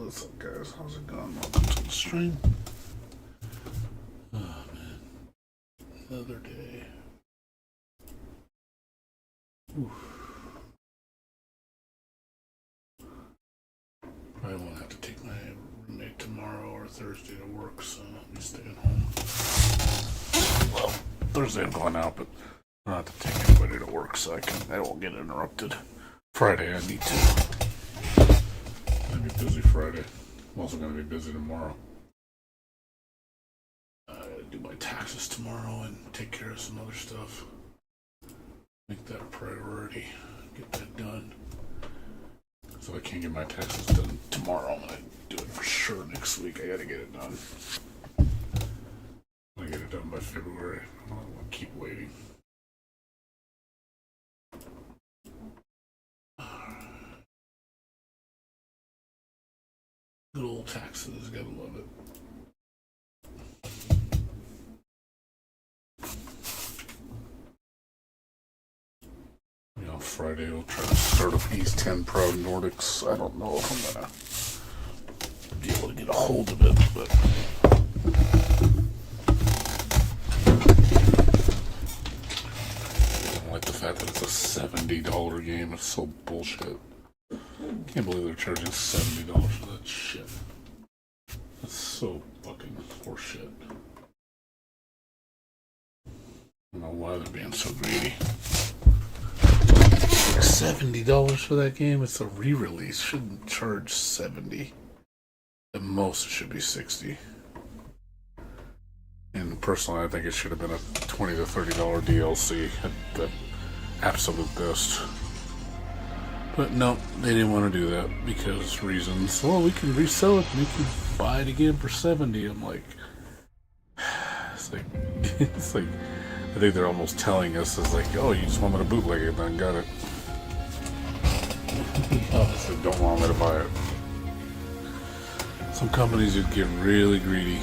What's up, guys? How's it going? Welcome to the stream. Oh, man. Another day. Oof. Probably won't have to take my roommate tomorrow or Thursday to work, so I'll be staying home. Well, Thursday I'm going out, but I don't have to take anybody to work, so I won't get interrupted. Friday I need to. I'll be busy Friday. I'm also going to be busy tomorrow. I do my taxes tomorrow and take care of some other stuff. Make that a priority. Get that done. So if I can't get my taxes done tomorrow, I'm going to do it for sure next week. I got to get it done. I'm going to get it done by February. I don't want to keep waiting. Good old taxes, gotta love it. You know, Friday we'll try to start up East 10 Proud Nordics. I don't know if I'm gonna be able to get a hold of it, but I don't like the fact that it's a $70 game. It's so bullshit. Can't believe they're charging $70 for that shit. That's so fucking horseshit. I don't know why they're being so greedy. $70 for that game? It's a re-release. Shouldn't charge $70. At most, it should be $60. And personally, I think it should have been a $20 to $30 DLC at the absolute best. But no, they didn't want to do that because reasons. Well, we can resell it and we can buy it again for $70. I'm like, it's like, I think they're almost telling us, it's like, oh, you just want me to bootleg it, then got it. Obviously don't want me to buy it. Some companies just get really greedy.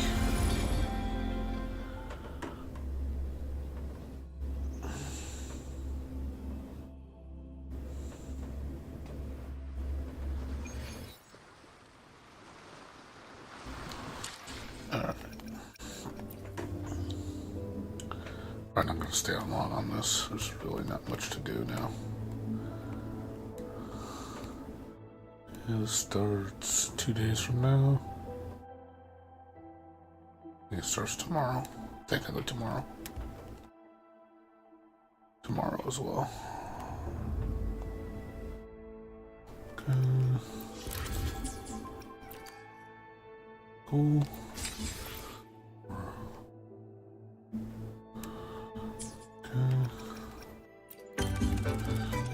I'm not going to stay on long on this. There's really not much to do now. It starts 2 days from now. It starts tomorrow. Technically tomorrow. Tomorrow as well. Okay. Cool.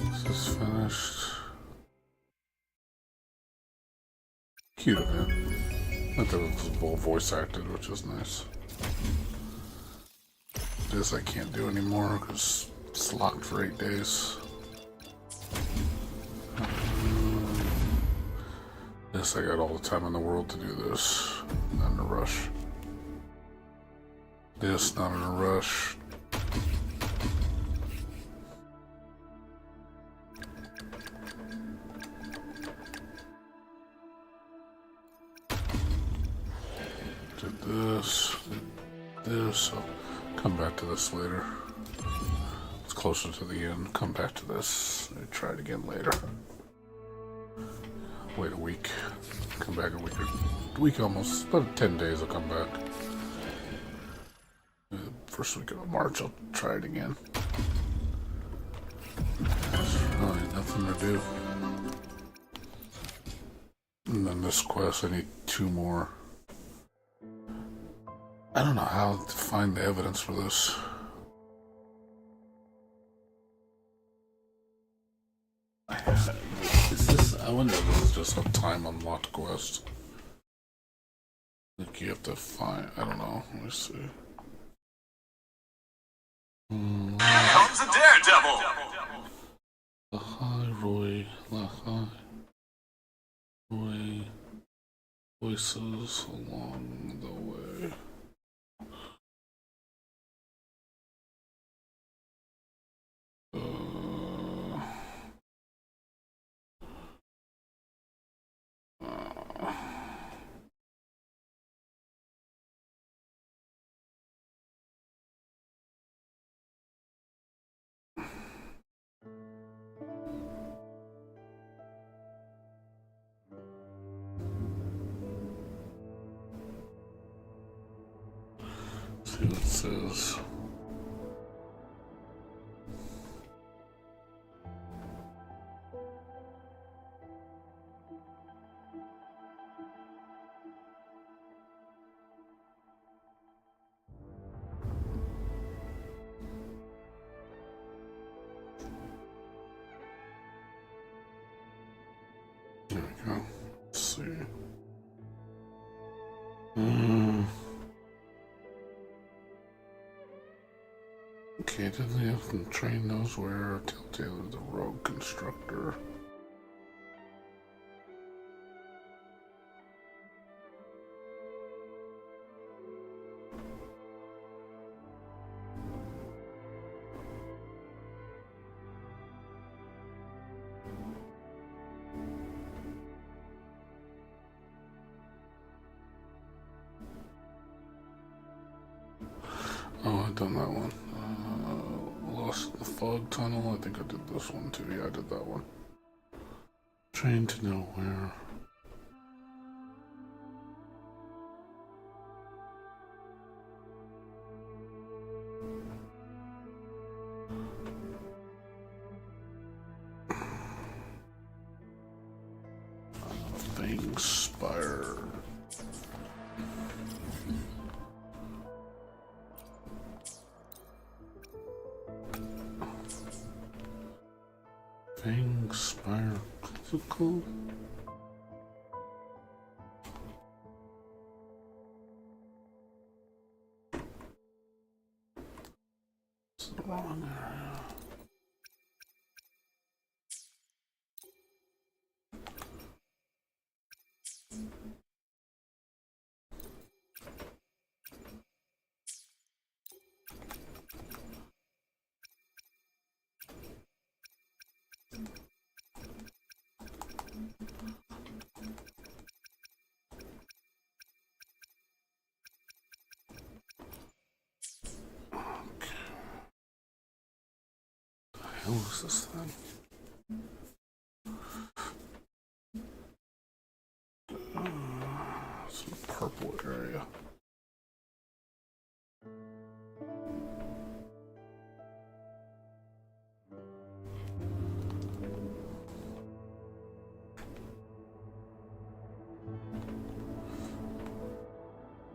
This is finished. Cute event. I thought it was well voice acted, which is nice. This I can't do anymore because it's locked for 8 days. This I got all the time in the world to do this. Not in a rush. This, not in a rush. Did this, did this. I'll come back to this later. It's closer to the end. Come back to this. Maybe try it again later. Wait a week. Come back a week almost. About 10 days I'll come back. First week of March I'll try it again. There's really nothing to do. And then this quest, I need 2 more. I don't know how to find the evidence for this. Is this? I wonder if this is just a time unlocked quest. Like you have to find. I don't know. Let me see. Here comes a daredevil! Lahai Roy. Lahai Roy. Voices along the way. this is. There we go. Let's see. Okay, didn't they have to train those where Telltale is the rogue constructor? Oh, I've done that one. Lost in the fog tunnel. I think I did this one too. Yeah, I did that one. Train to nowhere. Things spire. Things spire. What's it called? It's the wrong area. What was this then? It's in the purple area.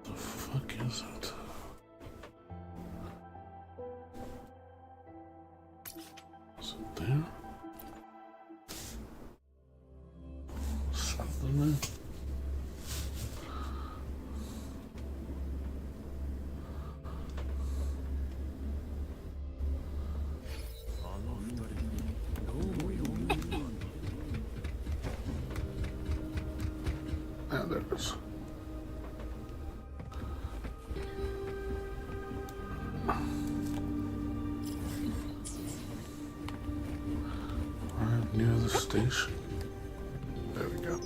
The fuck is it? Is it there? Something there? Ah, there it is. Right near the station. There we go.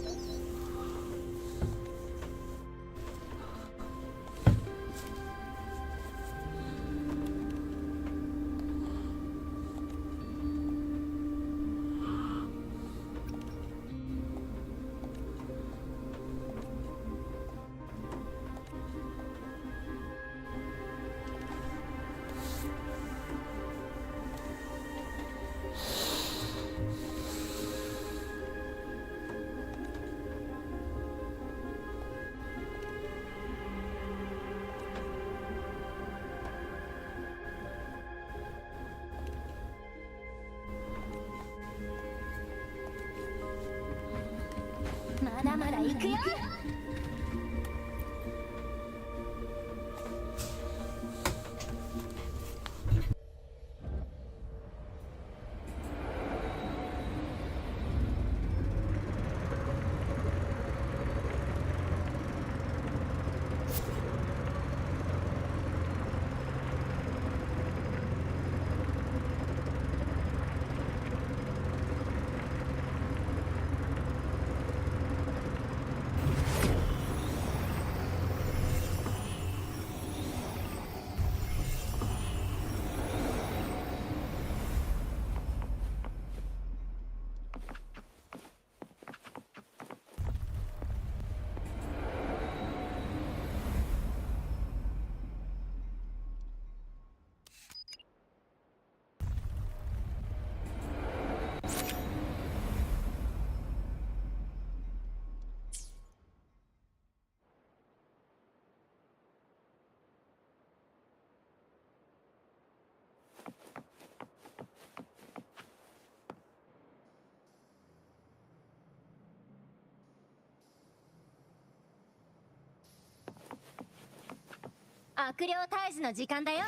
悪霊退治の時間だよ。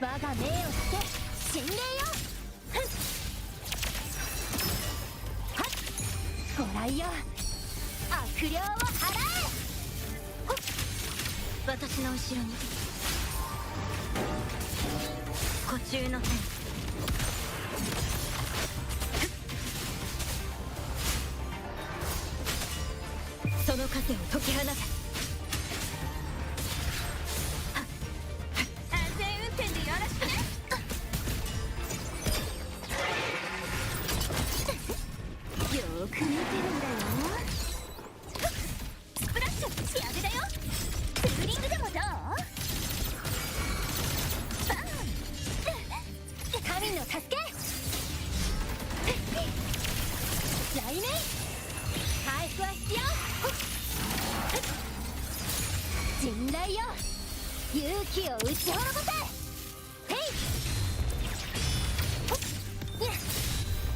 我が命を捨て神霊よ。ふんはっご来よ。悪霊を払え。ほっ私の後ろに湖中の天。その枷を解き放て。安全運転でよろしくね。よーく見てるんだよ。スプラッシュ仕上げだよ。ツーリングでもどう？バーン神の助け。雷鳴回復は必要。陣雷よ、勇気を打ち滅ぼせ。へいほっいや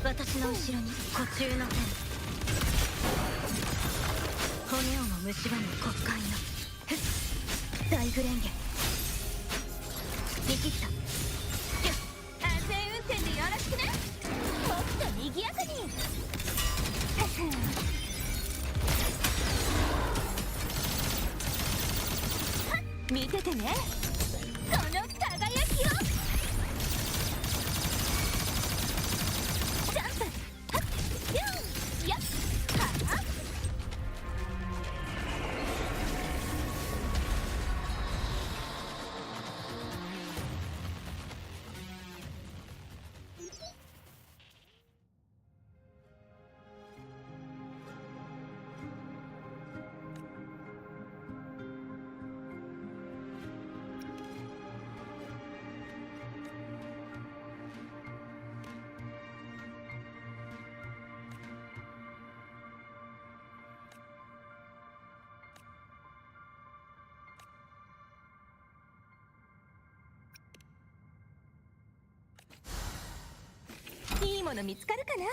私の後ろに湖中の天。骨をも蝕む国会の大グレンゲ見切った。安全運転でよろしくね。もっと賑やかに。見ててね、この輝きを。ジャンプはっヒュンやっはっ。いいもの見つかるかな。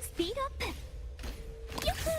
スピードアップ。よっほー。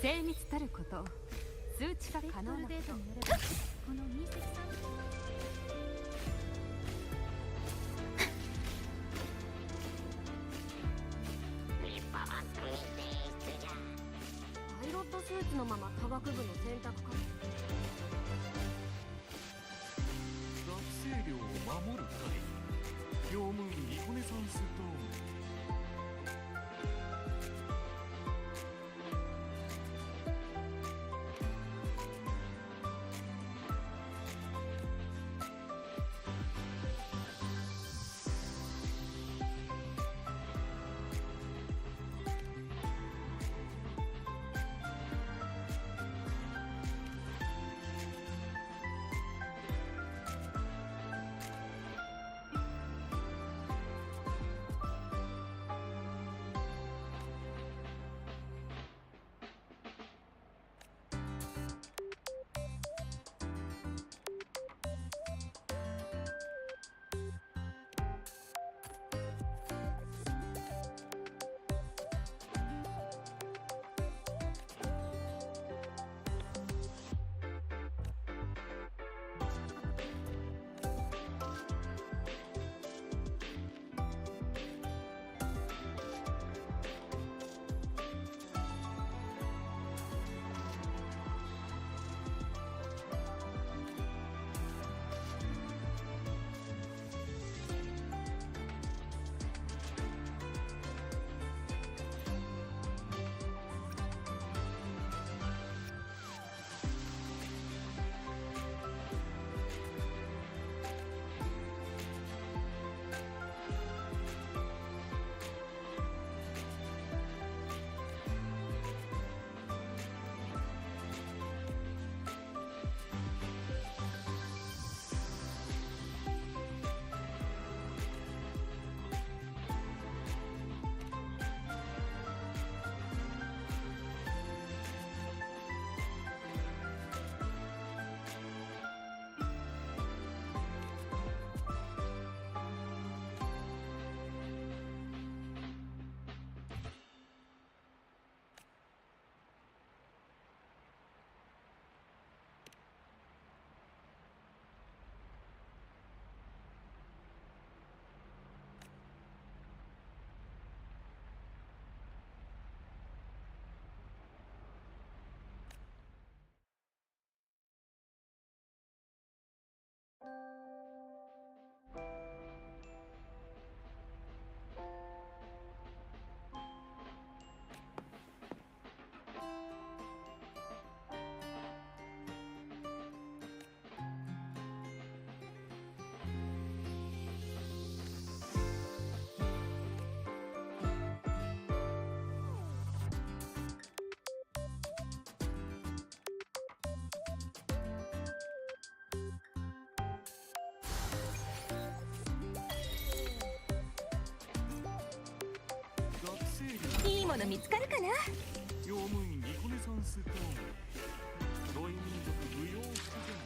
精密たること、数値化可能なこと。データによればこの隕石さんパイロットスーツのまま科学部の選択か。学生寮を守る会、用務員リコネサンスドーム。いいもの見つかるかな。用務員リコネサンスドーム。ロイ民族舞踊復元。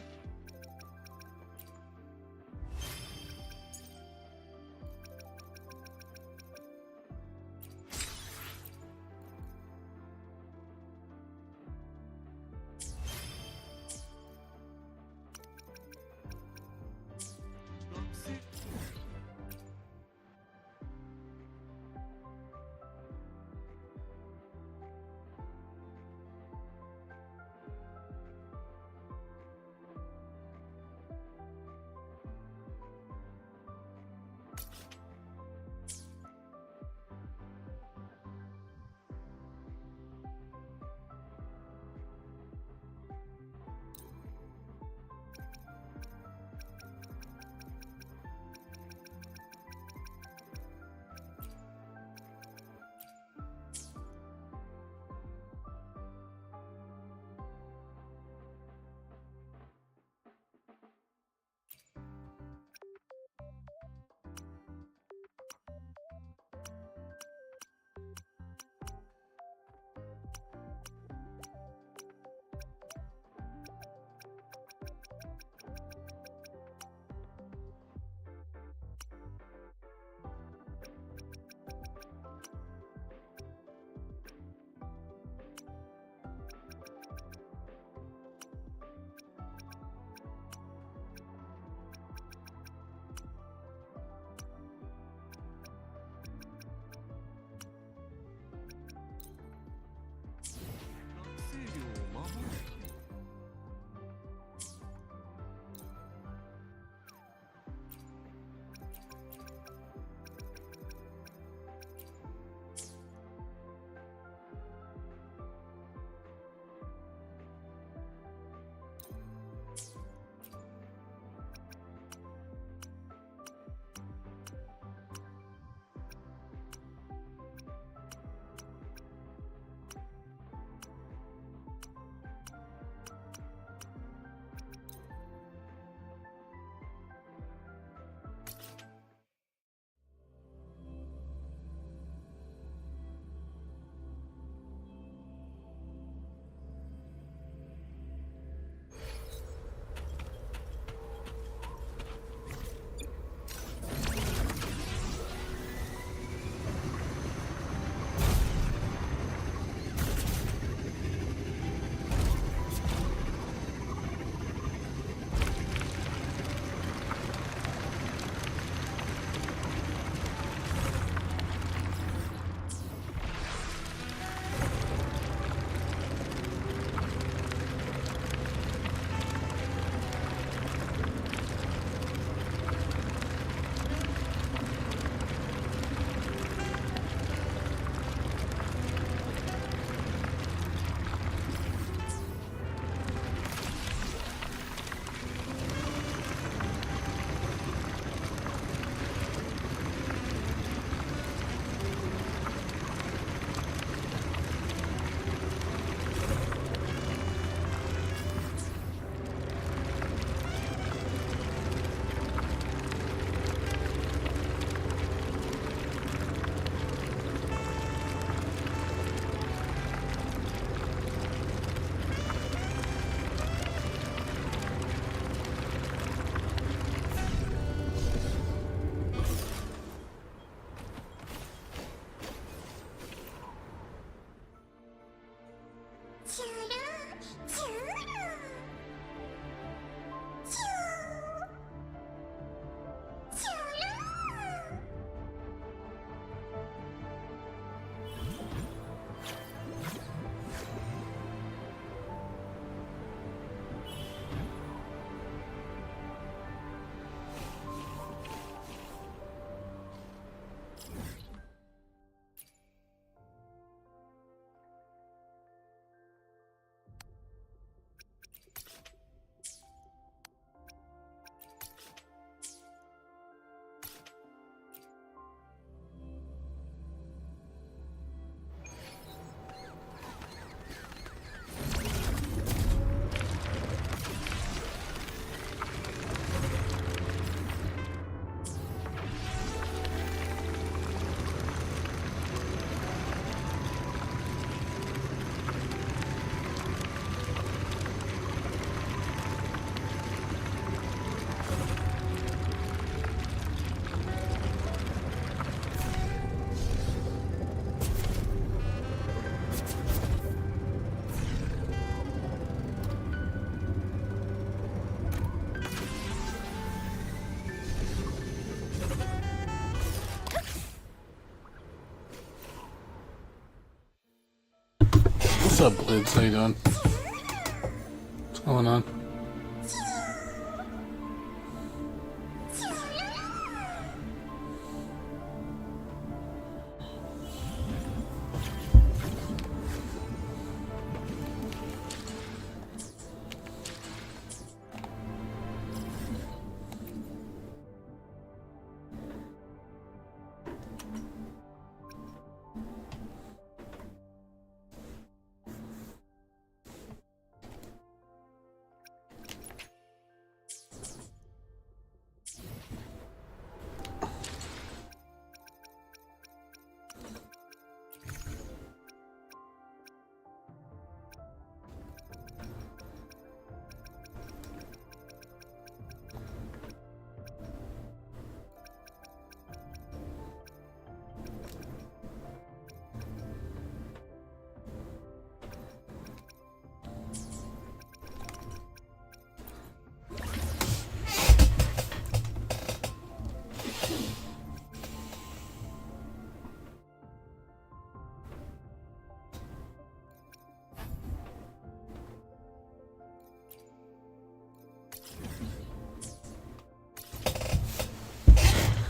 What's up, Blitz? How you doing? What's going on?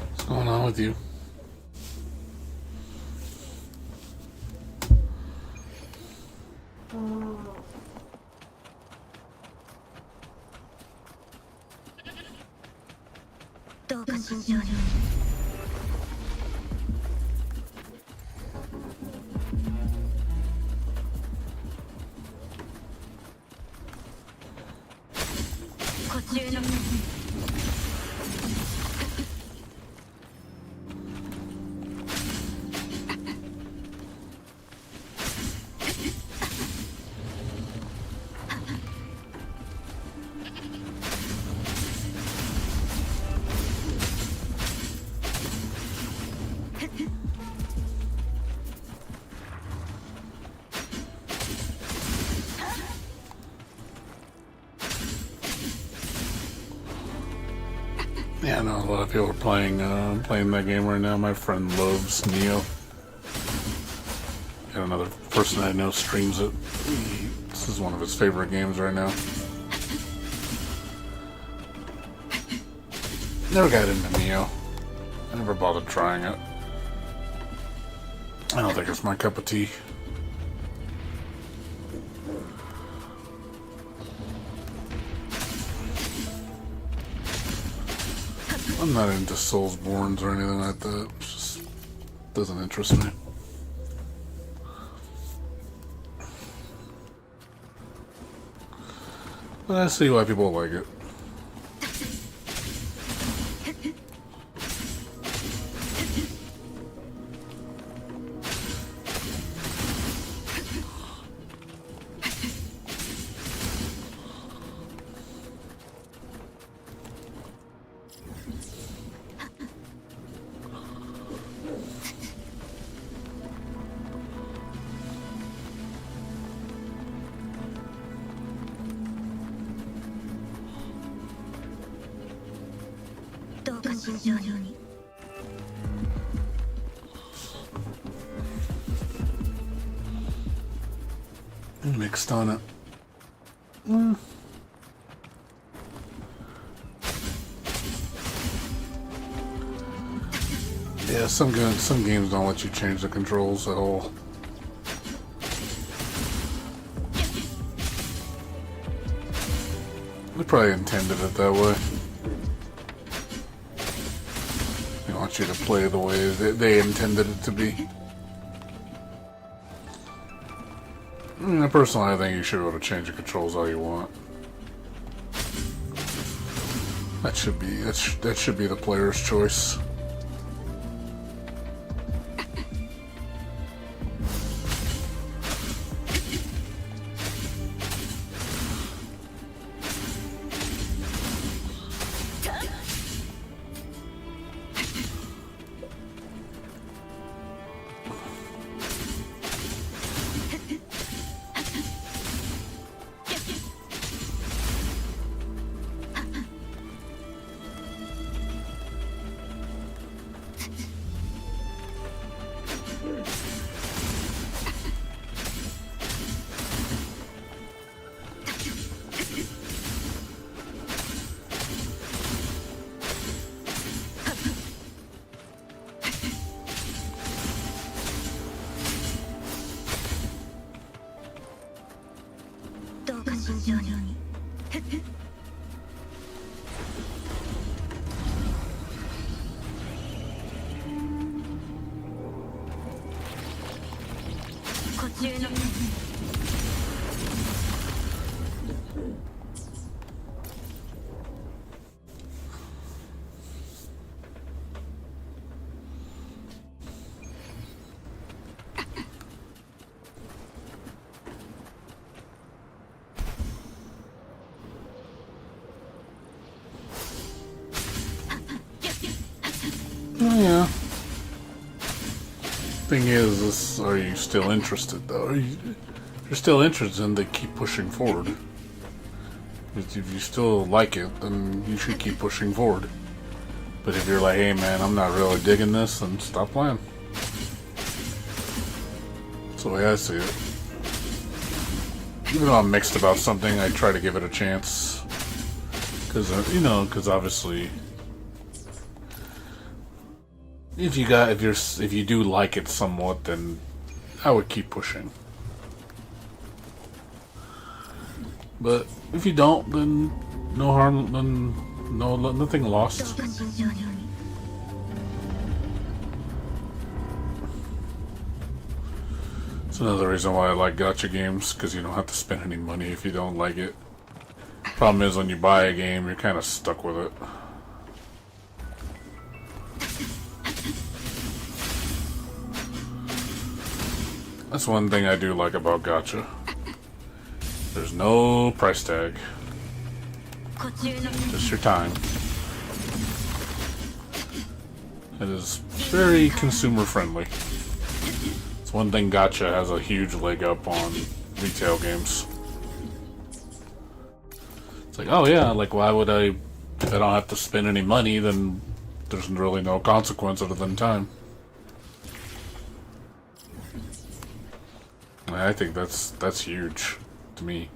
What's going on with you? Yeah, I know a lot of people are playing that game right now. My friend loves Neo. And another person I know streams it. This is one of his favorite games right now. Never got into Neo. I never bothered trying it. I don't think it's my cup of tea. I'm not into Soulsborns or anything like that. It just doesn't interest me. But I see why people like it. Mixed on it. Yeah, some games don't let you change the controls at all. They probably intended it that way. They want you to play the way they intended it to be. Personally, I think you should be able to change the controls all you want. That should be the player's choice. 心情にこちらのOh, yeah. Thing is, are you still interested, though? If you're still interested, then they keep pushing forward. If you still like it, then you should keep pushing forward. But if you're like, hey man, I'm not really digging this, then stop playing. That's the way I see it. Even though I'm mixed about something, I try to give it a chance. Because, because obviously... If you do like it somewhat, then I would keep pushing. But if you don't, then no harm, then nothing lost. It's another reason why I like gacha games, because you don't have to spend any money if you don't like it. Problem is, when you buy a game, you're kind of stuck with it. That's one thing I do like about gacha. There's no price tag. Just your time. It is very consumer friendly. It's one thing gacha has a huge leg up on retail games. It's like, oh yeah, like why would if I don't have to spend any money, then there's really no consequence other than time. I think that's huge to me.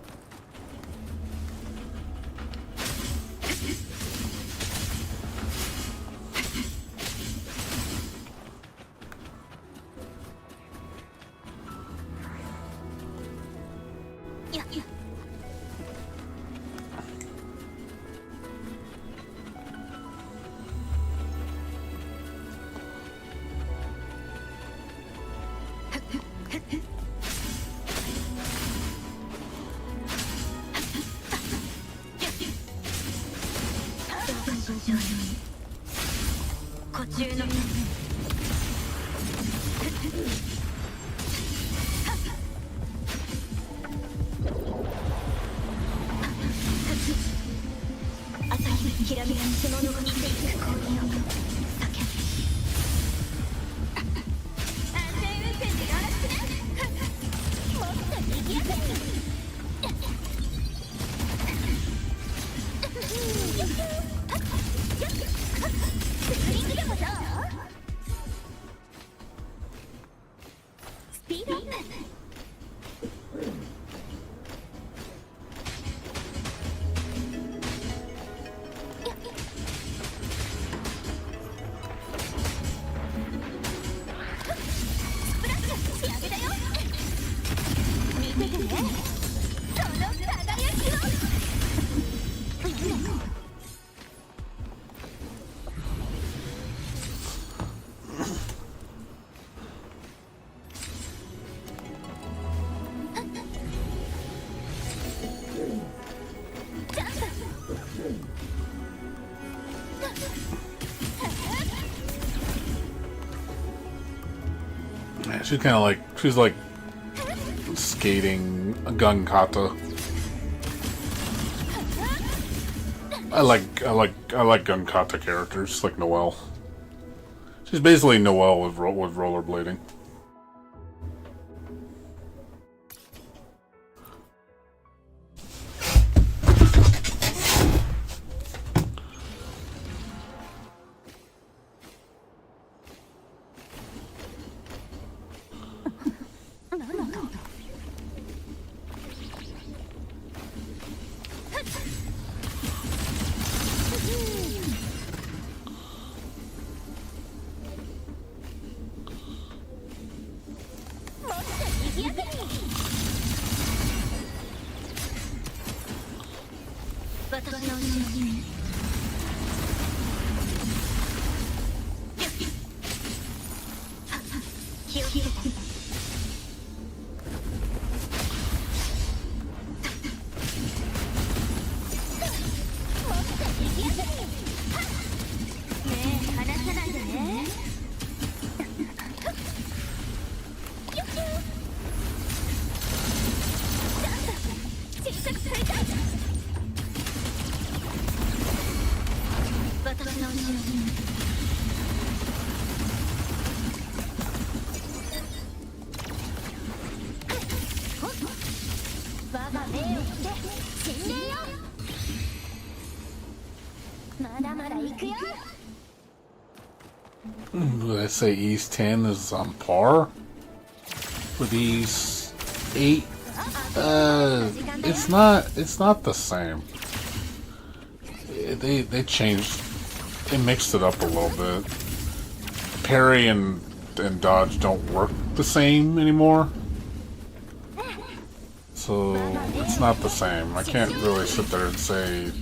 Yeah, she's like skating a gun kata. I like gun kata characters like Noelle. She's basically Noelle with rollerblading. 私の後ろに気をつけて。私の後ろに我が命をして死んでよ。まだまだ行くよ。 Would I say East 10 is on par with East 8? It's not the same. They changed, they mixed it up a little bit. Parry and dodge don't work the same anymore. So it's not the same. I can't really sit there and say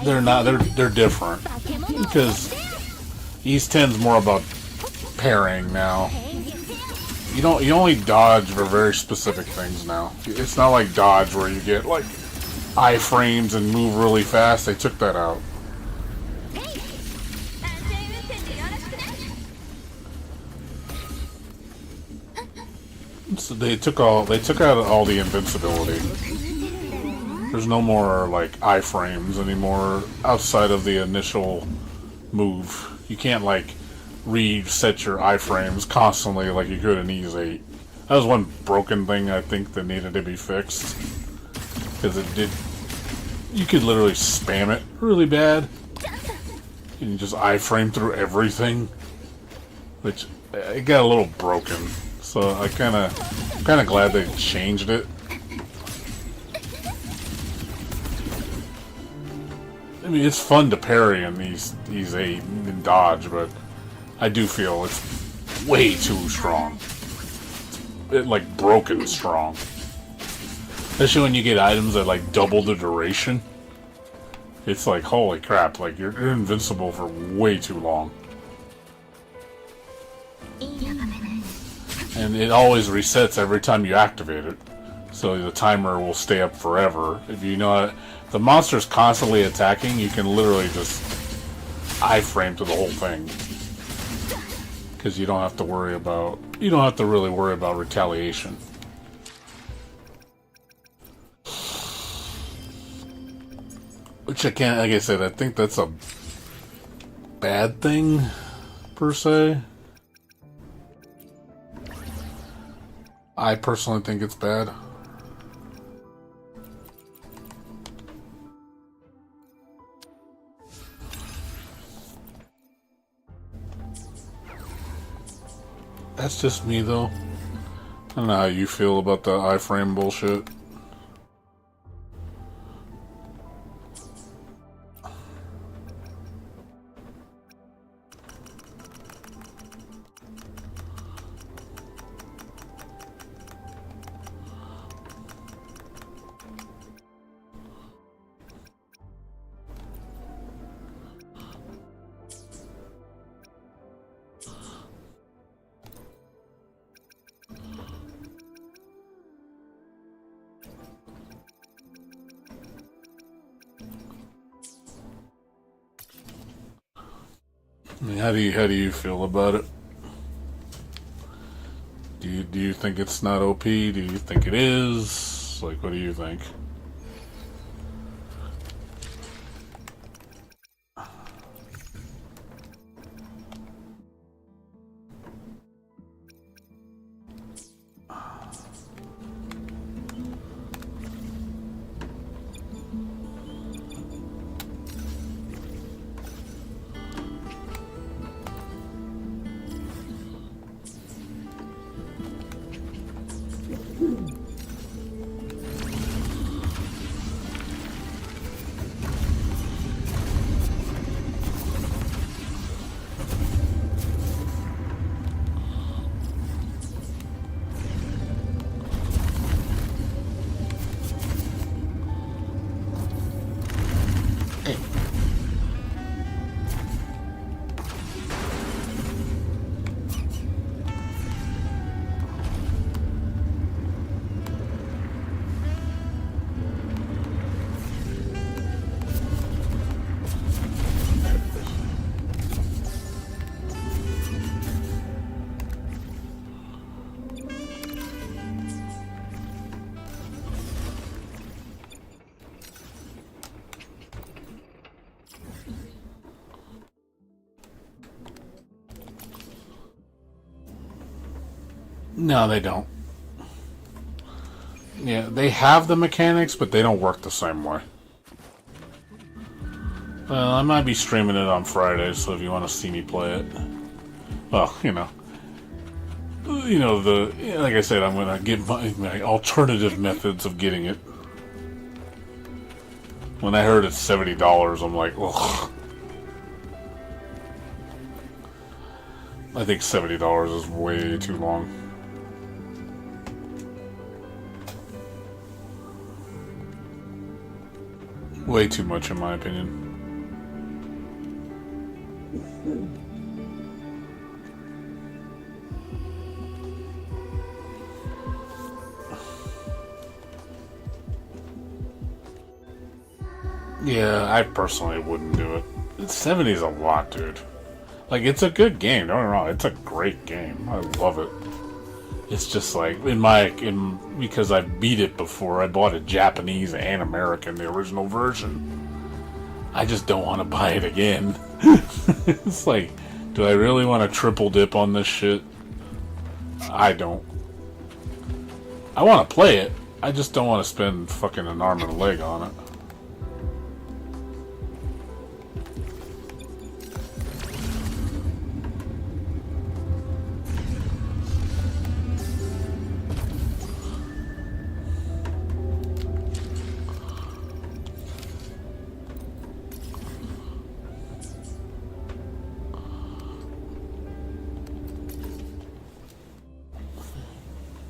they're different, because East 10's more about parrying now. You only dodge for very specific things now. It's not like dodge where you get like iframes and move really fast. They took that out. So they took out all the invincibility. There's no more like iframes anymore outside of the initial move. You can't like reset your iframes constantly like you could in Ease 8. That was one broken thing I think that needed to be fixed. Because you could literally spam it really bad. And you just iframe through everything. Which, it got a little broken. So I'm kinda glad they changed it. I mean, it's fun to parry in these 8 and dodge, but I do feel it's way too strong. It like broken strong. Especially when you get items that like double the duration. It's like, holy crap, like you're invincible for way too long. And it always resets every time you activate it. So the timer will stay up forever. If you know if the monster's constantly attacking, you can literally just iframe to the whole thing. Because you don't have to really worry about retaliation. Which I can't, like I said, I think that's a bad thing, per se. I personally think it's bad. That's just me, though. I don't know how you feel about the iframe bullshit. I mean, how do you feel about it? Do you think it's not OP? Do you think it is? Like, what do you think? No, they don't. Yeah, they have the mechanics, but they don't work the same way. Well, I might be streaming it on Friday, so if you want to see me play it, well, like I said, I'm gonna get my alternative methods of getting it. When I heard it's $70, I'm like, ugh. I think $70 is way too long. Way too much, in my opinion. Yeah, I personally wouldn't do it. 70 is a lot, dude. Like, it's a good game, don't get me wrong. It's a great game. I love it. It's just like, because I beat it before, I bought it Japanese and American, the original version. I just don't want to buy it again. It's like, do I really want to triple dip on this shit? I don't. I want to play it. I just don't want to spend fucking an arm and a leg on it.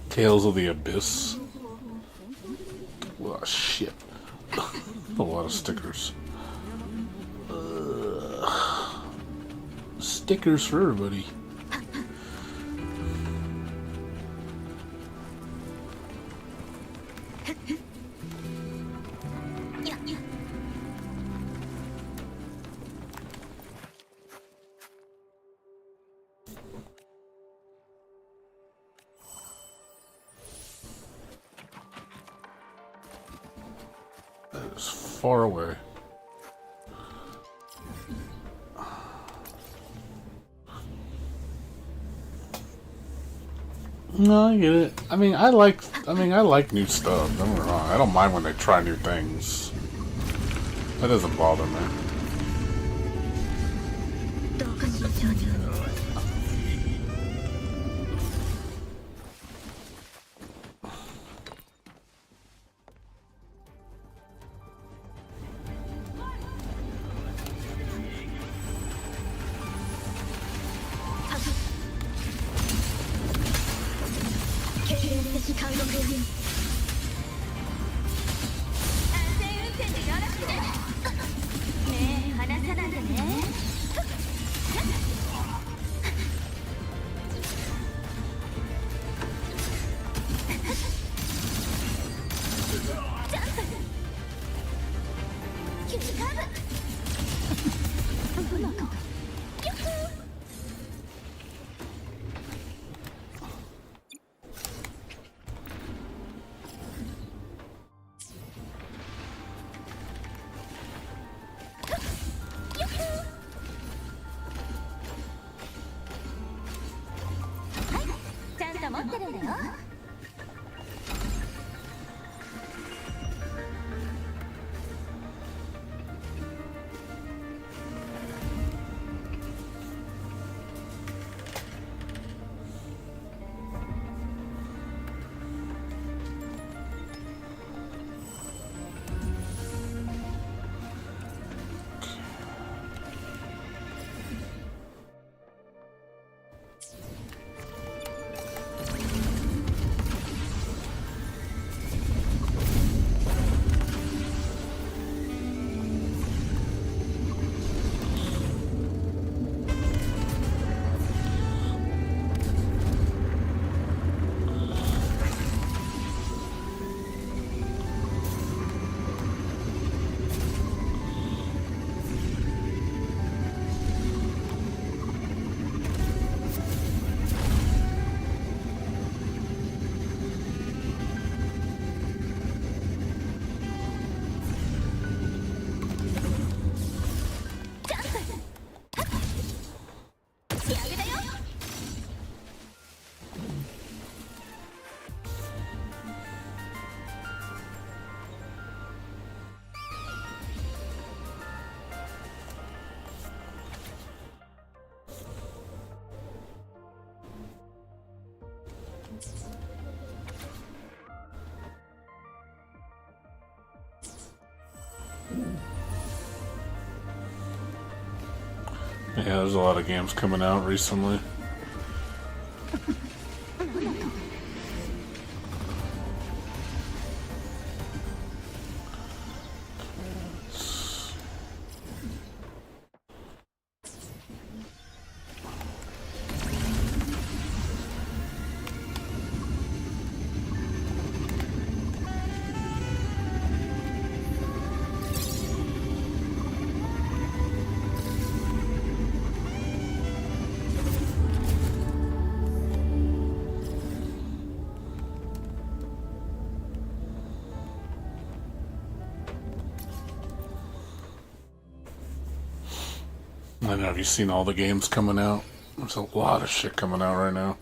Tales of the Abyss. Oh, shit. A lot of stickers. Stickers for everybody. Far away. No, I get it. I mean, I like new stuff. Don't get me wrong. I don't mind when they try new things. That doesn't bother me. Yeah, there's a lot of games coming out recently. I don't know, have you seen all the games coming out? There's a lot of shit coming out right now.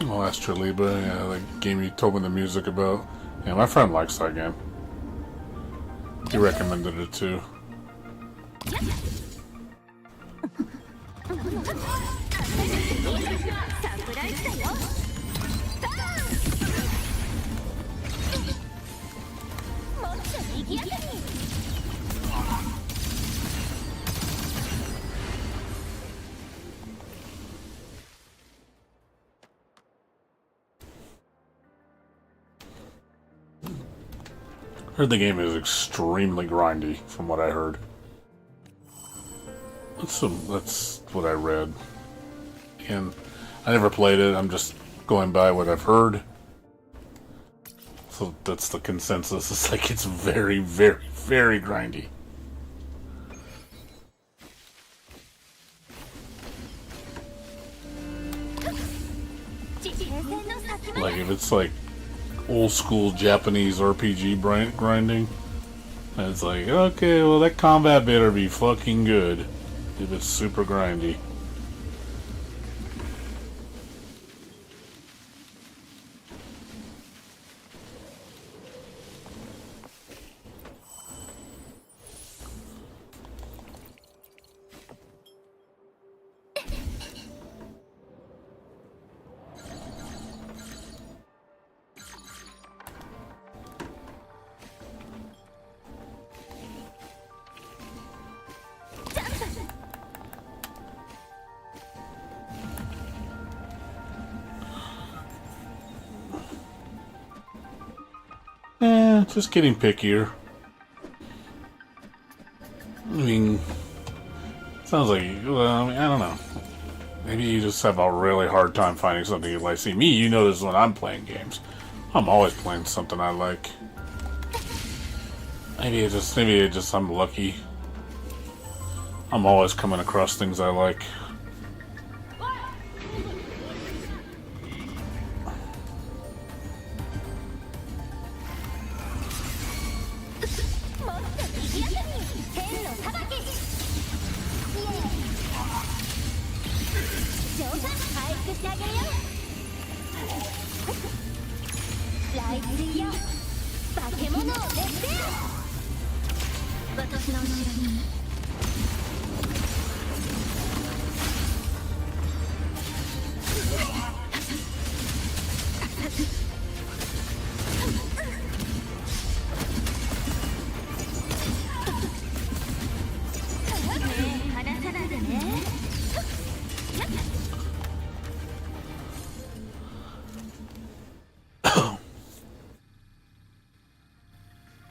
Oh, Astroliba, yeah, the game you told me the music about. Yeah, my friend likes that game. He recommended it too. サプライズだよ。もっと賑やかに。Heard the game is extremely grindy, from what I heard. That's what I read. And I never played it, I'm just going by what I've heard. So that's the consensus. It's like it's very, very, very grindy. Like if it's like old school Japanese RPG grinding, and it's like, okay, well that combat better be fucking good if it's super grindy. Just getting pickier. I mean, sounds like, well, I mean, I don't know. Maybe you just have a really hard time finding something you like. See, me, you know this when I'm playing games. I'm always playing something I like. Maybe I'm lucky. I'm always coming across things I like.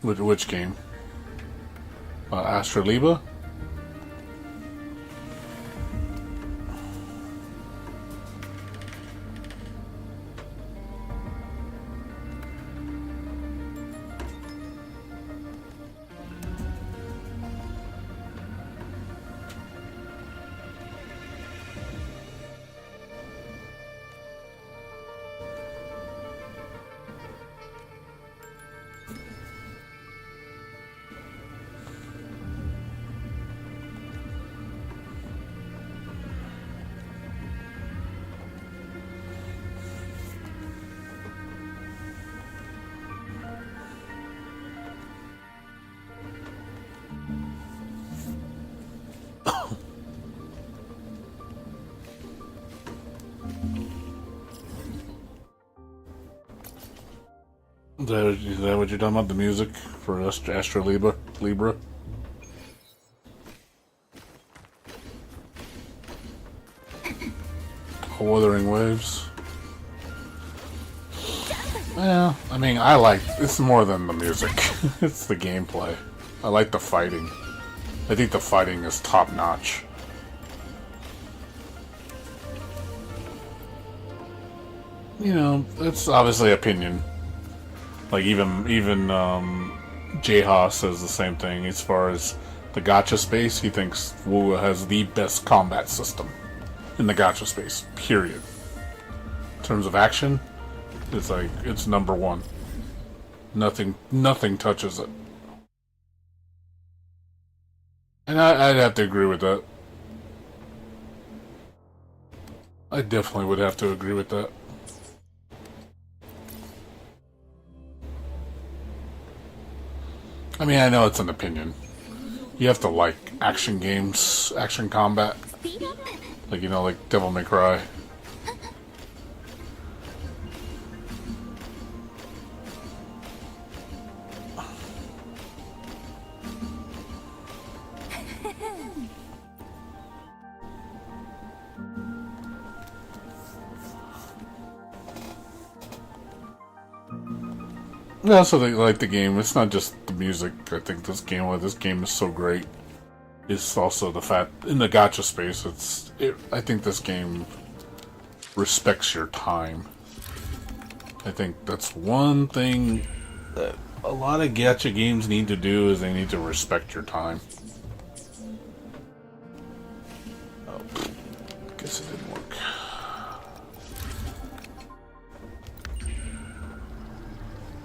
Which game? Astroliba? Is that what you're talking about? The music for Astra Libra? Wuthering Waves. Yeah, I mean, it's more than the music. It's the gameplay. I like the fighting. I think the fighting is top notch. You know, it's obviously opinion. Like even Jayha says the same thing as far as the gacha space. He thinks Wu has the best combat system in the gacha space. Period. In terms of action, it's number one. Nothing touches it. And I'd have to agree with that. I definitely would have to agree with that. I mean, I know it's an opinion. You have to like action games, action combat. Like, you know, like Devil May Cry. Yeah, so they like the game. It's not just the music. I think this game is so great. It's also the fact in the gacha space. I think this game respects your time. I think that's one thing that a lot of gacha games need to do is they need to respect your time. Oh, guess it didn't work.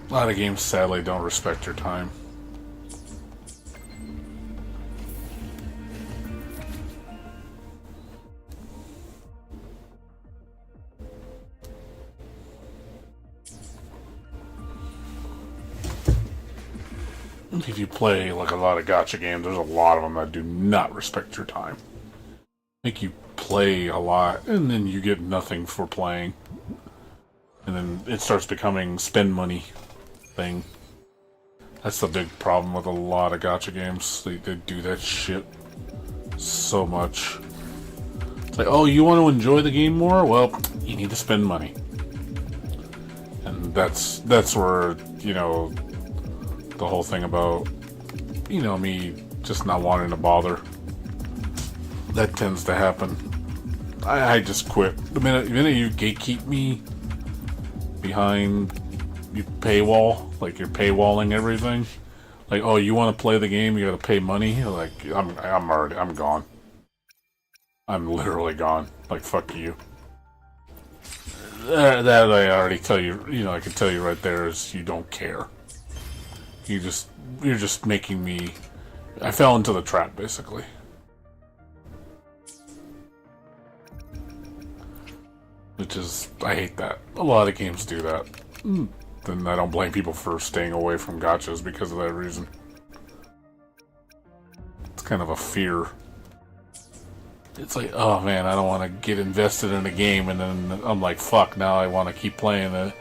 A lot of games sadly don't respect your time. If you play like a lot of gacha games, there's a lot of them that do not respect your time. Make you play a lot and then you get nothing for playing. And then it starts becoming spend money thing. That's the big problem with a lot of gacha games. They do that shit so much. It's like, oh, you want to enjoy the game more? Well, you need to spend money. And that's where, you know, the whole thing about, you know, me just not wanting to bother. That tends to happen. I just quit. The minute you gatekeep me behind you paywall, like you're paywalling everything. Like, oh, you want to play the game, you gotta pay money. Like, I'm gone. I'm literally gone. Like, fuck you. That I already tell you. You know, I can tell you right there is you don't care. You're just making me. I fell into the trap, basically. Which is, I hate that. A lot of games do that. Then I don't blame people for staying away from gachas because of that reason. It's kind of a fear. It's like, oh man, I don't want to get invested in a game, and then I'm like, fuck, now I want to keep playing it.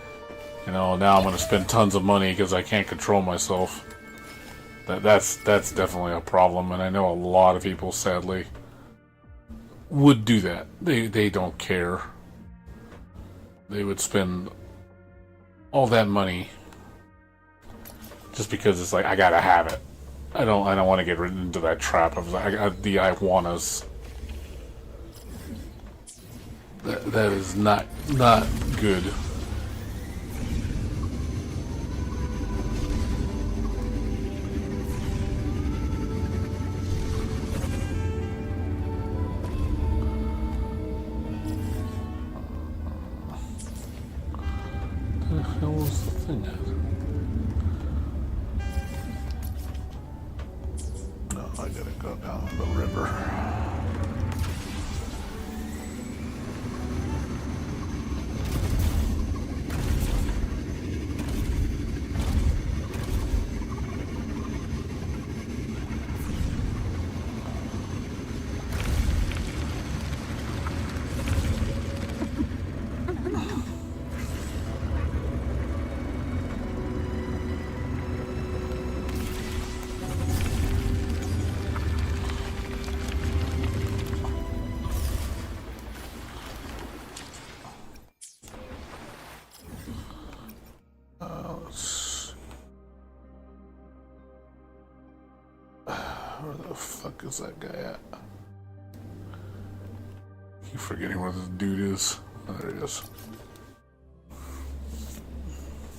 You know, now I'm going to spend tons of money because I can't control myself. That's definitely a problem, and I know a lot of people, sadly, would do that. They don't care. They would spend all that money just because it's like, I gotta have it. I don't want to get into that trap of the I wannas. That is not good. The hell was the thing at? No, I gotta go down the river. Where the fuck is that guy at? Keep forgetting where this dude is. Oh, there he is.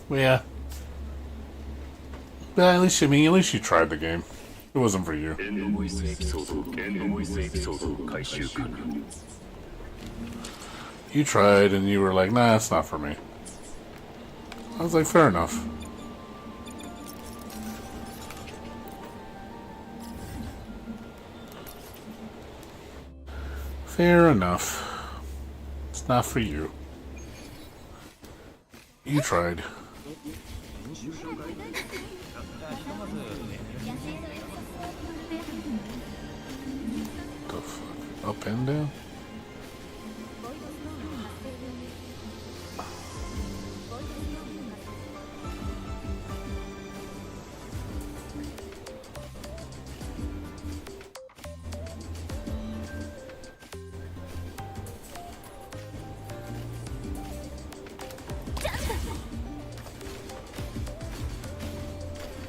Well, yeah. But at least, I mean, at least you tried the game. It wasn't for you. You tried and you were like, nah, it's not for me. I was like, fair enough. Fair enough. It's not for you. You tried. The fuck? Up and down?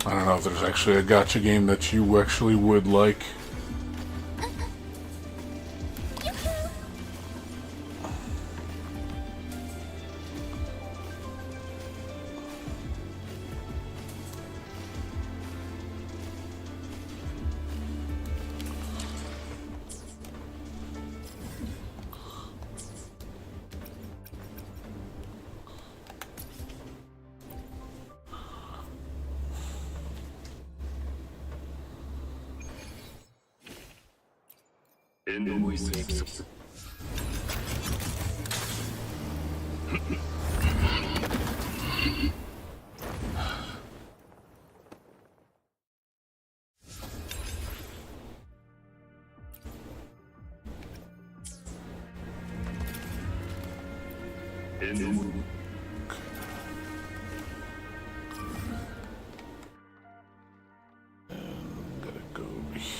I don't know if there's actually a gacha game that you actually would like.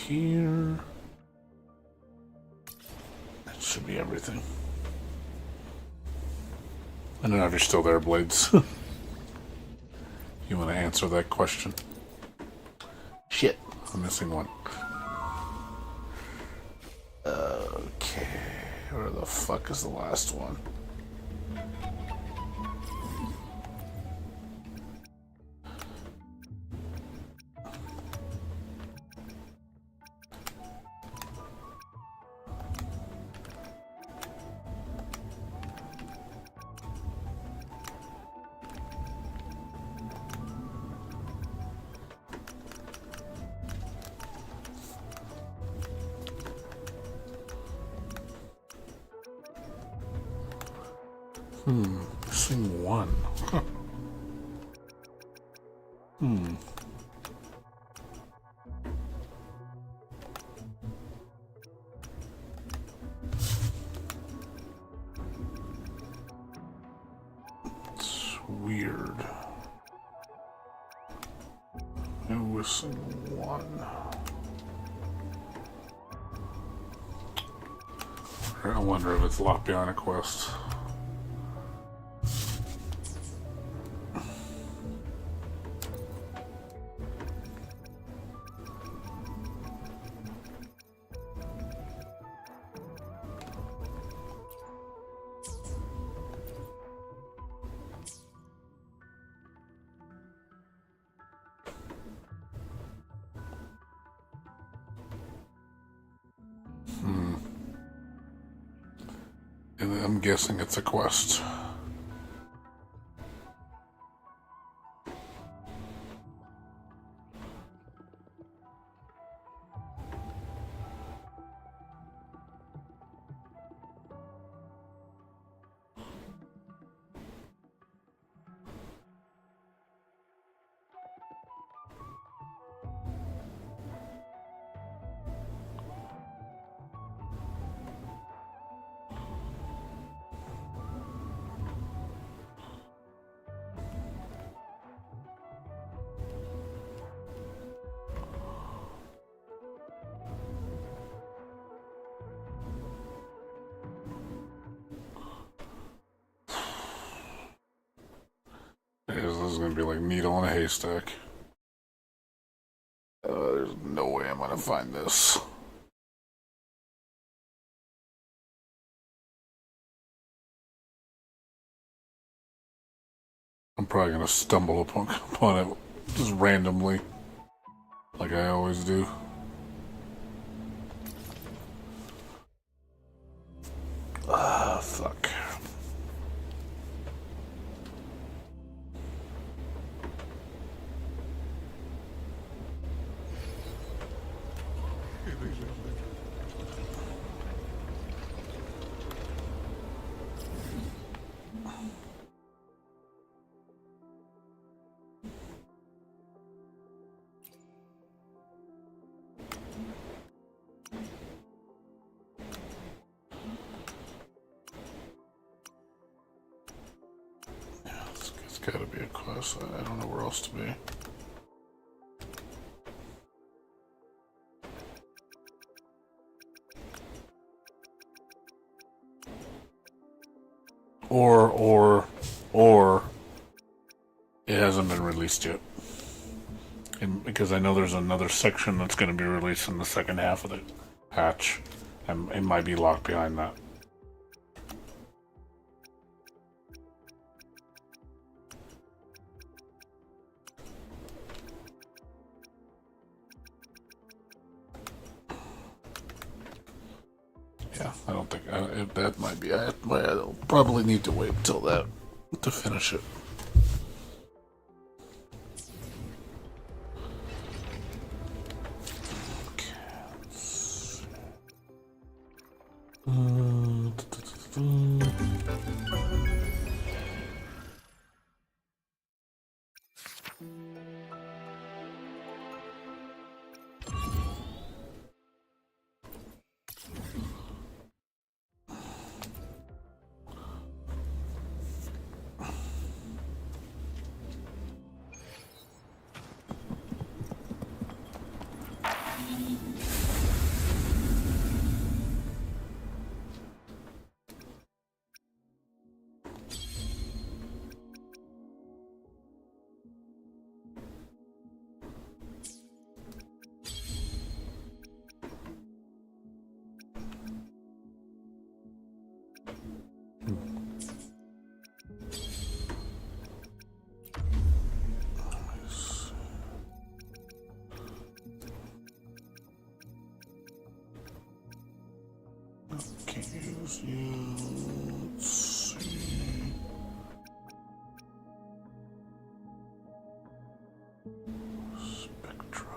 Here. That should be everything. I don't know if you're still there, Blades. You want to answer that question? Shit, I'm missing one. Okay, where the fuck is the last one? Missing one. Huh. It's weird. No missing one. I wonder if it's locked behind a quest. And I'm guessing it's a quest. This is gonna be like needle in a haystack. There's no way I'm gonna find this. I'm probably gonna stumble upon it just randomly, like I always do. Ah, fuck. It's gotta be a quest. I don't know where else to be. Or it hasn't been released yet. And because I know there's another section that's going to be released in the second half of the patch, and it might be locked behind that. Yeah, I don't think that might be. I'll probably need to wait until that to finish it. Okay, let's see. Can't use you. Let's see. Spectra.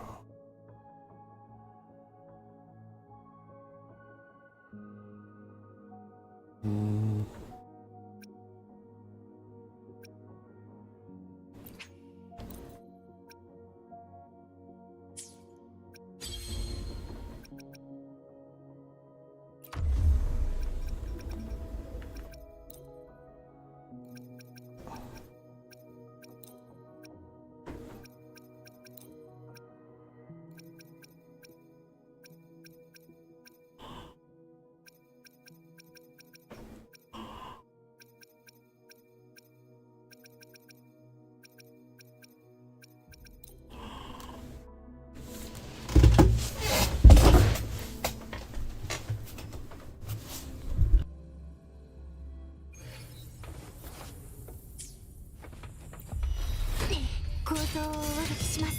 構造をお渡しします。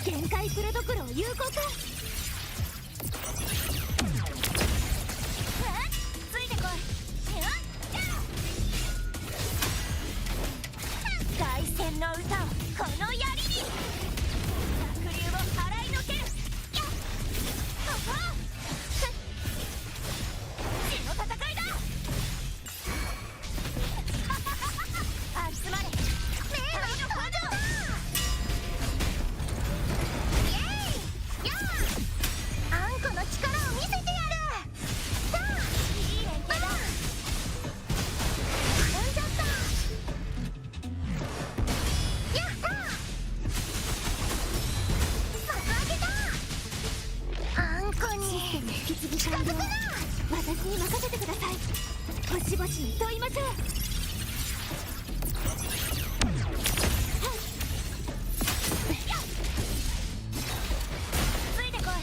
限界プロドクロを有効化。ついてこい。凱旋の歌をこの槍に。濁流を払いのける。血の戦いだ。集まれ。迷惑の根性。あんこの力を見せてやる。さあ、いい連携だ。踏んじゃった。やった幕開けた。あんこに引き継ぎ近づくな。私に任せてください。星々に問いましょう。ついてこい。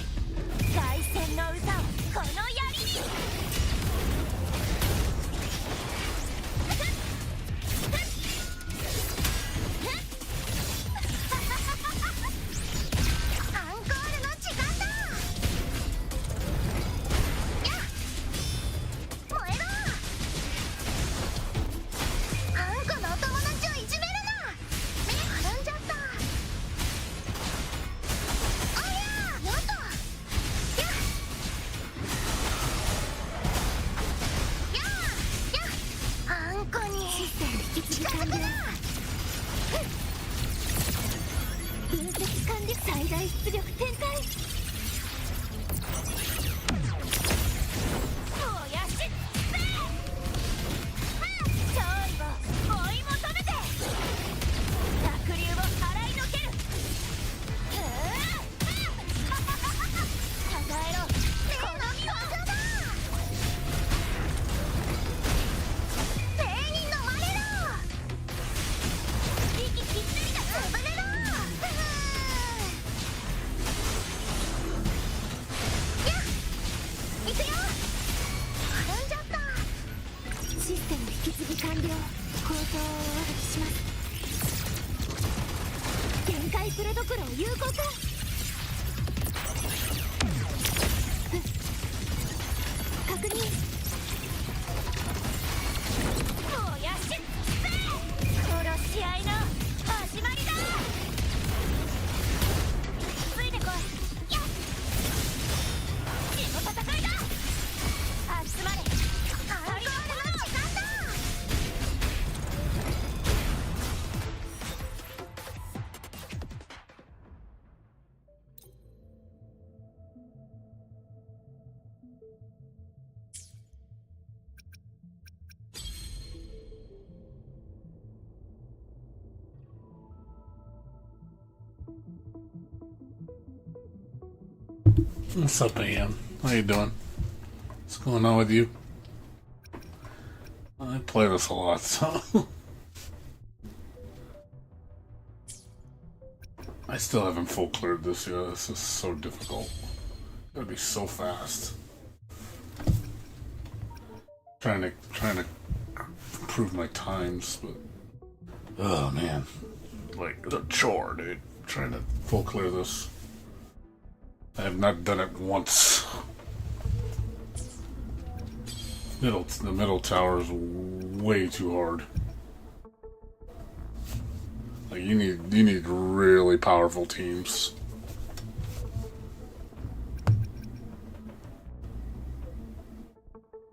時完了。分析完了。最大出力展開。おやし勝利を追い求めて濁流を払いのける。数えろ。この身は聖人の我ら。息ぴったりだ。潰れろ。行くよ。転んじゃった。システム引き継ぎ完了。構想をします。限界プレドクロを有効化。確認。おやし殺し合いの始まりだ。ついてこい。やっ血の戦いだ。集まれ。アンコールの時間だ。What's up, Ian? How you doing? What's going on with you? I play this a lot, so I still haven't full cleared this yet. This is so difficult. Gotta be so fast. Trying to improve my times, but oh man, like it's a chore, dude. Trying to full clear this. I have not done it once. The middle tower is way too hard. Like you need really powerful teams.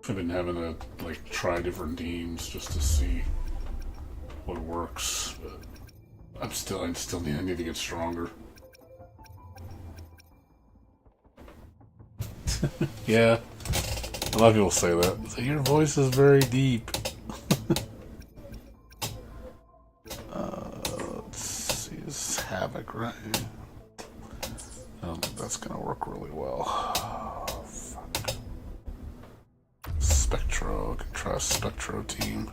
I've been having to like try different teams just to see what works, but I still need to get stronger. Yeah, a lot of people say that. So your voice is very deep. Let's see, this is Havoc, right? I don't think that's gonna work really well. Fuck. Spectro, I could try a Spectro team.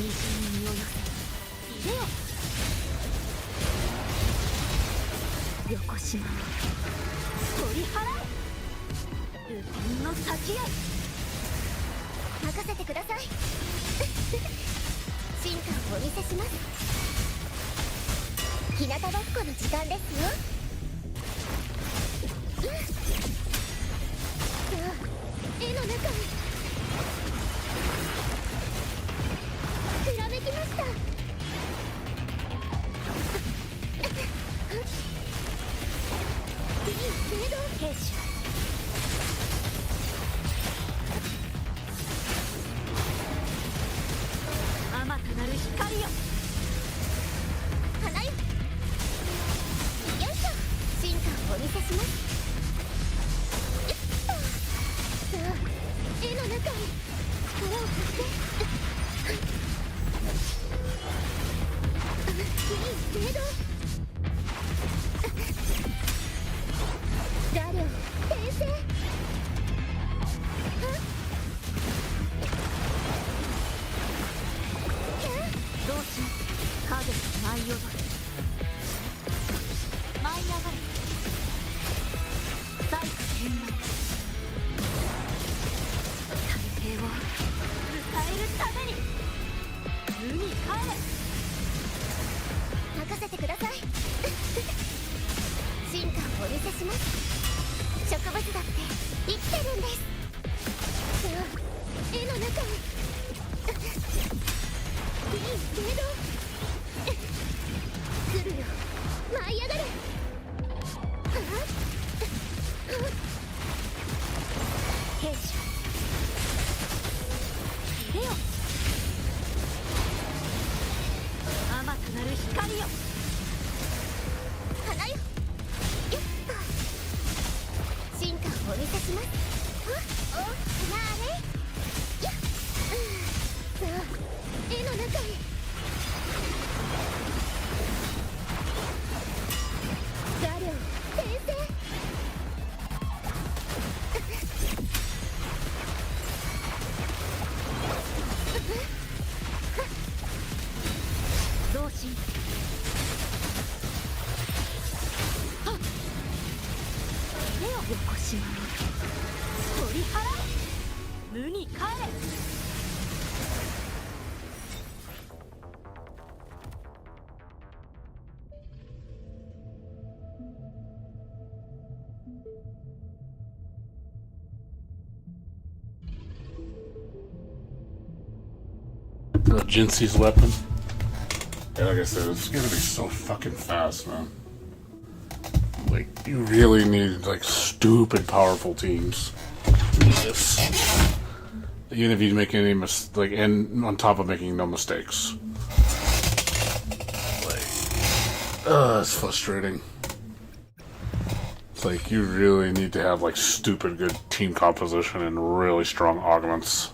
に身を寄せ入れよ横島を取り払え雨天の先へ任せてください進化をお見せします日向ぼっこの時間ですよ絵の中にひらめきました聖堂兵士あまたなる光よ花よよいしょ進化をお見せしますさあ絵の中に力を貸して聖堂ガリョ転生同心影の舞い踊る舞い上がれ大化天満太平を迎えるために無に帰れ任せてください進化をお見せします植物だって生きてるんですさあ絵の中にいい聖堂来るよ舞い上がれ兵士入れよあまたなる光よ花よよっと進化をお見せしますおなあれやっさあ絵の中にガリョ転生同心はっ手を横島を取り払え無に帰れJinxie's weapon. Yeah, like I said, it's gonna be so fucking fast, man. Like, you really need, like, stupid powerful teams. This. Even if you make any like, and on top of making no mistakes. Like, it's frustrating. It's like, you really need to have, like, stupid good team composition and really strong augments.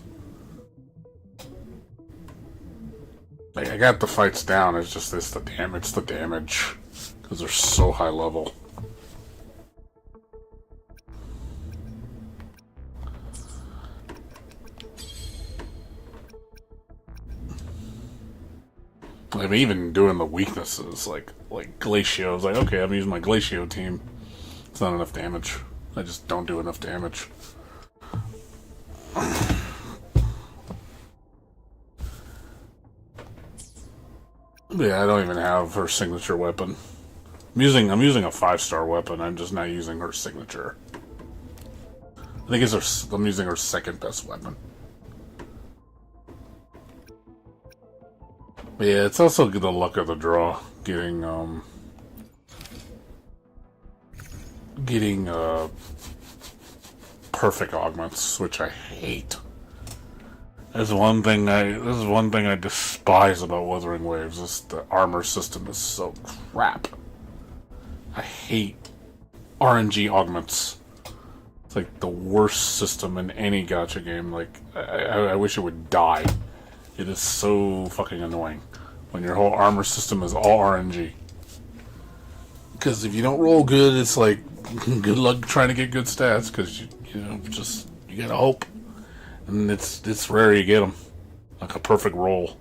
Like, I got the fights down, it's just the damage. Because they're so high level. I mean, even doing the weaknesses, like Glacio, it's like, okay, I'm using my Glacio team. It's not enough damage. I just don't do enough damage. Yeah, I don't even have her signature weapon. I'm using a 5-star weapon. I'm just not using her signature. I think I'm using her second best weapon. But yeah, it's also the luck of the draw. Getting perfect augments, which I hate. This is one thing I despise about Wuthering Waves. Is the armor system is so crap. I hate RNG augments. It's like the worst system in any gacha game. Like, I wish it would die. It is so fucking annoying when your whole armor system is all RNG. Because if you don't roll good, it's like good luck trying to get good stats. Because you gotta hope. And it's rare you get them. Like a perfect roll.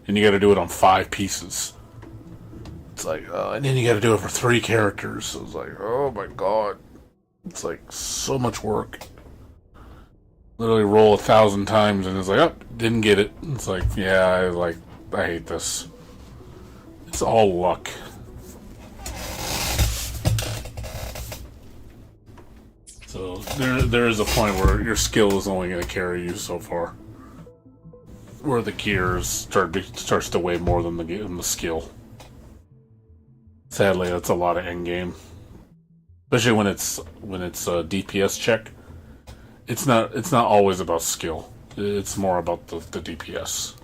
and you got to do it on 5 pieces. It's like, and then you got to do it for 3 characters. So it's like, oh my god, it's like so much work. Literally roll 1,000 times, and it's like, oh, didn't get it. It's like, yeah, I hate this. It's all luck. So there is a point where your skill is only going to carry you so far, where the gears starts to weigh more than the skill. Sadly, that's a lot of end game, especially when it's a DPS check. It's not always about skill. It's more about the DPS.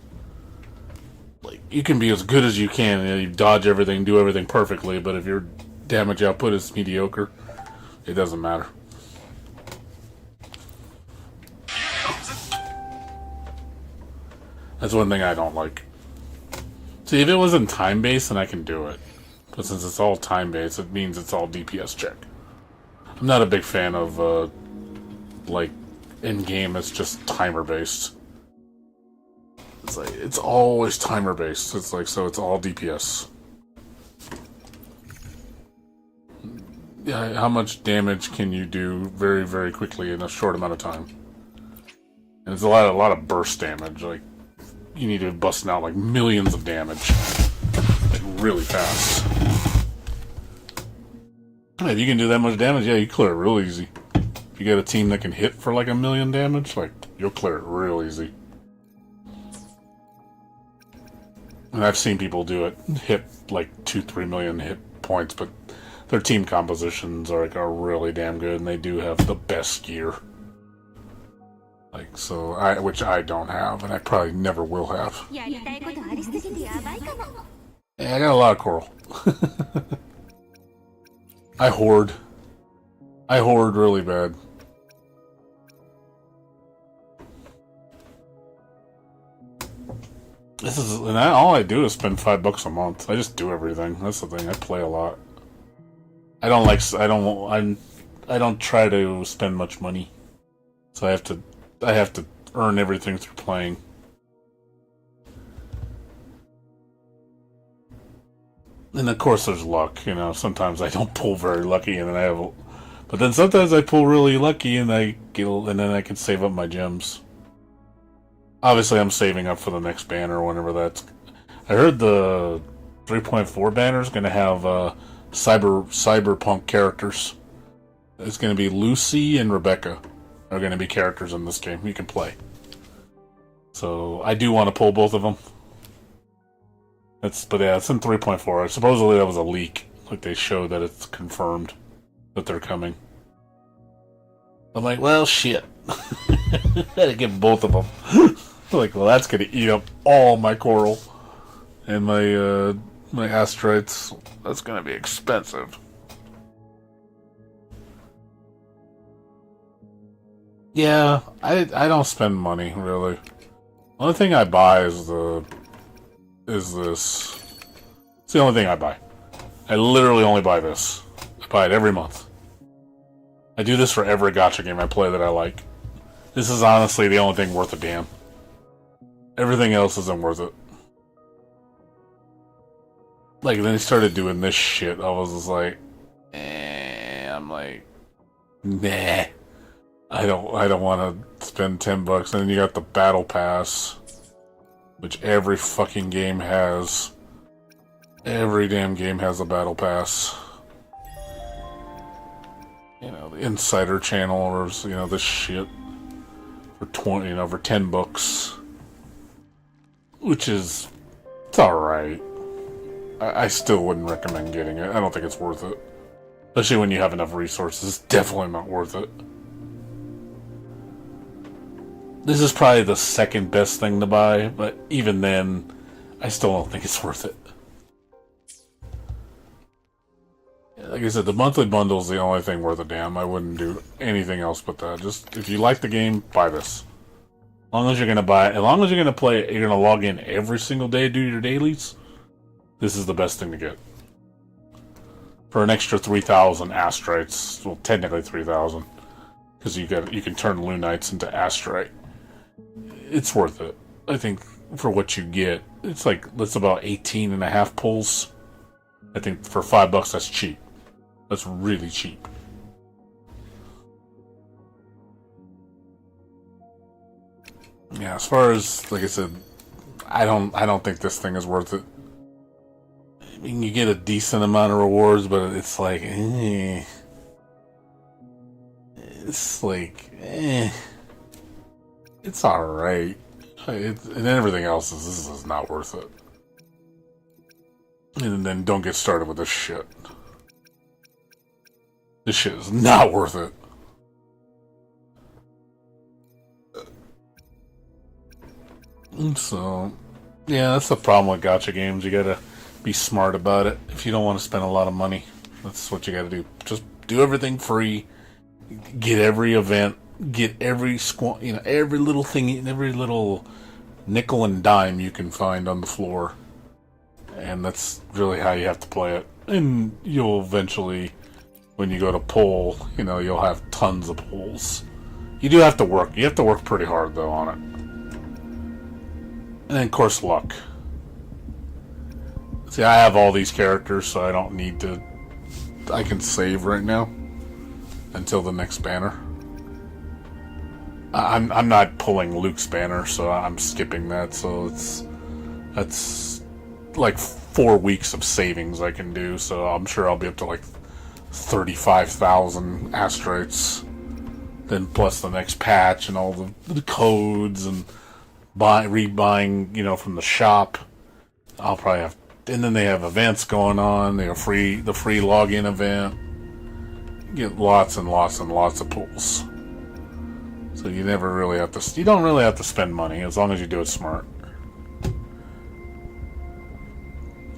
Like, you can be as good as you can, you dodge everything, do everything perfectly, but if your damage output is mediocre, it doesn't matter. That's one thing I don't like. See, if it wasn't time-based, then I can do it. But since it's all time-based, it means it's all DPS check. I'm not a big fan of, like, in-game, it's just timer-based. It's like, it's always timer-based. It's like, so it's all DPS. Yeah, how much damage can you do very, very quickly in a short amount of time? And it's a lot of burst damage, like, you need to be busting out like millions of damage, like really fast. If you can do that much damage, yeah, you clear it real easy. If you got a team that can hit for like 1,000,000 damage, like, you'll clear it real easy. And I've seen people do it, hit like 2-3 million hit points, but their team compositions are really damn good, and they do have the best gear. Like, so, which I don't have, and I probably never will have. Yeah, I got a lot of coral. I hoard really bad. All I do is spend $5 a month. I just do everything. That's the thing. I play a lot. I don't try to spend much money, so I have to earn everything through playing. And of course there's luck, you know, sometimes I don't pull very lucky and then but then sometimes I pull really lucky and then I can save up my gems. Obviously I'm saving up for the next banner whenever that's... I heard the 3.4 banner is going to have cyberpunk characters. It's going to be Lucy and Rebecca are going to be characters in this game you can play. So I do want to pull both of them. But yeah, it's in 3.4. Supposedly that was a leak. Like, they showed that it's confirmed that they're coming. I'm like, well, shit. I gotta get both of them. Like, well, that's gonna eat up all my coral and my asteroids. That's gonna be expensive. Yeah, I don't spend money, really. The only thing I buy is this. It's the only thing I buy. I literally only buy this. I buy it every month. I do this for every gacha game I play that I like. This is honestly the only thing worth a damn. Everything else isn't worth it. Like, then he started doing this shit. I was just like, I'm like, nah. I don't want to spend $10. And then you got the battle pass, which every fucking game has. Every damn game has a battle pass. You know, the insider channel, or you know, this shit for for $10, which is, it's all right. I still wouldn't recommend getting it. I don't think it's worth it, especially when you have enough resources. It's definitely not worth it. This is probably the second best thing to buy, but even then, I still don't think it's worth it. Like I said, the monthly bundle is the only thing worth a damn. I wouldn't do anything else but that. Just, if you like the game, buy this. As long as you're gonna buy it, as long as you're gonna play it, you're gonna log in every single day to do your dailies, this is the best thing to get. For an extra 3,000 astrites, well, technically 3,000, because you can turn Lunites into astrite. It's worth it. I think for what you get. It's about 18 and a half pulls. I think for $5 that's cheap. That's really cheap. Yeah, as far as, like I said, I don't think this thing is worth it. I mean, you get a decent amount of rewards, but it's like, it's like, it's alright. And everything else this is not worth it. And then don't get started with this shit. This shit is not worth it. So, yeah, that's the problem with gacha games. You gotta be smart about it. If you don't want to spend a lot of money, that's what you gotta do. Just do everything free. Get every event. Get every every little thing, every little nickel and dime you can find on the floor. And that's really how you have to play it. And you'll eventually, when you go to pull, you'll have tons of pulls. You do have to work. You have to work pretty hard, though, on it. And then, of course, luck. See, I have all these characters, so I don't need to... I can save right now until the next banner. I'm not pulling Luke's banner, so I'm skipping that. So that's like 4 weeks of savings I can do. So I'm sure I'll be up to like 35,000 astrites. Then plus the next patch and all the codes and rebuying, from the shop. I'll probably have, and then they have events going on. They have the free login event. You get lots and lots and lots of pulls. So you don't really have to spend money as long as you do it smart.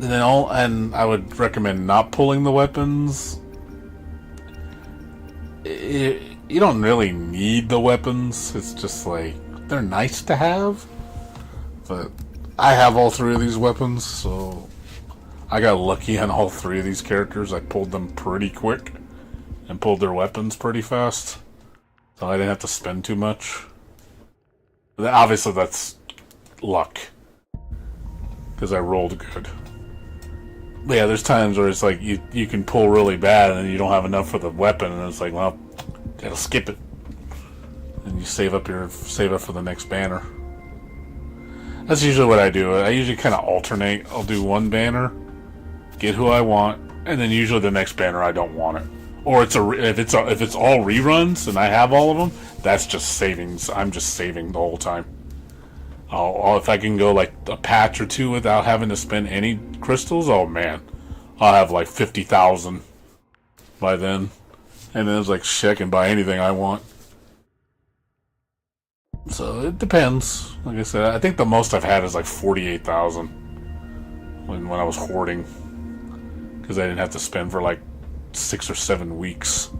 And I would recommend not pulling the weapons. You don't really need the weapons. It's just like, they're nice to have. But I have all 3 of these weapons, so I got lucky on all 3 of these characters. I pulled them pretty quick and pulled their weapons pretty fast. So I didn't have to spend too much. Obviously that's luck. Because I rolled good. But yeah, there's times where it's like you can pull really bad and you don't have enough for the weapon, and it's like, well, gotta skip it. And you save up for the next banner. That's usually what I do. I usually kind of alternate. I'll do one banner, get who I want, and then usually the next banner I don't want it. Or if it's all reruns and I have all of them, that's just savings. I'm just saving the whole time. If I can go like a patch or 2 without having to spend any crystals, oh man, I'll have like 50,000 by then. And then it's like, shit, I can buy anything I want. So it depends. Like I said, I think the most I've had is like 48,000 when I was hoarding, because I didn't have to spend for like 6 or 7 weeks.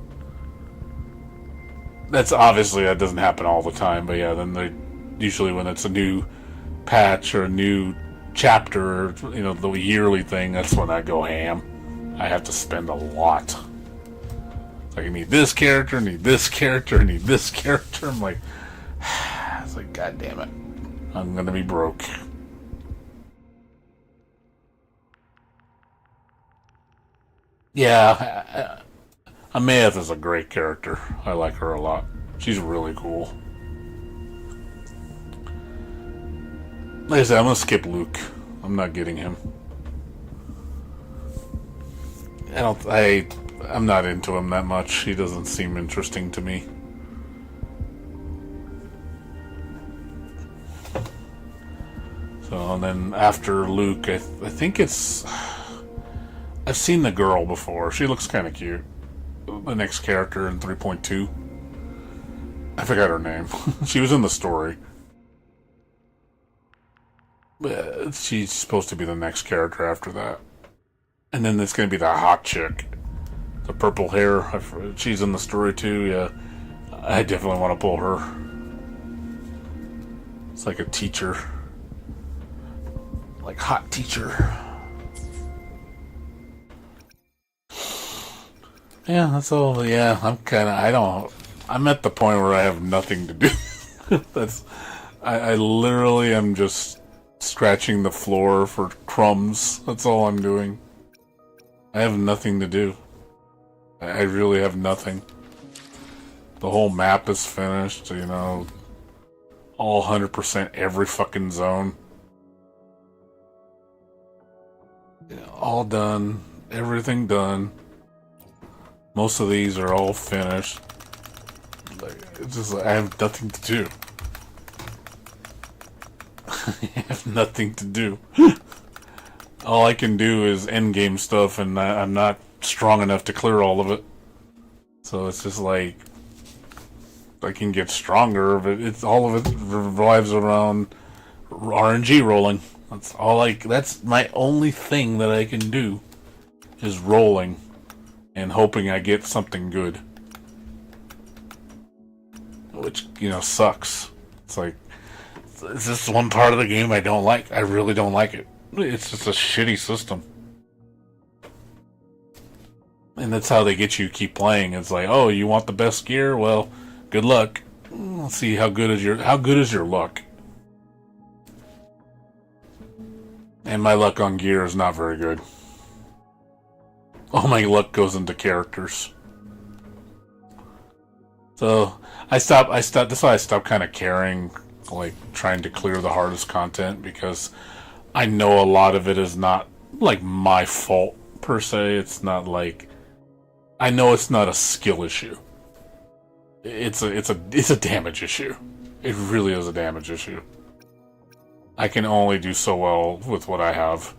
That's obviously, that doesn't happen all the time, but yeah, then usually when it's a new patch or a new chapter, the yearly thing, that's when I go ham. I have to spend a lot. It's like, I need this character, I need this character, I need this character. I'm like, it's like, god damn it, I'm gonna be broke. Yeah, Amath is a great character. I like her a lot. She's really cool. Like I said, I'm gonna skip Luke. I'm not getting him. I'm not into him that much. He doesn't seem interesting to me. So, and then after Luke, I think it's... I've seen the girl before. She looks kind of cute. The next character in 3.2. I forgot her name. She was in the story. But she's supposed to be the next character after that. And then it's going to be the hot chick. The purple hair. She's in the story too, yeah. I definitely want to pull her. It's like a teacher. Like hot teacher. Yeah, that's all. Yeah, I'm at the point where I have nothing to do. I literally am just scratching the floor for crumbs. That's all I'm doing. I have nothing to do. I really have nothing. The whole map is finished, you know. All 100% every fucking zone. All done. Everything done. Most of these are all finished. It's just like, I have nothing to do. I have nothing to do. All I can do is endgame stuff, and I'm not strong enough to clear all of it. So it's just like I can get stronger, but it's all of it revolves around RNG rolling. That's all that's my only thing that I can do is rolling and hoping I get something good. Which, you know, sucks. It's like, it's just one part of the game I don't like. I really don't like it. It's just a shitty system. And that's how they get you to keep playing. It's like, oh, you want the best gear? Well, good luck. Let's see how good is your luck. And my luck on gear is not very good. All my luck goes into characters. So that's why I stopped kind of caring, like trying to clear the hardest content, because I know a lot of it is not like my fault per se. It's not like, I know it's not a skill issue. It's a damage issue. It really is a damage issue. I can only do so well with what I have.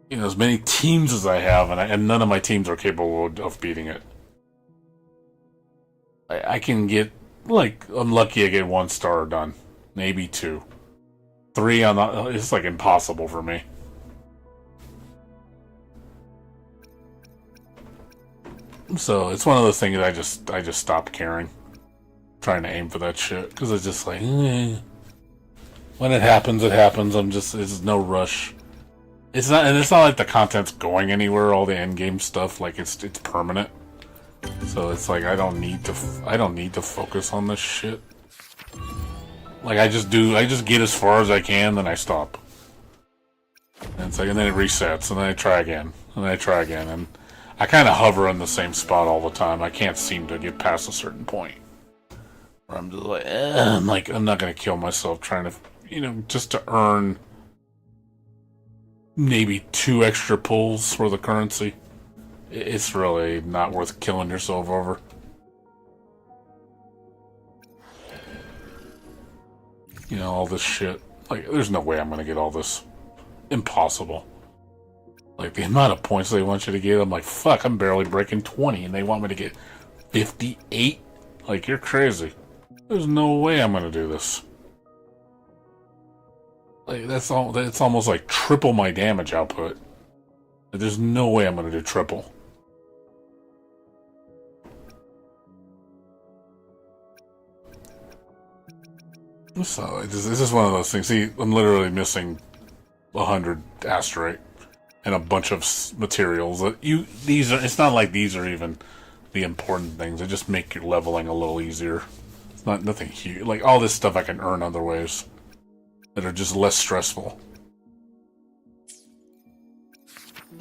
You know, as many teams as I have, and none of my teams are capable of beating it. I can get, like, I'm lucky I get 1 star done. Maybe 2. 3, it's like impossible for me. So it's one of those things that I just stopped caring. Trying to aim for that shit. Because it's just like, when it happens, it happens. It's no rush. It's not like the content's going anywhere, all the endgame stuff, like it's permanent. So it's like I don't need to focus on this shit. Like I just get as far as I can, then I stop. And it's like, and then it resets, and then I try again, and then I try again, and I kind of hover in the same spot all the time. I can't seem to get past a certain point where I'm just like, I'm not gonna kill myself trying to, you know, just to earn maybe 2 extra pulls for the currency. It's really not worth killing yourself over. You know, all this shit. Like, there's no way I'm gonna get all this. Impossible. Like, the amount of points they want you to get, I'm like, fuck, I'm barely breaking 20, and they want me to get 58? Like, you're crazy. There's no way I'm gonna do this. Like, that's almost like triple my damage output. There's no way I'm gonna do triple. So, this is one of those things. See, I'm literally missing 100 asterite and a bunch of materials. It's not like these are even the important things. They just make your leveling a little easier. It's nothing huge. Like, all this stuff I can earn other ways that are just less stressful.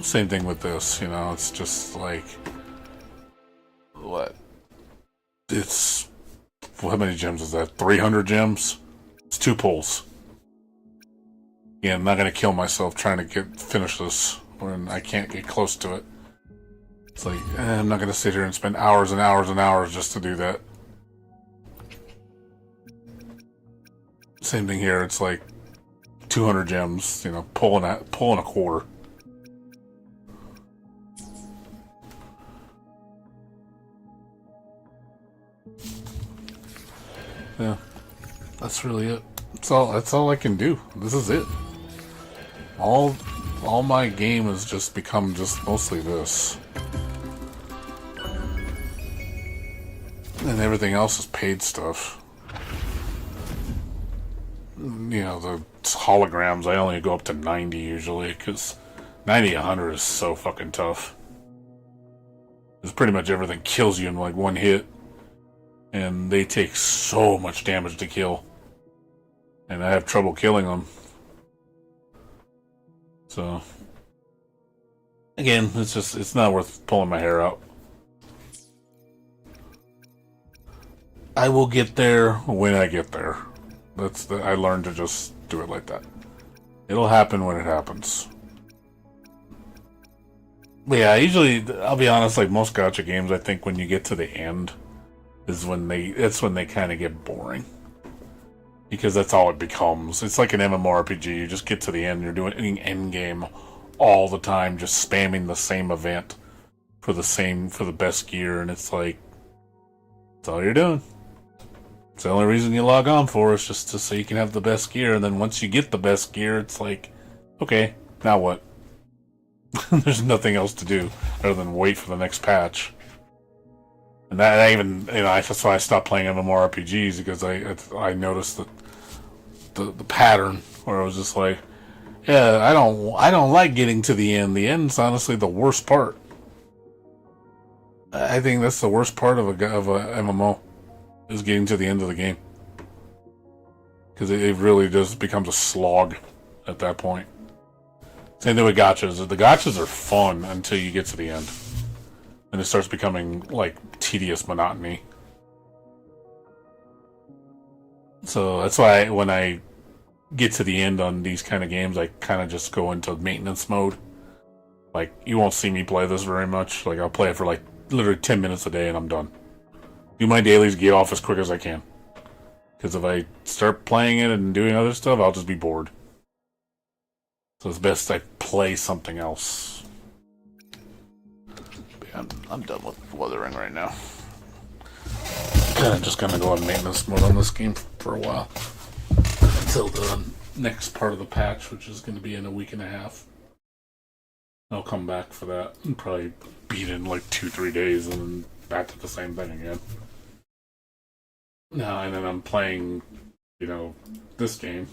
Same thing with this, you know, it's just like, what? It's, how many gems is that? 300 gems? It's 2 pulls. Yeah, I'm not gonna kill myself trying to finish this when I can't get close to it. It's like, I'm not gonna sit here and spend hours and hours and hours just to do that. Same thing here, it's like 200 gems, you know, pulling a quarter. Yeah, that's really it. That's all I can do. This is it. All my game has just become just mostly this. And everything else is paid stuff. You know, the holograms, I only go up to 90 usually, because 90, 100 is so fucking tough. Because pretty much everything kills you in like 1 hit. And they take so much damage to kill. And I have trouble killing them. So, again, it's not worth pulling my hair out. I will get there when I get there. I learned to just do it like that. It'll happen when it happens. But yeah, usually, I'll be honest, like most gacha games, I think when you get to the end is when they kind of get boring. Because that's all it becomes. It's like an MMORPG. You just get to the end, you're doing an end game all the time, just spamming the same event for the best gear, and it's like, that's all you're doing. It's the only reason you log on for is just so you can have the best gear, and then once you get the best gear, it's like, okay, now what? There's nothing else to do other than wait for the next patch. And that's why I stopped playing MMORPGs, because I noticed that the pattern where I was just like, yeah, I don't like getting to the end. The end's honestly the worst part. I think that's the worst part of a MMO, is getting to the end of the game, because it really just becomes a slog at that point. Same thing with gachas. The gachas are fun until you get to the end, and it starts becoming like tedious monotony. So that's why when I get to the end on these kind of games, I kind of just go into maintenance mode. Like, you won't see me play this very much. Like, I'll play it for like literally 10 minutes a day and I'm done. Do my dailies, get off as quick as I can. Because if I start playing it and doing other stuff, I'll just be bored. So it's best I play something else. Yeah, I'm done with Wuthering right now. Kinda just gonna go on maintenance mode on this game for a while. Until the next part of the patch, which is gonna be in a week and a half. I'll come back for that and probably beat it in like 2-3 days and then back to the same thing again. Now, and then I'm playing, this game.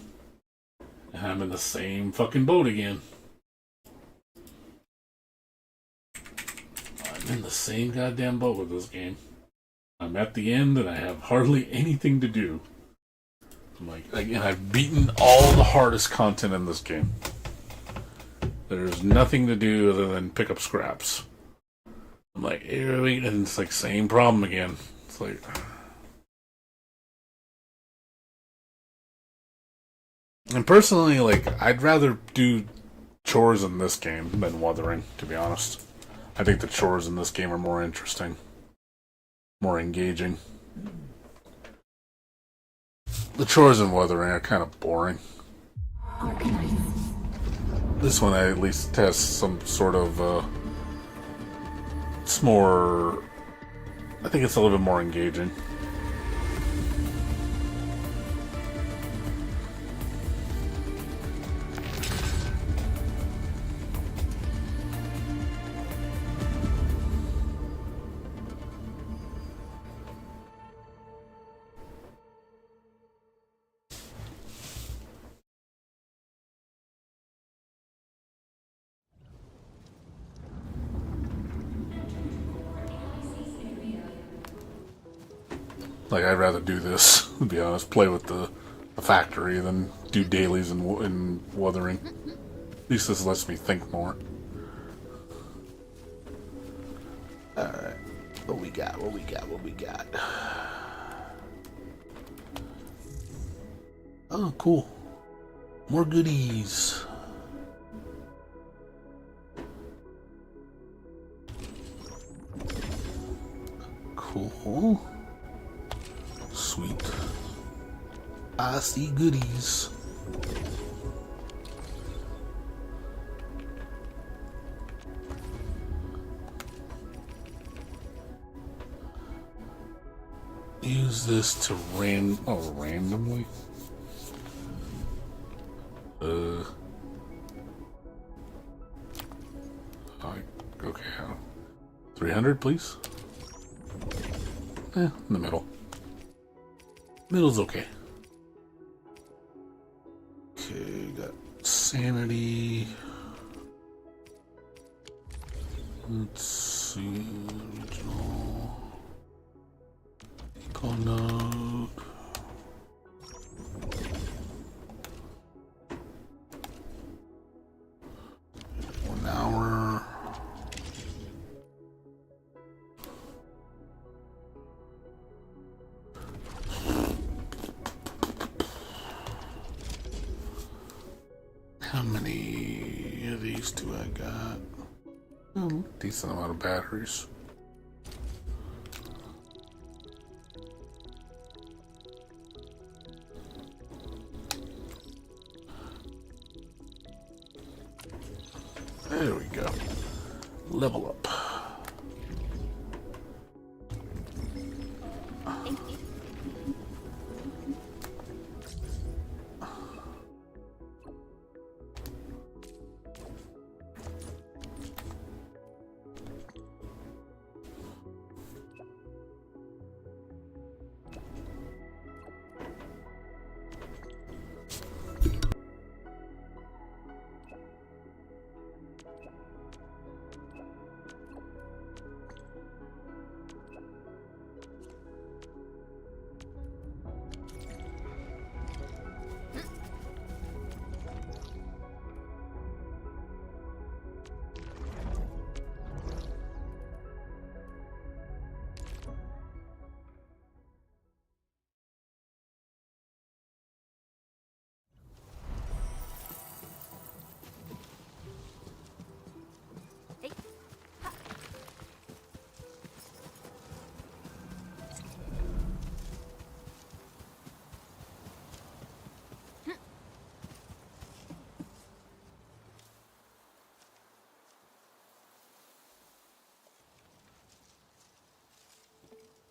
And I'm in the same fucking boat again. I'm in the same goddamn boat with this game. I'm at the end and I have hardly anything to do. And I've beaten all the hardest content in this game. There's nothing to do other than pick up scraps. I'm like, and it's like, same problem again. It's like... And personally, like, I'd rather do chores in this game than Wuthering, to be honest. I think the chores in this game are more interesting. More engaging. The chores in Wuthering are kind of boring. Arknight. This one at least has some sort of, it's more... I think it's a little bit more engaging. Like, I'd rather do this, to be honest, play with the factory than do dailies in Wuthering. At least this lets me think more. Alright, what we got? Oh, cool. More goodies. Cool. Sweet. I see goodies. Use this to randomly? Okay, 300, please? In the middle. Middle's okay. Okay, got sanity. Let's see. Regional. Eco node. How many of these do I got? Decent amount of batteries. There we go. Level up.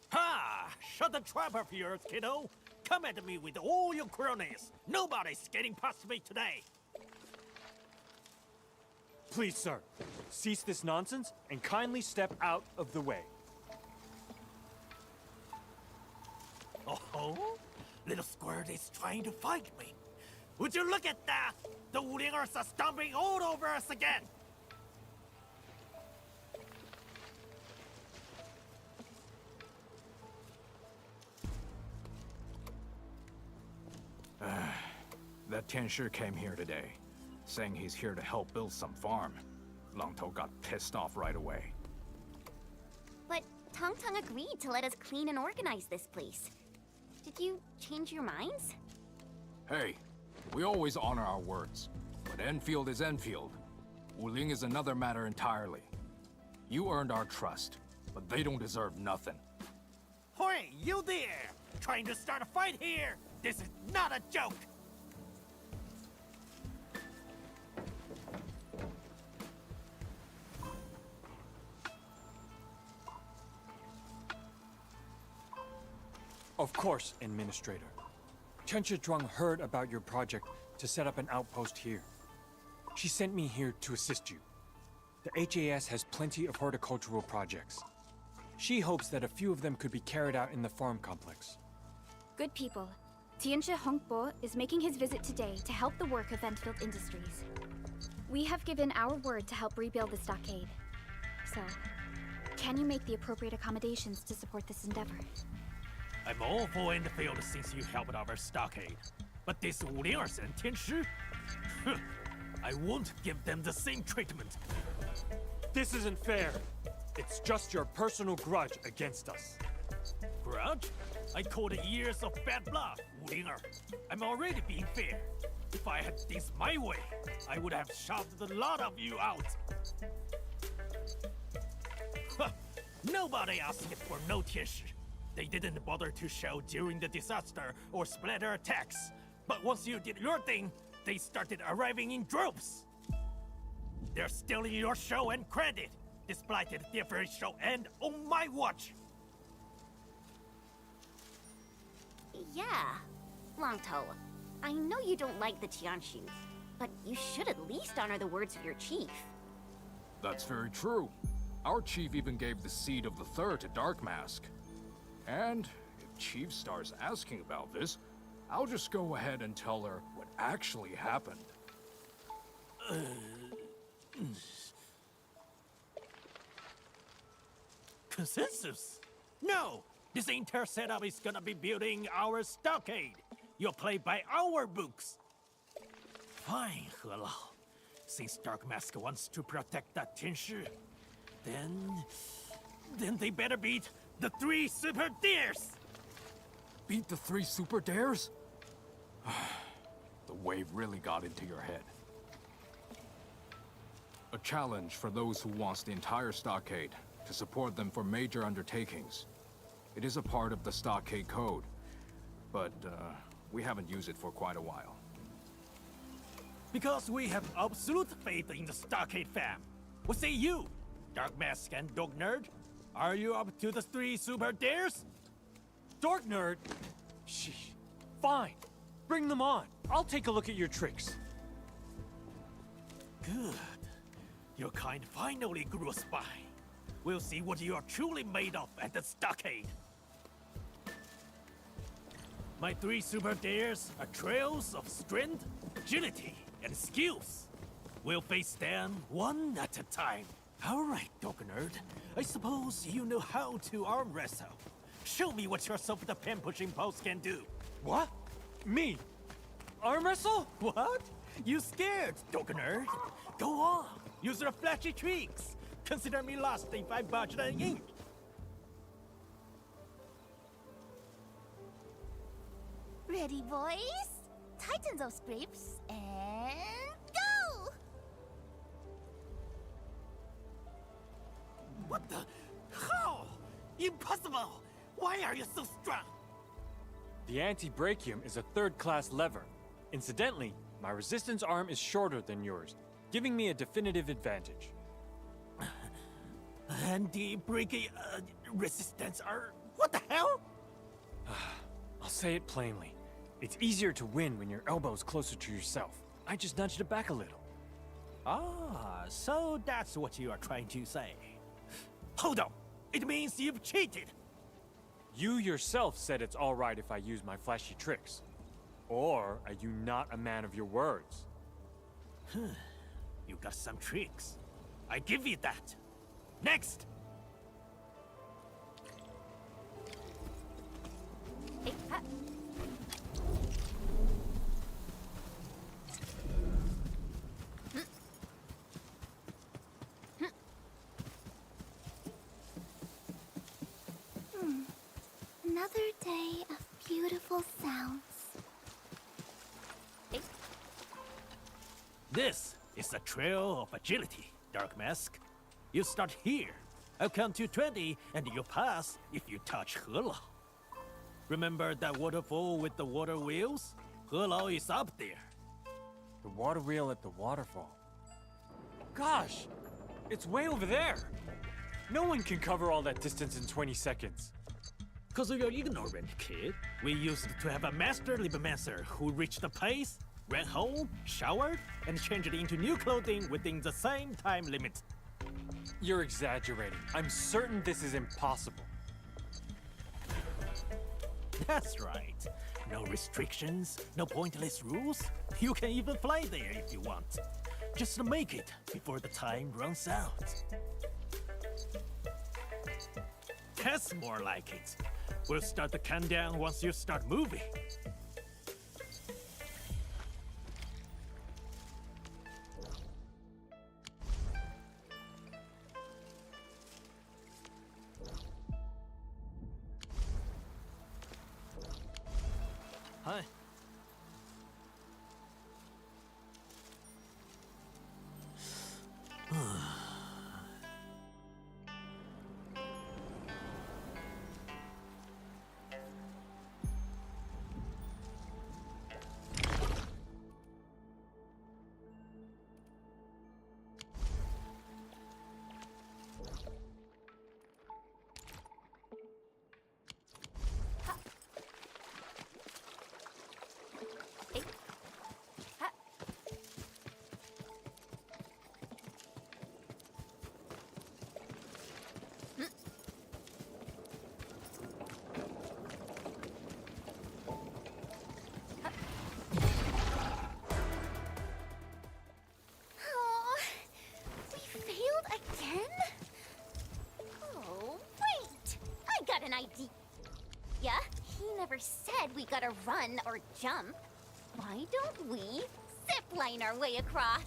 Ha! Shut the trap of yours, kiddo! Come at me with all your cronies! Nobody's getting past me today! Please, sir, cease this nonsense and kindly step out of the way. Oh? Little squirt is trying to fight me. Would you look at that? The Wuthringers are stomping all over us again! That Tianshi came here today, saying he's here to help build some farm. Longtou got pissed off right away. But Tong Tong agreed to let us clean and organize this place. Did you change your minds? Hey, we always honor our words, but Enfield is Enfield. Wuling is another matter entirely. You earned our trust, but they don't deserve nothing. Hey, you there! Trying to start a fight here? This is not a joke! Of course, Administrator. Chen Zhuang heard about your project to set up an outpost here. She sent me here to assist you. The HAS has plenty of horticultural projects. She hopes that a few of them could be carried out in the farm complex. Good people. Tianshi Hongbo is making his visit today to help the work of Endfield Industries. We have given our word to help rebuild the stockade. So, can you make the appropriate accommodations to support this endeavor? I'm all for Endfield since you helped our stockade. But these Wulingers and Tianshi? I won't give them the same treatment. This isn't fair. It's just your personal grudge against us. Grudge? I called it years of bad blood, Wulinger. I'm already being fair. If I had things my way, I would have shouted a lot of you out. Nobody asked for no Tianshi. They didn't bother to show during the disaster or splatter attacks. But once you did your thing, they started arriving in droves. They're stealing your show and credit, despite the different show and on my watch. Yeah, Longtou. I know you don't like the Tianshu, but you should at least honor the words of your chief. That's very true. Our chief even gave the seed of the third to Dark Mask. And if Chief starts asking about this, I'll just go ahead and tell her what actually happened. Consensus? No! This entire setup is gonna be building our stockade. You'll play by our books. Fine, He Lao. Since Dark Mask wants to protect that Tianshi, then they better beat the 3 super dares! Beat the 3 super dares? The wave really got into your head. a challenge for those who wants the entire stockade, to support them for major undertakings. It is a part of the stockade code, but we haven't used it for quite a while. Because we have absolute faith in the Stockade fam. What say you, Dark Mask and Dog Nerd? Are you up to the 3 super dares? Dark Nerd? Sheesh. Fine. Bring them on. I'll take a look at your tricks. Good. Your kind finally grew a spine. We'll see what you are truly made of at the Stockade. My 3 super dares are trails of strength, agility, and skills. We'll face them one at a time. All right, Dog Nerd. I suppose you know how to arm wrestle. Show me what your self-defense pushing pose can do. What? Me? Arm wrestle? What? You scared, Dog Nerd? Go on. Use your flashy tricks. Consider me lost if I budge an inch. Ready, boys? Tighten those grips and go! What the? How? Impossible! Why are you so strong? The anti-brachium is a 3rd-class lever. Incidentally, my resistance arm is shorter than yours, giving me a definitive advantage. Anti-brachium resistance are... What the hell? I'll say it plainly. It's easier to win when your elbow's closer to yourself. I just nudged it back a little. Ah, so that's what you are trying to say. Hold on. It means you've cheated. You yourself said it's all right if I use my flashy tricks. Or are you not a man of your words? You got some tricks. I give you that. Next! Eh, ha. Another day of beautiful sounds. This is a trail of agility, Dark Mask. You start here. I'll count to 20, and you pass if you touch Helao. Remember that waterfall with the water wheels? Helao is up there. The water wheel at the waterfall. Gosh! It's way over there! No one can cover all that distance in 20 seconds. Cause you're ignorant, kid. We used to have a master Libmancer who reached the place, ran home, showered, and changed into new clothing within the same time limit. You're exaggerating. I'm certain this is impossible. That's right. No restrictions, no pointless rules. You can even fly there if you want. Just make it before the time runs out. That's more like it. We'll start the countdown once you start moving. Hi. Oh, we failed again? Oh, wait! I got an idea. Yeah, he never said we gotta run or jump. Why don't we zipline our way across?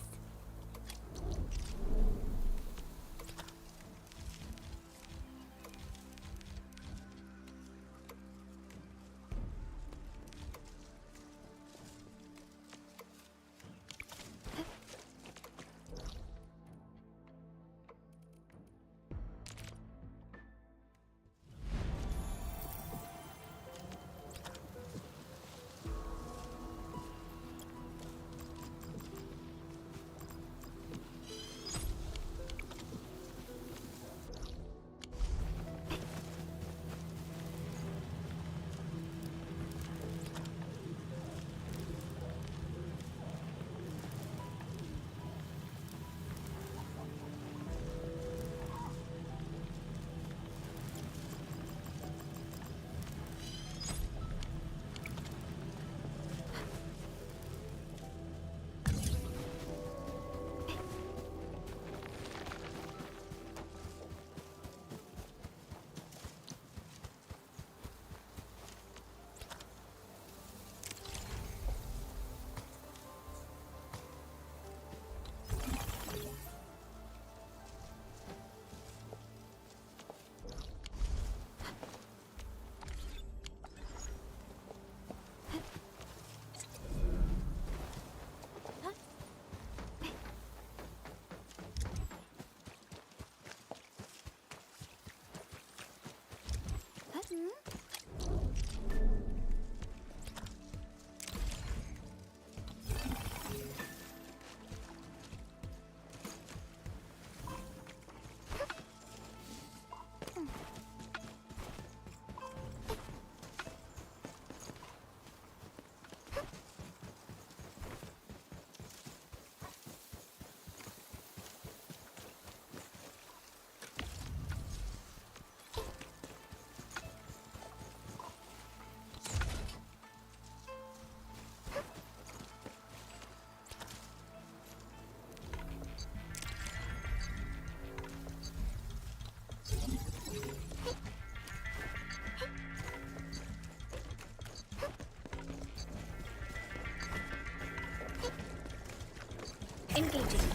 Engaging.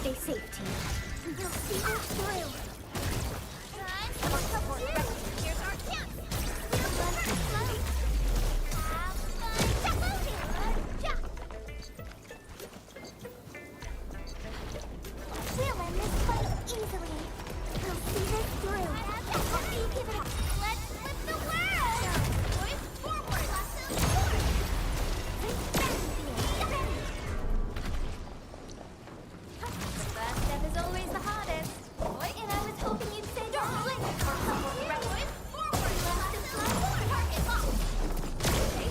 Stay safe, team. You'll see this through. Here's our chance. We'll end this fight easily. We'll see this through. Help you give it up. Let's flip the world! Boys, forward! Forward! The first step is always the hardest. And I was hoping you'd say don't blink or something. Boys, forward! Target locked. Okay.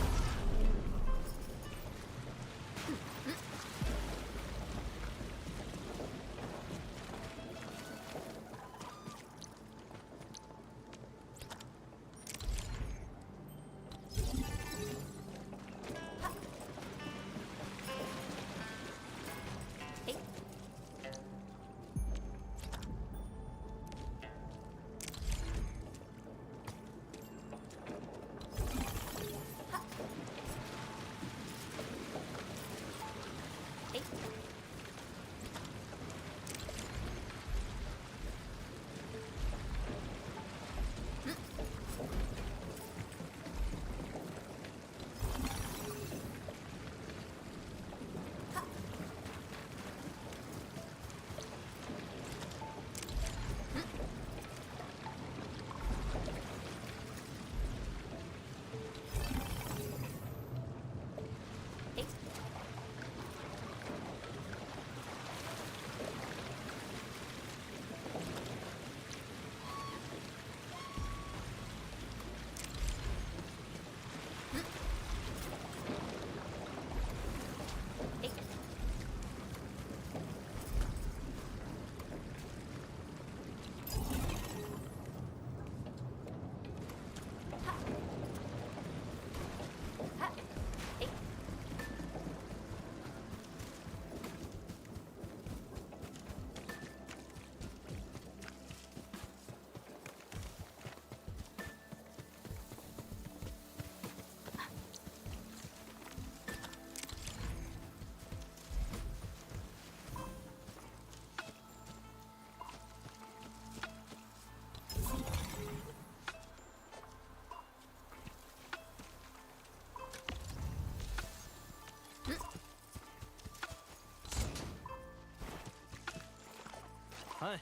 Hi.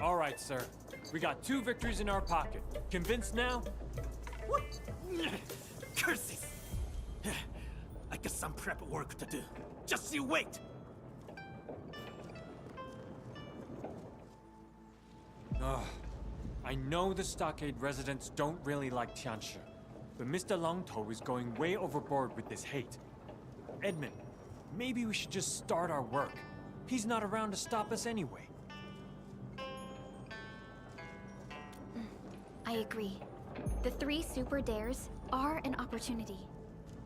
All right, sir. We got 2 victories in our pocket. Convinced now? What? Curses! I got some prep work to do. Just you wait! I know the Stockade residents don't really like Tianshi, but Mr. Longtou is going way overboard with this hate. Edmund, maybe we should just start our work. He's not around to stop us anyway. I agree. The 3 super dares are an opportunity.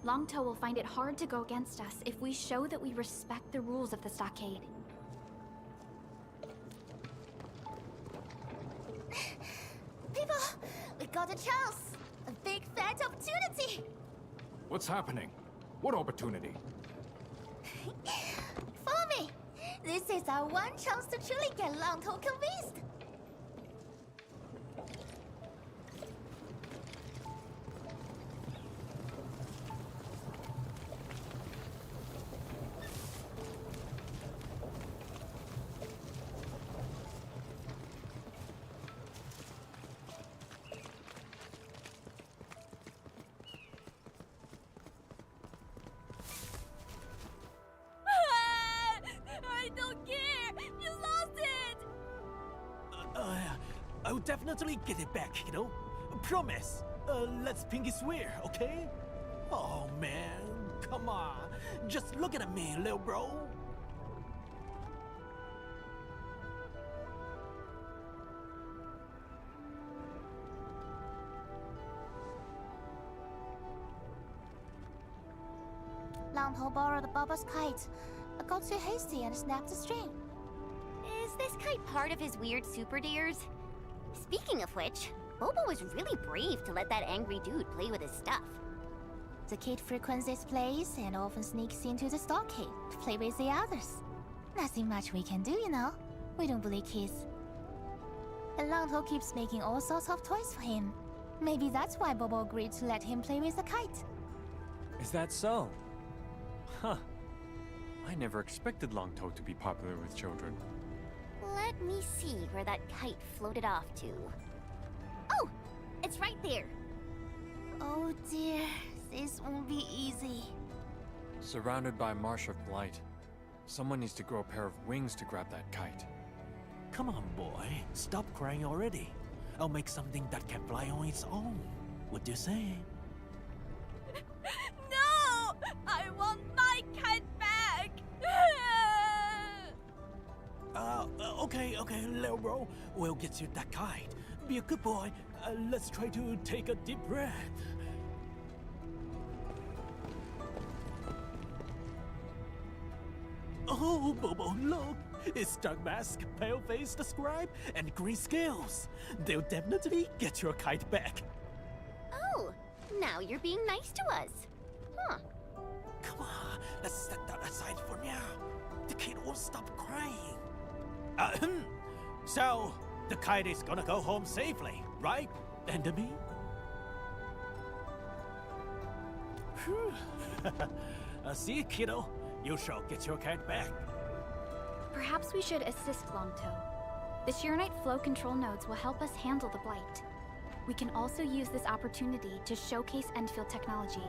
Longtou will find it hard to go against us if we show that we respect the rules of the Stockade. People, we got a chance! A big fat opportunity! What's happening? What opportunity? Follow me! This is our one chance to truly get Longtou convinced! I'll definitely get it back, kiddo. Promise. Let's pinky swear, okay? Oh man, come on. Just look at me, little bro. Langho borrowed Bubba's kite, but got too hasty and snapped the string. Is this kite part of his weird super dares? Speaking of which, Bobo was really brave to let that angry dude play with his stuff. The kid frequents this place and often sneaks into the stockade to play with the others. Nothing much we can do, you know. We don't bully kids. And Langho keeps making all sorts of toys for him. Maybe that's why Bobo agreed to let him play with the kite. Is that so? Huh. I never expected Longtoe to be popular with children. Let me see where that kite floated off to. Oh! It's right there! Oh dear, this won't be easy. Surrounded by a marsh of blight. Someone needs to grow a pair of wings to grab that kite. Come on, boy. Stop crying already. I'll make something that can fly on its own. What do you say? No! I want my kite back! Okay, little bro. We'll get you that kite. Be a good boy. Let's try to take a deep breath. Oh, Bobo, look! It's Dark Mask, Pale-Faced Scribe, and Green Scales. They'll definitely get your kite back. Oh, now you're being nice to us. Huh. Come on, let's set that aside for now. The kid won't stop crying. So, the kite is gonna go home safely, right, Enemy? Phew. See, kiddo, you shall get your kite back. Perhaps we should assist Longtoe. The Sheernite flow control nodes will help us handle the blight. We can also use this opportunity to showcase Endfield technology.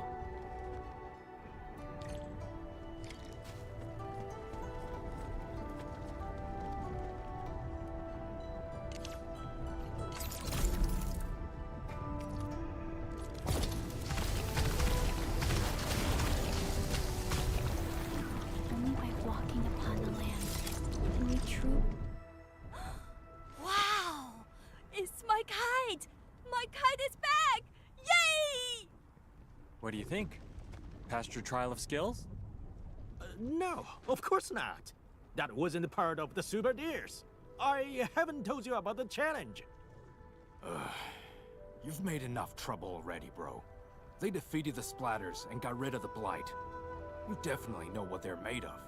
Only by walking upon the land can we truly... Wow! It's my kite! My kite is back! Yay! What do you think? Passed your trial of skills? No, of course not. That wasn't part of the Super Deers. I haven't told you about the challenge. You've made enough trouble already, bro. They defeated the Splatters and got rid of the Blight. You definitely know what they're made of.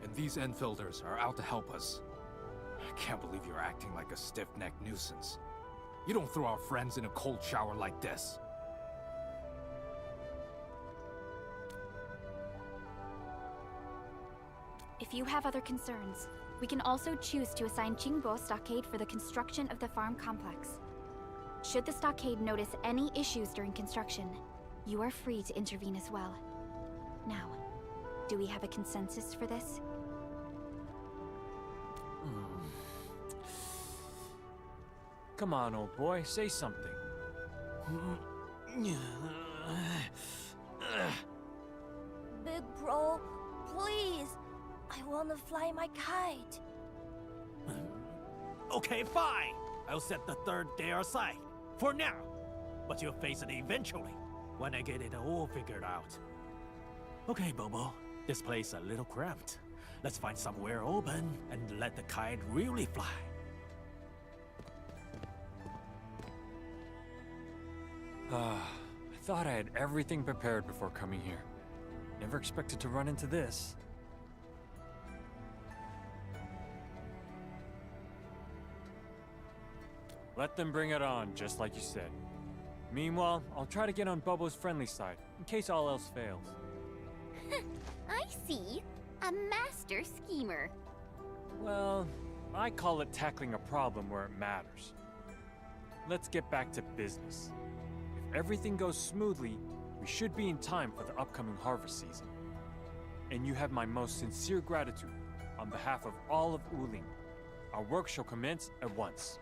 And these Enfielders are out to help us. I can't believe you're acting like a stiff-necked nuisance. You don't throw our friends in a cold shower like this. If you have other concerns, we can also choose to assign Qingbo Stockade for the construction of the farm complex. Should the stockade notice any issues during construction, you are free to intervene as well. Now, do we have a consensus for this? Come on, old boy, say something. Big bro, please. I want to fly my kite. Okay, fine. I'll set the third dare aside. For now. But you'll face it eventually, when I get it all figured out. Okay, Bobo. This place a little cramped. Let's find somewhere open and let the kite really fly. I thought I had everything prepared before coming here. Never expected to run into this. Let them bring it on, just like you said. Meanwhile, I'll try to get on Bobo's friendly side, in case all else fails. I see. A master schemer. Well, I call it tackling a problem where it matters. Let's get back to business. If everything goes smoothly, we should be in time for the upcoming harvest season. And you have my most sincere gratitude on behalf of all of Wuthering. Our work shall commence at once.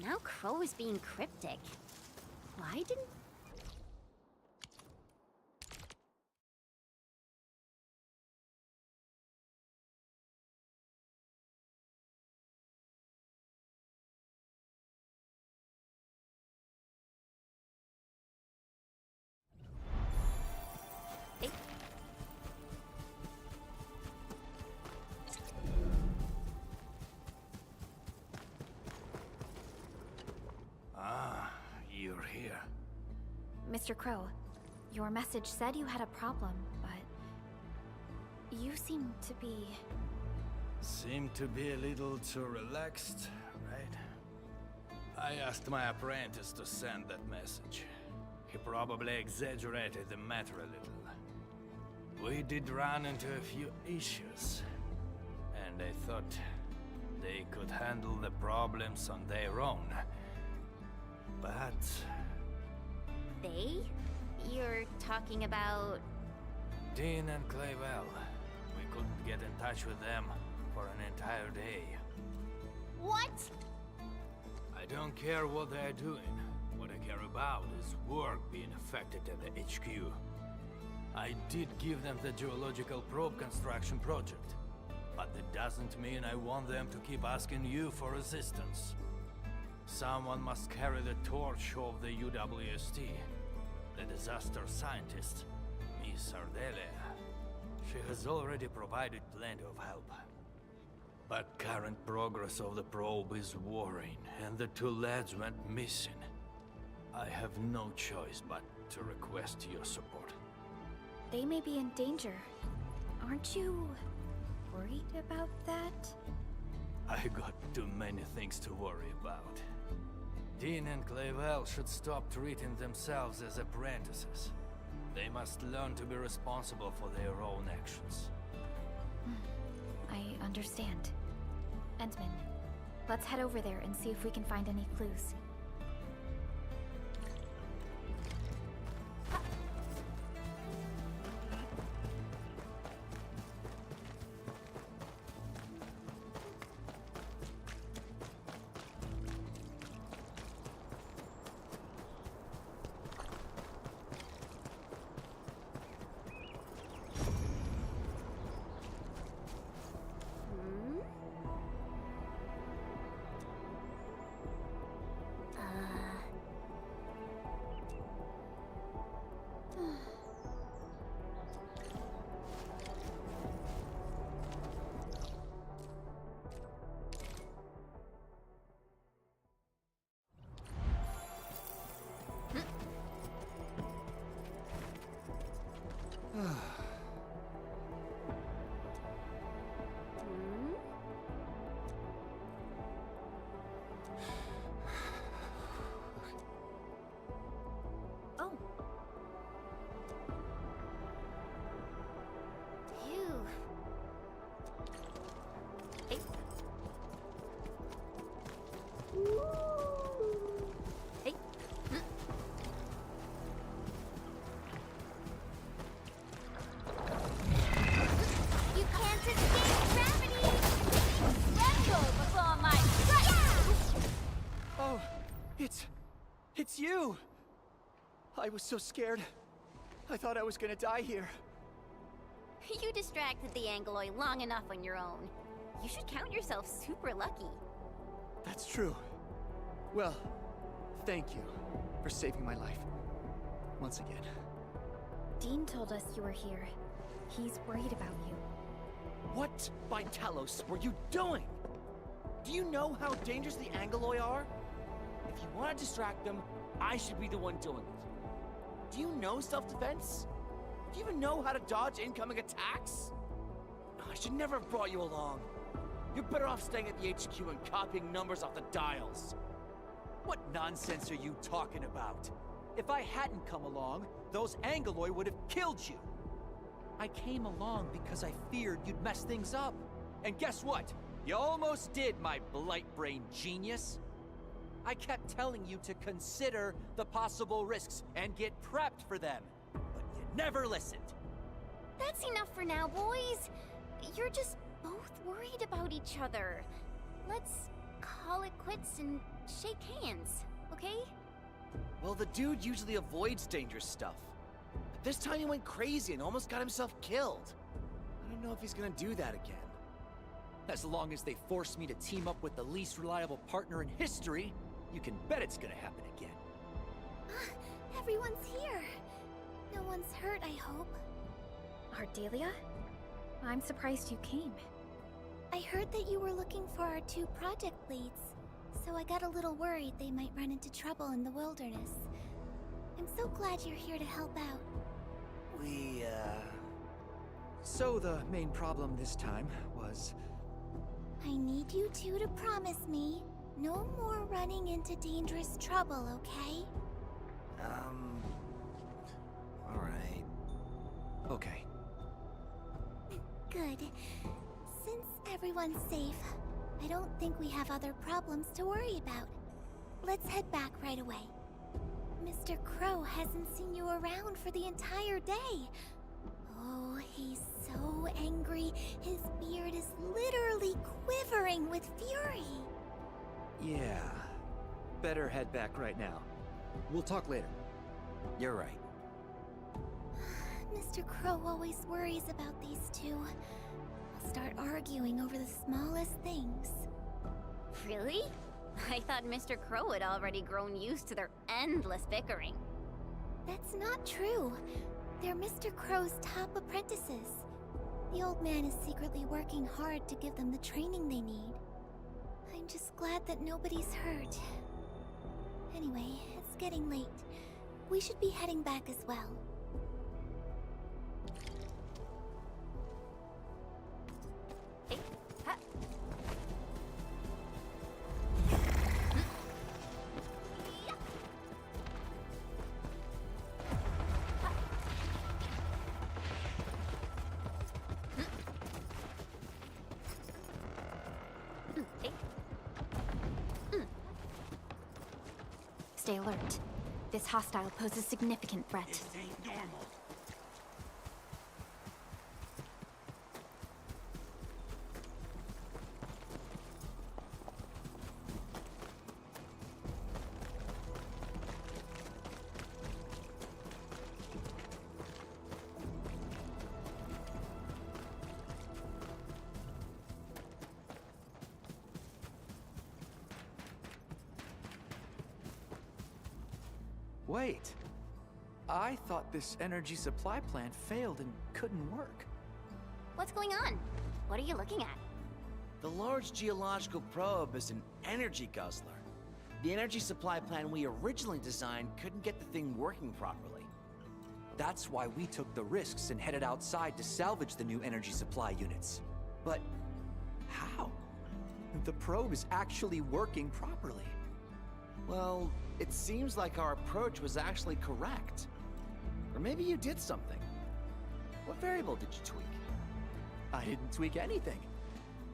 Now Crow is being cryptic. Why didn't... You're here. Mr. Crow, your message said you had a problem, but you seem to be... Seem to be a little too relaxed, right? I asked my apprentice to send that message. He probably exaggerated the matter a little. We did run into a few issues, and I thought they could handle the problems on their own. But... They? You're talking about... Dean and Clavel. We couldn't get in touch with them for an entire day. What? I don't care what they're doing. What I care about is work being affected at the HQ. I did give them the geological probe construction project, but that doesn't mean I want them to keep asking you for assistance. Someone must carry the torch of the UWST. The disaster scientist, Miss Ardelia. She has already provided plenty of help. But current progress of the probe is worrying, and the two lads went missing. I have no choice but to request your support. They may be in danger. Aren't you worried about that? I got too many things to worry about. Dean and Clavel should stop treating themselves as apprentices. They must learn to be responsible for their own actions. I understand. Entman, let's head over there and see if we can find any clues. you! I was so scared. I thought I was gonna die here. You distracted the Angloid long enough on your own. You should count yourself super lucky. That's true. Well, thank you for saving my life. Once again. Dean told us you were here. He's worried about you. What by Talos were you doing? Do you know how dangerous the Angoloi are? If you want to distract them, I should be the one doing it. Do you know self-defense? Do you even know how to dodge incoming attacks? I should never have brought you along. You're better off staying at the HQ and copying numbers off the dials. What nonsense are you talking about? If I hadn't come along, those Angoloi would have killed you. I came along because I feared you'd mess things up. And guess what? You almost did, my blight-brained genius. I kept telling you to consider the possible risks and get prepped for them. But you never listened. That's enough for now, boys. You're just both worried about each other. Let's call it quits and shake hands, okay? Well, the dude usually avoids dangerous stuff. But this time he went crazy and almost got himself killed. I don't know if he's gonna do that again. As long as they force me to team up with the least reliable partner in history, you can bet it's gonna happen again. Everyone's here. No one's hurt, I hope. Ardelia? I'm surprised you came. I heard that you were looking for our 2 project leads, so I got a little worried they might run into trouble in the wilderness. I'm so glad you're here to help out. So the main problem this time was... I need you 2 to promise me no more running into dangerous trouble, okay? Alright. Okay. Good. Since everyone's safe, I don't think we have other problems to worry about. Let's head back right away. Mr. Crow hasn't seen you around for the entire day. Oh, he's so angry. His beard is literally quivering with fury. Yeah. Better head back right now. We'll talk later. You're right. Mr. Crow always worries about these 2. They'll start arguing over the smallest things. Really? I thought Mr. Crow had already grown used to their endless bickering. That's not true. They're Mr. Crow's top apprentices. The old man is secretly working hard to give them the training they need. I'm just glad that nobody's hurt. Anyway, it's getting late. We should be heading back as well. Hey, ha. Stay alert. This hostile poses significant threat. This ain't normal. Wait. I thought this energy supply plant failed and couldn't work. What's going on? What are you looking at? The large geological probe is an energy guzzler. The energy supply plan we originally designed couldn't get the thing working properly. That's why we took the risks and headed outside to salvage the new energy supply units. But how? The probe is actually working properly. Well, it seems like our approach was actually correct. Or maybe you did something. What variable did you tweak? I didn't tweak anything.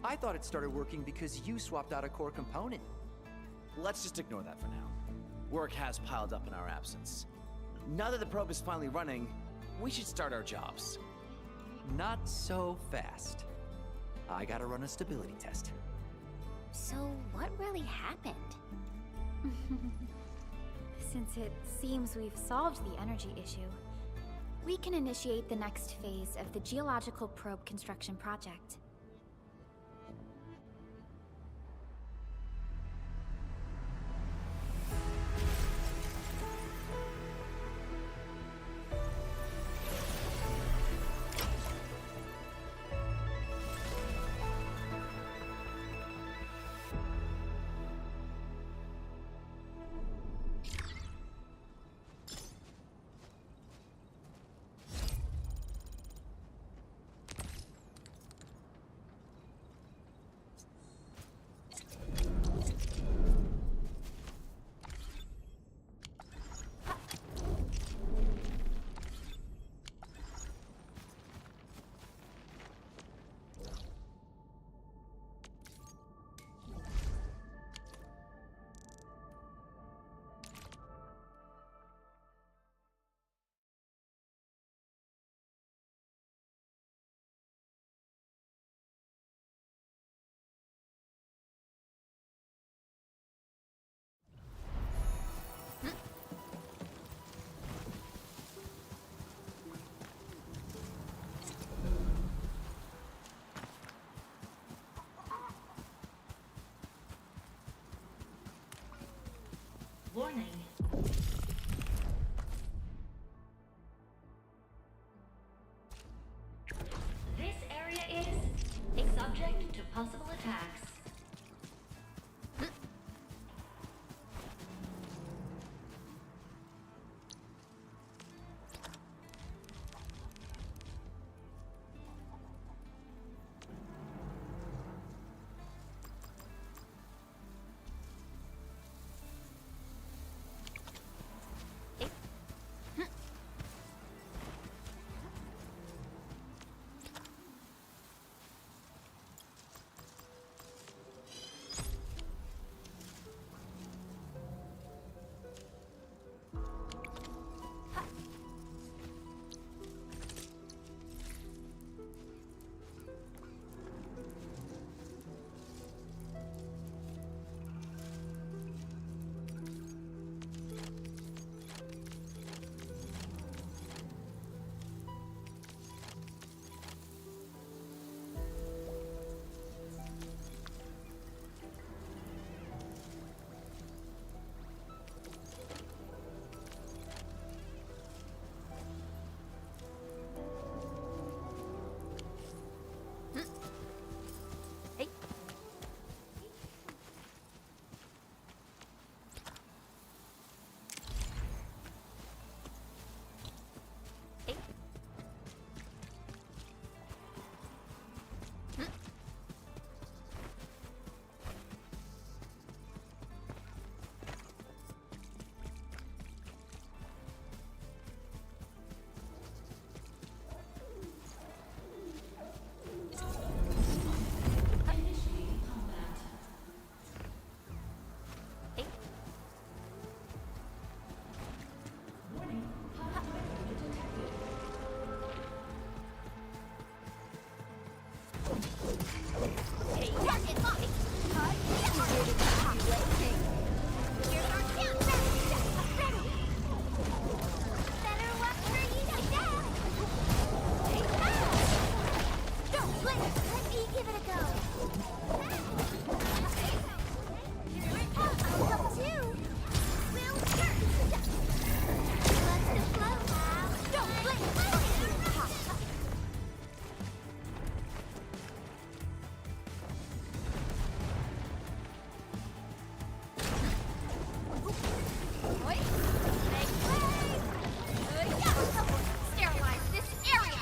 I thought it started working because you swapped out a core component. Let's just ignore that for now. Work has piled up in our absence. Now that the probe is finally running, we should start our jobs. Not so fast. I gotta run a stability test. So, what really happened? Since it seems we've solved the energy issue, we can initiate the next phase of the geological probe construction project. Warning. This area is subject to possible attacks. Sterilize this area!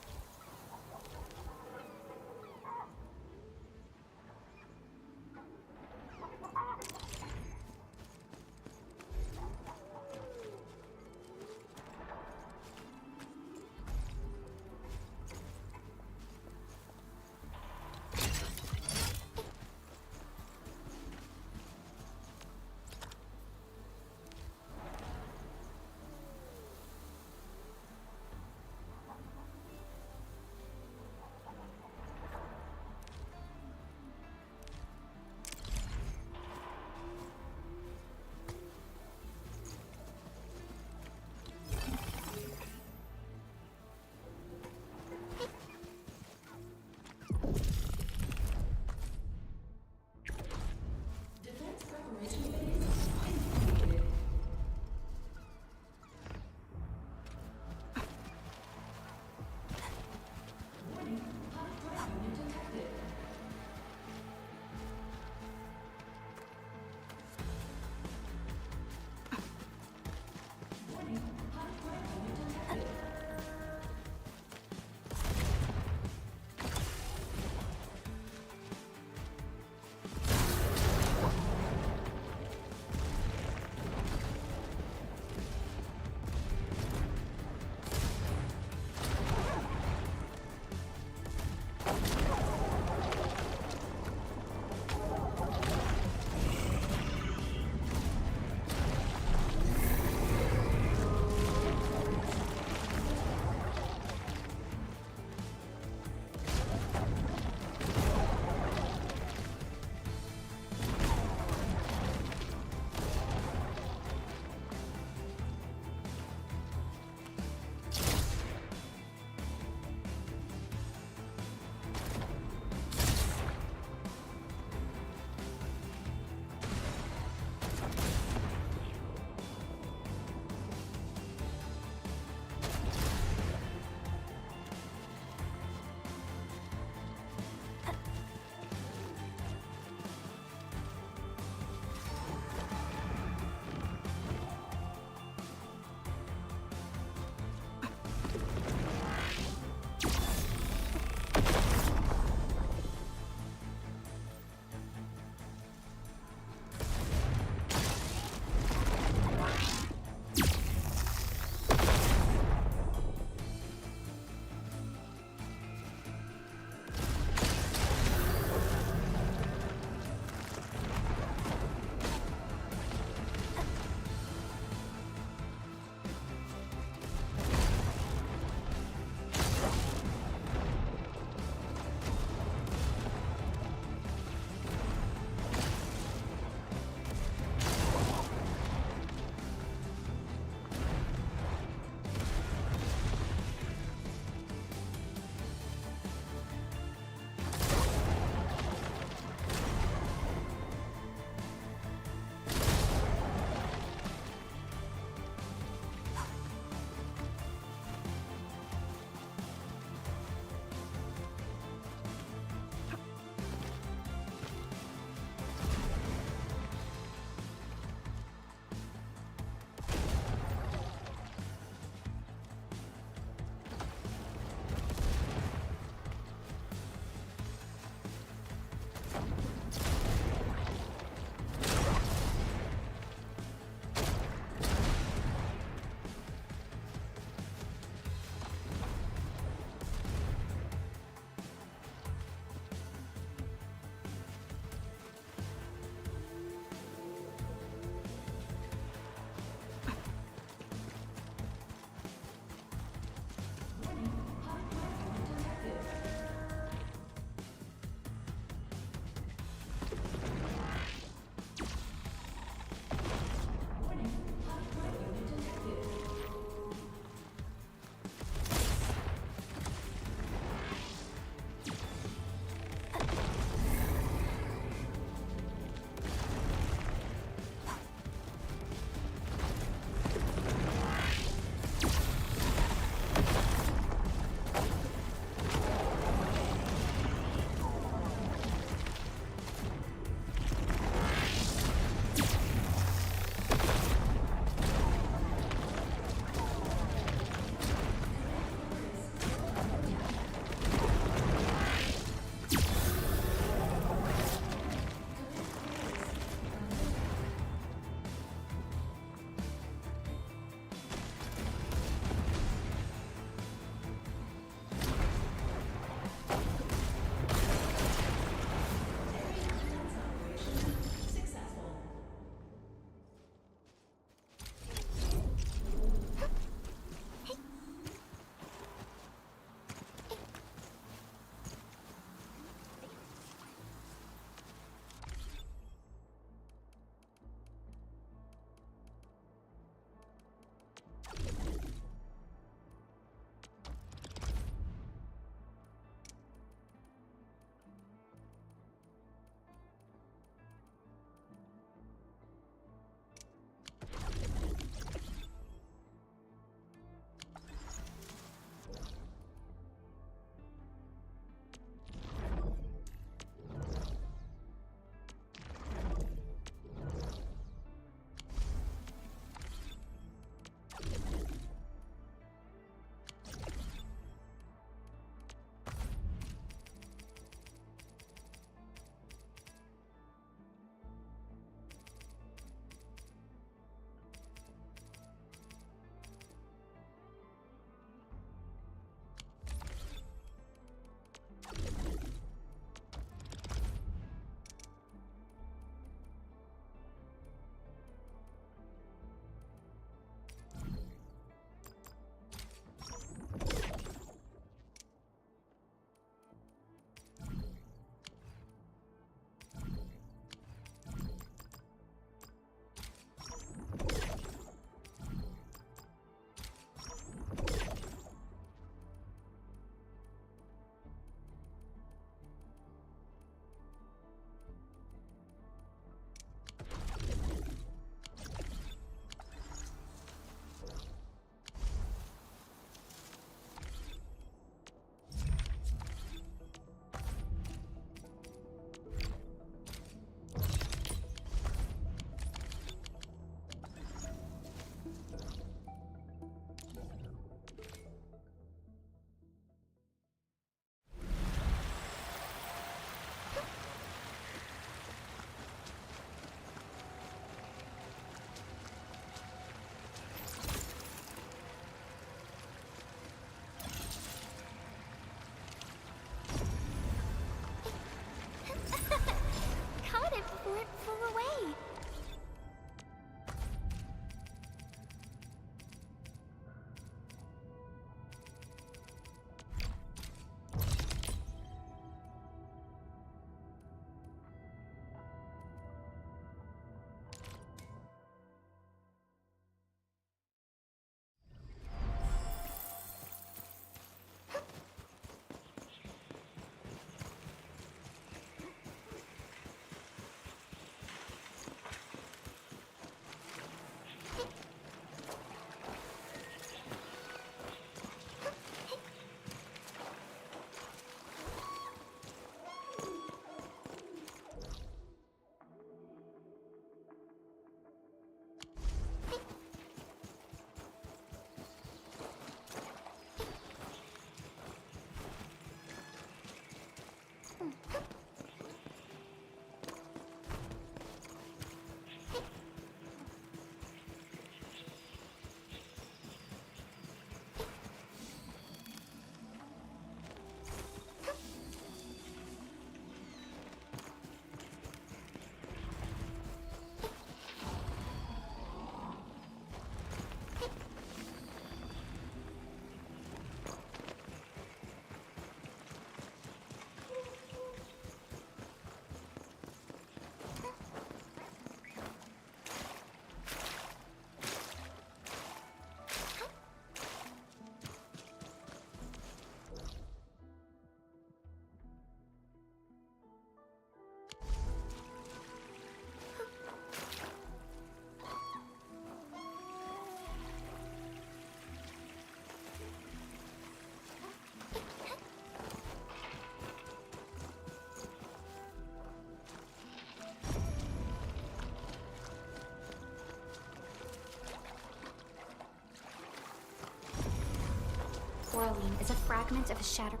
is a fragment of a shattered.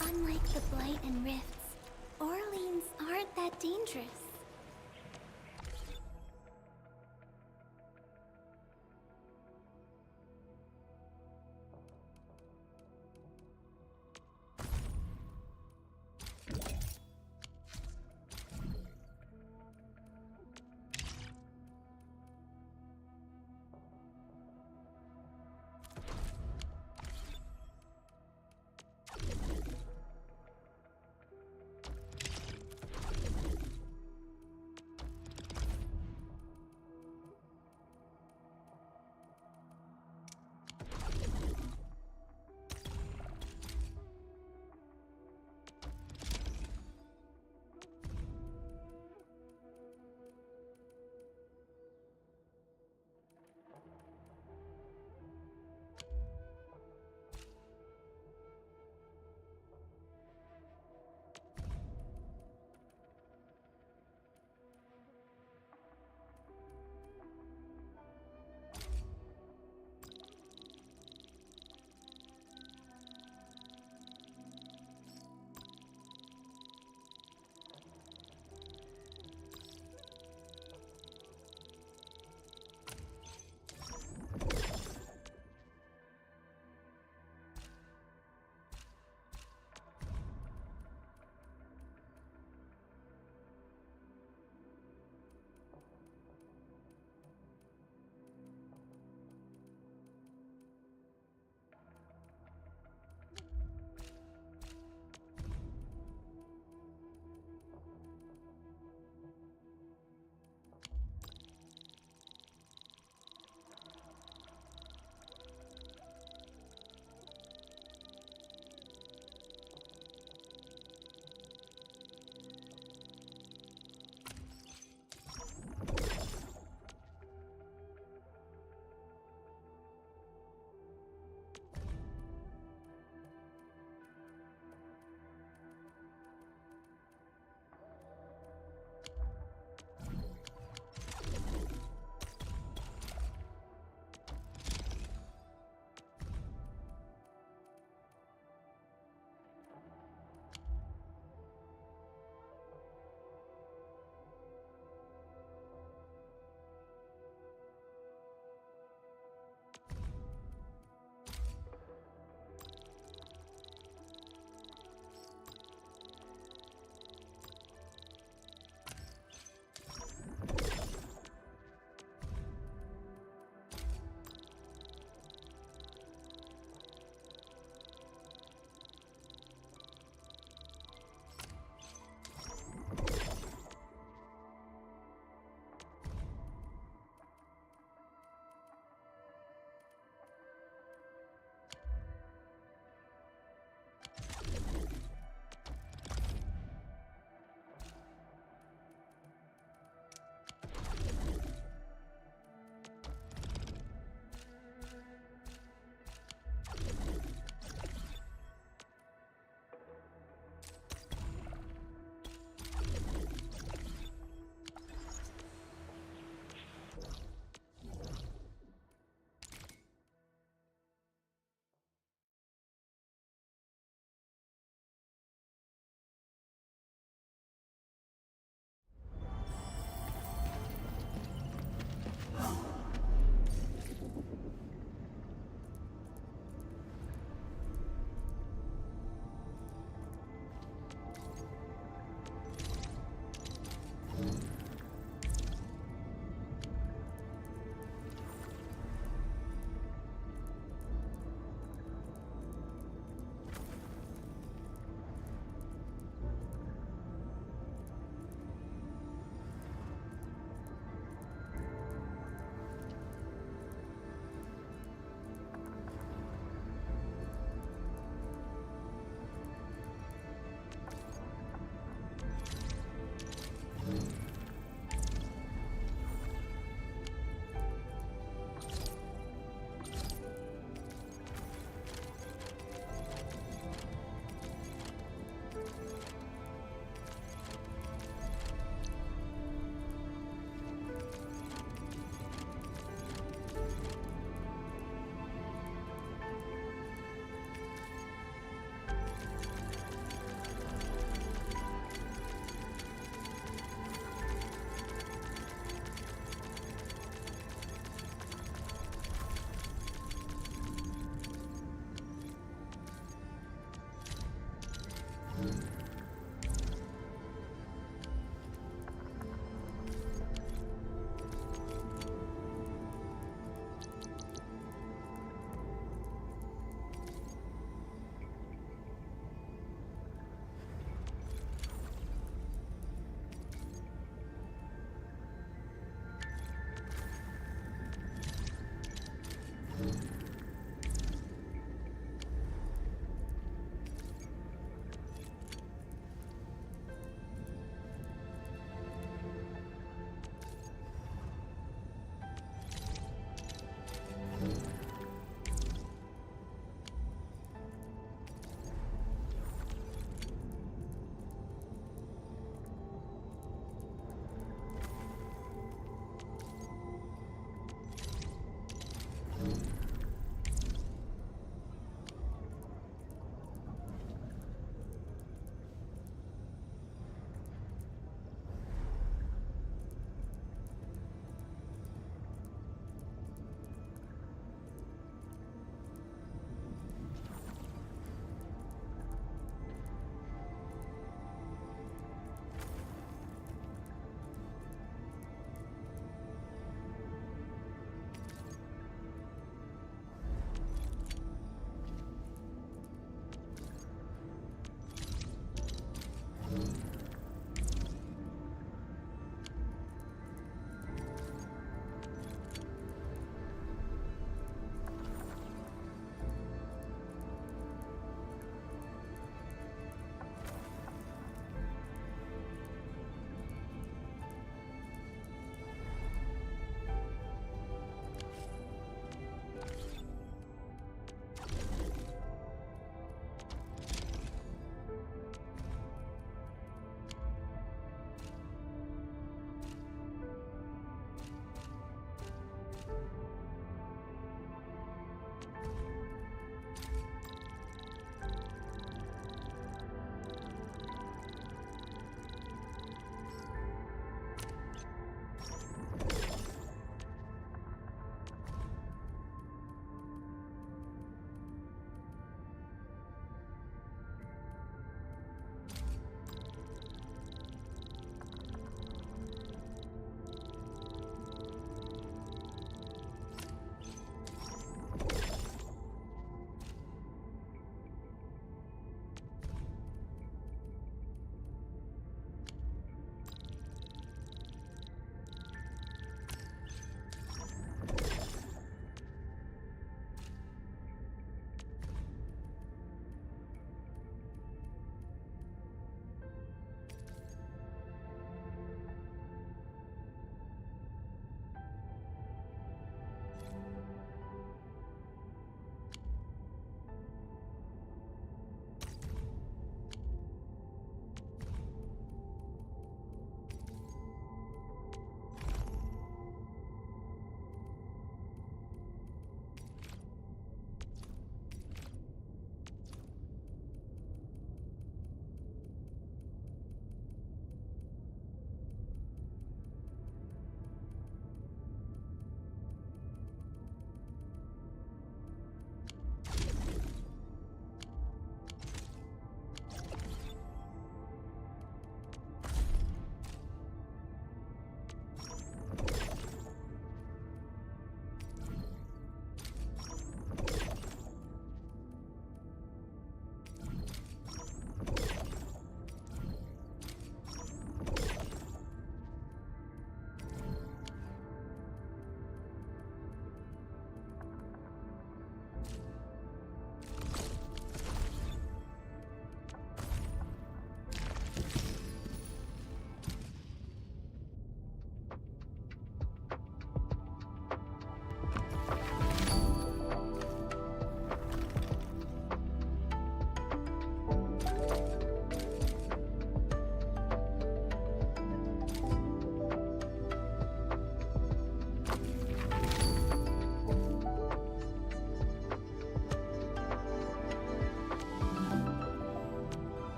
Unlike the Blight and Rifts, Orleans aren't that dangerous.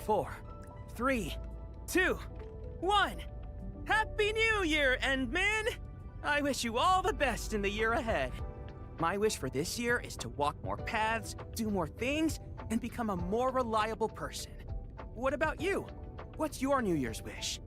4, 3, 2, 1. Happy New Year, Endman! I wish you all the best in the year ahead. My wish for this year is to walk more paths, do more things, and become a more reliable person. What about you? What's your New Year's wish?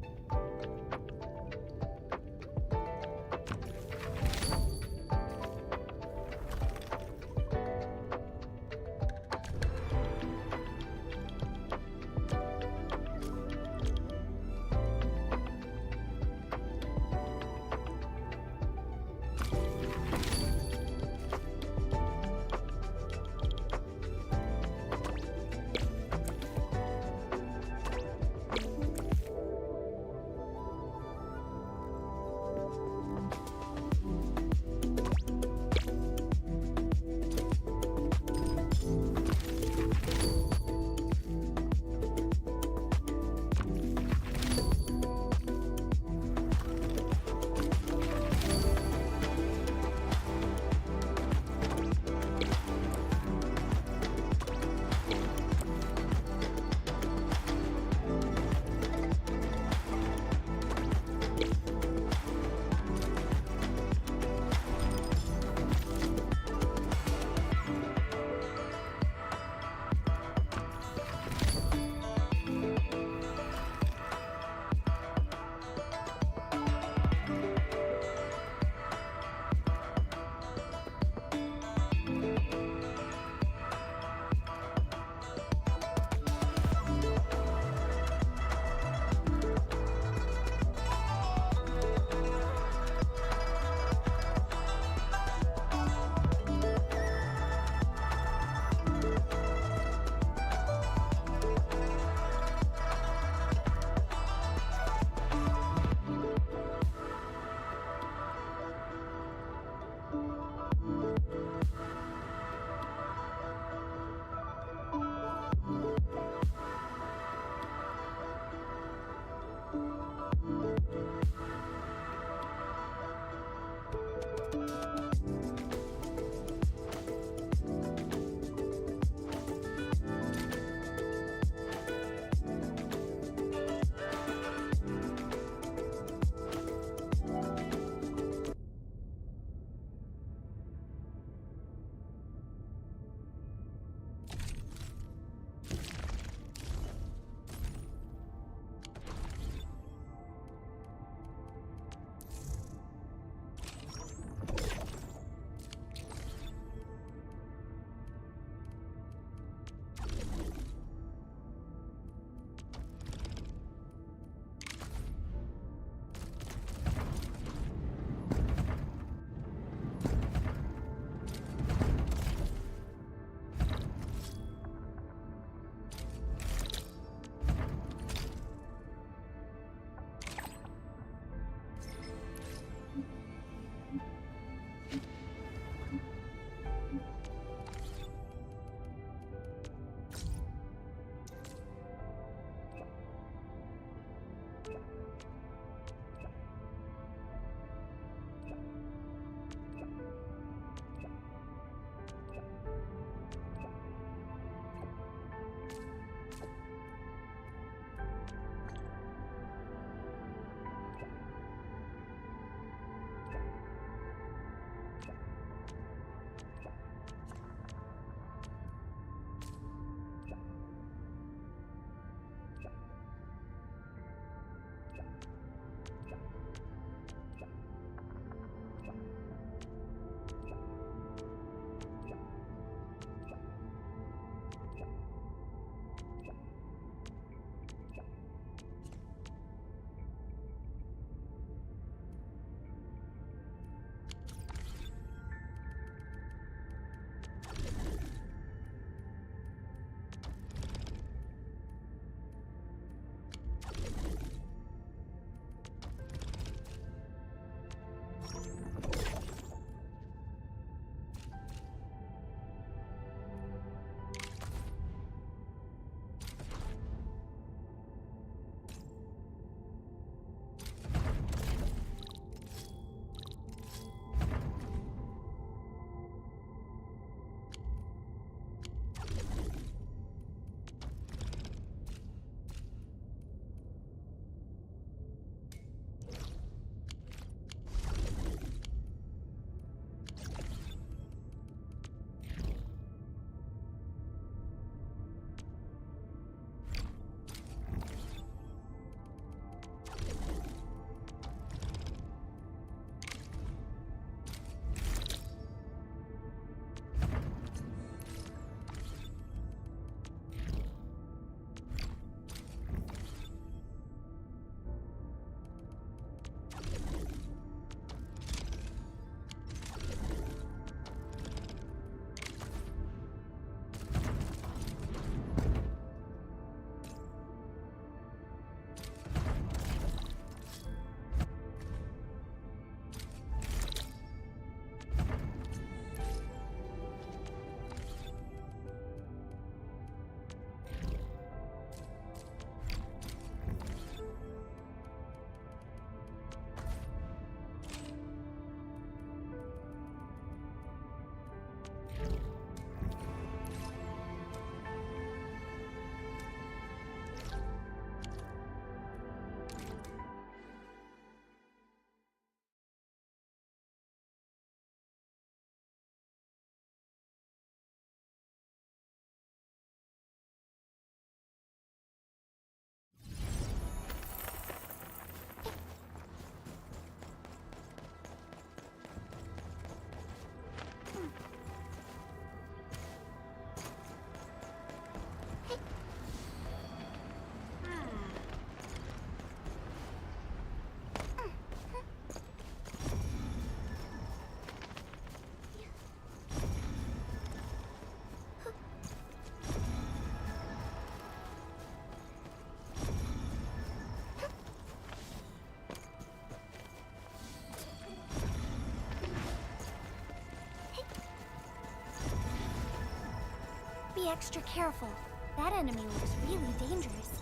extra careful. That enemy looks really dangerous.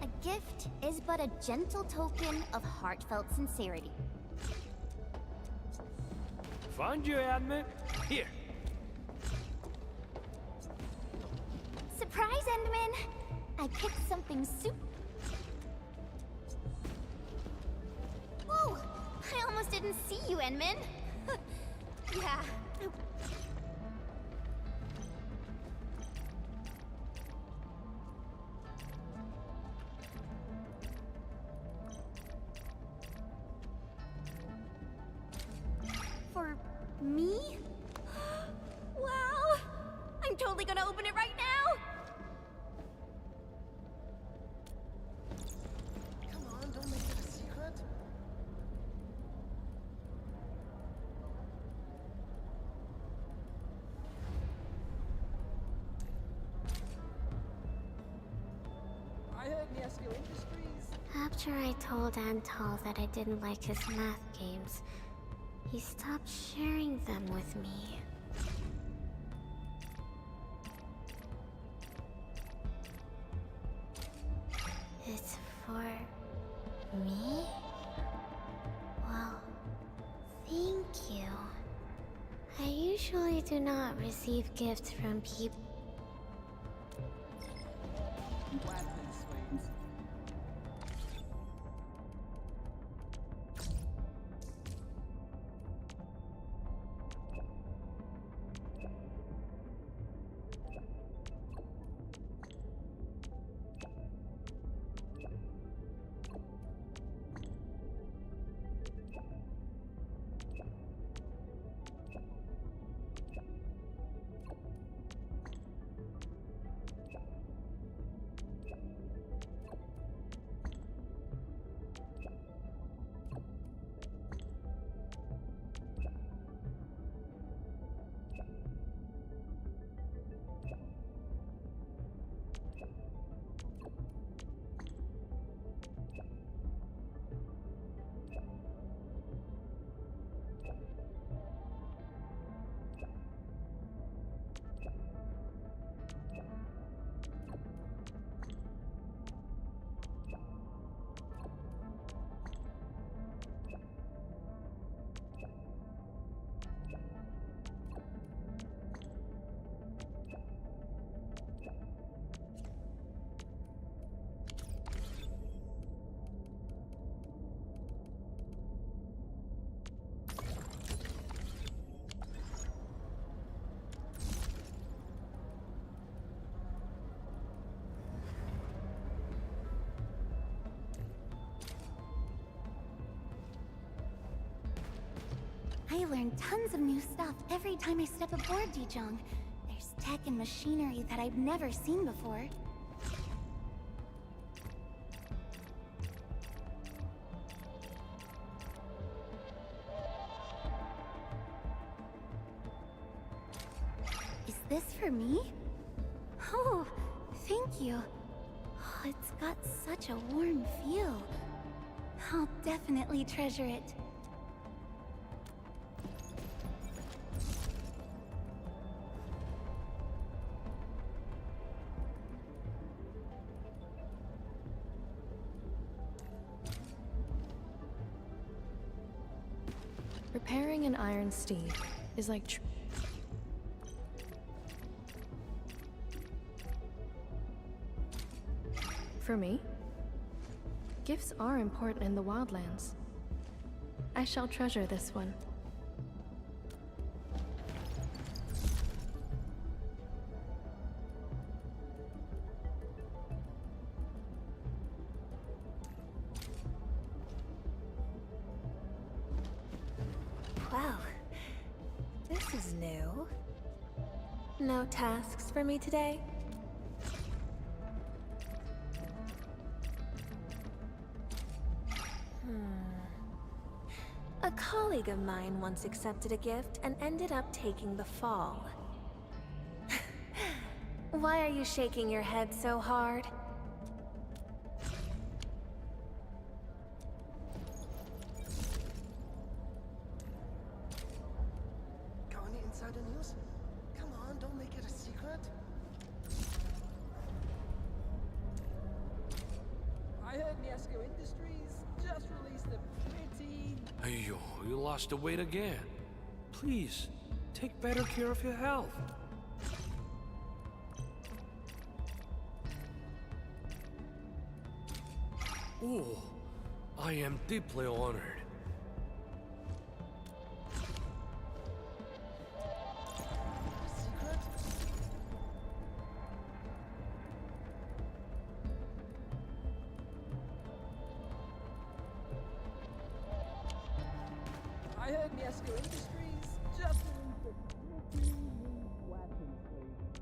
A gift is but a gentle token of heartfelt sincerity. Found you, admin. Here. Surprise, Endman! I picked something Whoa! I almost didn't see you, Endman. Yeah. For me? Wow! I'm totally gonna open it right now! Come on, don't make it a secret. I heard Miesco Industries. After I told Antal that I didn't like his math games, he stopped sharing them with me. It's for me? Well, thank you. I usually do not receive gifts from people. I learn tons of new stuff every time I step aboard Dijong. There's tech and machinery that I've never seen before. Is this for me? Oh, thank you. Oh, it's got such a warm feel. I'll definitely treasure it. Repairing an iron steed is like For me, gifts are important in the wildlands. I shall treasure this one. Wow. This is new. No tasks for me today? A colleague of mine once accepted a gift and ended up taking the fall. Why are you shaking your head so hard? Got any insider news? Come on, don't make it a secret. I heard Miesco Industries just released a pretty... Hey, you lost the weight again. Please, take better care of your health. Oh, I am deeply honored. I heard Miesco Industries just released a pretty new weapons lately.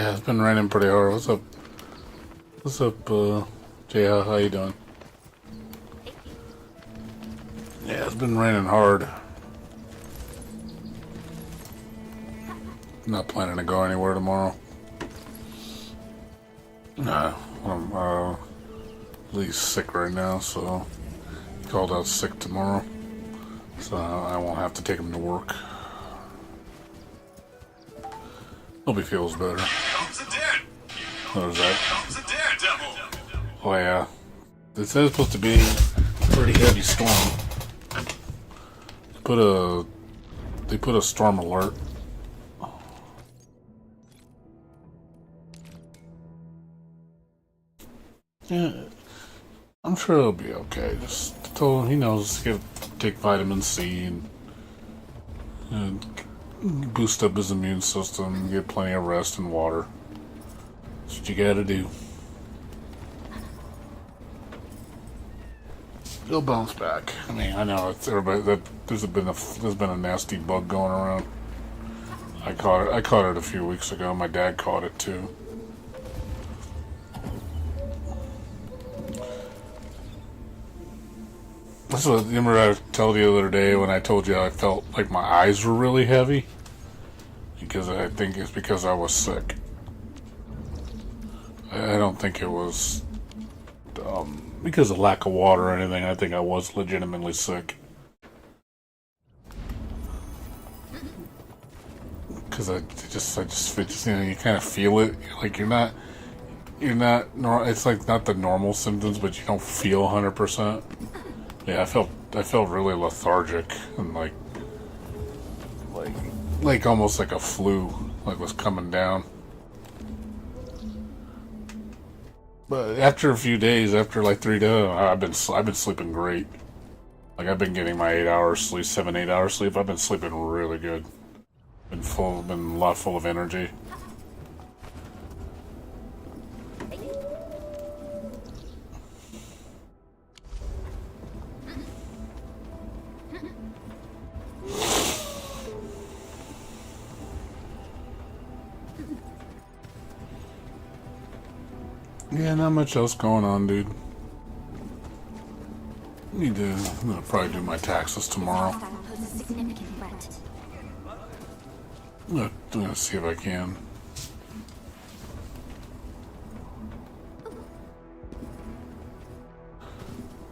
Yeah, it's been raining pretty hard. What's up? What's up, Jay? How you doing? Yeah, it's been raining hard. Not planning to go anywhere tomorrow. Nah, I'm at least sick right now, so called out sick tomorrow, so I won't have to take him to work. Hope he feels better. What is that? Oh yeah, it says it's supposed to be a pretty heavy storm. They put a storm alert. Yeah, I'm sure he'll be okay. Just told him he knows he got to take vitamin C and boost up his immune system, get plenty of rest and water. That's what you gotta do. He'll bounce back. I mean, I know it's everybody that there's been a nasty bug going around. I caught it a few weeks ago. My dad caught it too. That's what, you remember I told you the other day when I told you I felt like my eyes were really heavy? Because I think it's because I was sick. I don't think it was because of lack of water or anything. I think I was legitimately sick. Because I just you know, you kind of feel it. Like you're not, it's like not the normal symptoms, but you don't feel 100%. Yeah, I felt really lethargic and like almost like a flu, like was coming down. But after a few days, after like 3 days, I've been sleeping great. Like I've been getting my 8 hours sleep, 7-8 hours sleep. I've been sleeping really good. Been a lot full of energy. Yeah, not much else going on, dude. I'm gonna probably do my taxes tomorrow. I'm gonna see if I can.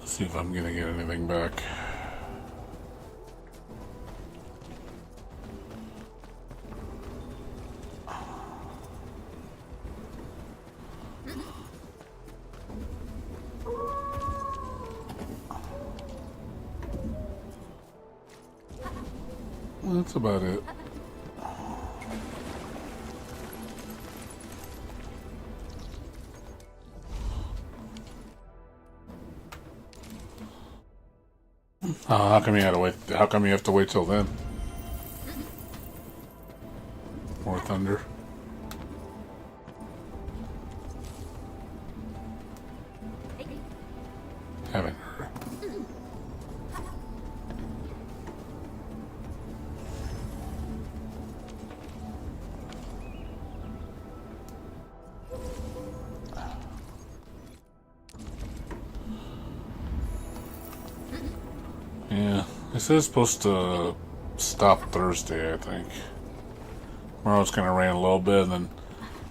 Let's see if I'm gonna get anything back. Well, that's about it. How come you had to wait? How come you have to wait till then? More thunder. Haven't heard. Yeah, it says it's supposed to stop Thursday, I think. Tomorrow's gonna rain a little bit, and then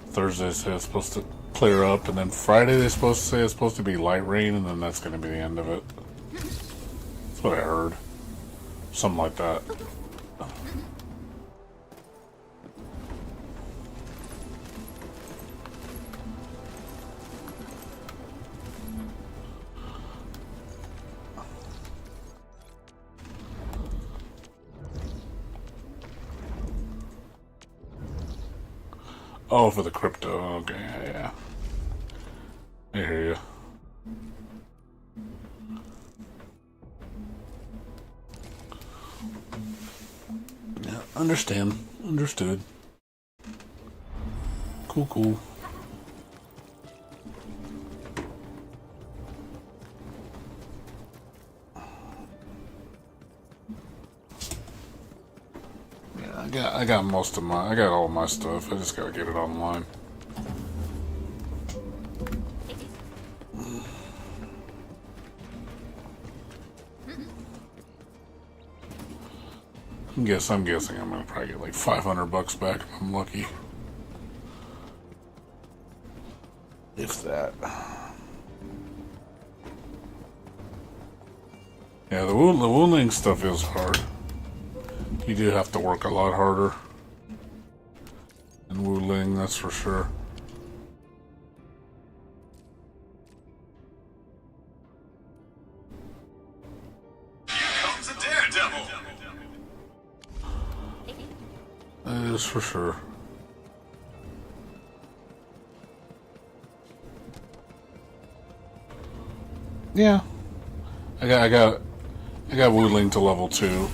Thursday says it's supposed to clear up, and then Friday they're supposed to say it's supposed to be light rain, and then that's gonna be the end of it. That's what I heard. Something like that. Oh, for the crypto. Okay, yeah. I hear you. Yeah, understand. Understood. Cool, cool. I got all my stuff. I just gotta get it online. I'm guessing I'm gonna probably get like 500 bucks back if I'm lucky. If that. Yeah, the wounding stuff is hard. You do have to work a lot harder. And wounding, that's for sure. Comes a daredevil. That is for sure. Yeah. I got woodling to level 2.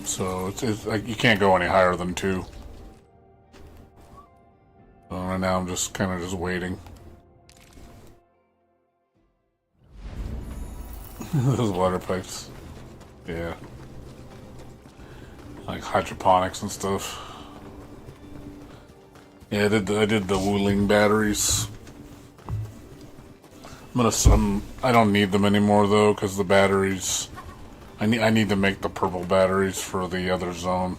So it's like you can't go any higher than 2. So right now I'm just kind of just waiting. Those water pipes. Yeah. Like hydroponics and stuff. Yeah, I did the Wuling batteries. I don't need them anymore though, because the batteries. I need to make the purple batteries for the other zone,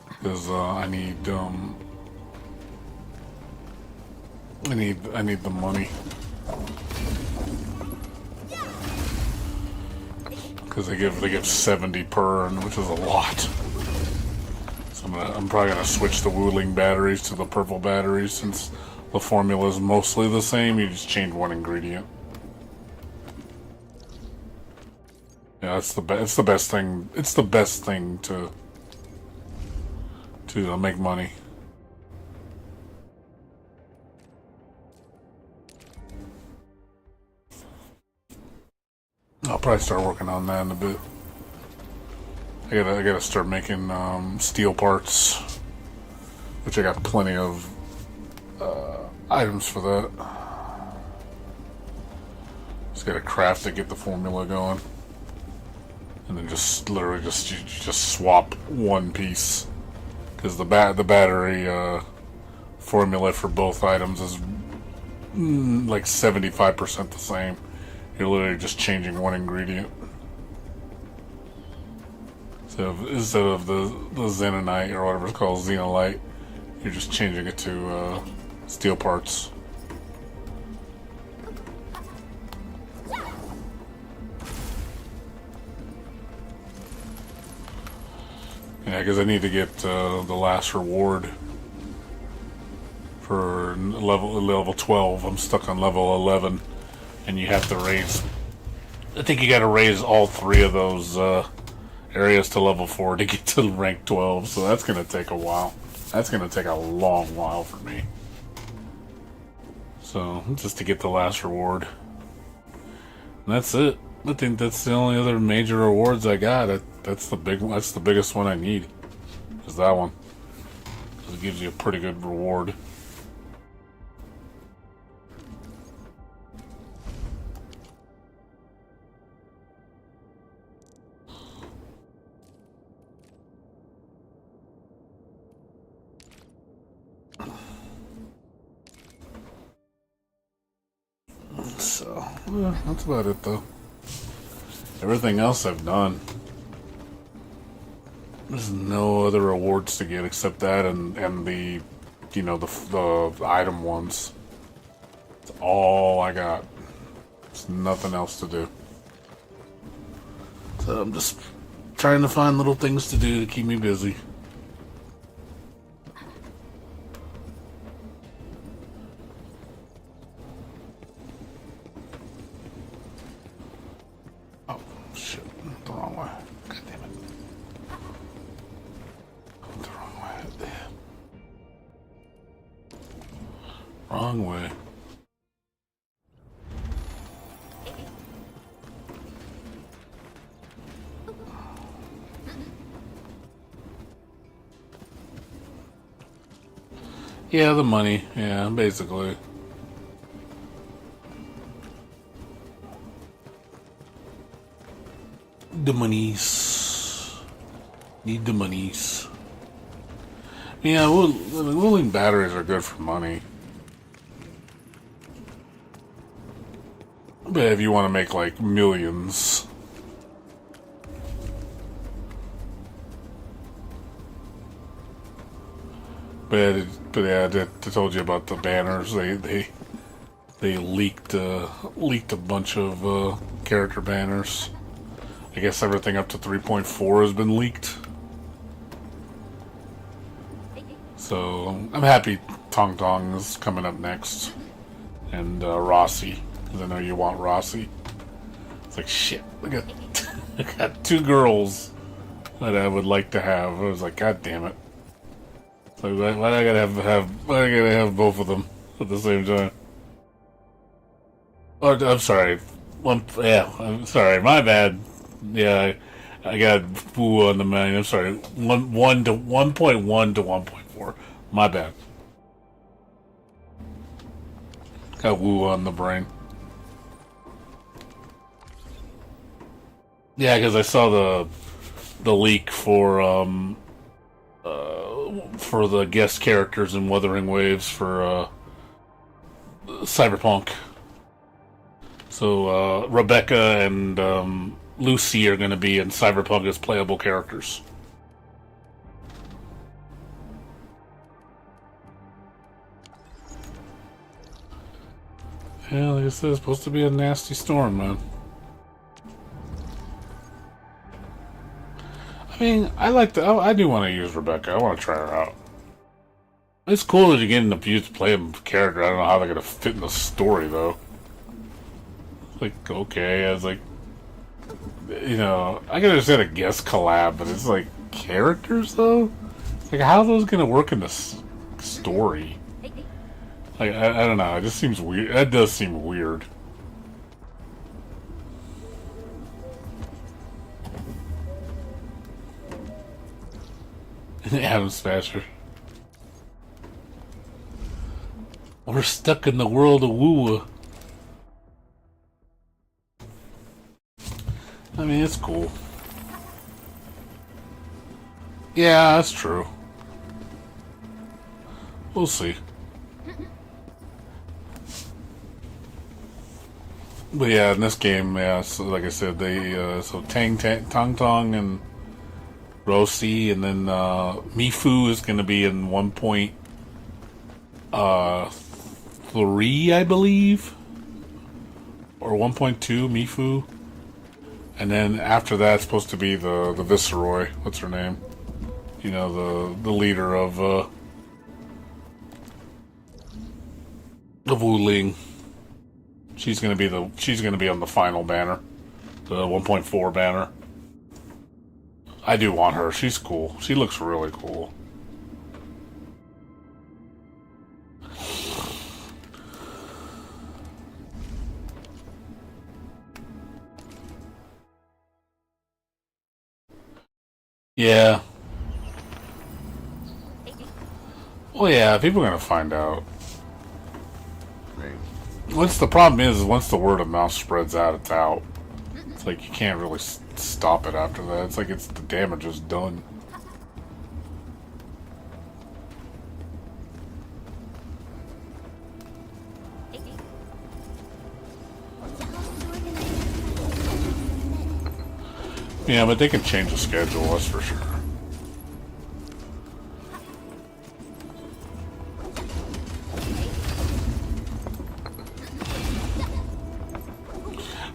because I need the money. Because they give 70 per, which is a lot. So I'm probably gonna switch the Wuling batteries to the purple batteries, since the formula is mostly the same. You just change one ingredient. Yeah, it's the best thing. It's the best thing to make money. I'll probably start working on that in a bit. I gotta start making steel parts, which I got plenty of items for that. Just gotta craft to get the formula going. And then just literally just swap one piece, because the battery formula for both items is like 75% the same. You're literally just changing one ingredient. So instead of the Xenonite or whatever it's called, Xenolite, you're just changing it to steel parts. Yeah, because I need to get the last reward for level 12. I'm stuck on level 11, and you have to raise. I think you got to raise all 3 of those areas to level 4 to get to rank 12. So that's gonna take a while. That's gonna take a long while for me. So just to get the last reward, and that's it. I think that's the only other major rewards I got. That's the biggest one I need. Is that one? It gives you a pretty good reward. So, yeah, that's about it though. Everything else I've done. There's no other rewards to get except that and the, you know, the item ones. That's all I got. There's nothing else to do. So I'm just trying to find little things to do to keep me busy. Wrong way. Yeah, the money. Yeah, basically. The monies. Need the monies. Yeah, wooling batteries are good for money. But if you want to make like millions, But yeah, I told you about the banners. They leaked a bunch of character banners. I guess everything up to 3.4 has been leaked. So I'm happy Tong Tong is coming up next, and Rossi, because I know you want Rossi. It's like shit. I got 2 girls that I would like to have. I was like, God damn it! So why do I gotta have both of them at the same time? Oh, I'm sorry. I'm sorry. My bad. Yeah, I got Wu on the mind. I'm sorry. 1.1 to 1.4. My bad. Got Wu on the brain. Yeah, because I saw the leak for the guest characters in Wuthering Waves for Cyberpunk. So Rebecca and Lucy are going to be in Cyberpunk as playable characters. Yeah, like I said, it's supposed to be a nasty storm, man. I mean, I do want to use Rebecca. I want to try her out. It's cool that you're getting abused to play a character. I don't know how they're going to fit in the story, though. Like, okay, I was like, you know, I could have said a guest collab, but it's like characters, though? Like, how are those going to work in this story? Like, I don't know, it just seems weird. That does seem weird. Adam Smasher. We're stuck in the world of woo. I mean, it's cool. Yeah, that's true. We'll see. But yeah, in this game, yeah, so like I said, they, so Tong Tong and Rosie, and then, Mifu is gonna be in 1.3, I believe? Or 1.2, Mifu. And then after that, it's supposed to be the Viceroy. What's her name? You know, the leader of Wuling. She's gonna be on the final banner, the 1.4 banner. I do want her. She's cool. She looks really cool. Yeah. Well, yeah, people are gonna find out. Once the problem is once the word of mouth spreads out, it's out. It's like you can't really stop it after that. It's like the damage is done. Yeah, but they can change the schedule, that's for sure.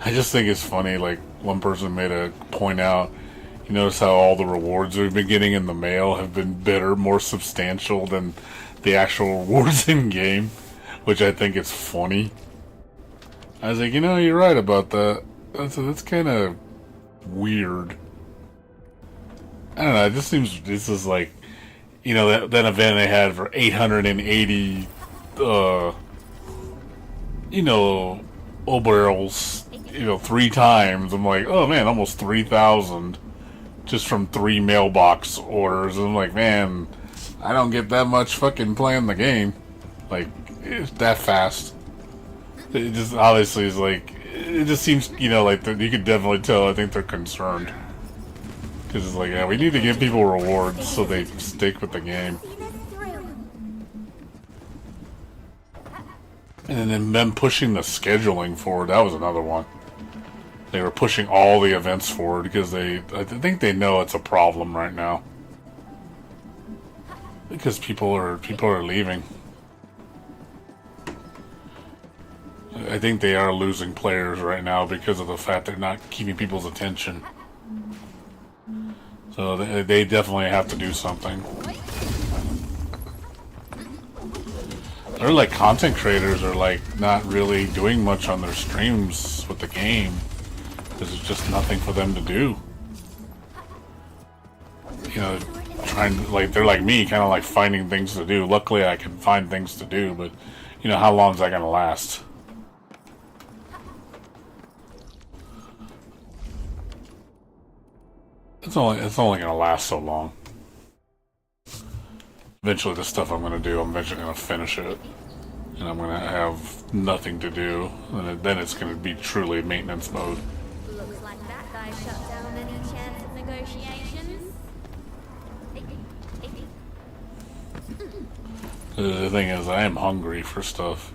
I just think it's funny, like, one person made a point out, you notice how all the rewards we've been getting in the mail have been better, more substantial than the actual rewards in-game, which I think is funny. I was like, you know, you're right about that. That's kind of weird. I don't know, it just seems, this is like, you know, that event they had for 880, you know, barrels, you know, 3 times. I'm like, oh man, almost 3,000 just from 3 mailbox orders. And I'm like, man, I don't get that much fucking playing the game. Like, it's that fast. It just obviously is like, it just seems, you know, like you could definitely tell. I think they're concerned because it's like, yeah, we need to give people rewards so they stick with the game. And then them pushing the scheduling forward, that was another one. They were pushing all the events forward because I think they know it's a problem right now. because people are leaving. I think they are losing players right now because of the fact they're not keeping people's attention. So they definitely have to do something. They're like content creators are like not really doing much on their streams with the game because there's just nothing for them to do. You know, they're like me, kind of like finding things to do. Luckily, I can find things to do, but you know, how long is that gonna last? It's only gonna last so long. Eventually, the stuff I'm gonna do, I'm eventually gonna finish it, and I'm gonna have nothing to do, and then it's gonna be truly maintenance mode. Looks like that guy shut down any chance of negotiations. The thing is, I am hungry for stuff.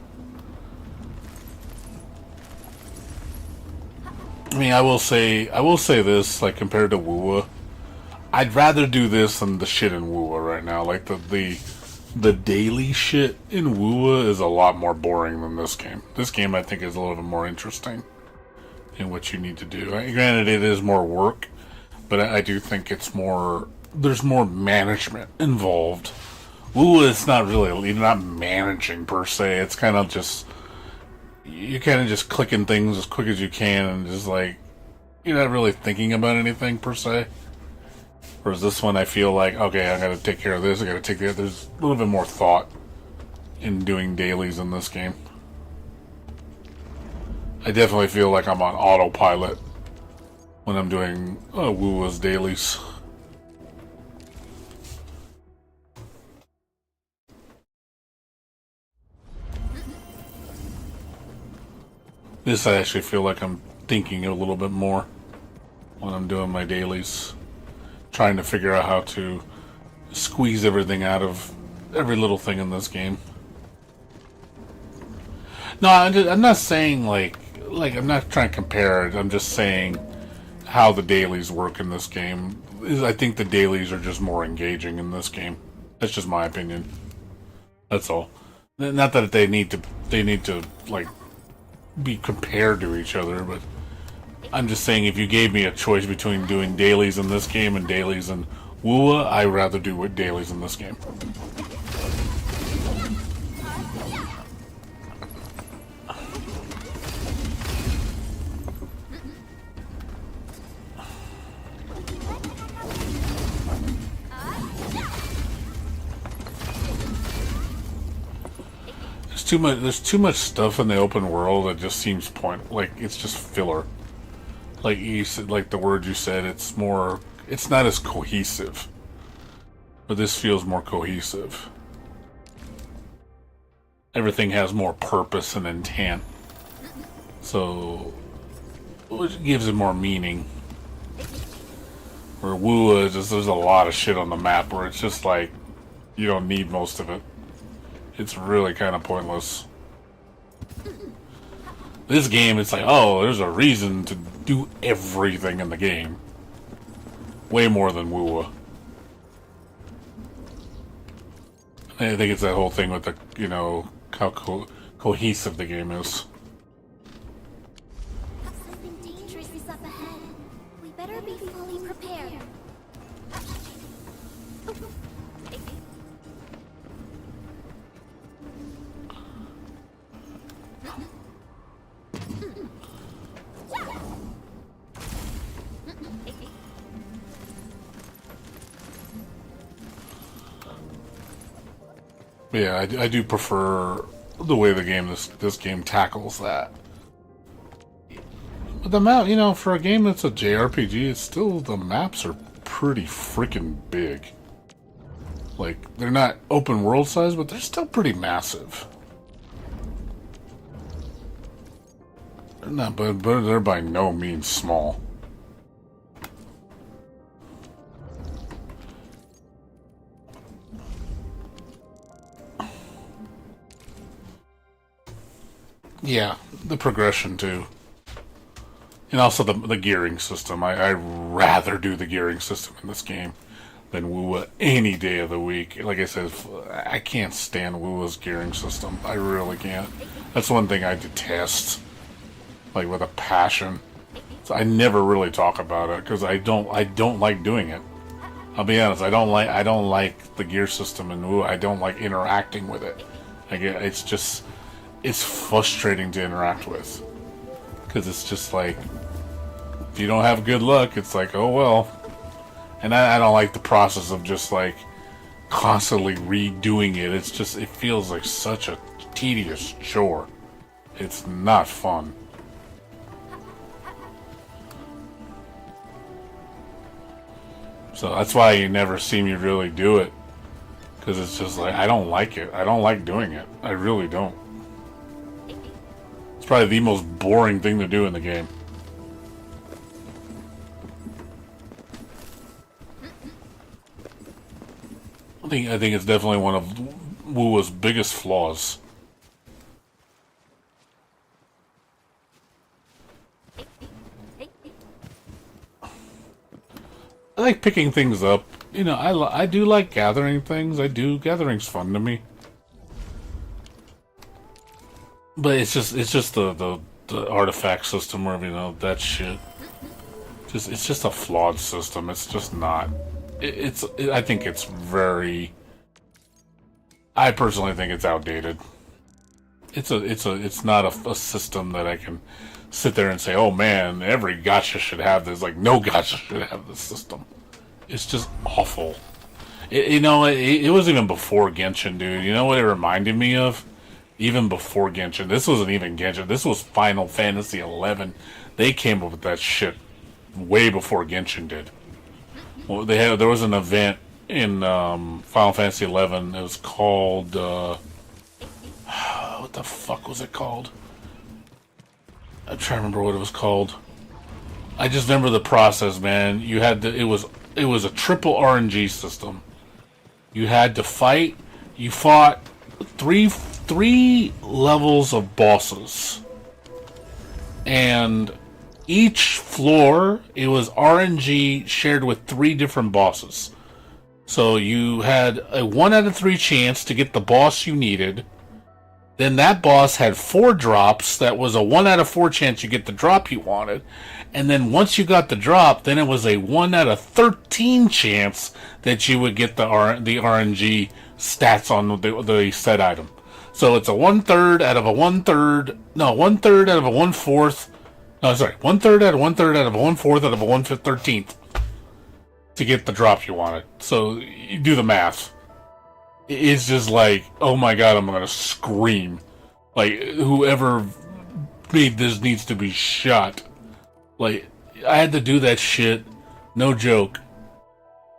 I mean, I will say this, like, compared to WUA, I'd rather do this than the shit in WUA right now. Like, the daily shit in WUA is a lot more boring than this game. This game, I think, is a little bit more interesting in what you need to do. Granted, it is more work, but I do think it's more, there's more management involved. WUA, it's not really, you're not managing per se, it's kind of just, you're kind of just clicking things as quick as you can and just like, you're not really thinking about anything per se. Whereas this one, I feel like, okay, I gotta take care of this, I gotta take that. There's a little bit more thought in doing dailies in this game. I definitely feel like I'm on autopilot when I'm doing WUA's dailies. This I actually feel like I'm thinking a little bit more when I'm doing my dailies. Trying to figure out how to squeeze everything out of every little thing in this game. No, I'm not saying like I'm not trying to compare it. I'm just saying how the dailies work in this game. I think the dailies are just more engaging in this game. That's just my opinion. That's all. Not that they need to like be compared to each other, but I'm just saying if you gave me a choice between doing dailies in this game and dailies in WUA, I'd rather do dailies in this game. There's too much stuff in the open world that just seems like it's just filler. Like you said, like the word you said, it's not as cohesive. But this feels more cohesive. Everything has more purpose and intent. So, which gives it more meaning. Where WUA, there's a lot of shit on the map where it's just like, you don't need most of it. It's really kind of pointless. This game, it's like, oh, there's a reason to do everything in the game. Way more than WUA. I think it's that whole thing with the, you know, how cohesive the game is. Something dangerous is up ahead. We better be fully prepared. Yeah, I do prefer the way the game this game tackles that. But the map, you know, for a game that's a JRPG, it's still, the maps are pretty freaking big. Like, they're not open world size, but they're still pretty massive. They're not, but they're by no means small. Yeah, the progression too. And also the gearing system. I rather do the gearing system in this game than Wuwa any day of the week. Like I said, I can't stand Wuwa's gearing system. I really can't. That's one thing I detest, like with a passion. So I never really talk about it because I don't like doing it. I'll be honest. I don't like the gear system in Wuwa. I don't like interacting with it. Like it's frustrating to interact with because it's just like if you don't have good luck, it's like, oh well. And I don't like the process of just like constantly redoing it. It's just, it feels like such a tedious chore. It's not fun. So that's why you never see me really do it. Because it's just like, I don't like it. I don't like doing it. I really don't. It's probably the most boring thing to do in the game. I think it's definitely one of Wuwa's biggest flaws. I like picking things up. You know, I do like gathering things. Gathering's fun to me. But it's just the artifact system where, you know, that shit. It's just a flawed system. It's just not. I think it's very. I personally think it's outdated. It's not a system that I can sit there and say, oh man, every gacha should have this. Like, no gacha should have this system. It's just awful. It was even before Genshin, dude. You know what it reminded me of? Even before Genshin. This wasn't even Genshin. This was Final Fantasy XI. They came up with that shit way before Genshin did. Well, there was an event in Final Fantasy XI. It was called what the fuck was it called? I'm trying to remember what it was called. I just remember the process, man. You had to. It was a triple RNG system. You had to fight. You fought three levels of bosses, and each floor, it was RNG shared with 3 different bosses. So you had a 1 out of 3 chance to get the boss you needed. Then that boss had 4 drops. That was a 1 out of 4 chance you get the drop you wanted. And then once you got the drop, then it was a 1 out of 13 chance that you would get the RNG stats on the set item. So it's a 1/3 out of a 1/3. No, 1/3 out of a 1/4. No, sorry, 1/3 out of 1/3 out of a 1/4 out of a 1/13th to get the drop you wanted. So you do the math. It's just like, oh my god, I'm gonna scream. Like, whoever made this needs to be shot. Like, I had to do that shit, no joke.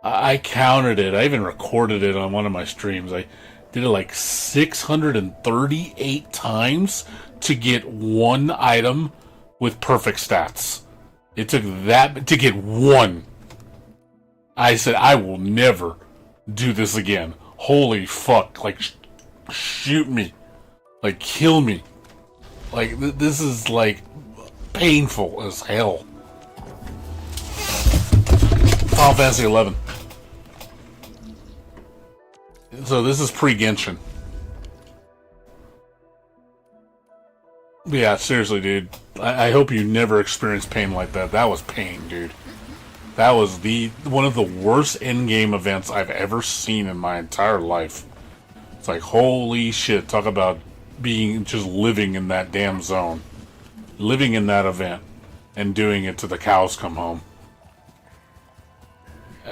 I counted it. I even recorded it on one of my streams. I did it like 638 times to get one item with perfect stats. It took that to get one. I said, I will never do this again. Holy fuck. Like, shoot me. Like, kill me. Like, this is, like, painful as hell. Final Fantasy XI. So this is pre-Genshin. Yeah, seriously, dude. I hope you never experienced pain like that. That was pain, dude. That was one of the worst in-game events I've ever seen in my entire life. It's like, holy shit, talk about just living in that damn zone. Living in that event and doing it till the cows come home.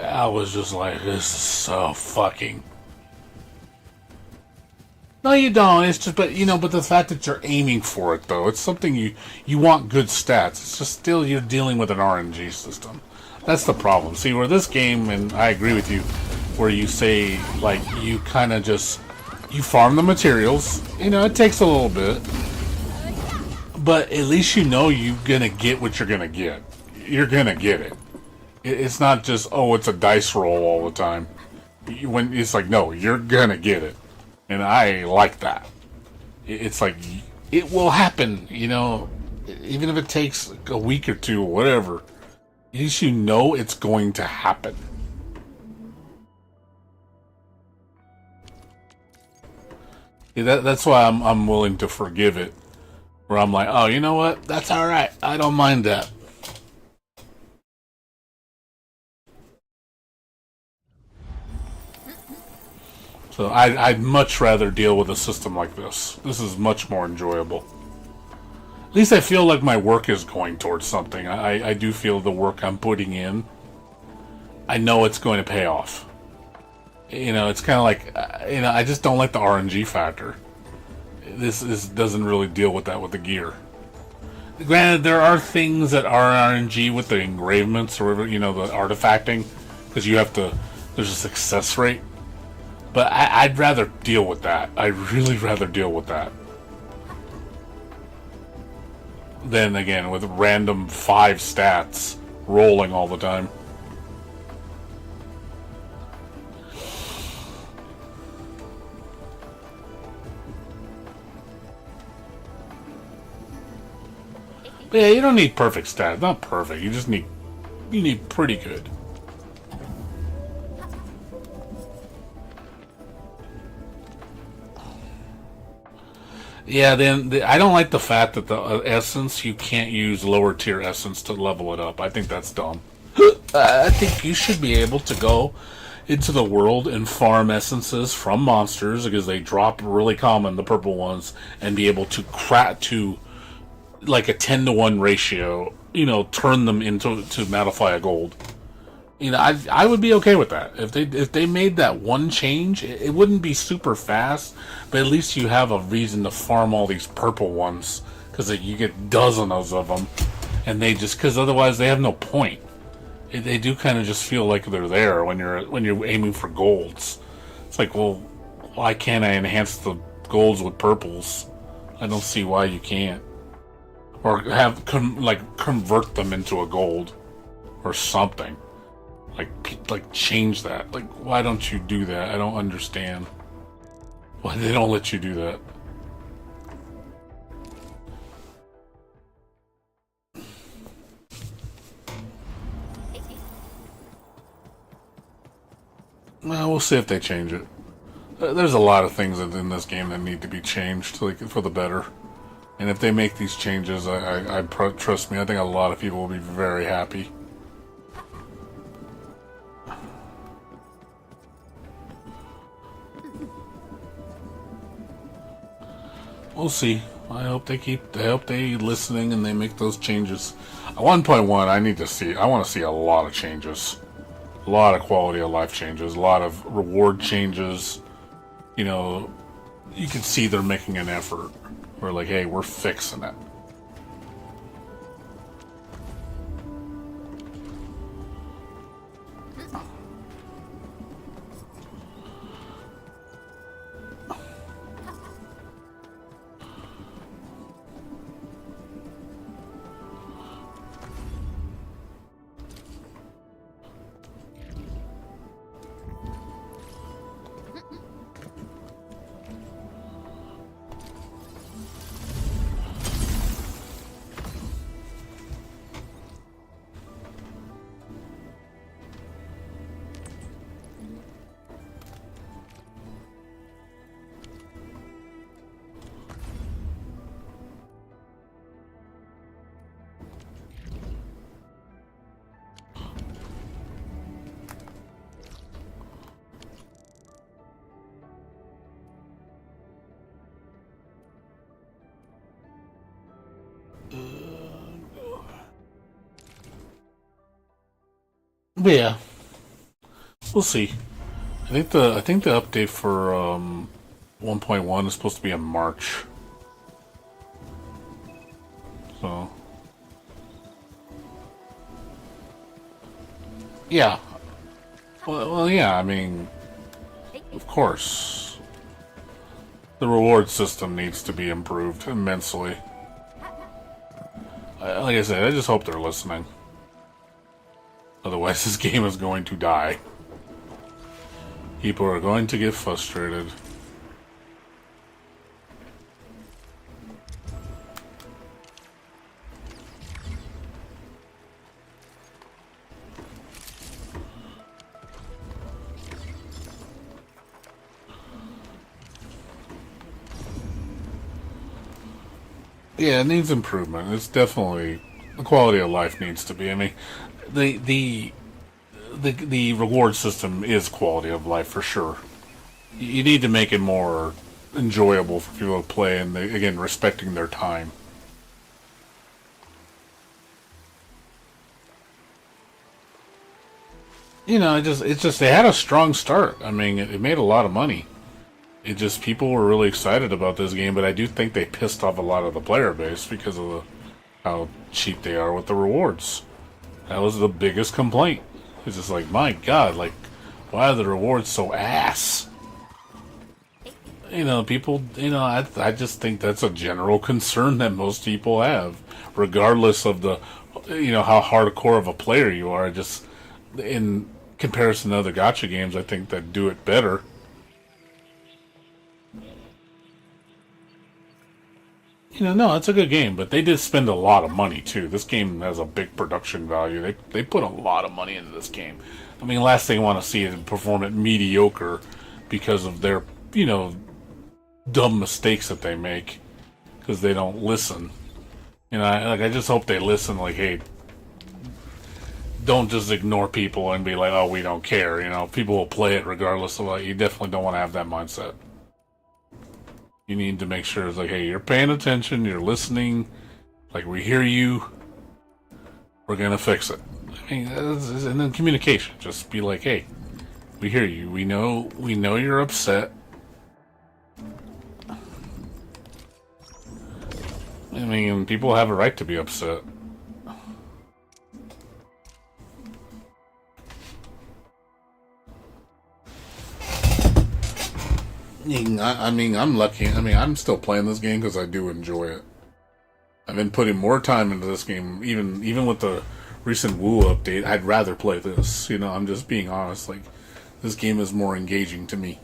I was just like, this is so fucking... No, you don't. It's just, but the fact that you're aiming for it, though, it's something you want good stats. It's just still you're dealing with an RNG system. That's the problem. See, where this game, and I agree with you, where you say, like, you kind of just, you farm the materials. It takes a little bit. But at least you're gonna get what you're gonna get. You're gonna get it. It's not just, oh, it's a dice roll all the time. When it's like, no, you're gonna get it. And I like that. It's like, it will happen, even if it takes a week or two or whatever. At least it's going to happen. That's why I'm willing to forgive it. Where I'm like, oh, you know what? That's all right. I don't mind that. So I'd much rather deal with a system like this. This is much more enjoyable. At least I feel like my work is going towards something. I do feel the work I'm putting in, I know it's going to pay off. You know, it's kind of like, you know, I just don't like the RNG factor. This doesn't really deal with that with the gear. Granted, there are things that are RNG with the engravements or, you know, the artifacting, because you have to, there's a success rate. But I'd rather deal with that. I'd really rather deal with that. Then again, with random 5 stats rolling all the time. But yeah, you don't need perfect stats. Not perfect. You just need, you need pretty good. Yeah, then I don't like the fact that the essence, you can't use lower tier essence to level it up. I think that's dumb. I think you should be able to go into the world and farm essences from monsters, because they drop really common, the purple ones, and be able to crack to like a 10-to-1 ratio, you know, turn them into to mattify a gold. You know, I would be okay with that. If they made that one change, it wouldn't be super fast, but at least you have a reason to farm all these purple ones, because you get dozens of them, and they just, because otherwise they have no point. They do kind of just feel like they're there when you're aiming for golds. It's like, well, why can't I enhance the golds with purples? I don't see why you can't, or have convert them into a gold or something. Like change that. Like, why don't you do that? I don't understand why they don't let you do that. Well, we'll see if they change it. There's a lot of things in this game that need to be changed, like, for the better. And if they make these changes, trust me, I think a lot of people will be very happy. We'll see. I hope they listening and they make those changes. At 1.1, I want to see a lot of changes. A lot of quality of life changes, a lot of reward changes. You know, you can see they're making an effort. We're like, hey, we're fixing it. But yeah, we'll see. I think the update for 1.1 is supposed to be in March. So yeah. Well, yeah. I mean, of course, the reward system needs to be improved immensely. Like I said, I just hope they're listening. Otherwise, this game is going to die. People are going to get frustrated. Yeah, it needs improvement. It's definitely the quality of life needs to be. I mean, the reward system is quality of life for sure. You need to make it more enjoyable for people to play, and again, respecting their time. You know, it's just they had a strong start. I mean, it made a lot of money. It just people were really excited about this game, but I do think they pissed off a lot of the player base because of how cheap they are with the rewards. That was the biggest complaint. It's just like, my God, like, why are the rewards so ass? You know, people, you know, I just think that's a general concern that most people have, regardless of the, you know, how hardcore of a player you are. Just in comparison to other gacha games, I think that do it better. You know, no, it's a good game, but they did spend a lot of money too. This game has a big production value. They put a lot of money into this game. I mean, last thing I want to see is perform it mediocre because of their, you know, dumb mistakes that they make because they don't listen. You know, I just hope they listen. Like, hey, don't just ignore people and be like, oh, we don't care. You know, people will play it regardless of what. You definitely don't want to have that mindset. You need to make sure it's like, hey, you're paying attention, you're listening, like, we hear you, we're gonna fix it. I mean, and then communication. Just be like, hey, we hear you, we know you're upset. I mean, people have a right to be upset. I mean, I'm lucky. I mean, I'm still playing this game because I do enjoy it. I've been putting more time into this game, even with the recent Wu update. I'd rather play this. You know, I'm just being honest. Like, this game is more engaging to me.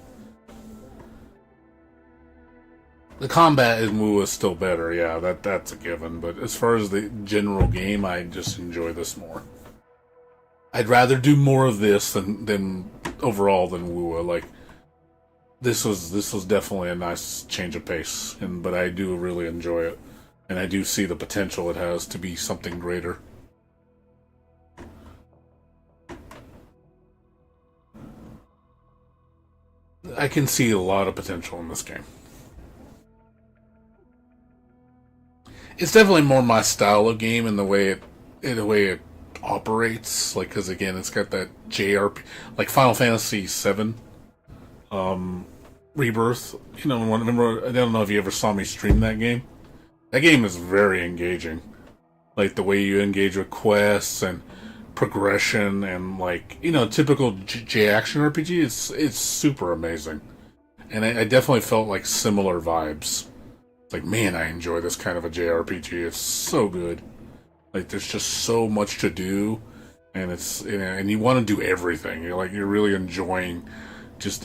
The combat in Wu is still better. Yeah, that's a given. But as far as the general game, I just enjoy this more. I'd rather do more of this than overall than Wu. Like. This was definitely a nice change of pace, but I do really enjoy it, and I do see the potential it has to be something greater. I can see a lot of potential in this game. It's definitely more my style of game in the way it operates. Like, because again, it's got that JRPG, like Final Fantasy VII. Rebirth, you know, remember, I don't know if you ever saw me stream that game. That game is very engaging. Like, the way you engage with quests and progression and, like, you know, typical J-action RPG, it's super amazing. And I definitely felt, like, similar vibes. It's like, man, I enjoy this kind of a JRPG. It's so good. Like, there's just so much to do, and and you want to do everything. You're really enjoying just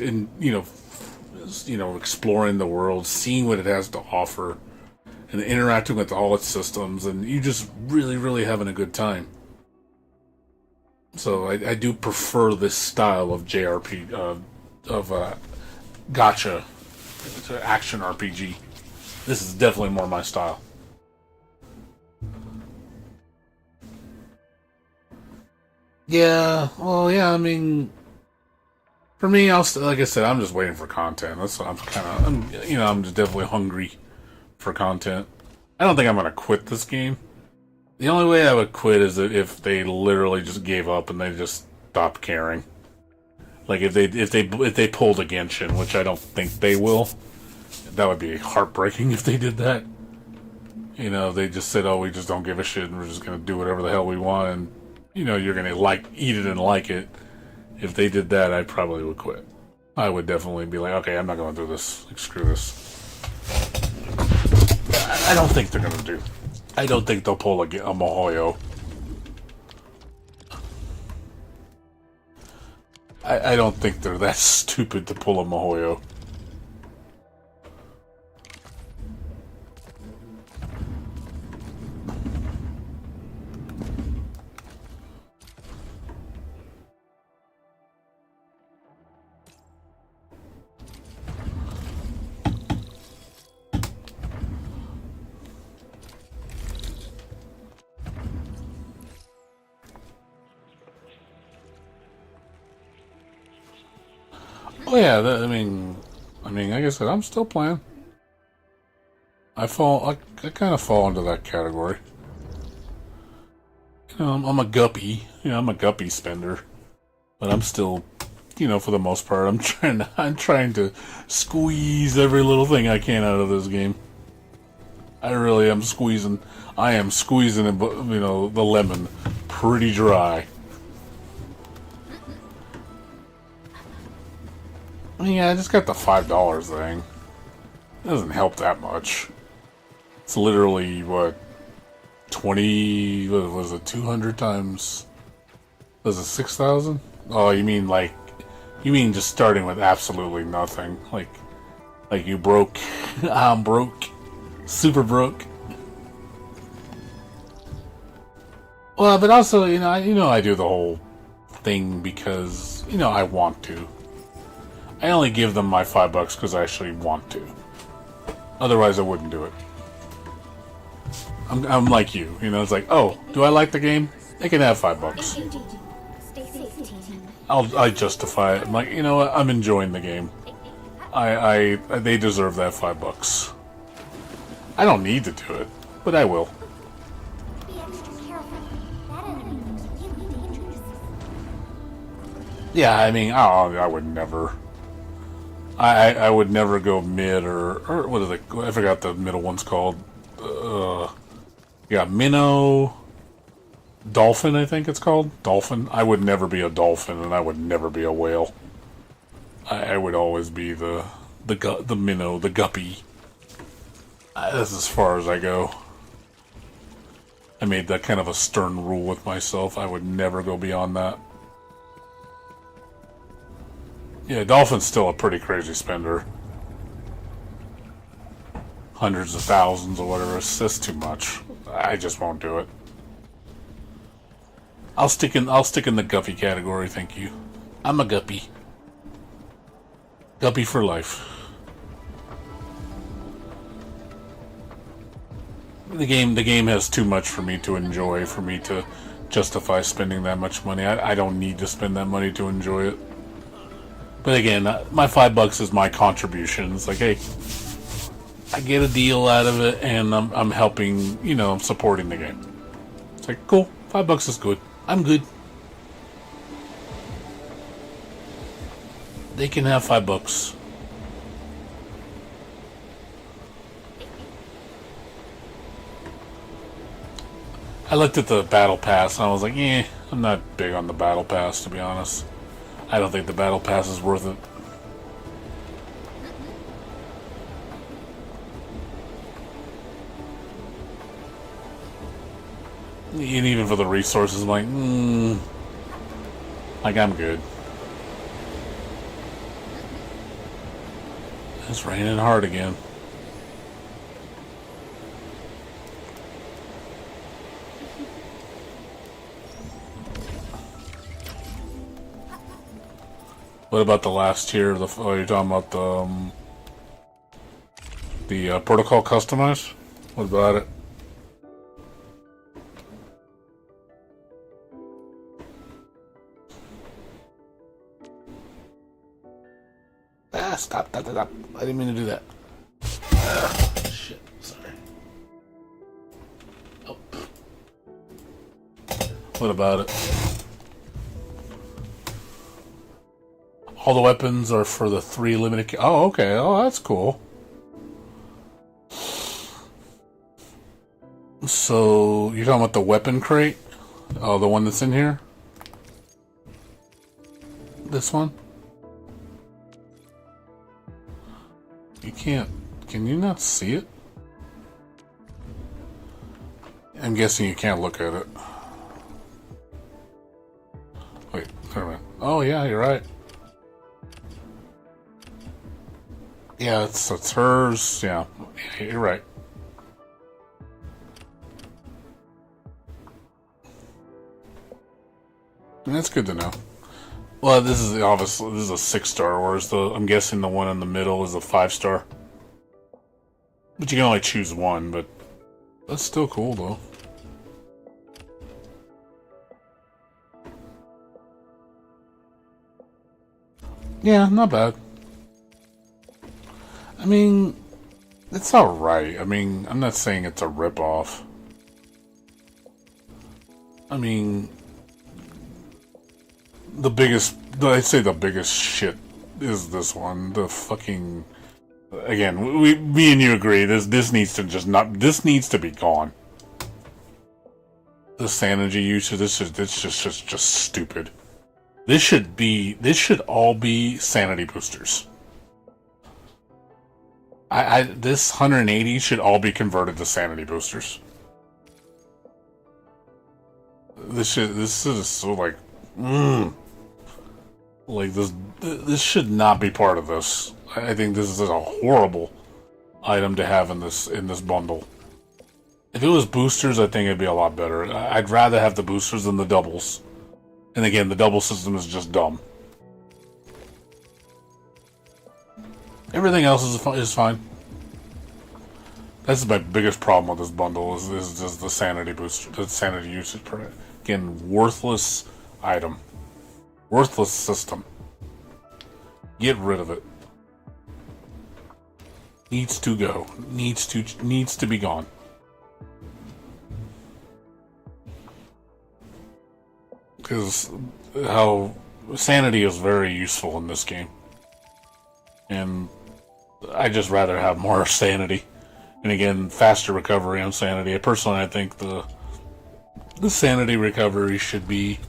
exploring the world, seeing what it has to offer, and interacting with all its systems, and you just really, really having a good time. So I do prefer this style of JRPG, gacha to action RPG. This is definitely more my style. Yeah, well, yeah, I mean, for me, like I said, I'm just waiting for content. That's what I'm just definitely hungry for content. I don't think I'm gonna quit this game. The only way I would quit is if they literally just gave up and they just stopped caring. Like if they pulled a Genshin, which I don't think they will. That would be heartbreaking if they did that. You know, they just said, "Oh, we just don't give a shit, and we're just gonna do whatever the hell we want," and you know, you're gonna eat it and like it. If they did that, I probably would quit. I would definitely be like, okay, I'm not going to do this. Like, screw this. I don't think they're going to do. I don't think they'll pull a Mihoyo. I don't think they're that stupid to pull a Mihoyo. Oh yeah, I mean, like I said, I'm still playing. I kind of fall into that category. You know, I'm a guppy. You know, I'm a guppy spender, but I'm still, you know, for the most part, I'm trying to squeeze every little thing I can out of this game. I really am squeezing. I am squeezing, you know, the lemon pretty dry. Yeah, I just got the $5 thing. It doesn't help that much. It's literally, what, 20, what was it, 200 times, was it 6,000? Oh, you mean just starting with absolutely nothing. Like you broke, I'm broke, super broke. Well, but also, you know, I do the whole thing because, you know, I want to. I only give them my $5 because I actually want to. Otherwise, I wouldn't do it. I'm like you know, it's like, oh, do I like the game? They can have $5. I justify it. I'm like, you know what? I'm enjoying the game. They deserve that $5. I don't need to do it, but I will. Yeah, I mean, I would never. I would never go mid or what are they? I forgot the middle one's called. Yeah, minnow, dolphin. I think it's called dolphin. I would never be a dolphin, and I would never be a whale. I would always be the minnow, the guppy. That's as far as I go. I made that kind of a stern rule with myself. I would never go beyond that. Yeah, dolphin's still a pretty crazy spender. Hundreds of thousands or whatever. It's just too much. I just won't do it. I'll stick in the guppy category, thank you. I'm a guppy. Guppy for life. The game has too much for me to enjoy, for me to justify spending that much money. I don't need to spend that money to enjoy it. But again, my $5 is my contribution. It's like, hey, I get a deal out of it, and I'm helping, you know, I'm supporting the game. It's like, cool, $5 is good. I'm good. They can have $5. I looked at the battle pass, and I was like, I'm not big on the battle pass, to be honest. I don't think the battle pass is worth it. And even for the resources, I'm like, I'm good. It's raining hard again. What about the last tier? Oh, you're talking about the protocol customize? What about it? Stop. I didn't mean to do that. Shit, sorry. Oh. What about it? All the weapons are for the 3 limited... Oh, okay. Oh, that's cool. So, you're talking about the weapon crate? Oh, the one that's in here? This one? You can't... Can you not see it? I'm guessing you can't look at it. Wait, never mind. Oh, yeah, you're right. Yeah, it's hers. Yeah, you're right. And that's good to know. Well, this is obviously a 6-star, whereas I'm guessing the one in the middle is a 5-star. But you can only choose one. But that's still cool, though. Yeah, not bad. I mean, it's alright. I mean, I'm not saying it's a ripoff. I mean, I'd say the biggest shit is this one. The fucking, again, me and you agree, this needs to just not, this needs to be gone. The sanity usage, it's just stupid. This should all be sanity boosters. This 180 should all be converted to sanity boosters. This is so like, like this should not be part of this. I think this is a horrible item to have in this bundle. If it was boosters, I think it'd be a lot better. I'd rather have the boosters than the doubles. And again, the double system is just dumb. Everything else is fine. That's my biggest problem with this bundle is just the sanity booster, the sanity usage per it. Again, worthless item. Worthless system. Get rid of it. Needs to go. Needs to be gone. Because how sanity is very useful in this game. And I'd just rather have more sanity. And again, faster recovery on sanity. Personally, I think the sanity recovery should be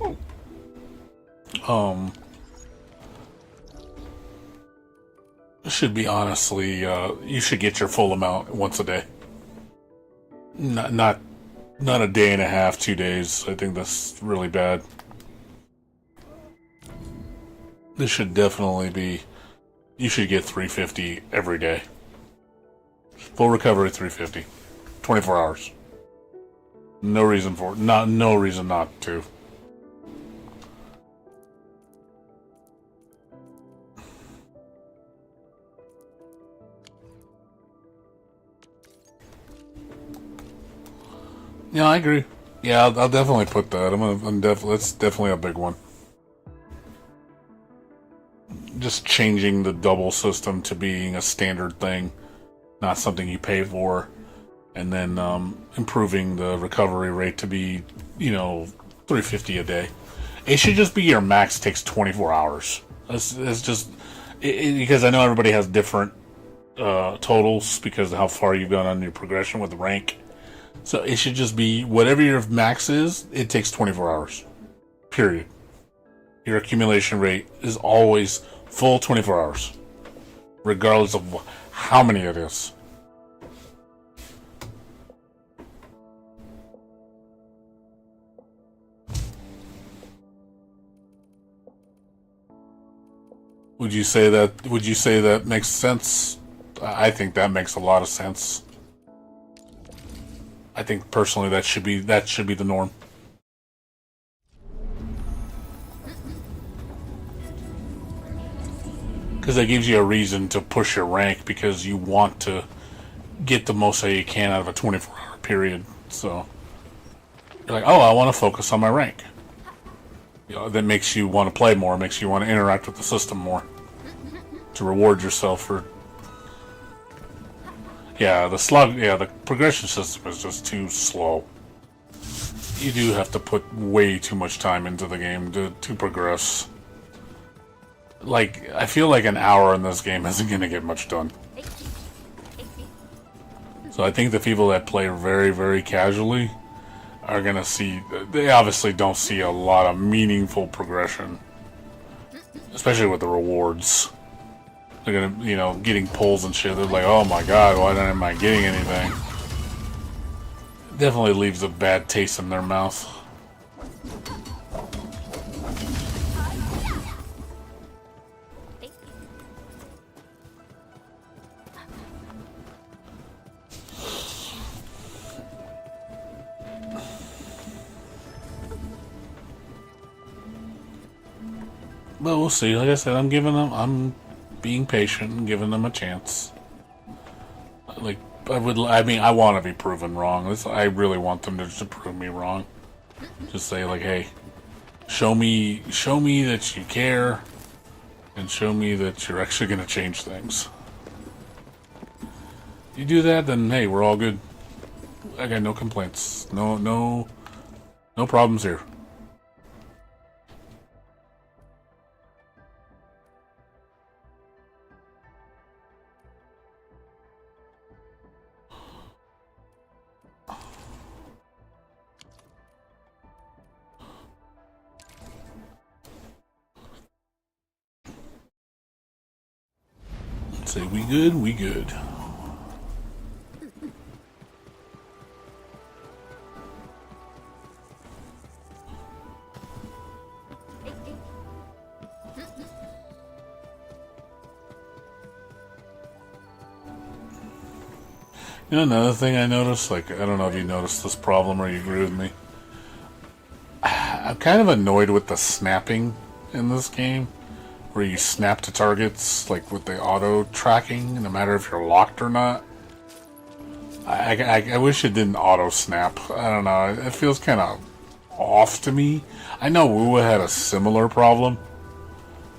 honestly, you should get your full amount once a day. Not a day and a half, 2 days. I think that's really bad. This should definitely be, you should get 350 every day. Full recovery 350. 24 hours. No reason for it. No reason not to. Yeah, I agree. Yeah, I'll definitely put that. That's definitely a big one. Just changing the double system to being a standard thing, not something you pay for, and then improving the recovery rate to be, 350 a day. It should just be your max takes 24 hours. It's just because I know everybody has different totals because of how far you've gone on your progression with the rank. So it should just be whatever your max is, it takes 24 hours. Period. Your accumulation rate is always full 24 hours. Regardless of how many it is. Would you say that makes sense? I think that makes a lot of sense. I think personally that should be the norm. Because that gives you a reason to push your rank because you want to get the most that you can out of a 24-hour period. So you're like, oh, I want to focus on my rank. That makes you want to play more, makes you want to interact with the system more. To reward yourself for... Yeah, the progression system is just too slow. You do have to put way too much time into the game to progress. Like, I feel like an hour in this game isn't going to get much done. So I think the people that play very, very casually are going to see... They obviously don't see a lot of meaningful progression. Especially with the rewards. They're gonna, getting pulls and shit. They're like, oh my god, why am I getting anything? Definitely leaves a bad taste in their mouth. But we'll see. Like I said, I'm being patient and giving them a chance. Like, I want to be proven wrong. I really want them to just prove me wrong. Just say, like, hey, show me that you care, and show me that you're actually going to change things. You do that, then hey, we're all good. I got no complaints. No problems here. Say we good, we good. You know, another thing I noticed, like, I don't know if you noticed this problem or you agree with me. I'm kind of annoyed with the snapping in this game, where you snap to targets, like with the auto tracking, no matter if you're locked or not. I wish it didn't auto snap. I don't know, it feels kind of off to me. I know Wuwa had a similar problem,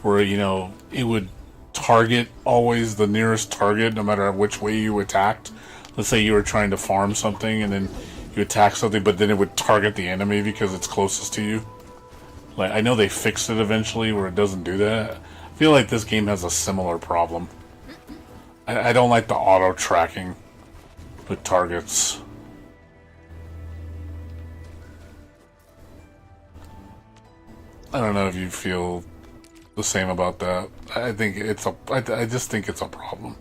where, you know, it would target always the nearest target, no matter which way you attacked. Let's say you were trying to farm something and then you attack something, but then it would target the enemy because it's closest to you. Like, I know they fixed it eventually where it doesn't do that. I feel like this game has a similar problem. I don't like the auto tracking with targets. I don't know if you feel the same about that. I think it's a. I just think it's a problem.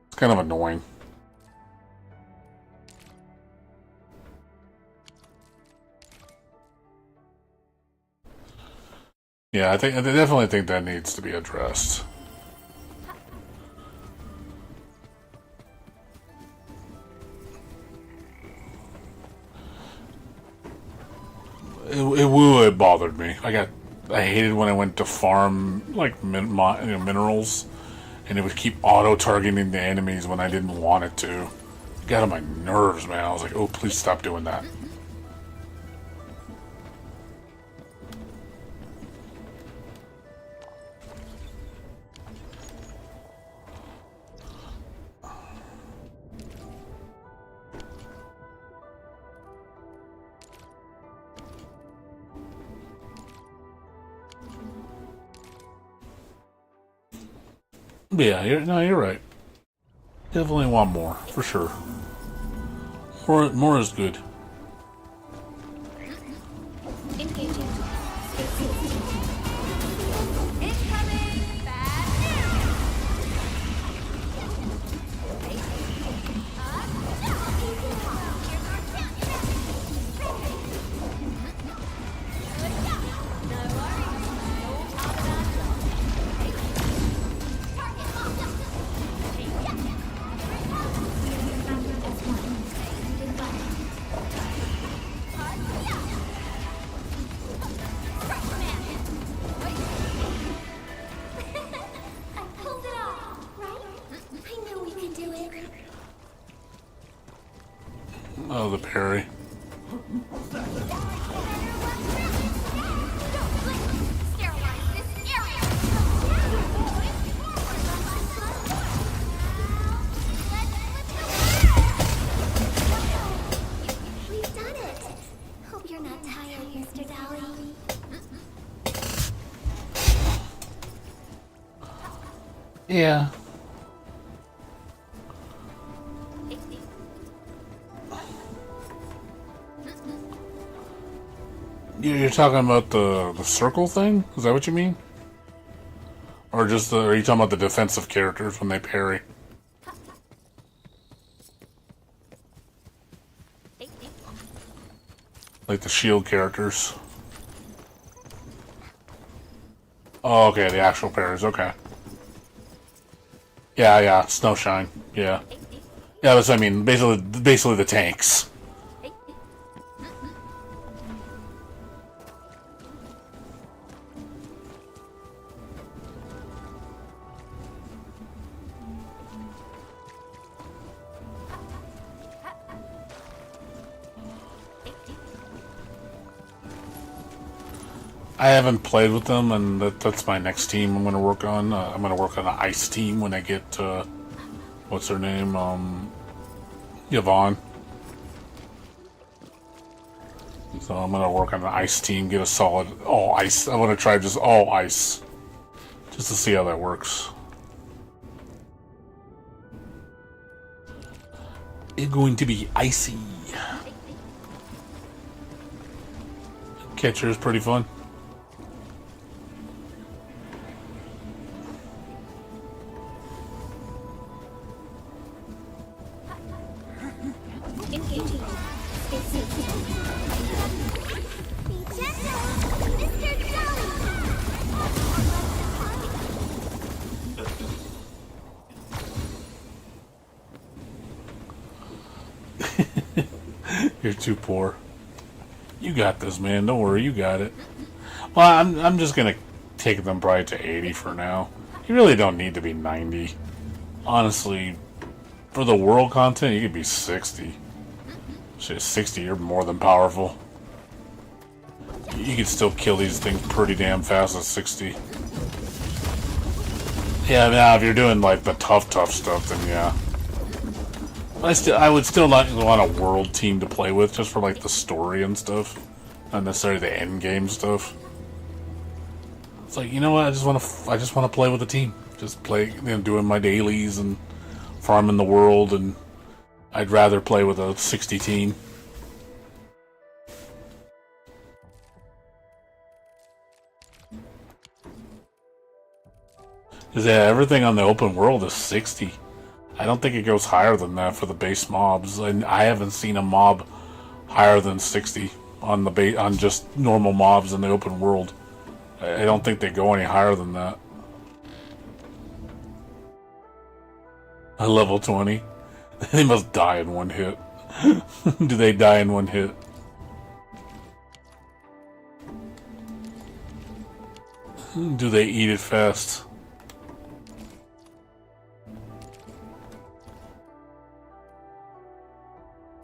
It's kind of annoying. Yeah, I definitely think that needs to be addressed. It bothered me. I hated when I went to farm like minerals, and it would keep auto targeting the enemies when I didn't want it to. It got on my nerves, man. I was like, oh, please stop doing that. Yeah, you're right. Definitely want more, for sure. More is good. Engaging. Oh, the parry. We've done it. Hope you're not tired, Mr. Dailies. Yeah. You're talking about the circle thing? Is that what you mean? Or just are you talking about the defensive characters when they parry? Like the shield characters? Oh, okay, the actual parries, okay. Yeah, Snowshine, yeah. Yeah, that's what I mean, basically the tanks. I haven't played with them, and that's my next team I'm going to work on. I'm going to work on an ice team when I get, what's her name, Yvonne. So I'm going to work on an ice team, get a solid all ice. I want to try just all ice, just to see how that works. It's going to be icy. Catcher is pretty fun. Engaging. You're too poor. You got this, man. Don't worry, you got it. Well, I'm just gonna take them probably to 80 for now. You really don't need to be 90. Honestly, for the world content, you could be 60. Shit, 60, you're more than powerful. You could still kill these things pretty damn fast at 60. Yeah, now if you're doing like the tough stuff, then yeah. I would still not want a world team to play with, just for like the story and stuff, not necessarily the end game stuff. It's like, you know what? I just want to play with a team, just play, you know, doing my dailies and farming the world, and I'd rather play with a 60 team. Because yeah, everything on the open world is 60. I don't think it goes higher than that for the base mobs, and I haven't seen a mob higher than 60 on the on just normal mobs in the open world. I don't think they go any higher than that. A level 20. They must die in one hit. Do they die in one hit? Do they eat it fast?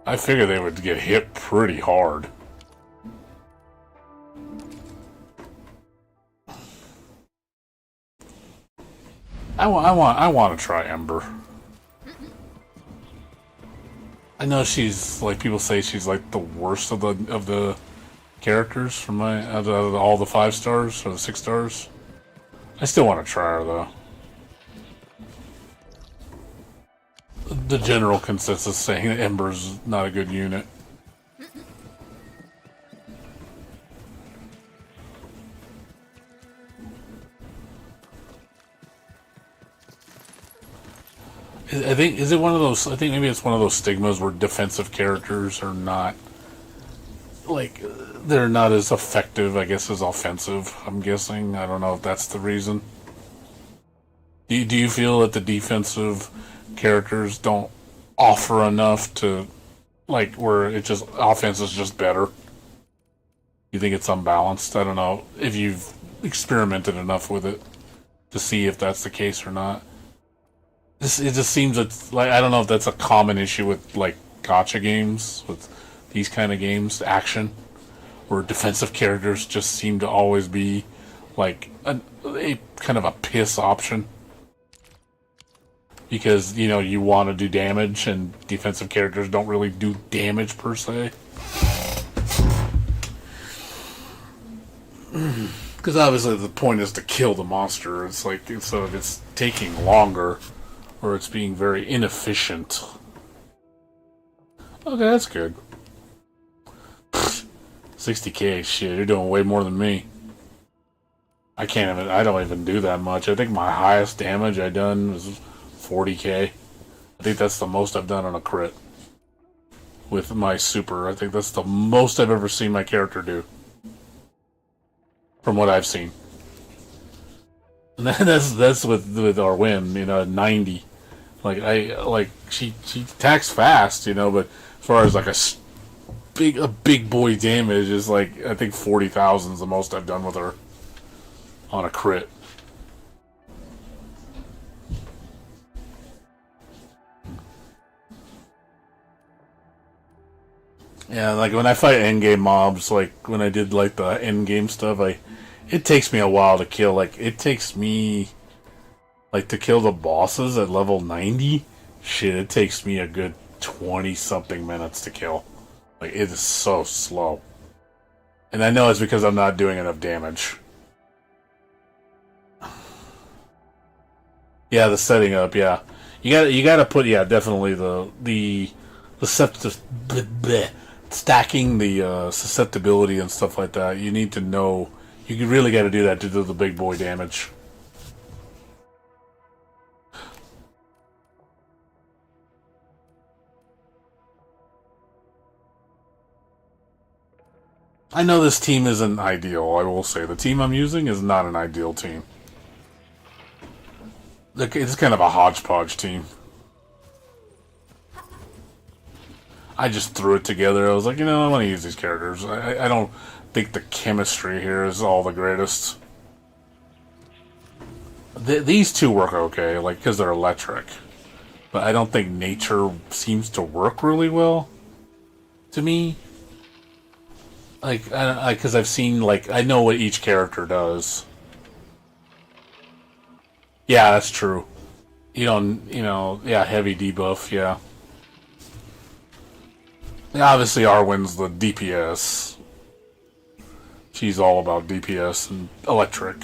I figure they would get hit pretty hard. I want to try Ember. I know she's like, people say she's like the worst of the characters from out of all the 5 stars or the 6 stars. I still want to try her though. The general consensus saying that Ember's not a good unit. I think, is it one of those, I think maybe it's one of those stigmas where defensive characters are not, like, they're not as effective, I guess, as offensive, I'm guessing. I don't know if that's the reason. Do you feel that the defensive characters don't offer enough to, like, where it just, offense is just better? You think it's unbalanced? I don't know if you've experimented enough with it to see if that's the case or not. It just seems that, like, I don't know if that's a common issue with, like, gacha games, with these kind of games, action, where defensive characters just seem to always be, like, a kind of a piss option. Because, you know, you want to do damage, and defensive characters don't really do damage, per se. Because obviously the point is to kill the monster. It's like, so if it's taking longer, or it's being very inefficient. Okay, that's good. 60k, shit, you're doing way more than me. I don't even do that much. I think my highest damage I done was 40k. I think that's the most I've done on a crit. With my super, I think that's the most I've ever seen my character do. From what I've seen. And that's with our win, you know, 90. Like she attacks fast, you know, but as far as like a big boy damage is like, I think 40,000 is the most I've done with her on a crit. Yeah, like when I fight endgame mobs, like when I did like the endgame stuff, it takes me a while to kill. Like, it takes me, like, to kill the bosses at level 90. Shit, it takes me a good 20-something minutes to kill. Like, it is so slow. And I know it's because I'm not doing enough damage. Yeah, the setting up, yeah. You gotta put, yeah, definitely the stacking the susceptibility and stuff like that. You need to know, you really gotta do that to do the big boy damage. I know this team isn't ideal, I will say. The team I'm using is not an ideal team. It's kind of a hodgepodge team. I just threw it together. I was like, you know, I want to use these characters. I don't think the chemistry here is all the greatest. These two work okay, like, because they're electric. But I don't think nature seems to work really well to me. Like, because I've seen, like, I know what each character does. Yeah, that's true. You know, yeah, heavy debuff, yeah. Obviously, Arwen's the DPS. She's all about DPS and electric.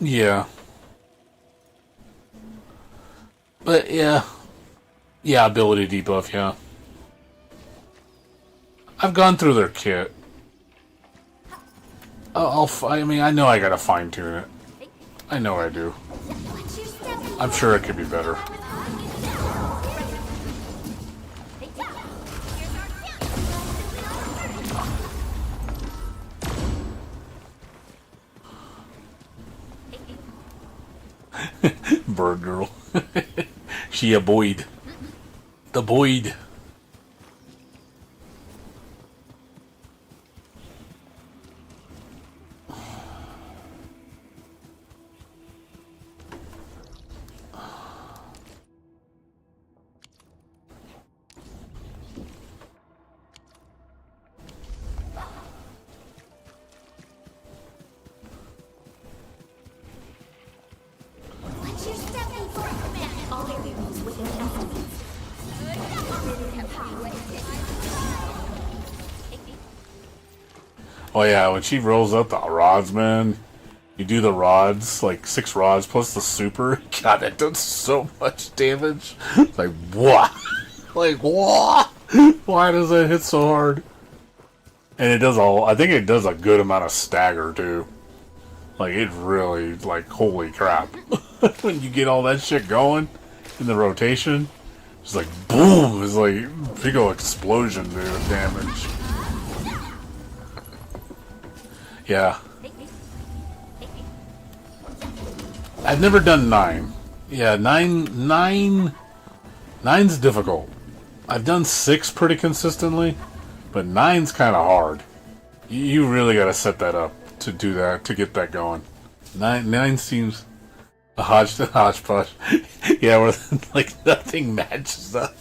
Yeah. But, yeah. Yeah, ability debuff, yeah. I've gone through their kit. I mean, I know I gotta fine-tune it. I know I do. I'm sure it could be better. Bird girl. She a Boyd. The Boyd. Oh yeah, when she rolls up the rods, man, you do the rods, like 6 rods plus the super. God, that does so much damage. Like, what? Like, what? Why does that hit so hard? And it does I think it does a good amount of stagger, too. Like, it really, like, holy crap. When you get all that shit going in the rotation, it's like, boom! It's like, big ol' explosion, dude, of damage. Yeah. I've never done 9. Yeah, 9's difficult. I've done 6 pretty consistently, but 9's kind of hard. You really got to set that up to do that, to get that going. 9 seems a hodgepodge. Yeah, where like nothing matches up.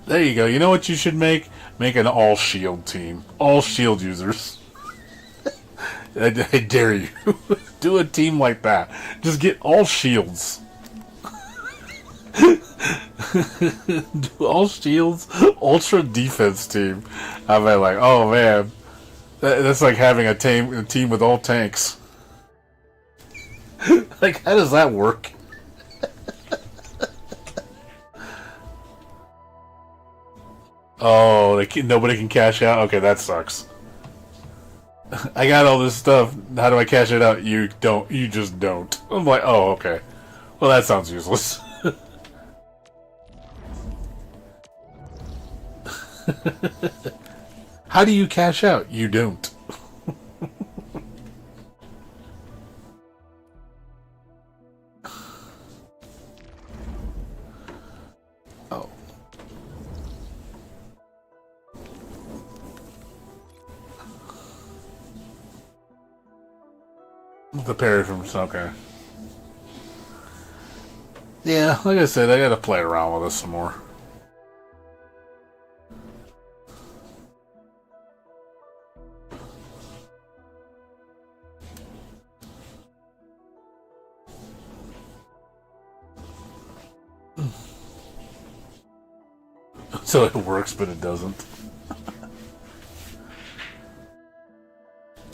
There you go. You know what you should make? Make an all shield team. All shield users. I dare you. Do a team like that. Just get all shields. Do all shields, ultra defense team. I'm like, oh man. That's like having a team with all tanks. Like, how does that work? Oh, nobody can cash out? Okay, that sucks. I got all this stuff. How do I cash it out? You don't. You just don't. I'm like, oh, okay. Well, that sounds useless. How do you cash out? You don't. Oh. The parry from okay. Yeah, like I said, I gotta play around with this some more. So it works, but it doesn't.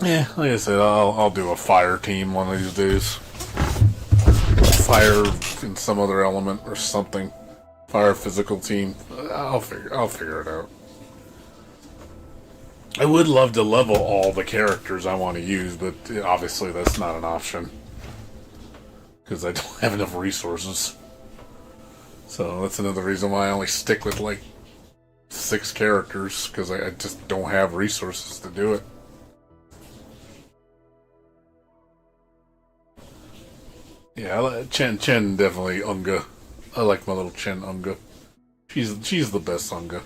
Yeah, like I said, I'll do a fire team one of these days. Fire in some other element or something. Fire physical team. I'll figure it out. I would love to level all the characters I want to use, but obviously that's not an option. Because I don't have enough resources. So that's another reason why I only stick with like 6 characters, because I just don't have resources to do it. Yeah, Chen definitely Unga. I like my little Chen Unga. She's the best Unga.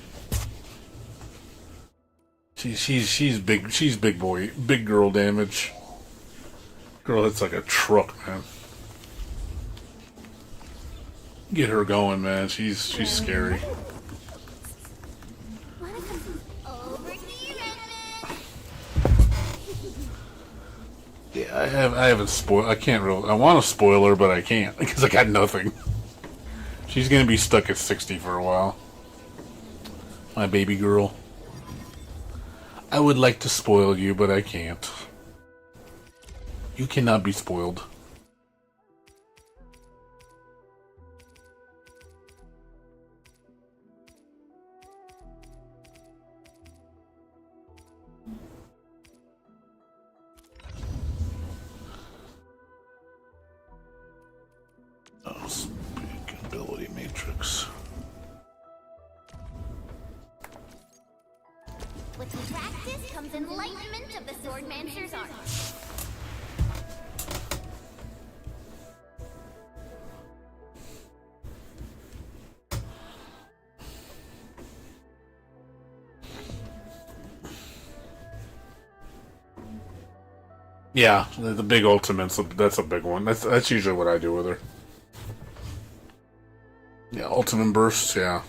She's big boy, big girl damage. Girl hits like a truck, man. Get her going, man. She's scary. Yeah, I haven't spoiled. I can't really. I want to spoil her, but I can't because I got nothing. She's gonna be stuck at 60 for a while. My baby girl. I would like to spoil you, but I can't. You cannot be spoiled. Oh, big ability matrix. With practice comes enlightenment of the Swordmancer's art. Yeah, the big ultimates, that's a big one. That's usually what I do with her. Yeah, ultimate bursts, yeah.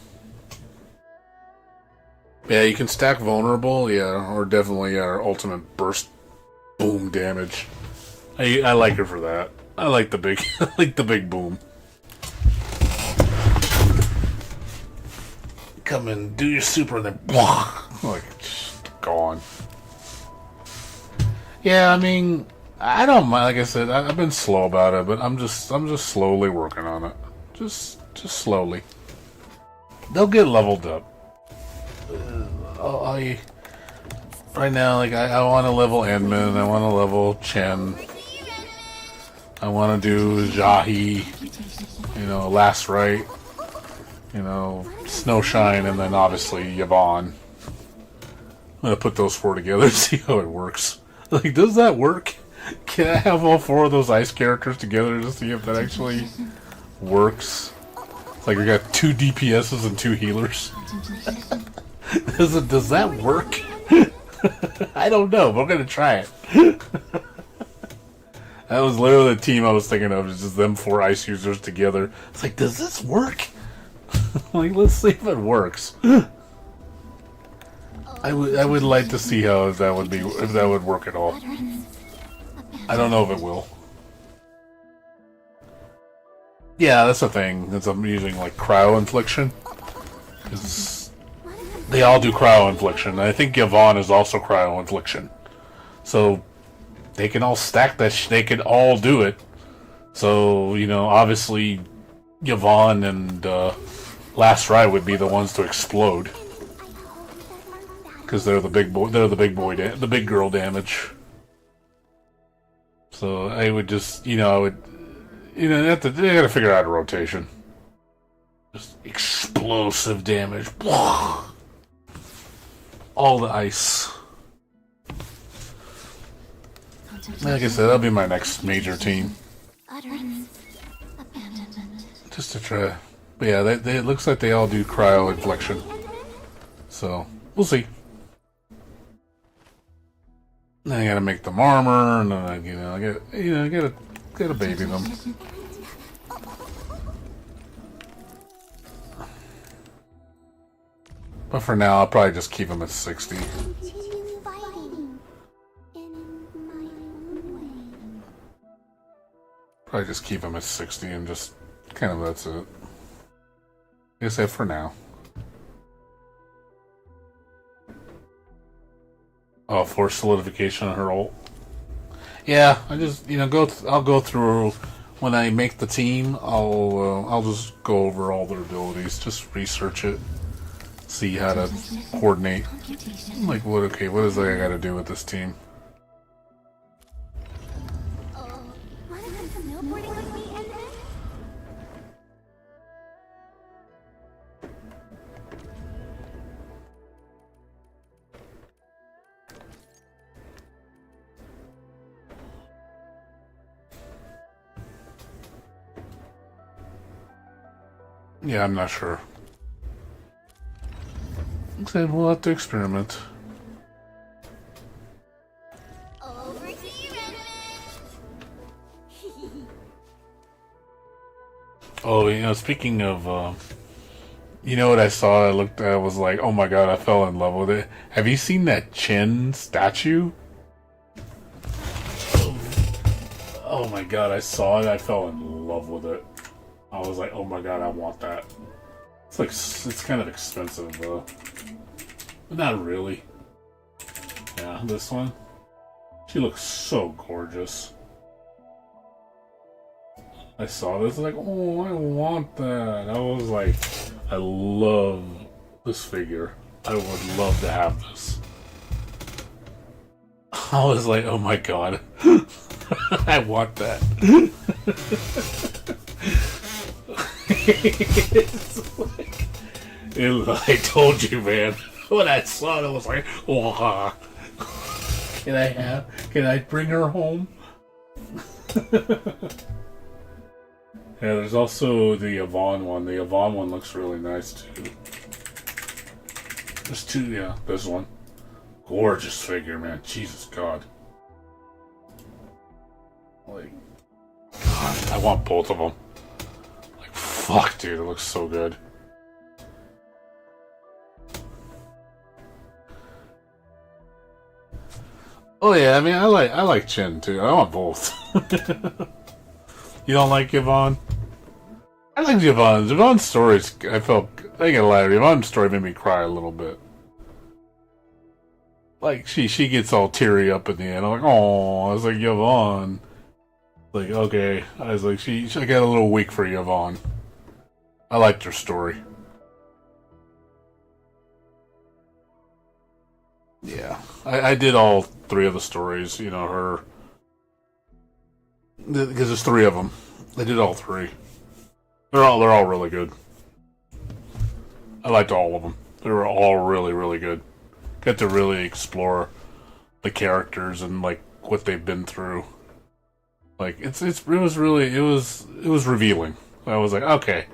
Yeah, you can stack vulnerable, yeah, or definitely ultimate burst boom damage. I like her for that. I like the big I like the big boom. Come in, do your super and then like just gone. Yeah, I mean, I don't mind. Like I said, I've been slow about it, but I'm just slowly working on it. Just slowly. They'll get leveled up. Right now, like I want to level Endman. I want to level Chen. I want to do Jahi. You know, Last Right. You know, Snowshine, and then obviously Yvonne. I'm gonna put those 4 together and see how it works. Like, does that work? Can I have all 4 of those ice characters together to see if that actually works? It's like we got 2 DPSs and 2 healers. Does that work? I don't know, but I'm gonna try it. That was literally the team I was thinking of, is just them 4 ice users together. It's like, does this work? Like, let's see if it works. I would like to see how if that would work at all. I don't know if it will. Yeah, that's the thing. That's I'm using like cryo infliction. They all do cryo infliction. I think Yvonne is also cryo infliction. So they can all stack that. They can all do it. So you know, obviously, Yvonne and Last Ride would be the ones to explode. Because they're the big boy, the big girl damage. So I would just, they gotta figure out a rotation. Just explosive damage. All the ice. Like I said, that'll be my next major team. Just to try. But yeah, it looks like they all do cryo inflection. So, we'll see. Then I gotta make them armor, and then I gotta baby them. But for now, I'll probably just keep them at 60. Probably just keep them at 60 and just kind of that's it. I guess that for now. Oh, force solidification on her ult. Yeah, I just I'll go through when I make the team. I'll just go over all their abilities, just research it, see how to coordinate. Like what? Okay, what is it I got to do with this team? Wanna come snowboarding with me, Endman? Yeah, I'm not sure. Okay, we'll have to experiment. Over here, Oh, speaking of, you know what I saw? I was like, oh my god, I fell in love with it. Have you seen that Chin statue? Oh my god, I saw it, I fell in love with it. I was like, oh my god, I want that. It's kind of expensive though. But not really. Yeah, this one. She looks so gorgeous. I saw this, like, oh, I want that. I was like, I love this figure. I would love to have this. I was like, oh my god. I want that. I told you, man. When I saw it, I was like, "Wow, can I bring her home?" Yeah, there's also the Yvonne one. The Yvonne one looks really nice too. There's two, yeah. This one, gorgeous figure, man. Jesus God. Like, God, I want both of them. Fuck, dude, it looks so good. Oh yeah, I mean, I like Chin too. I want both. You don't like Yvonne? I like Yvonne. Yvonne's stories. I ain't gonna lie. Yvonne's story made me cry a little bit. Like she gets all teary up in the end. I'm like, oh, I was like Yvonne. Like okay, I was like she got a little weak for Yvonne. I liked her story. Yeah, I did all three of the stories. You know her, because there's three of them. I did all three. They're all really good. I liked all of them. They were all really, really good. Got to really explore the characters and like what they've been through. Like it was revealing. I was like, okay,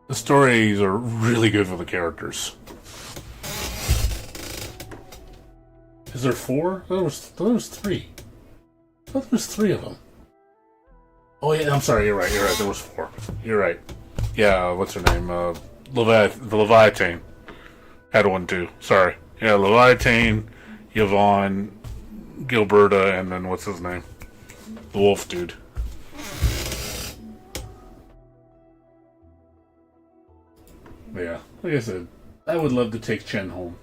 the stories are really good for the characters. Is there four? There was three. I thought there was three of them. Oh yeah, I'm sorry. You're right. There was four. You're right. Yeah, what's her name? The Leviathan had one too. Sorry. Yeah, Leviathan, Yvonne, Gilberta, and then what's his name? The wolf dude. Yeah, like I said, I would love to take Chen home.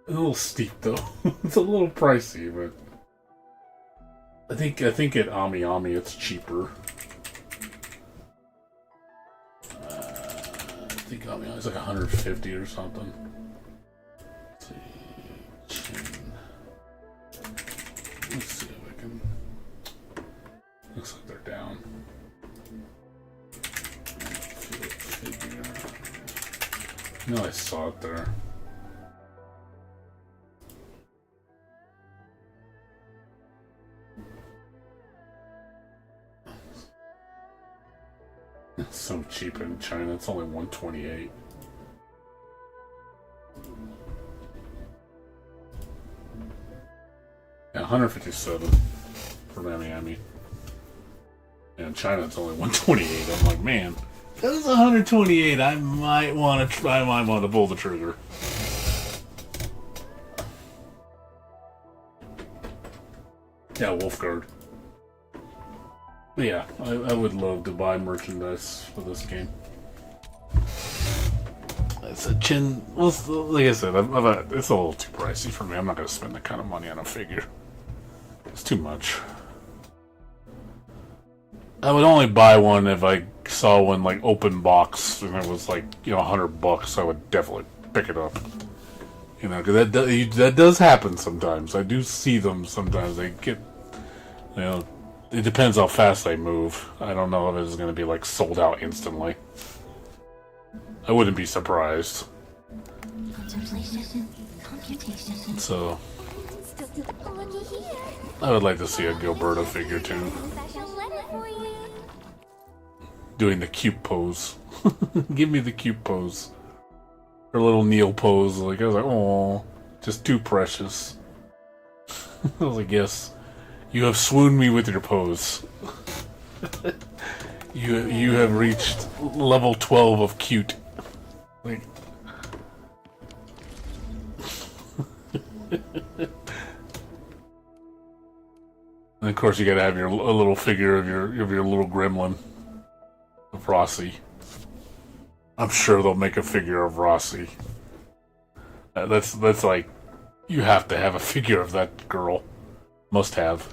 A little steep though. It's a little pricey, but I think at Ami Ami it's cheaper. I think Ami Ami's like 150 or something. Let's see, Chen. Let's see if I can. Looks like they're down. No, I saw it there. It's so cheap in China. It's only $128. Yeah, 157 for Miami. And in China, it's only 128. I'm like, man, if it was 128, I might want to pull the trigger. Yeah, Wolfguard. But yeah, I would love to buy merchandise for this game. Let's So Chin, well, like I said, it's a little too pricey for me. I'm not going to spend that kind of money on a figure. It's too much. I would only buy one if I saw one like open box and it was like, you know, $100. I would definitely pick it up. You know, because that does happen sometimes. I do see them sometimes. They get, you know, it depends how fast they move. I don't know if it's going to be like sold out instantly. I wouldn't be surprised. So, I would like to see a Gilberta figure too. Doing the cute pose. Give me the cute pose. Her little kneel pose. Like, I was like, oh, just too precious. I was like, yes, you have swooned me with your pose. You have reached level 12 of cute. Like, and of course, you gotta have a little figure of your little gremlin, of Rossi. I'm sure they'll make a figure of Rossi. That's like, you have to have a figure of that girl. Must have.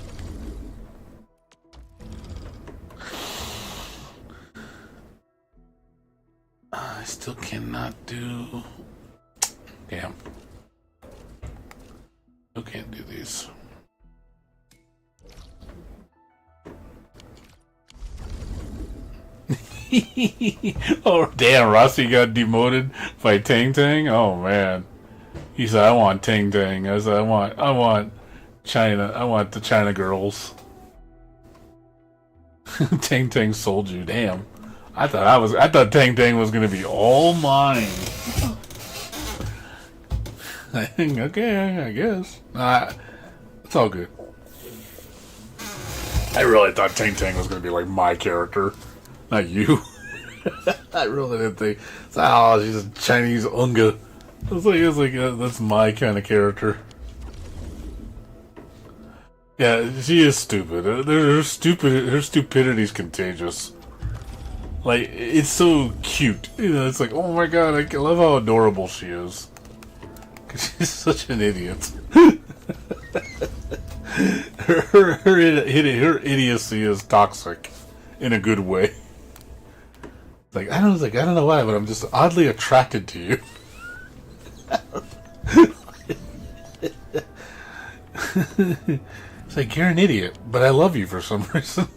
I still cannot do. Damn. Still can't do these. Oh damn! Rossi got demoted by Tang Tang. Oh man, he said, "I want Tang Tang." I said, "I want China. I want the China girls." Tang Tang sold you. Damn. I thought Tang Tang was gonna be all mine. Okay, I guess. It's all good. I really thought Tang Tang was gonna be like my character. Not you. I really didn't think. Oh, she's a Chinese unga. It's like that's my kind of character. Yeah, she is stupid. Her stupidity's contagious. Like, it's so cute. You know, it's like, oh my god, I love how adorable she is. Cause she's such an idiot. her idiocy is toxic in a good way. Like I don't know why, but I'm just oddly attracted to you. It's like, you're an idiot, but I love you for some reason.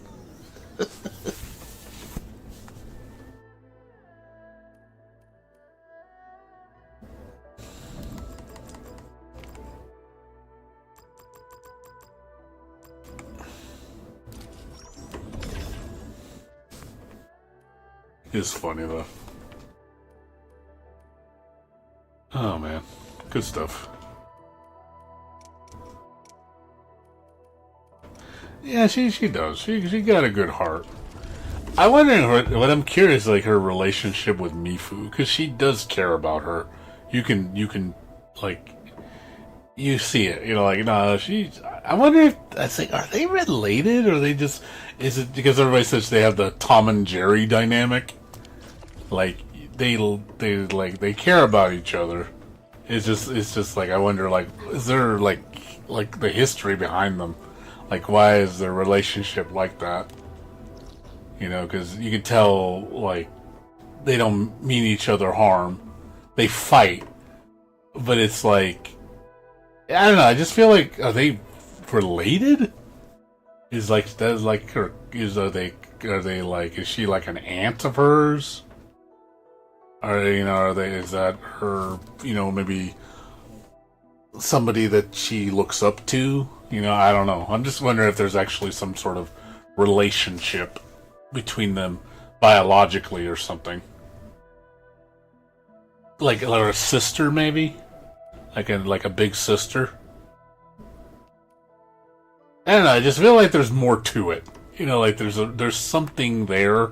It's funny though. Oh man, good stuff. Yeah, she does. She got a good heart. I wonder what I'm curious, like her relationship with Mifu, because she does care about her. You can like you see it. You know, like no, I wonder if that's like, are they related, or they just, is it because everybody says they have the Tom and Jerry dynamic? Like they care about each other. It's just like, I wonder, like, is there like the history behind them? Like, why is their relationship like that? You know, because you can tell, like, they don't mean each other harm. They fight, but it's like, I don't know. I just feel like, are they related? Is like, that's like her? Are they like? Is she like an aunt of hers? Is that her, maybe somebody that she looks up to? I don't know. I'm just wondering if there's actually some sort of relationship between them biologically or something. Like a sister, maybe? Like a big sister? I don't know, I just feel like there's more to it. Like there's something there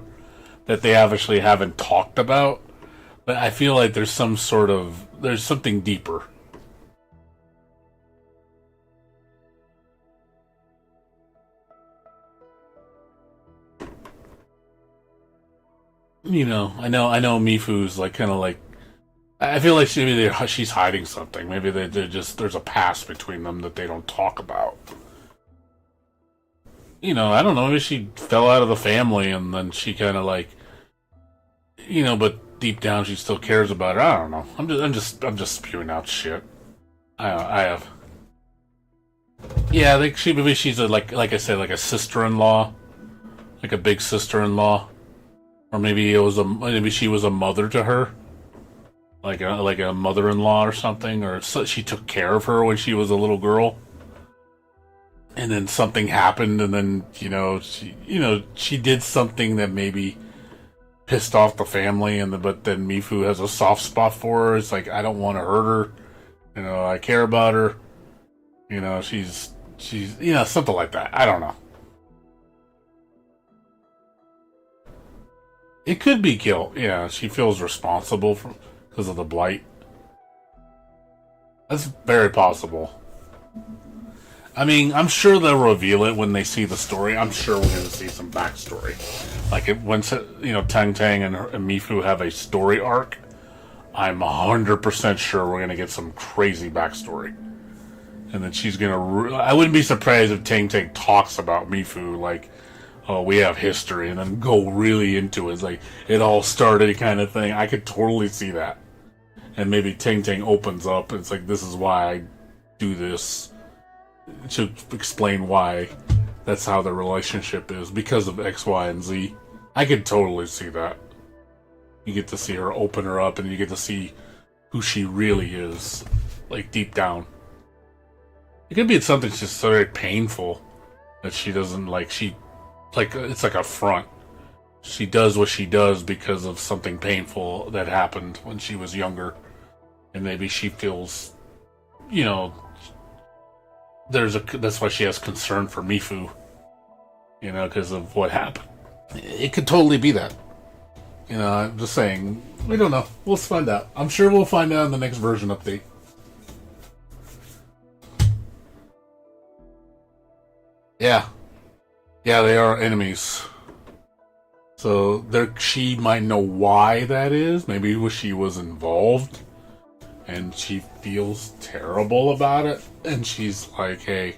that they actually haven't talked about. But I feel like there's something deeper. I know Mifu's like kind of like I feel like she's hiding something. Maybe there's a past between them that they don't talk about. You know, I don't know. Maybe she fell out of the family and then she kind of like, you know, but deep down she still cares about her. I don't know. I'm just spewing out shit. I have. Yeah, maybe she's like I said, like a sister-in-law, like a big sister-in-law, or maybe maybe she was a mother to her. Like a mother-in-law or something, or she took care of her when she was a little girl, and then something happened, and then she did something that maybe pissed off the family, but then Mifu has a soft spot for her. It's like, I don't want to hurt her, I care about her, she's something like that. I don't know. It could be guilt. Yeah, she feels responsible because of the blight. That's very possible. I mean, I'm sure they'll reveal it when they see the story. I'm sure we're going to see some backstory. Like, once Tang Tang and Mifu have a story arc, I'm 100% sure we're going to get some crazy backstory. And then she's going to... I wouldn't be surprised if Tang Tang talks about Mifu, like, oh, we have history, and then go really into it. It's like, it all started kind of thing. I could totally see that. And maybe Tang Tang opens up, and it's like, this is why I do this. To explain why that's how the relationship is, because of X, Y, and Z. I could totally see that. You get to see her open her up, and you get to see who she really is, like, deep down. It could be something just very painful that she doesn't it's like a front. She does what she does because of something painful that happened when she was younger, and maybe she feels, that's why she has concern for Mifu, because of what happened. It could totally be that. I'm just saying, we don't know. We'll find out. I'm sure we'll find out in the next version update. Yeah, they are enemies. So she might know why that is. Maybe she was involved, and she feels terrible about it, and she's like, hey,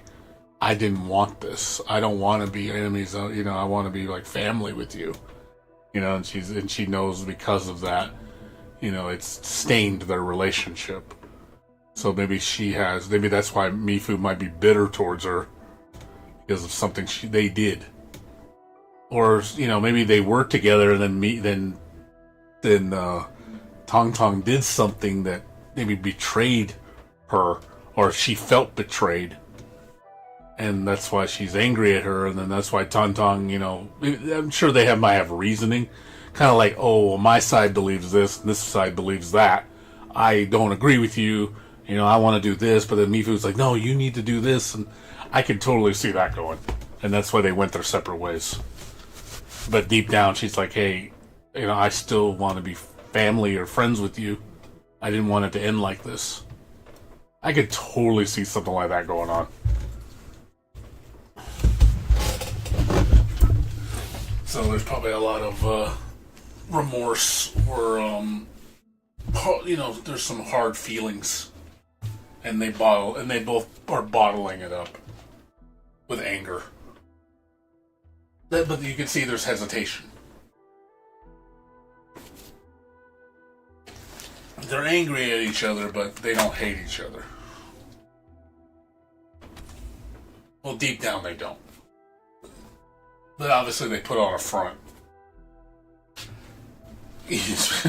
I didn't want this. I don't want to be enemies. I want to be like family with you. And she knows because of that, it's stained their relationship. So maybe maybe that's why Mifu might be bitter towards her, because of something they did. Or, maybe they worked together, and then Tong Tong did something that maybe betrayed her, or she felt betrayed, and that's why she's angry at her. And then that's why Tong Tong, I'm sure they might have reasoning, kind of like, oh, well, my side believes this, and this side believes that. I don't agree with you. I want to do this, but then Mifu's like, no, you need to do this, and I could totally see that going, and that's why they went their separate ways. But deep down, she's like, hey, I still want to be family or friends with you. I didn't want it to end like this. I could totally see something like that going on. So there's probably a lot of remorse, or there's some hard feelings, and they both are bottling it up with anger. But you can see there's hesitation. They're angry at each other, but they don't hate each other. Well, deep down they don't. But obviously they put on a front.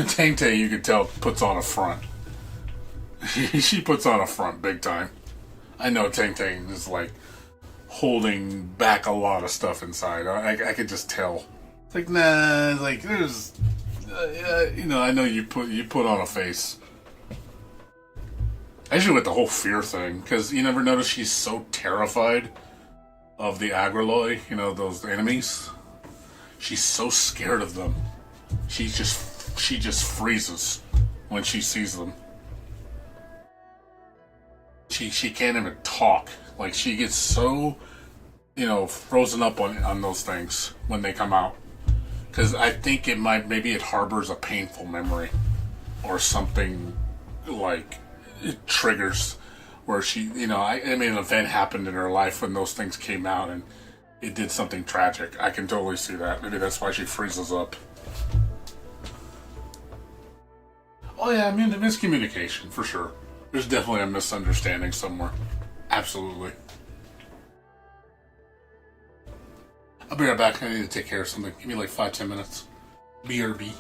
Tang Tang, you can tell, puts on a front. She puts on a front big time. I know Tang Tang is like holding back a lot of stuff inside. I could just tell. It's like, nah, like there's, I know you put on a face. Actually, with the whole fear thing, because you never notice she's so terrified of the Agroloi, those enemies. She's so scared of them. She just freezes when she sees them. She can't even talk. Like, she gets so, frozen up on those things when they come out. Because I think maybe it harbors a painful memory or something like triggers where she, you know, I mean, an event happened in her life when those things came out and it did something tragic. I can totally see that. Maybe that's why she freezes up. Oh yeah, I mean, the miscommunication, for sure. There's definitely a misunderstanding somewhere. Absolutely. I'll be right back. I need to take care of something. Give me like 5-10 minutes. BRB.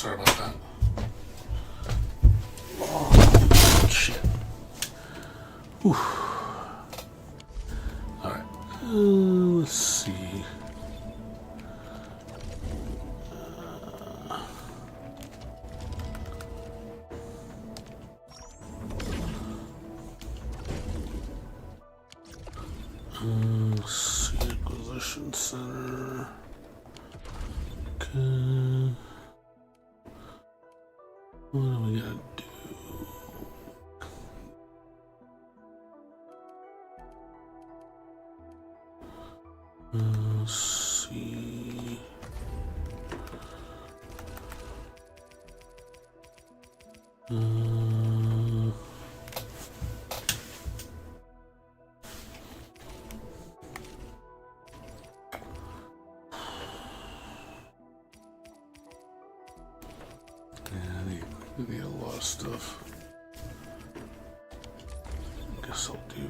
sorry about that. Oh, shit. Whew. Alright. Let's see. Let's see. Acquisition Center. Okay. What are we gonna do? Let's see. I need a lot of stuff. I guess I'll do.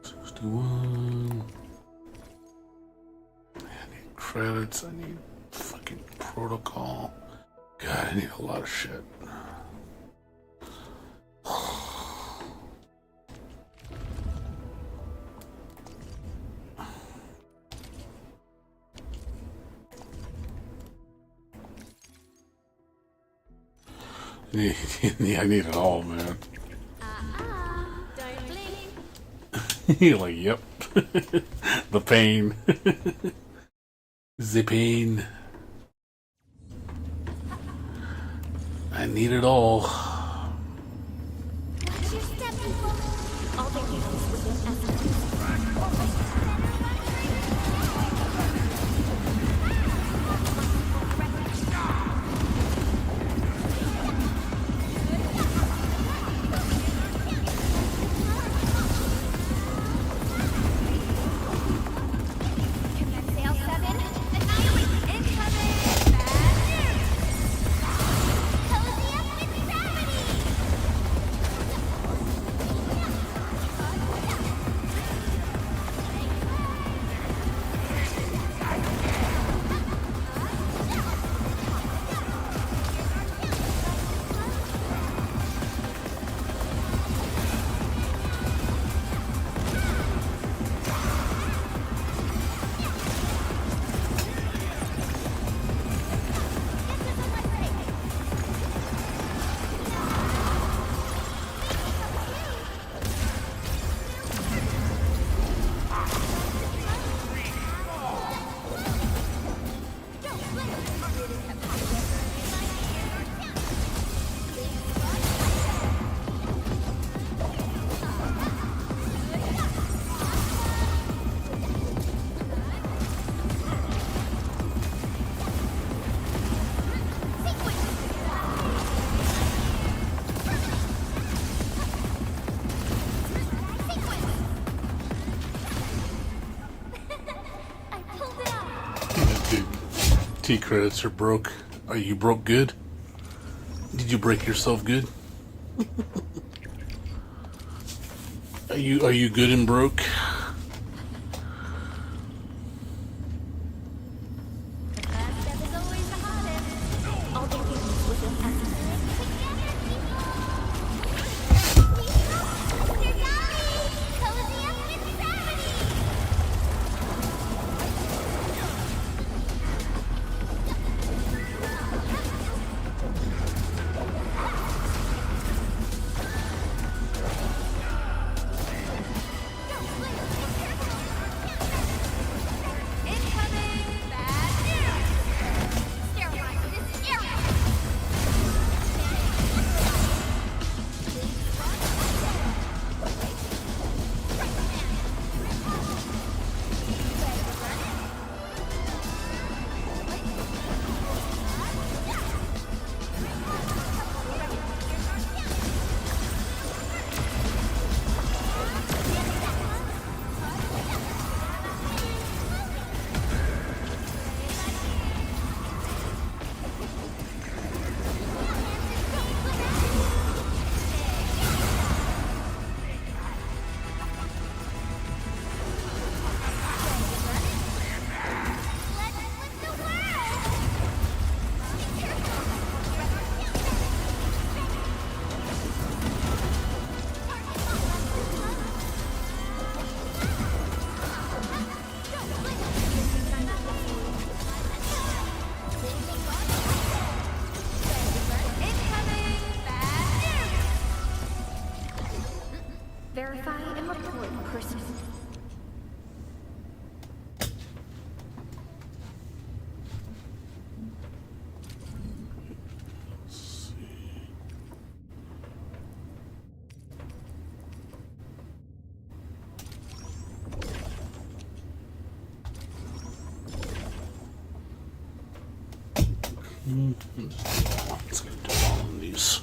$61. I need credits. I need fucking protocol. God, I need a lot of shit. I need it all, man. Don't blink. You're like, yep. The pain. The pain. I need it all. Watch your step, people. All the heroes within essence. T credits are broke. Are you broke good? Did you break yourself good? Are you good and broke? Let's get to all of these.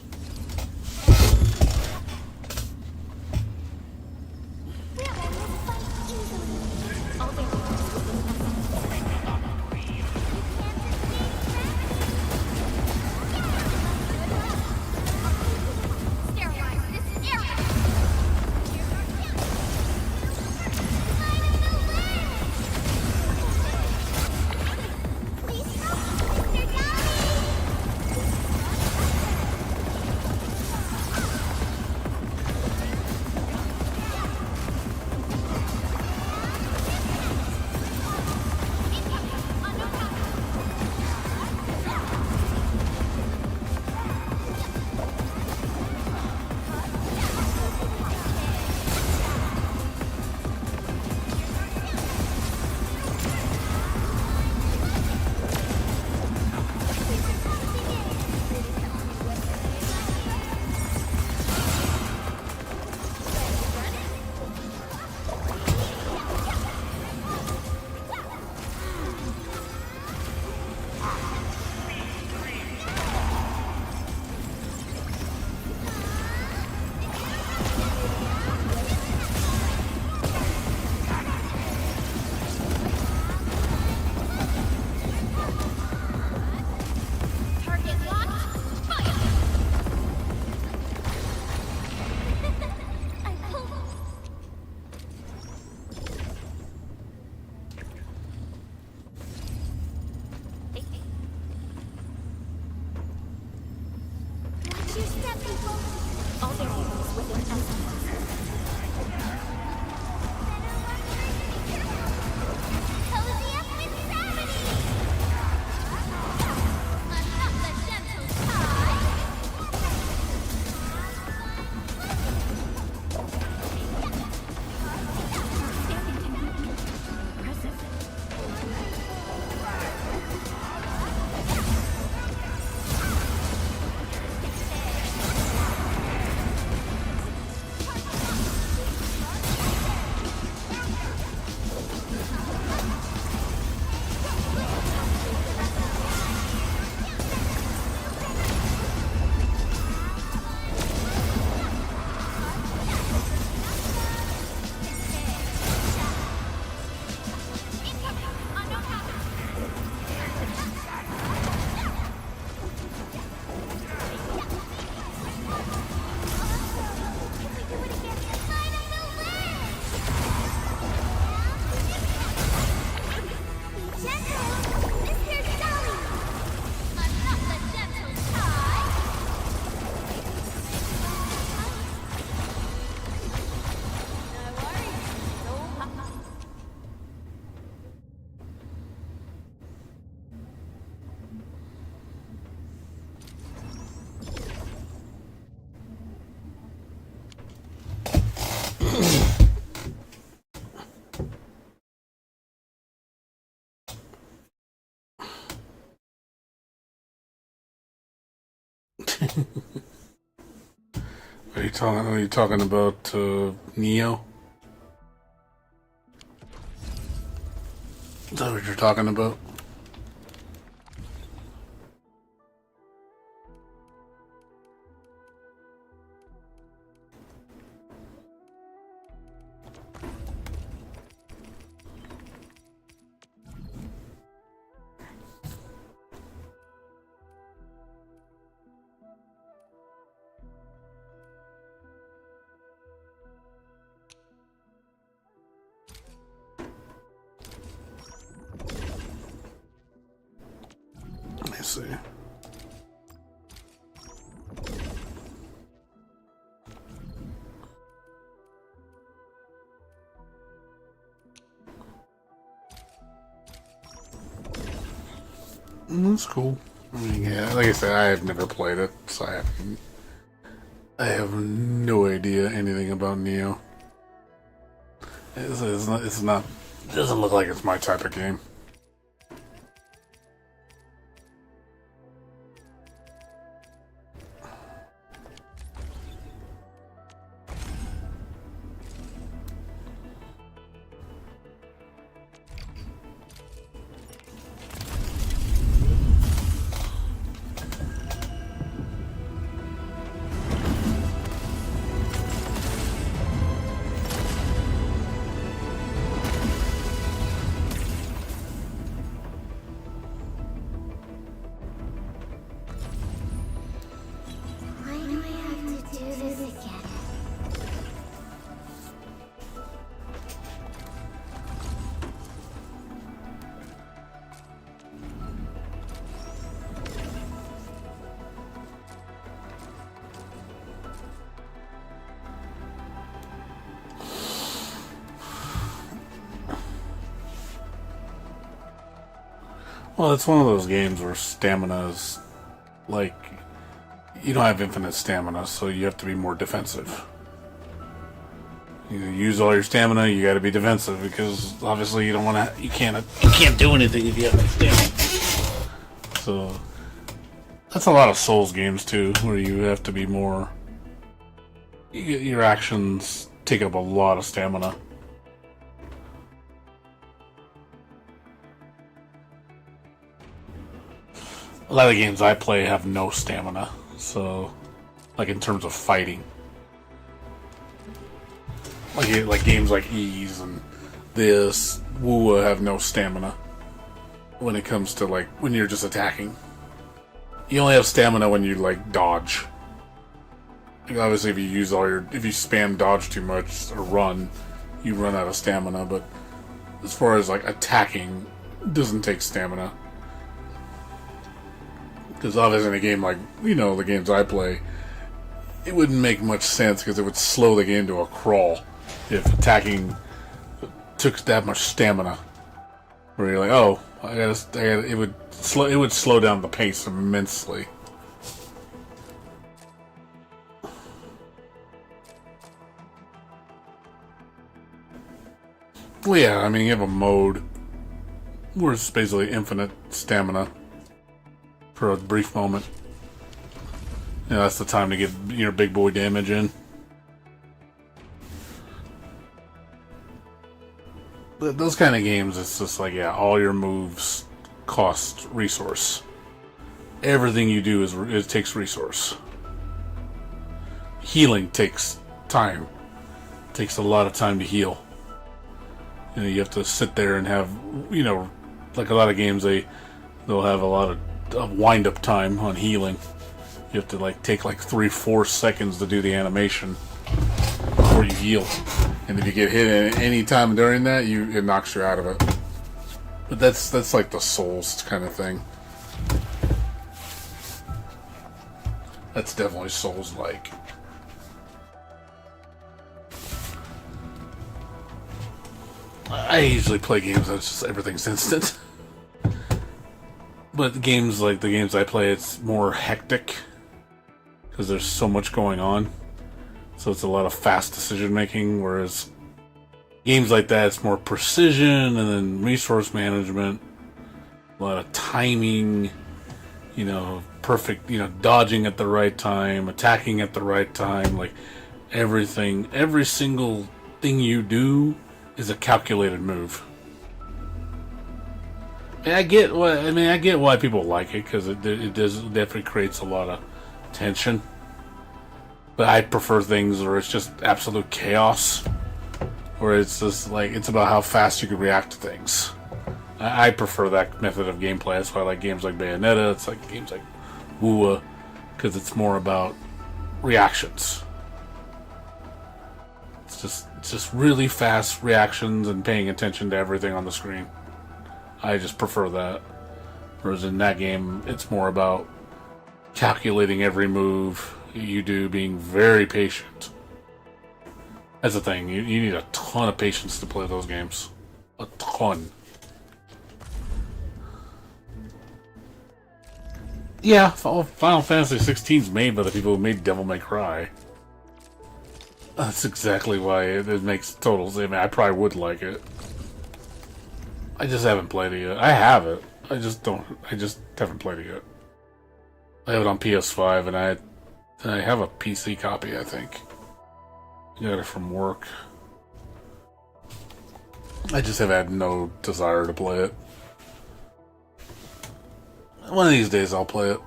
Are you talking about Neo? Is that what you're talking about? Let me see. That's cool. I mean, yeah, like I said, I have never played it, so I have no idea anything about Neo. It's not. It doesn't look like it's my type of game. Well, it's one of those games where stamina is like you don't have infinite stamina, so you have to be more defensive. You use all your stamina, you got to be defensive because obviously you don't want to. You can't do anything if you have no stamina. So that's a lot of Souls games too, where you have to be more. Your actions take up a lot of stamina. A lot of the games I play have no stamina, so like in terms of fighting, like games like Ease and this Wua have no stamina when it comes to like when you're just attacking. You only have stamina when you like dodge. Like, obviously, if you spam dodge too much or run, you run out of stamina. But as far as like attacking, it doesn't take stamina. Because obviously in a game like, the games I play, it wouldn't make much sense because it would slow the game to a crawl if attacking took that much stamina. Where you're like, oh, it would slow down the pace immensely. Well, yeah, I mean, you have a mode where it's basically infinite stamina for a brief moment. That's the time to get your big boy damage in. But those kind of games, it's just like, yeah, all your moves cost resource. Everything you do it takes resource. Healing takes time. It takes a lot of time to heal. You have to sit there and have, like a lot of games, they'll have a lot of wind-up time on healing. You have to take 3-4 seconds to do the animation before you heal. And if you get hit at any time during that, it knocks you out of it. But that's like the Souls kind of thing. That's definitely Souls-like. I usually play games that's just everything's instant. But games like the games I play, it's more hectic because there's so much going on. So it's a lot of fast decision making, whereas games like that, it's more precision and then resource management, a lot of timing, perfect, dodging at the right time, attacking at the right time, like everything, every single thing you do is a calculated move. I get why people like it because it definitely creates a lot of tension. But I prefer things where it's just absolute chaos, where it's just it's about how fast you can react to things. I prefer that method of gameplay. That's why I like games like Bayonetta. It's like games like Wua, because it's more about reactions. It's just really fast reactions and paying attention to everything on the screen. I just prefer that. Whereas in that game, it's more about calculating every move you do, being very patient. That's the thing. You need a ton of patience to play those games. A ton. Yeah, Final Fantasy 16 is made by the people who made Devil May Cry. That's exactly why it makes total sense. I mean, I probably would like it. I just haven't played it yet. I have it. I just haven't played it yet. I have it on PS5 and I have a PC copy, I think. I got it from work. I just have had no desire to play it. One of these days I'll play it.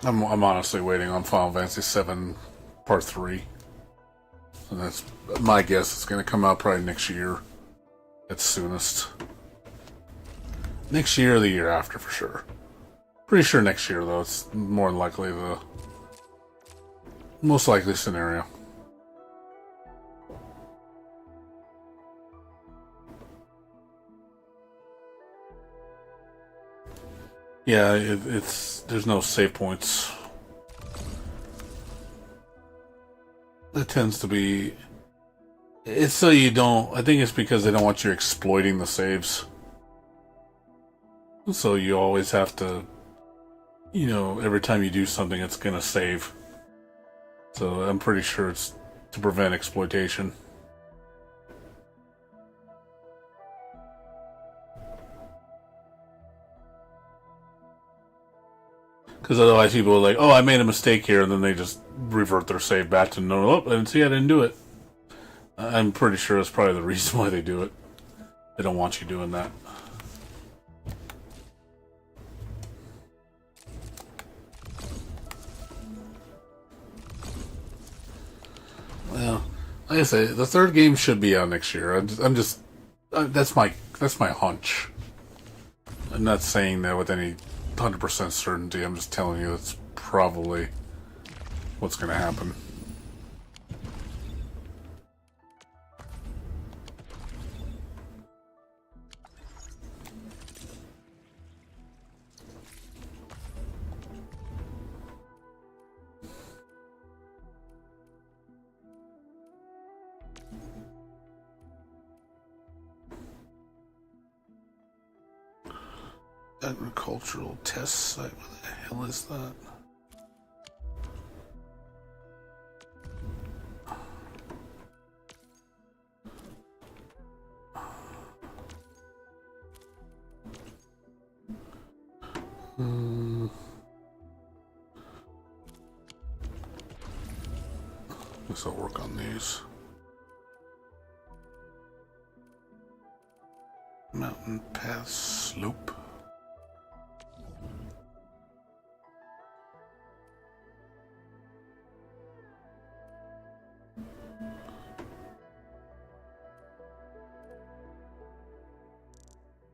I'm honestly waiting on Final Fantasy VII Part 3. And that's my guess. It's going to come out probably next year. At soonest. Next year or the year after for sure. Pretty sure next year though. It's more than likely the most likely scenario. Yeah, there's no save points. It tends to be. It's so you don't. I think it's because they don't want you exploiting the saves. So you always have to, you know, every time you do something, it's gonna save. So I'm pretty sure it's to prevent exploitation. Because otherwise people are like, oh, I made a mistake here, and then they just revert their save back to no, oh, and see, I didn't do it. I'm pretty sure that's probably the reason why they do it. They don't want you doing that. Well, like I say, the third game should be out next year. That's my hunch. I'm not saying that with any 100% certainty. I'm just telling you that's probably what's going to happen. Agricultural test site. What the hell is that? Guess I'll work on these. Mountain path slope.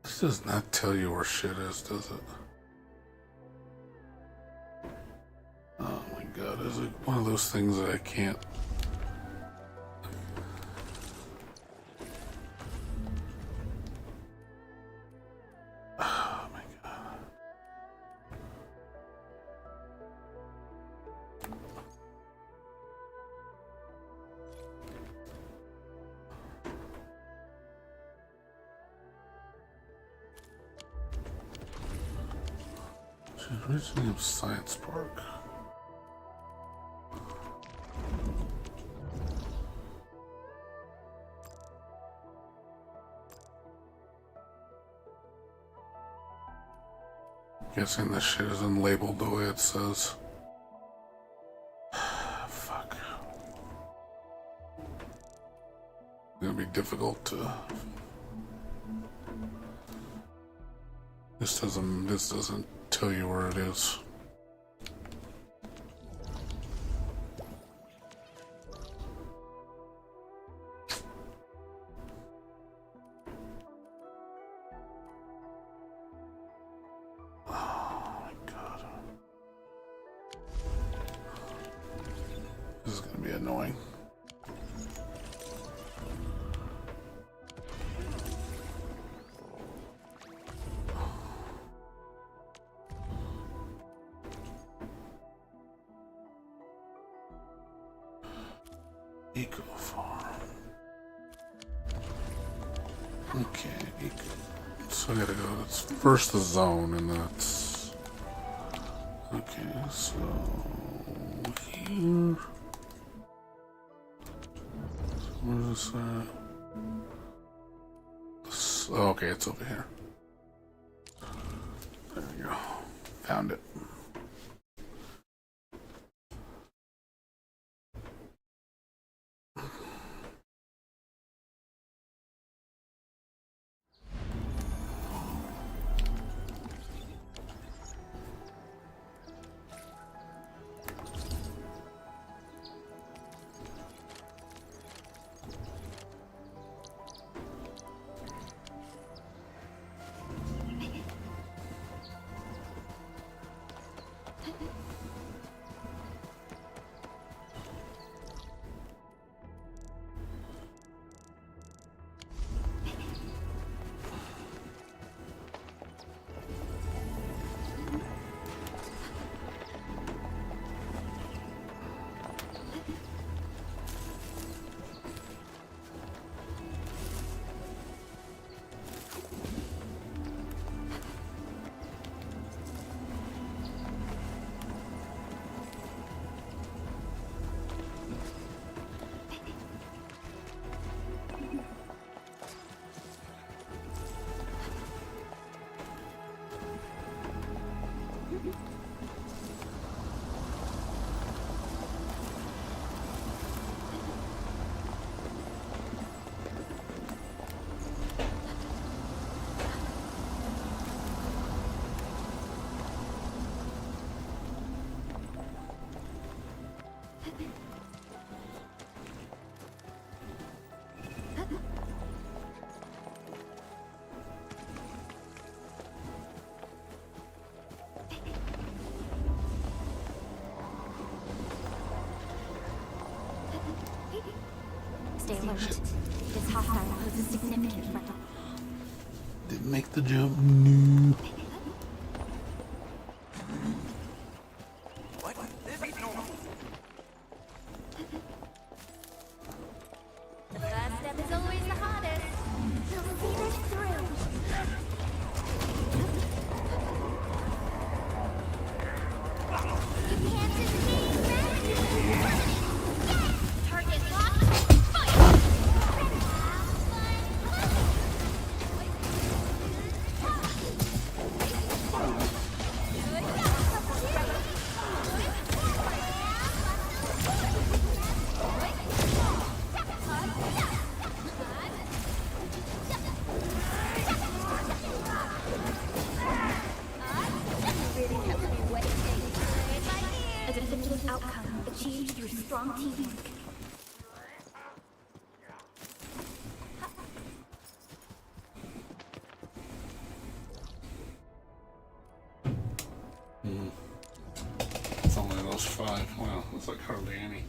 This does not tell you where shit is, does it? Oh my god, is it one of those things that I can't... Oh my god. She's originally of Science Park. Guessing this shit isn't labeled the way it says. Fuck. It's gonna be difficult to... This doesn't tell you where it is. This is going to be annoying. Eco farm. Okay, eco. So I gotta go. It's first the zone, and that's okay. So here. Where is that? Oh, okay, it's over here. There we go. Found it. Stay alert. This hostile poses significant threat. Didn't make the jump. No. What? This ain't normal. The first step is always the hardest. We'll see this through. You can't escape gravity. Target locked. Fire. A definitive outcome achieved through strong teamwork. It's only those 5. Wow, looks like hardly any.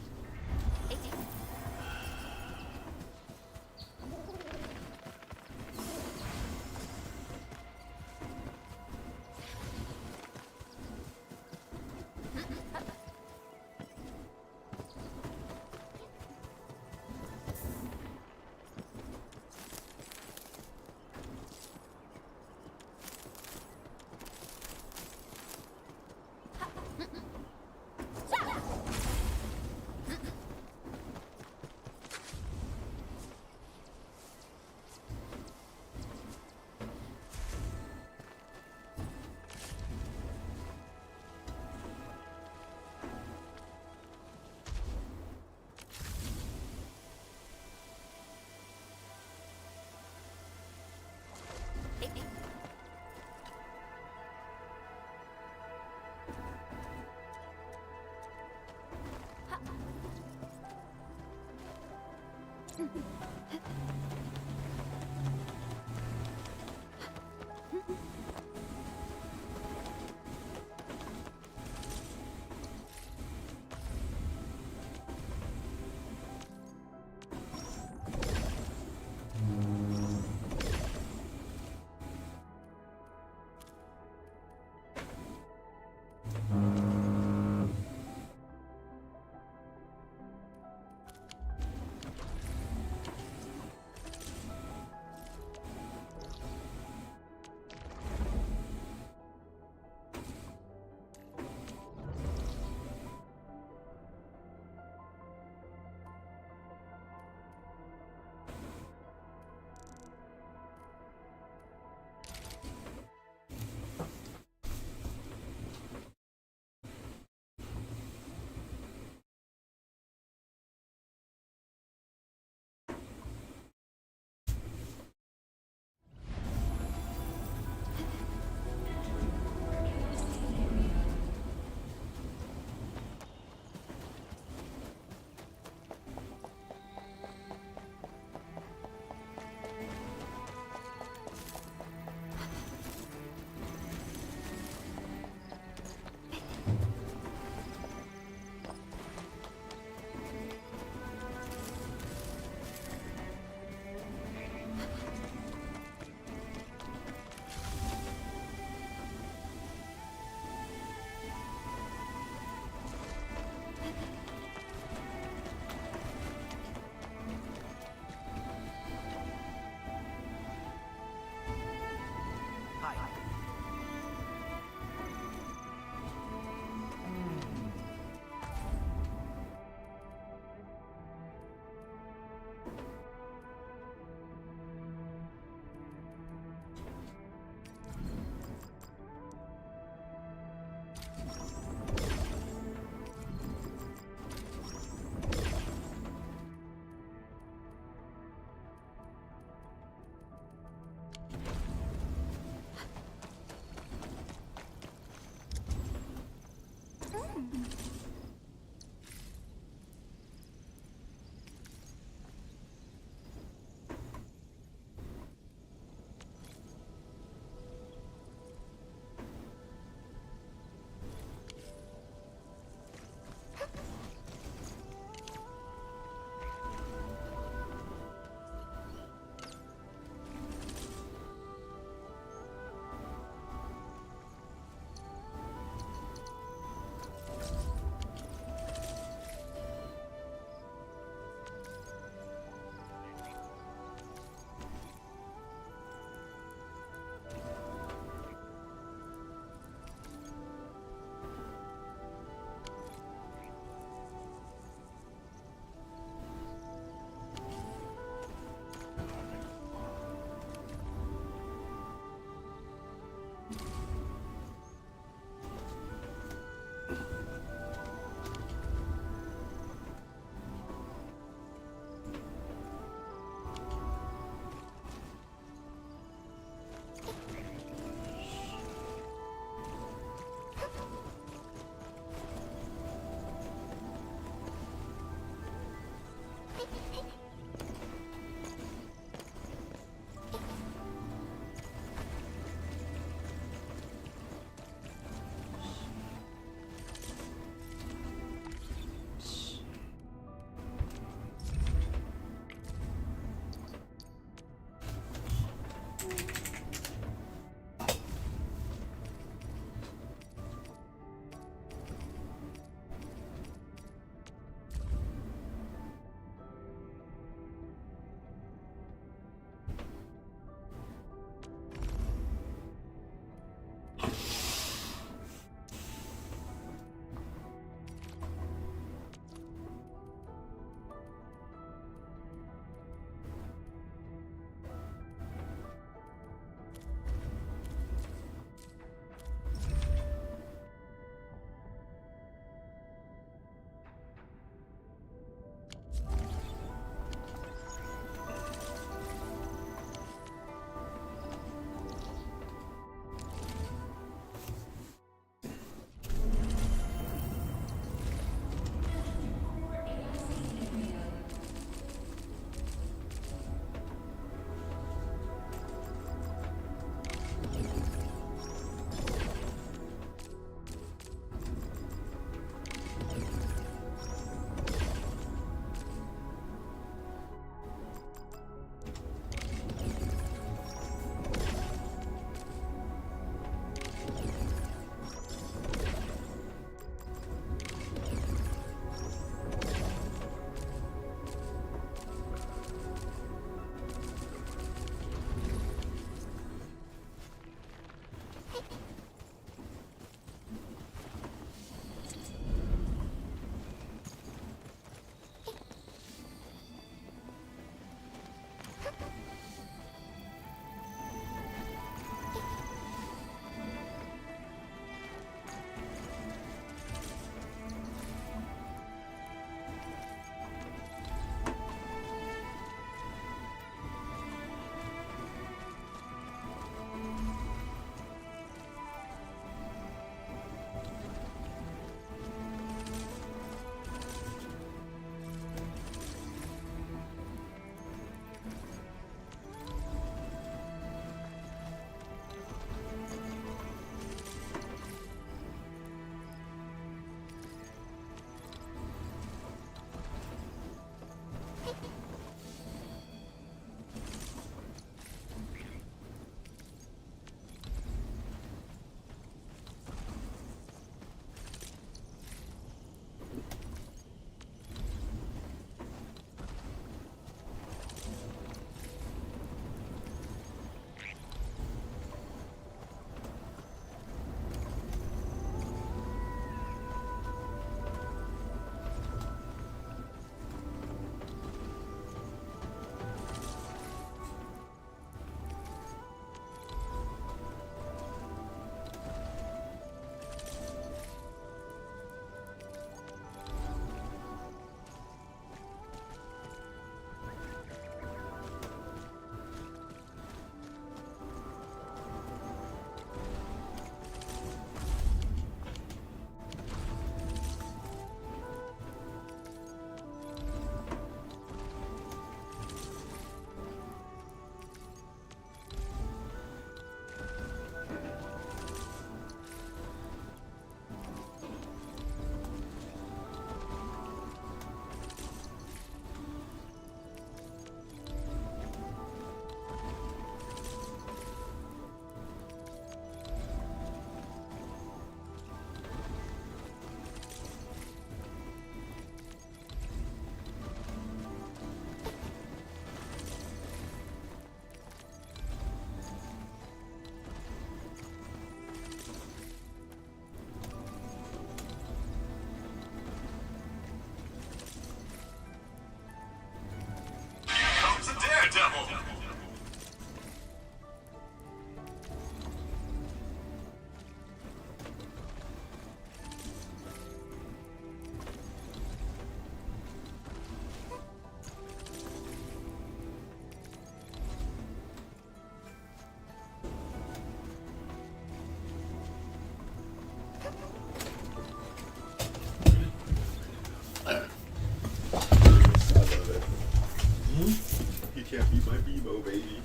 Can't beat my Bebo, baby.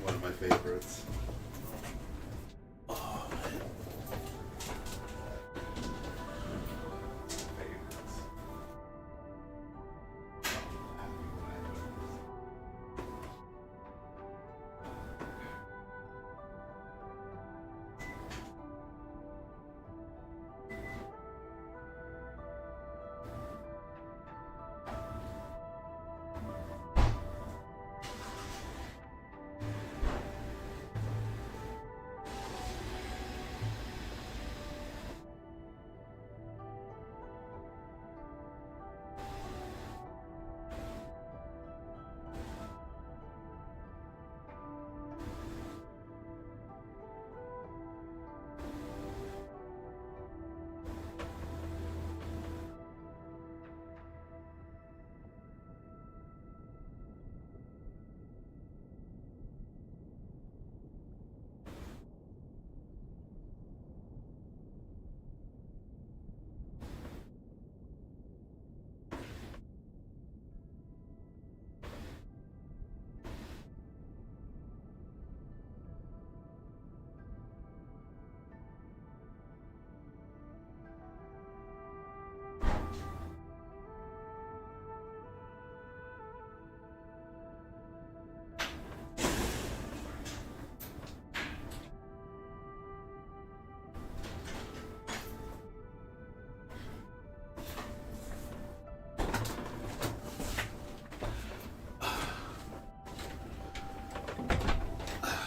One of my favorites. Oh, man. Favorites.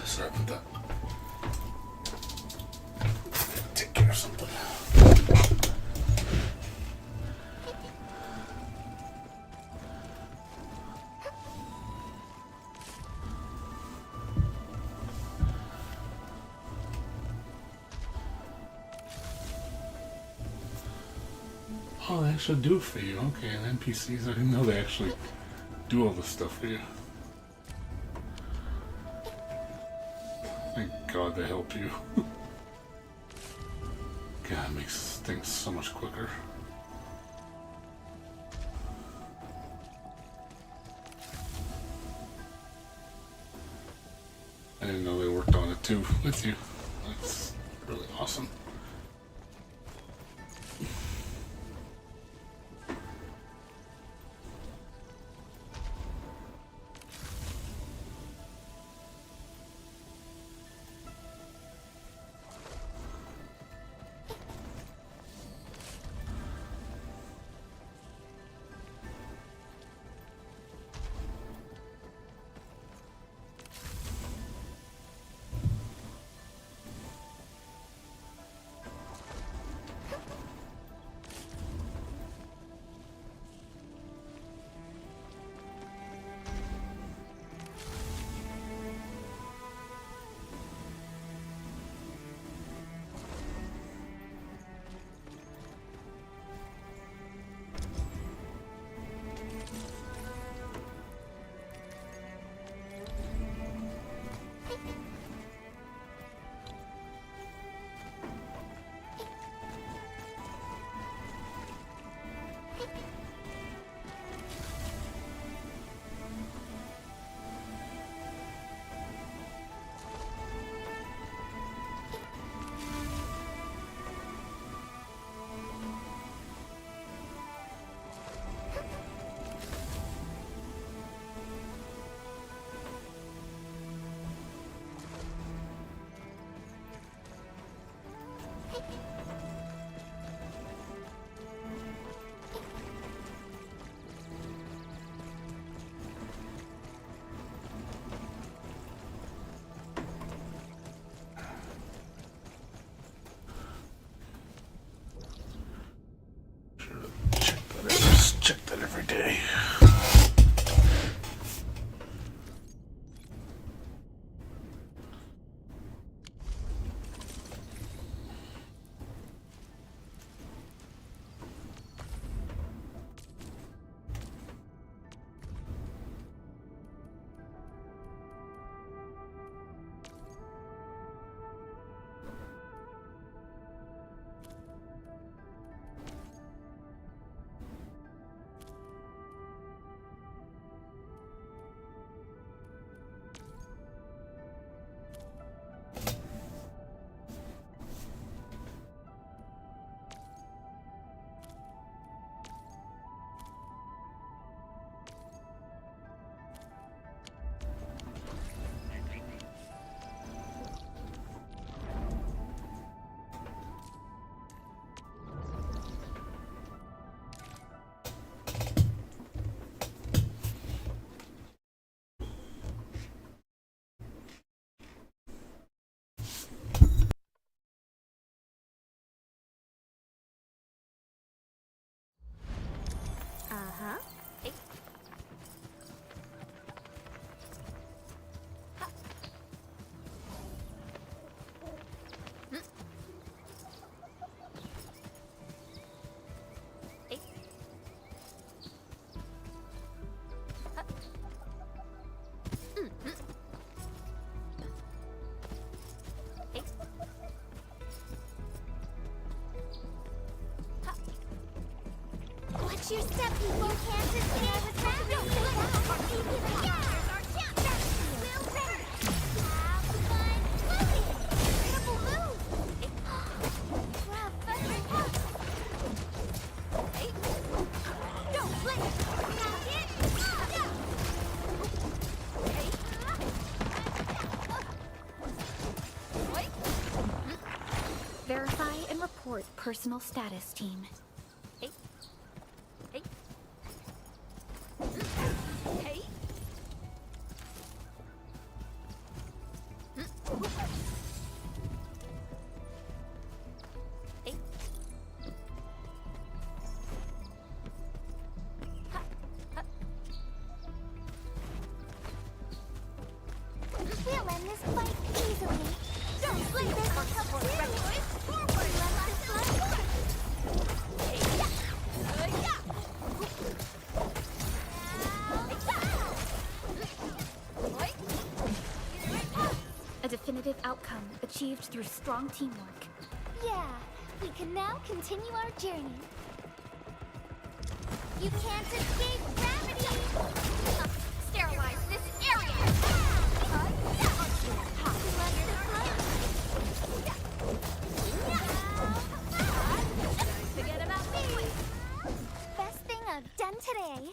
Sorry about that. Take care of something. Oh, they actually do it for you. Okay, and NPCs, I didn't know they actually do all this stuff for you. Thank God they help you. God, it makes things so much quicker. I didn't know they worked on it too with you. That's really awesome. Check that every day. Uh-huh. Watch your step, people can't escape. Verify and report personal status, team. We'll end this fight easily. Don't let this help you. Forward, definitive outcome achieved through strong teamwork. Yeah, we can now continue our journey. You can't escape gravity! Sterilize this area! Forget about me! Best thing I've done today.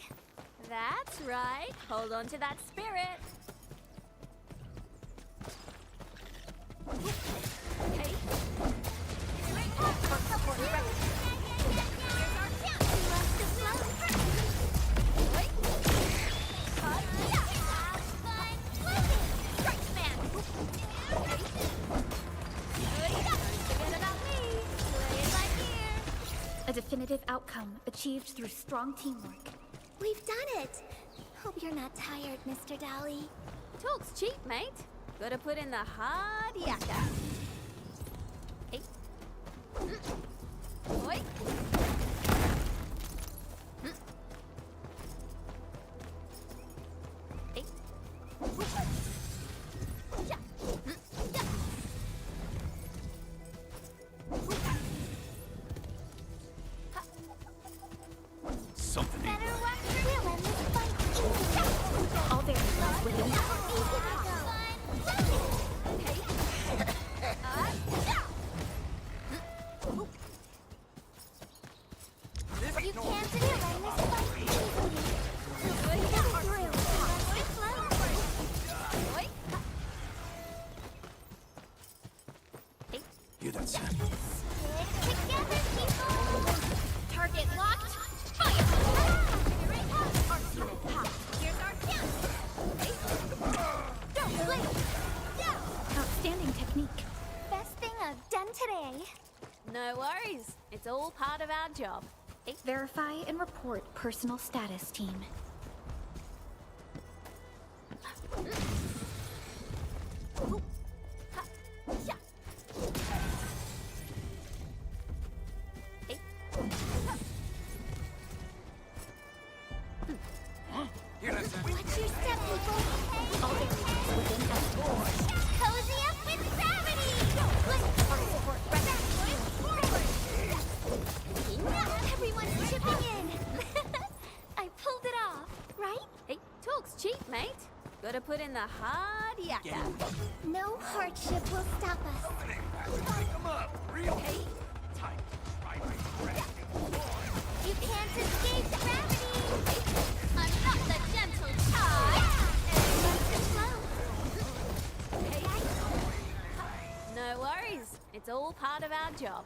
That's right. Hold on to that spirit. Okay. A definitive outcome achieved through strong teamwork. We've done it! Hope you're not tired, Mr. Dali. Talk's cheap, mate. Gotta put in the hard yakka. Hey. Oi. Hey. Yeah. Yeah. Something ain't Better watch your wheel and this fight easily. All variables within You can't feel and this fight easily. Hear that sound? Stick together, people! Target locked. Fire! Here's our chance! Don't blink! outstanding technique. Best thing I've done today. No worries. It's all part of our job. Hey. Verify and report personal status, team. Watch your step, people. All variables within S4. Cozy up with gravity! Everyone's chipping in. I pulled it off, right? Hey, talk's cheap, mate. Gotta put in the hard yakka. No hardship will stop us. Come up, real Hey. tight. Right. You can't escape gravity. I'm not the gentle tide. No worries. It's all part of our job.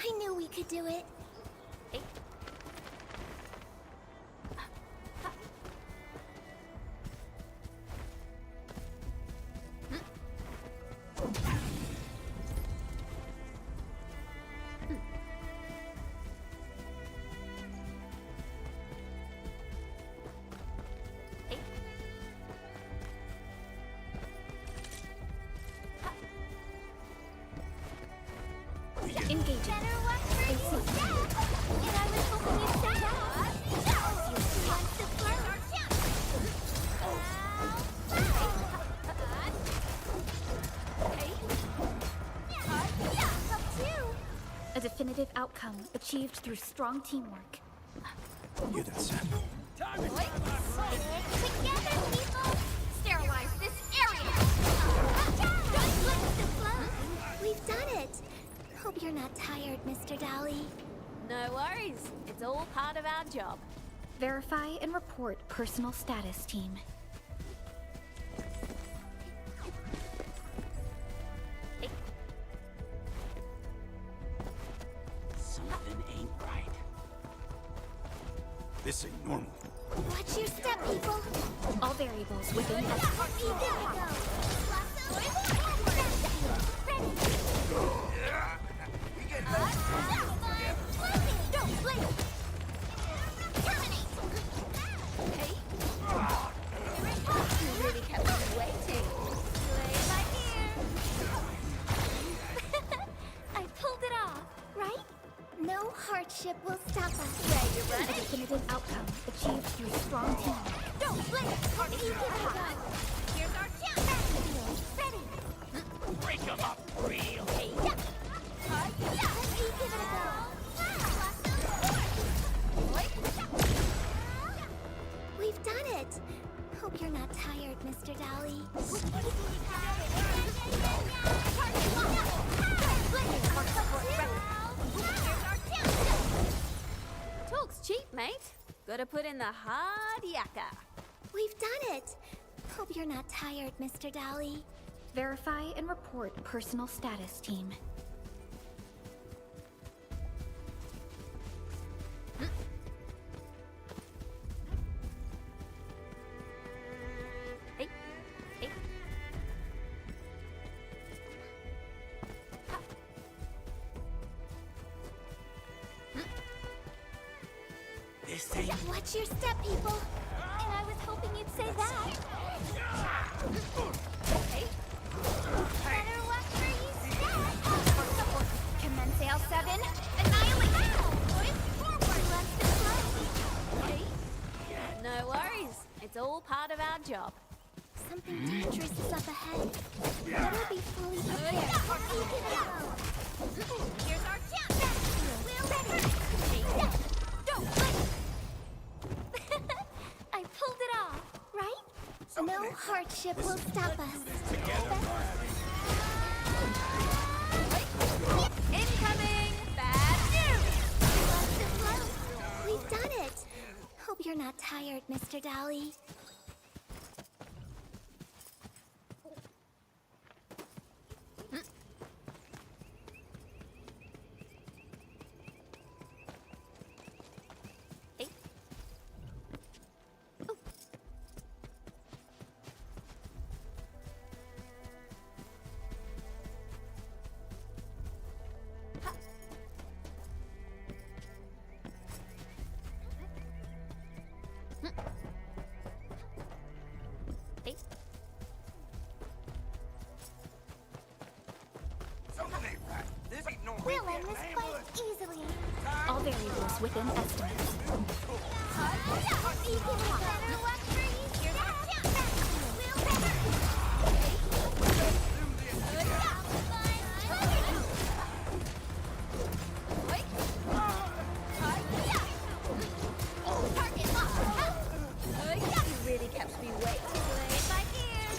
I knew we could do it. Hey. Engaging. Better watch where you step. And I was hoping you'd say that. You want to flirt? A definitive outcome achieved through strong teamwork. Hear that sound? Together, people! Sterilize this area! We've done it! Hope you're not tired, Mr. Dali. No worries. It's all part of our job. Verify and report personal status, team. Something ain't right. This ain't normal. Watch your step, people! All variables within There we go! Don't blink! Terminate! Hey. You really kept me waiting. Play it by ear! I pulled it off, right? No hardship will stop us. Yeah, you A ready? definitive outcome achieved through strong teamwork. Don't blink! Here's our chance! Ready! shut up, real. Hey, yeah. Yeah. Give it a go. We've done it. Hope you're not tired, Mr. Dally. Talk's cheap, mate. Gotta put in the hard yakka. We've done it. Hope you're not tired, Mr. Dally. Verify and report personal status, team. Hey, hey. This thing. Watch your step, people. And I was hoping you'd say that. Hey. Better watch where you step. Commence L7. Annihilate. Forward. Let's the Hey. No worries. It's all part of our job. Something dangerous is up ahead. Better be fully prepared. Here's our chance. We're ready. Hey, don't I pulled it off, right? No hardship will stop us. Incoming! Bad news! We've done it. Hope you're not tired, Mr. Dally. We'll end this fight easily. All variables within estimates. You really kept me waiting. My ears.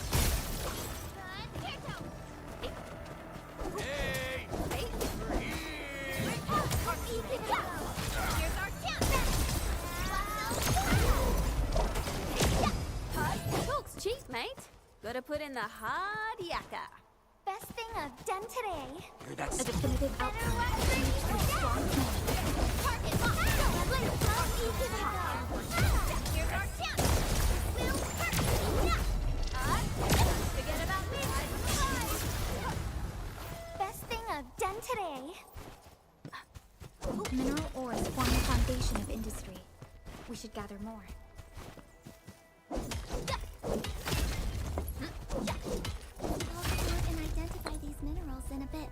Hey! Hey. Here's our chance. Talk's cheap, mate. Gotta put in the hard yakka. Best thing I've done today. Hear that? A definitive outcome. Target locked. Here's our chance. Forget about me. Best thing I've done today. Mineral ores form the foundation of industry. We should gather more. I'll sort and identify these minerals in a bit.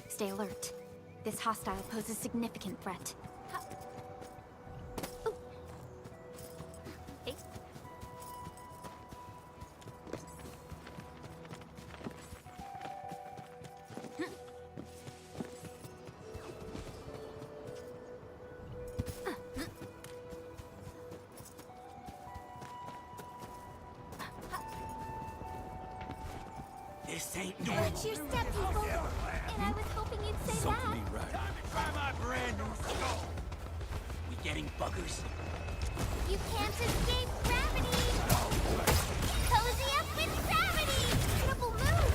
Stay alert. This hostile poses significant threat. This ain't Watch normal. your step, people. And I was hoping you'd say Something that. ain't right. Time to try my brand new skull. We getting buggers? You can't escape gravity. Cozy up with gravity. Triple move.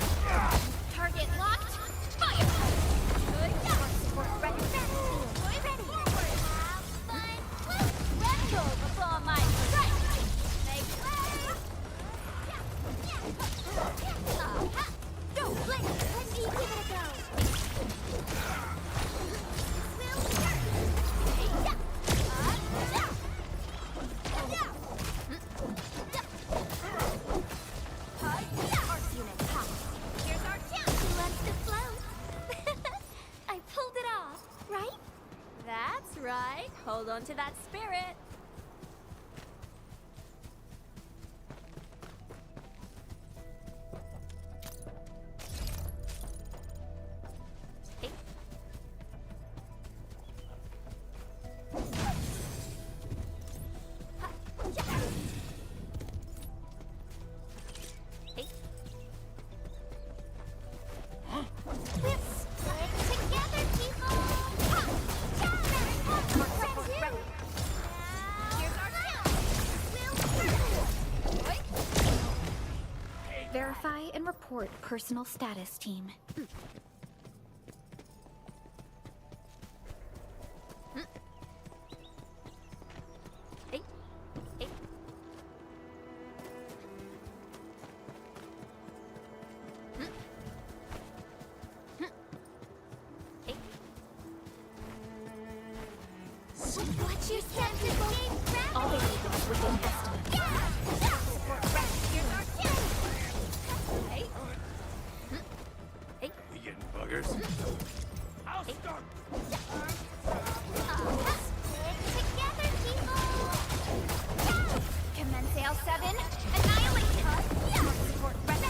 Target locked. Fire. Good job. Ready. Ready. Have fun. Let go before my strike. Make way. Don't blink. Let me give it a go. Will work. Hey, yeah. Here's our chance. Who wants to float? I pulled it off, right? That's right. Hold on to that spirit. Together, people. Here's our chance. Verify and report personal status, team. Watch your step, people. All variables within estimate. Here's our chance. Hey. We getting buggers? I'll start. Together, people. Commence L7. Annihilation. Support ready.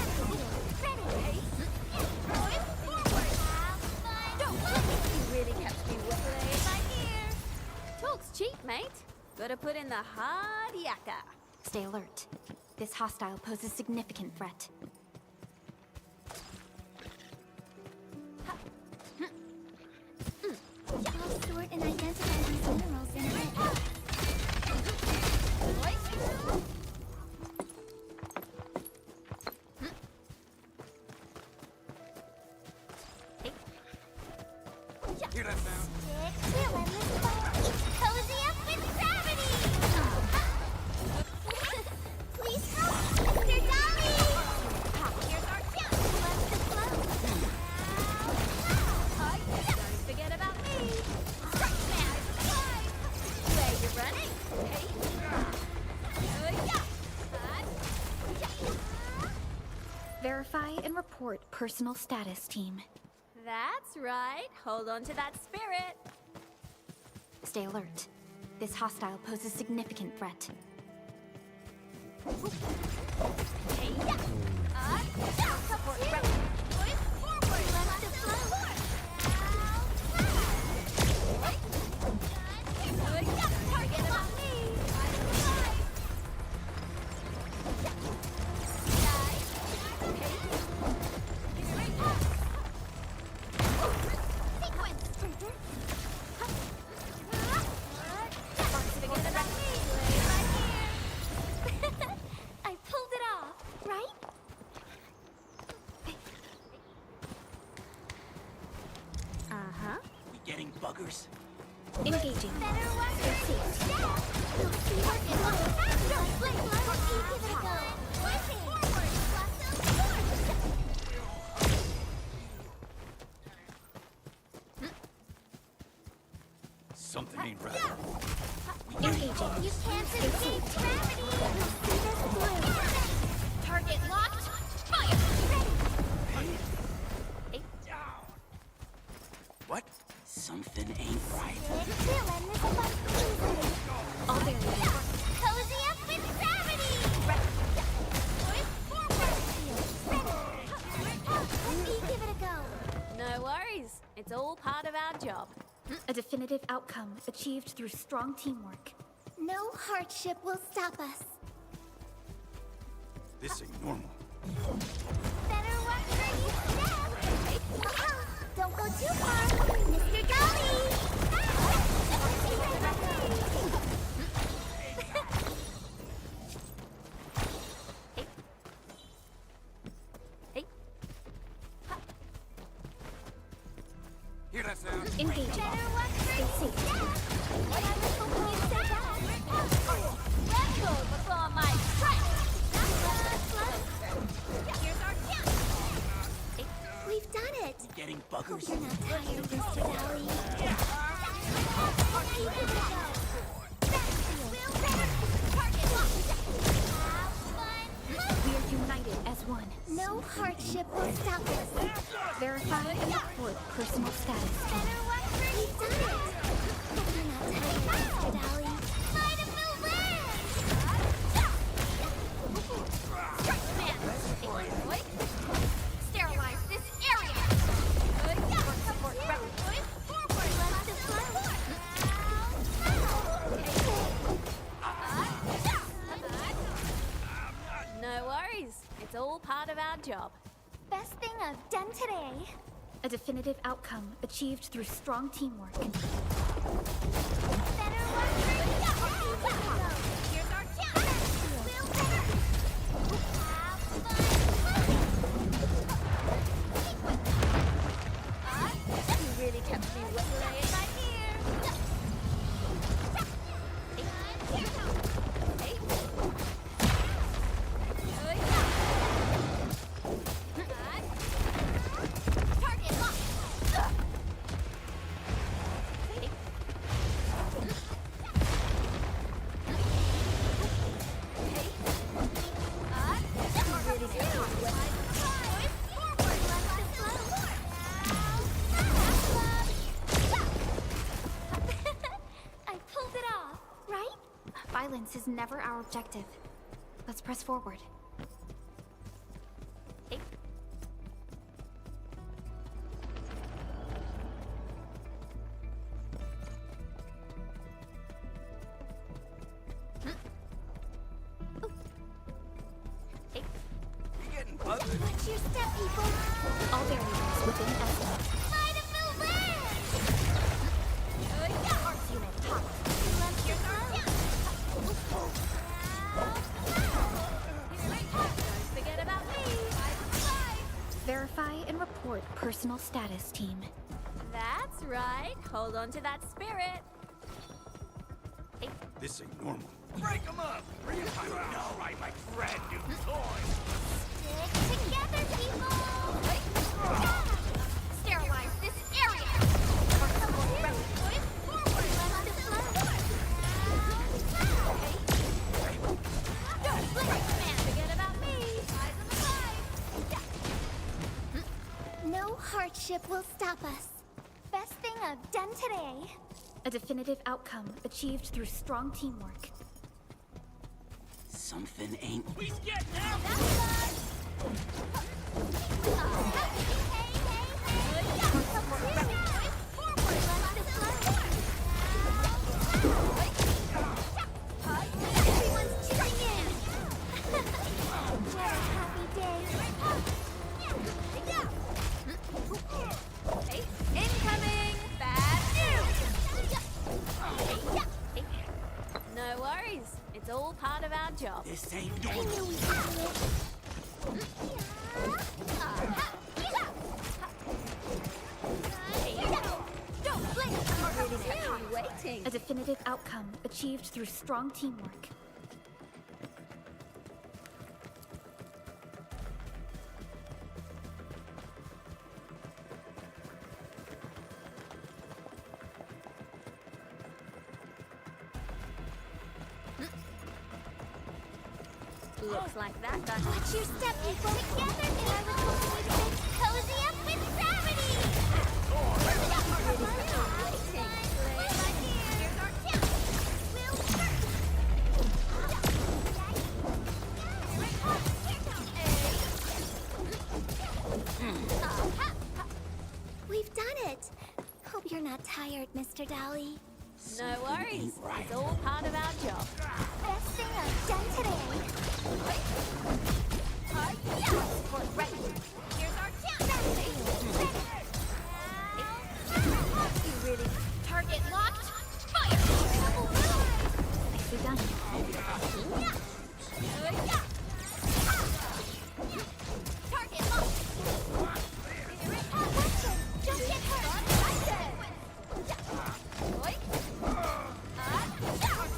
Forward. Have fun. Don't look. You really kept me whistling. My dear. Talk's cheap, mate. Gotta put in the hard yakka. Stay alert. This hostile poses significant threat. I'll sort and identify these minerals in a bit. Hear that sound? Cozy up with gravity! Please help, Mr. Dailies! Here's our chance. Let's float. Don't forget about me. Strike smash! Where you running? Hey. Verify and report personal status, team. That's right. Hold on to that spirit. Stay alert. This hostile poses significant threat. Hey. Support ready. Forward. Let's float. Target about me. I pulled it off, right? Uh-huh. We getting buggers? Engaging. Better watch your step. You'll see what it looks like. Don't blink. Let me give it a go. Pushing. Forward. Blossom forward. Something ain't right. Engaging. You can't escape gravity. You'll see this through. Target locked. Fire. Ready. What? Something ain't right. All variables. Cozy up with gravity. Let me give it a go. No worries. It's all part of our job. A definitive outcome achieved through strong teamwork. No hardship will stop us. This ain't normal. Better watch for Don't go too far, Mr. Dolly! Engaging. Stay safe. We've done it! Getting buggers. You're not tired, Mr. Dolly. We are united as one. No hardship will stop us. Verify and report personal status. We've done it! You're not tired, Mr. Dolly. Might have been sterilize this area! No worries. It's all part of our job. Best thing I've done today. A definitive outcome achieved through strong teamwork. Here's our chance! You really kept me whistling in my ear. Target locked! I pulled it off, right? Violence is never our objective. Let's press forward. Watch your step, people! All barriers within estimate. Might have been Arts unit top. Here's our Don't forget about me. Verify and report personal status, team. That's right. Hold on to that spirit. This ain't normal. Break them up! Bring it all right, my brand new toy! Stick together, people! Sterilize this area! Don't forget about me. No hardship will stop us. Best thing I've done today. A definitive outcome achieved through strong teamwork. Something ain't. We get now! Everyone's tuning in. What a happy day. Incoming. Bad news. No worries. It's all part of our job. This ain't I normal. knew we could do it. Don't blink. Already kept me waiting. A definitive outcome achieved through strong teamwork. Looks like that got Watch your step, people. Together, and I was hoping we'd say, cozy up with gravity. We've done it. Hope you're not tired, Mr. Dolly. No worries. It's all part of our job. Best thing I've done today. Here's our chance. done. Target locked. Don't get hurt.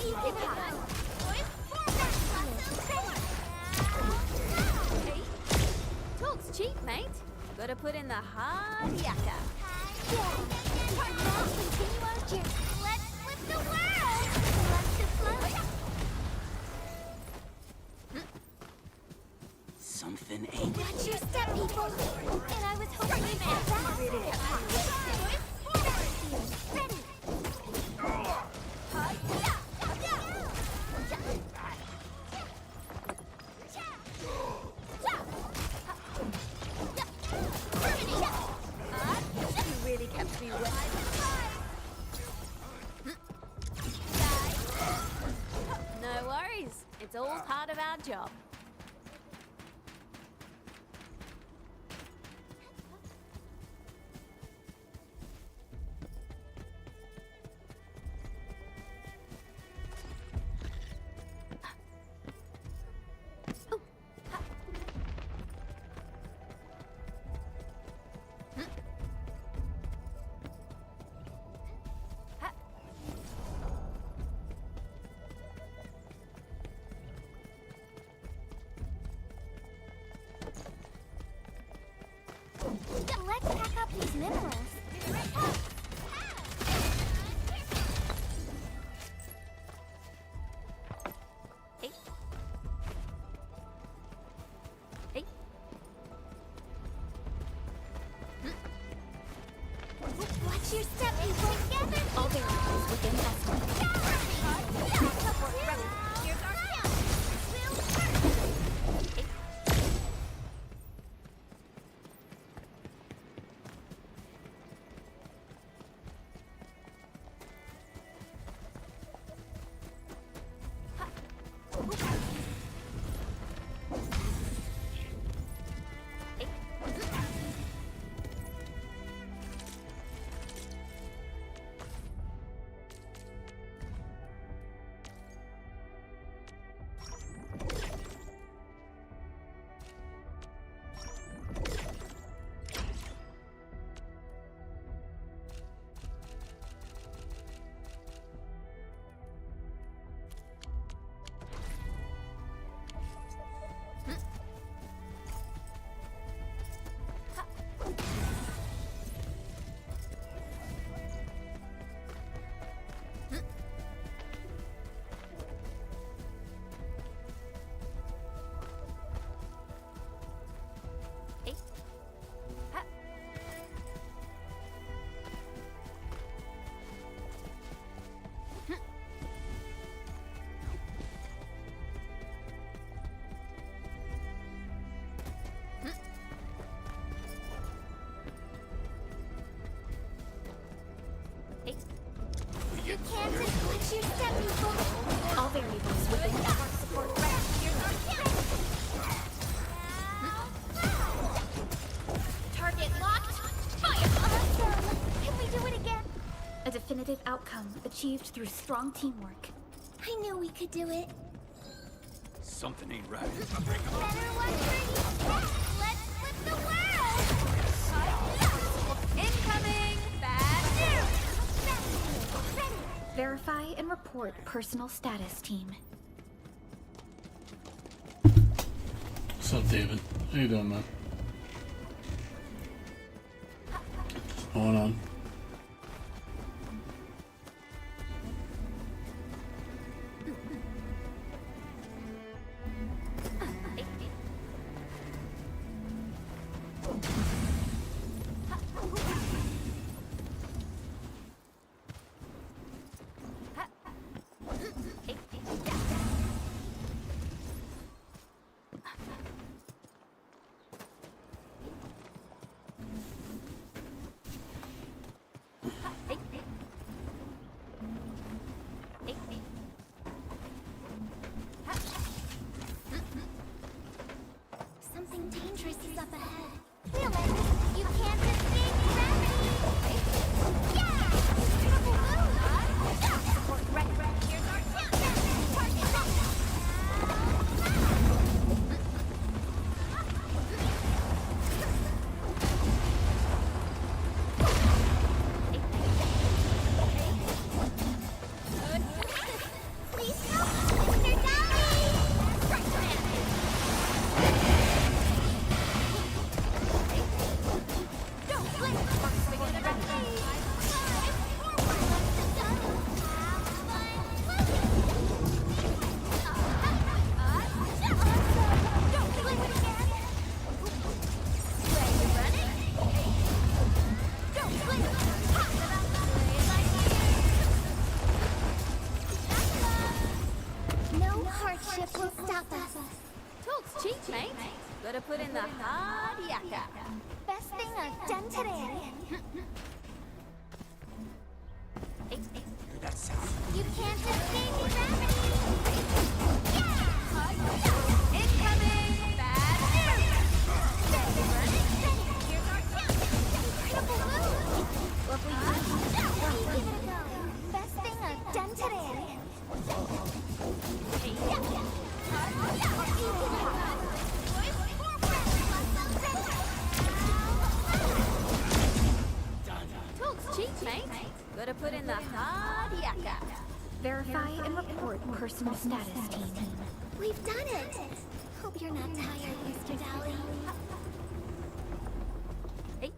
Easy pass. Talk's cheap, mate. Gotta put in the hard yakka. Continue our journey. Let's flip the world. Let's just float. Something ain't. Watch your step, people. And I was hoping you'd get that. Ready. You really kept me wet. No worries. It's all part of our job. Let's pack up these minerals. Hey. Hey. Watch your step, people. Together. All variables within estimate. Here's our kill. You can't just watch your step, people. All variables within Network support ready. Here's our kill. Target locked. Fire! Awesome. Can we do it again? A definitive outcome achieved through strong teamwork. I knew we could do it. Something ain't right. Better one for each step. Let's flip the world. Incoming! Bad news! Ready. Verify and report personal status, team. What's up, David? How you doing, man? What's going on? ship will stop us. Talk's cheap, mate. Gotta put in the hard yakka. Best thing I've done today. You can't escape gravity! Incoming! Bad news! Here's our chance! Incredible move! Lovely give it a go. Best thing I've done today. Talk's cheap, mate. Gotta put in the hard yakka. Verify and report personal status, team. We've done it! Hope you're not tired, Mr. Dowling. Hey.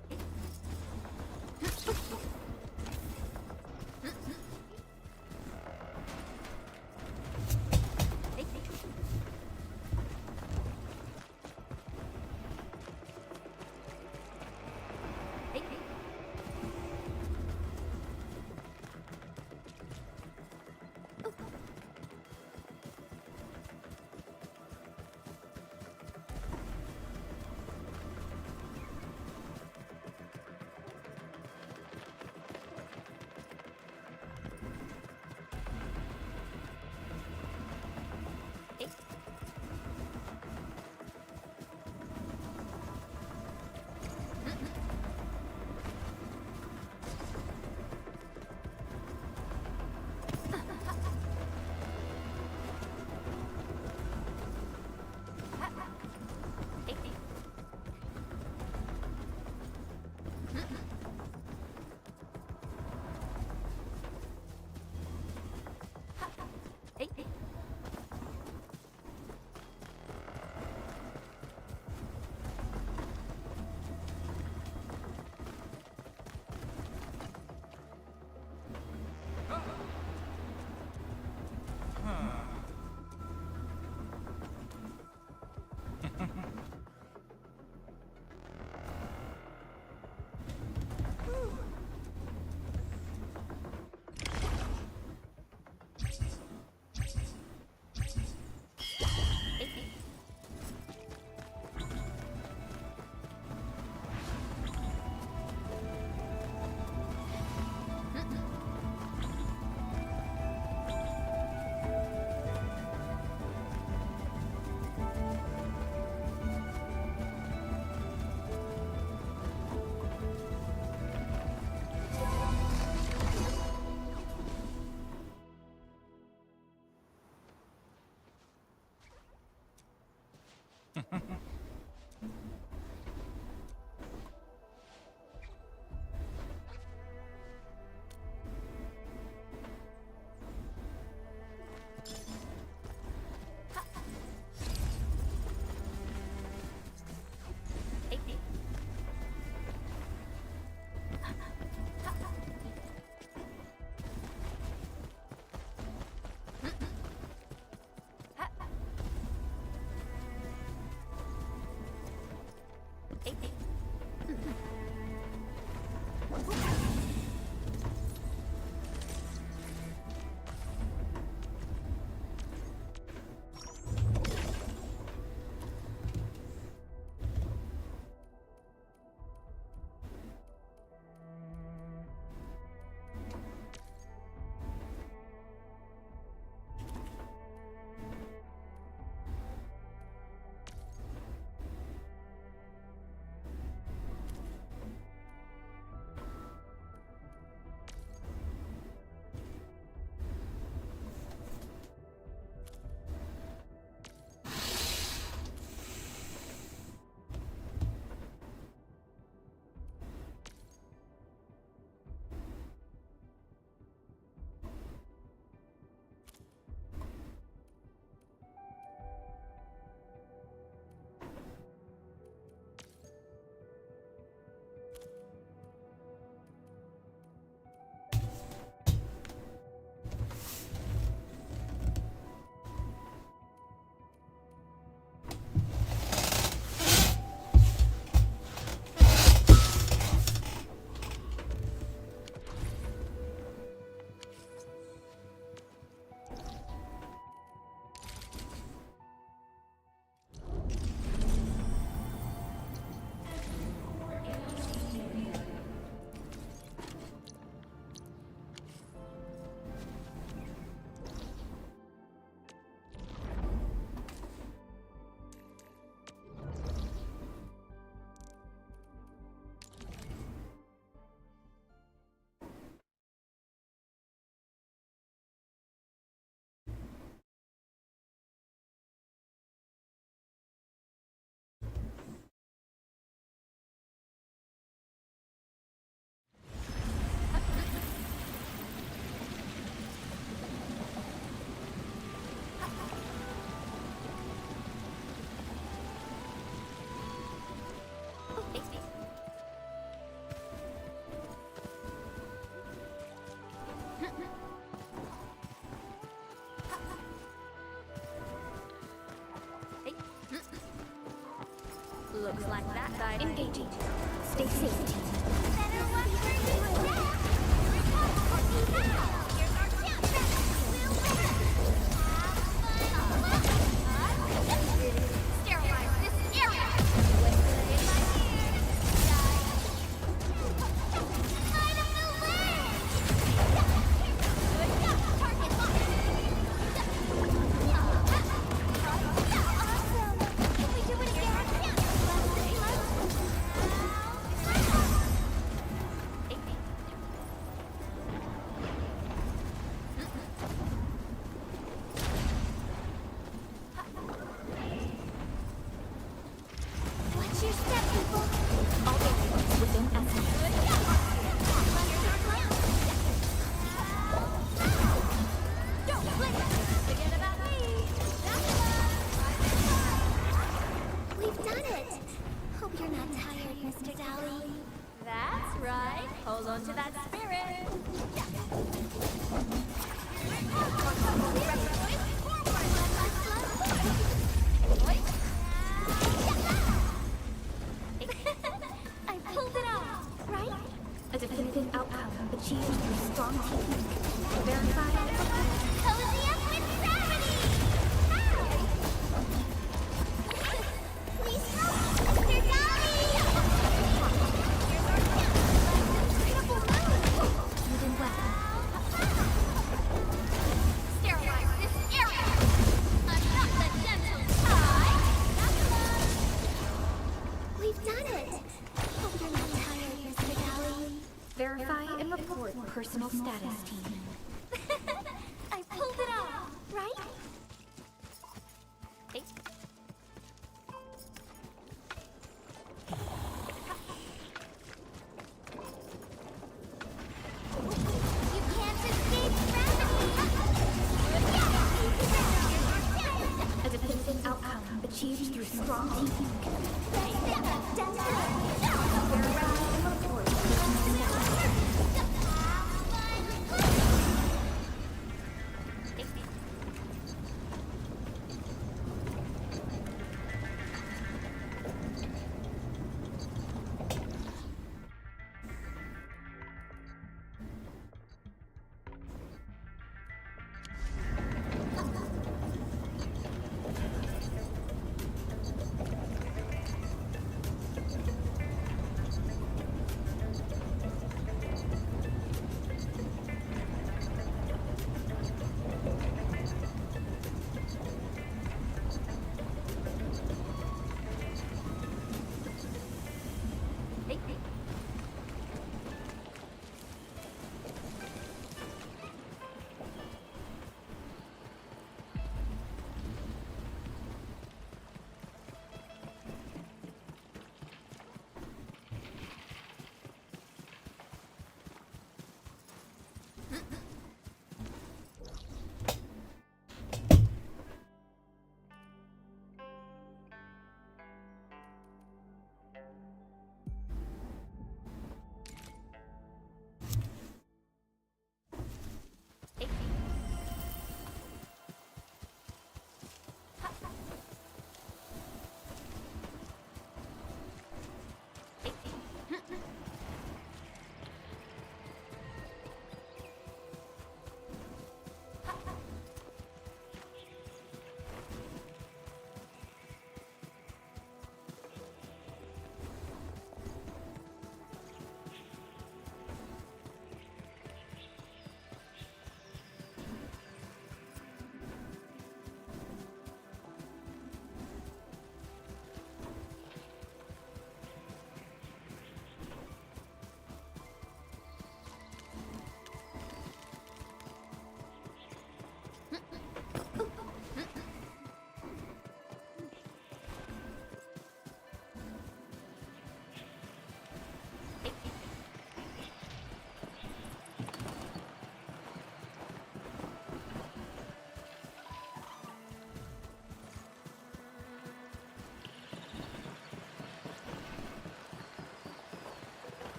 Looks like that died. Engaging. Stay safe, team. Better watch where you step! Here's our chance! We'll win! Sterilize this area! Light up the way! Target locked! Awesome! Can we do it again?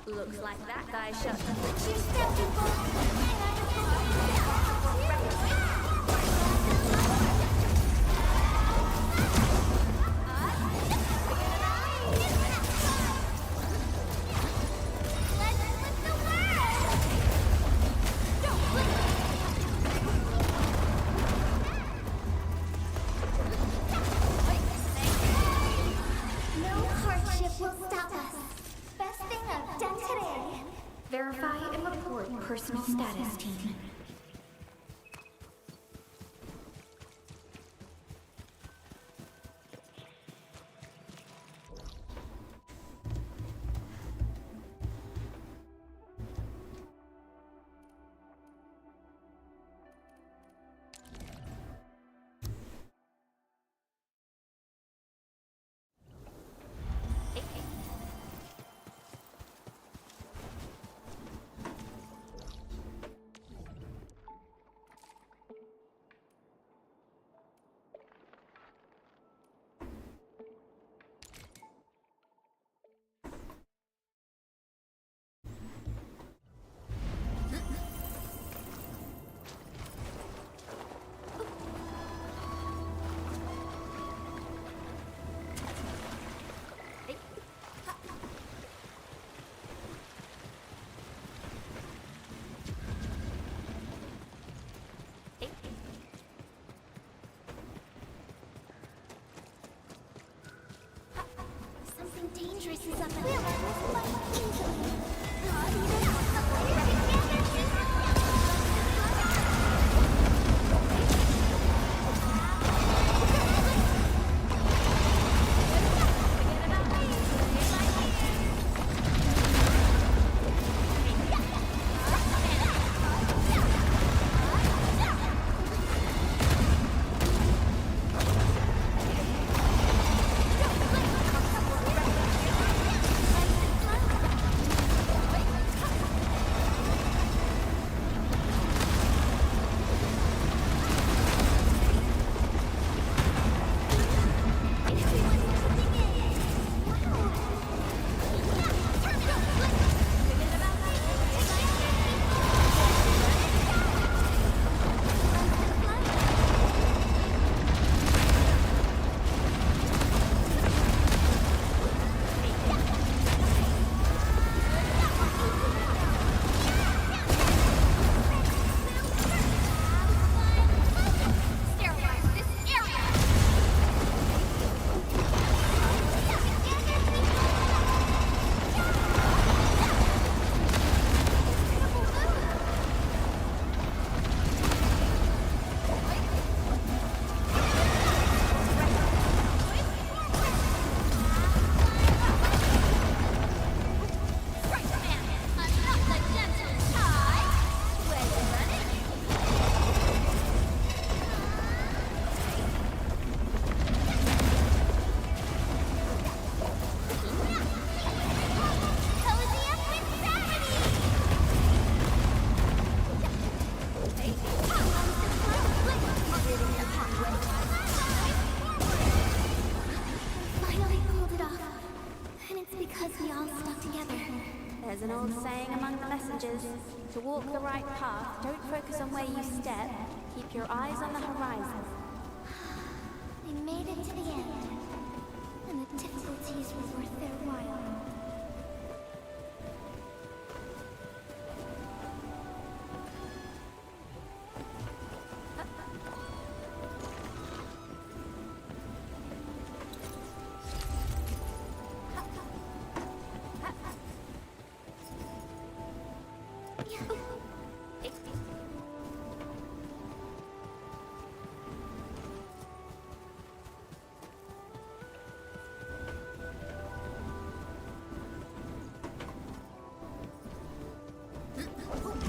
Looks like that guy shut No hardship will stop us. Best thing I've done today. Verify and report personal status, team. Something dangerous is up ahead. There's an old saying among the messengers, to walk the right path, don't focus on where you step, keep your eyes on the horizon. They made it to the end, and the difficulties were worth their while.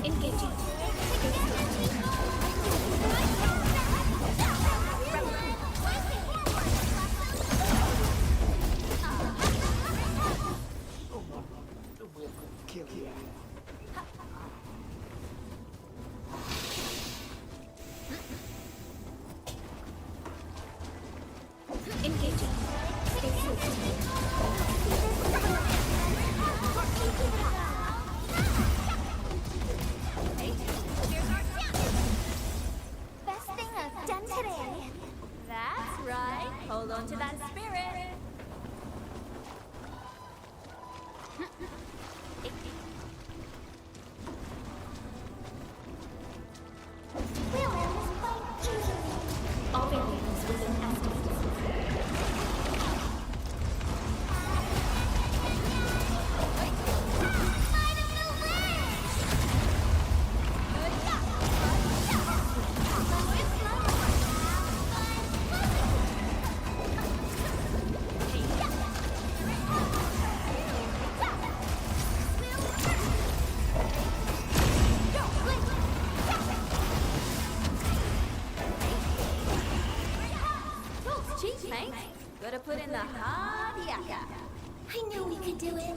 Engaging. to that spirit. All aliens within estimate. Cheap, mate. Gotta put in the hard yakka. I knew we could do it.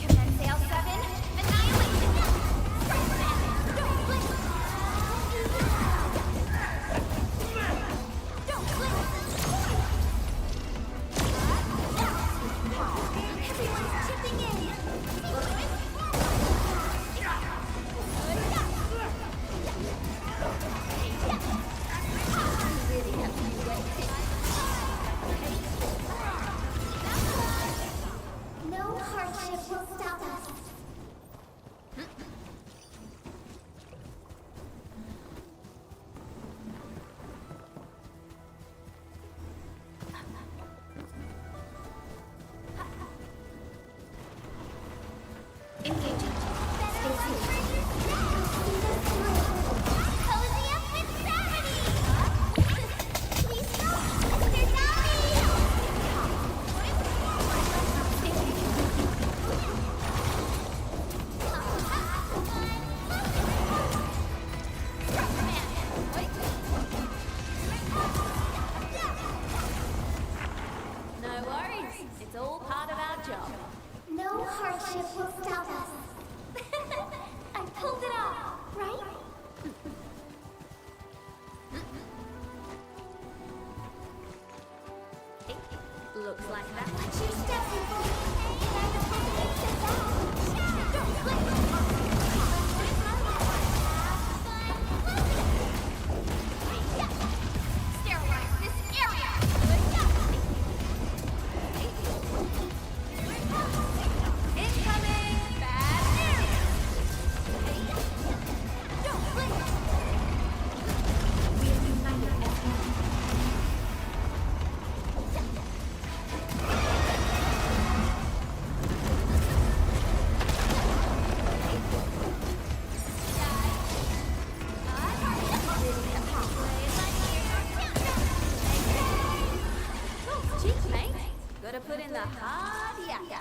Command Sail 7, Annihilation! Everyone's chipping in! No hardship will stop us. Engaging. Stay safe. Cozy up with sanity! Please stop! Mr. No worries. It's all part of our job. No hardship will stop us. I pulled it off, right? Looks like that. Watch your step, people. I'm the president said that. Don't sterilize this area. Incoming! Bad news! Don't blink. We are united as one. Cheap, mate. Gotta put in the hard yakka.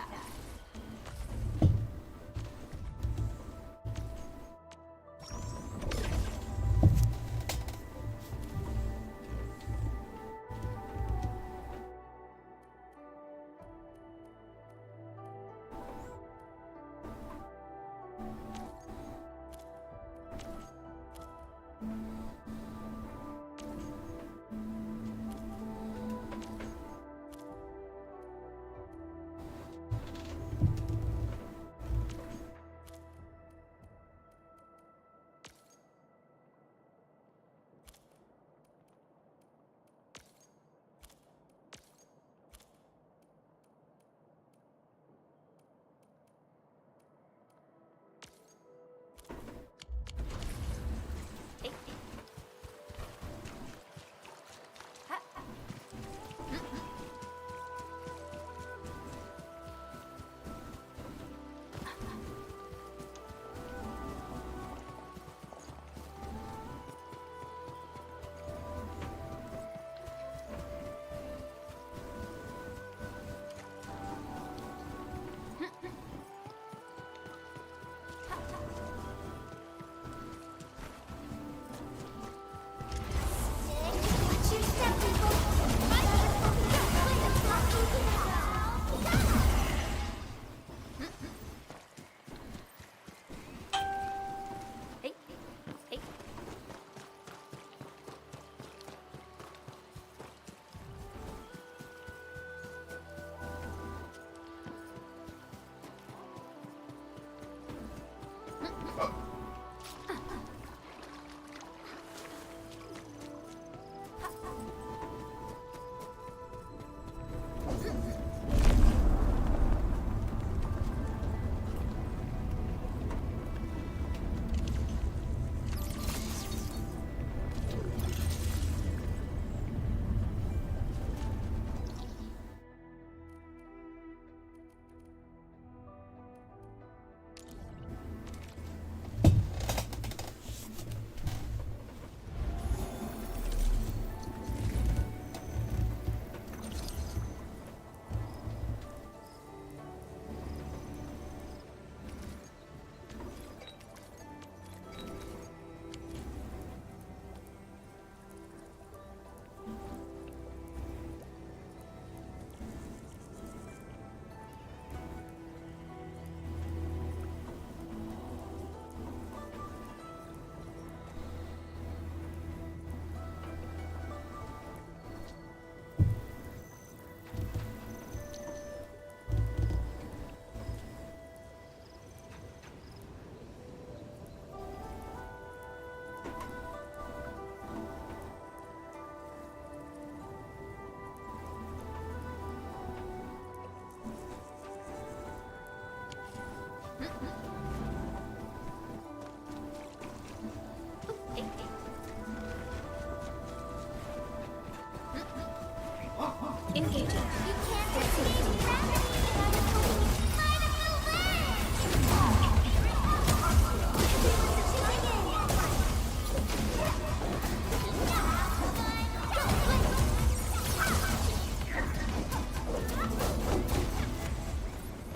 Engaging. You can't escape gravity, and I was hoping you might have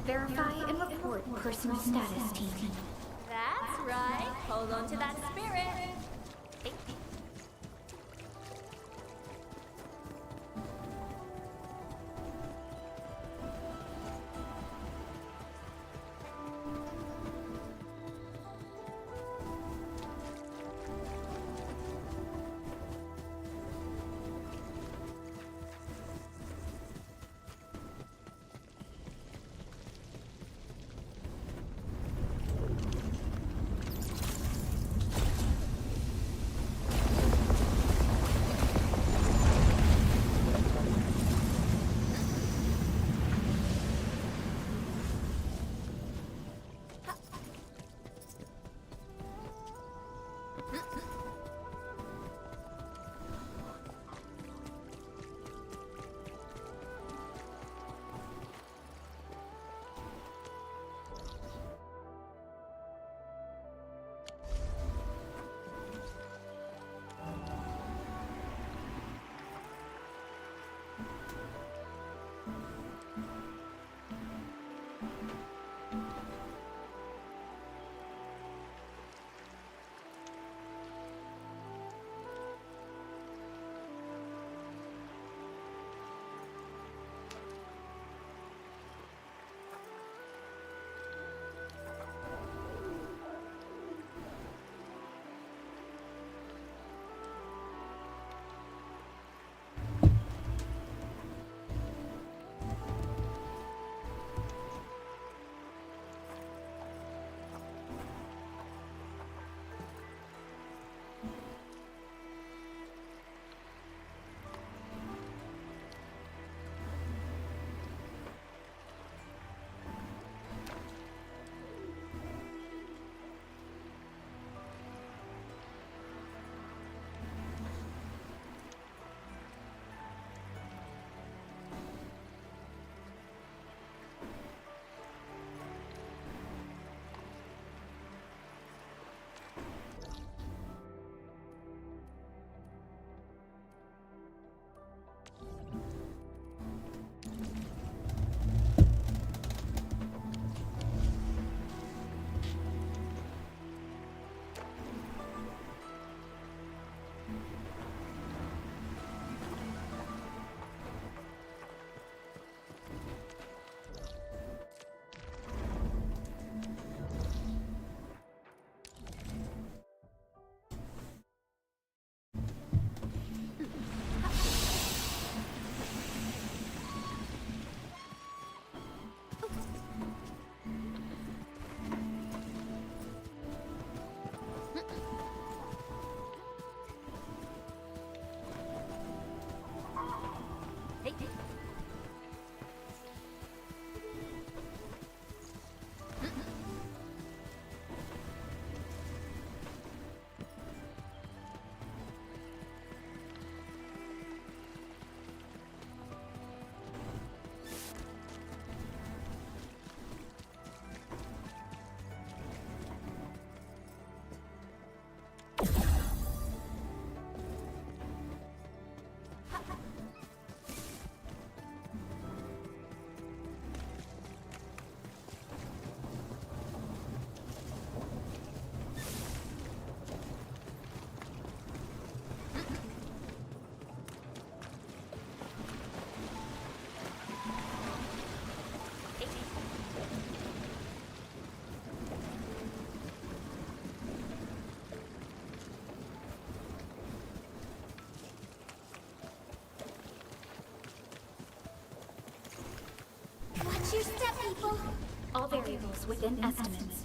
Verify and report personal status team. That's right. Hold on to that spirit. Watch your step, people. All variables within estimates.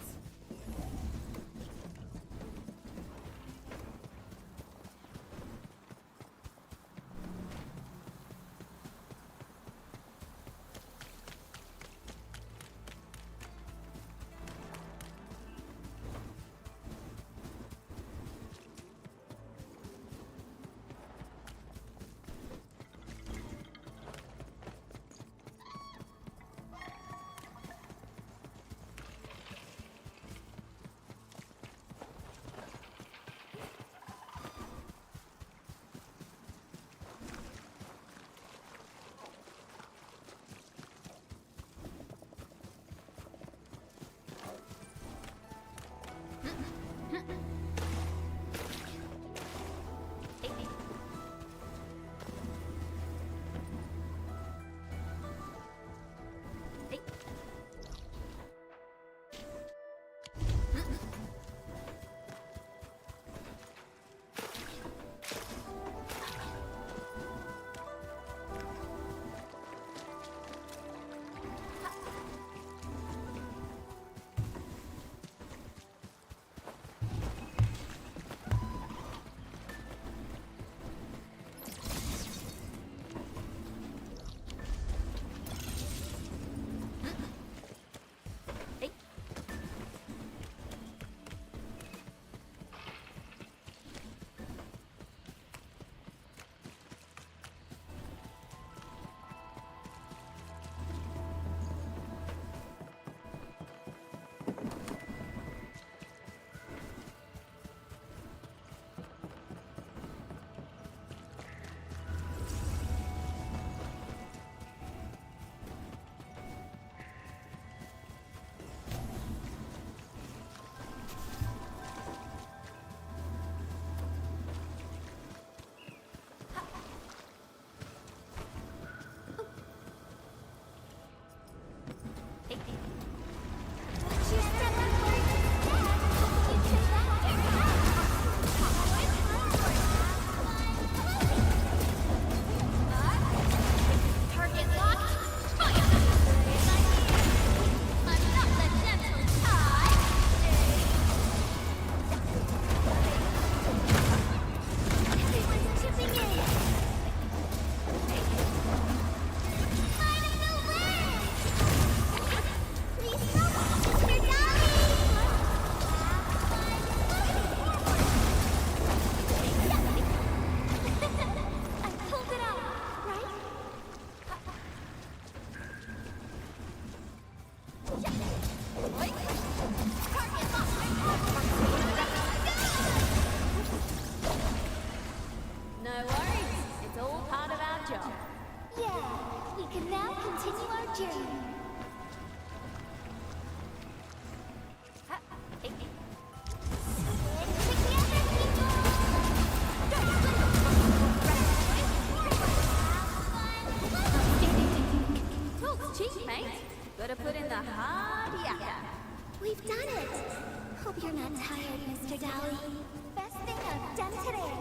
We've done it! Hope you're not tired, Mr. Daly. Best thing I've done today.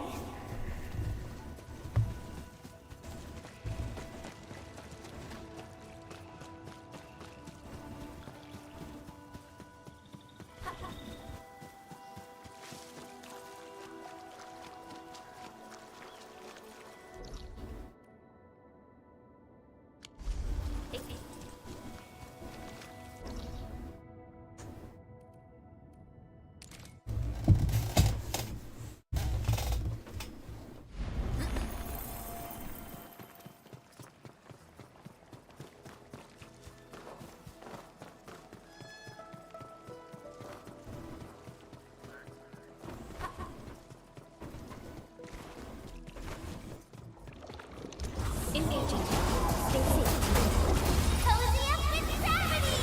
Engaging. Stay safe. Cozy up with gravity!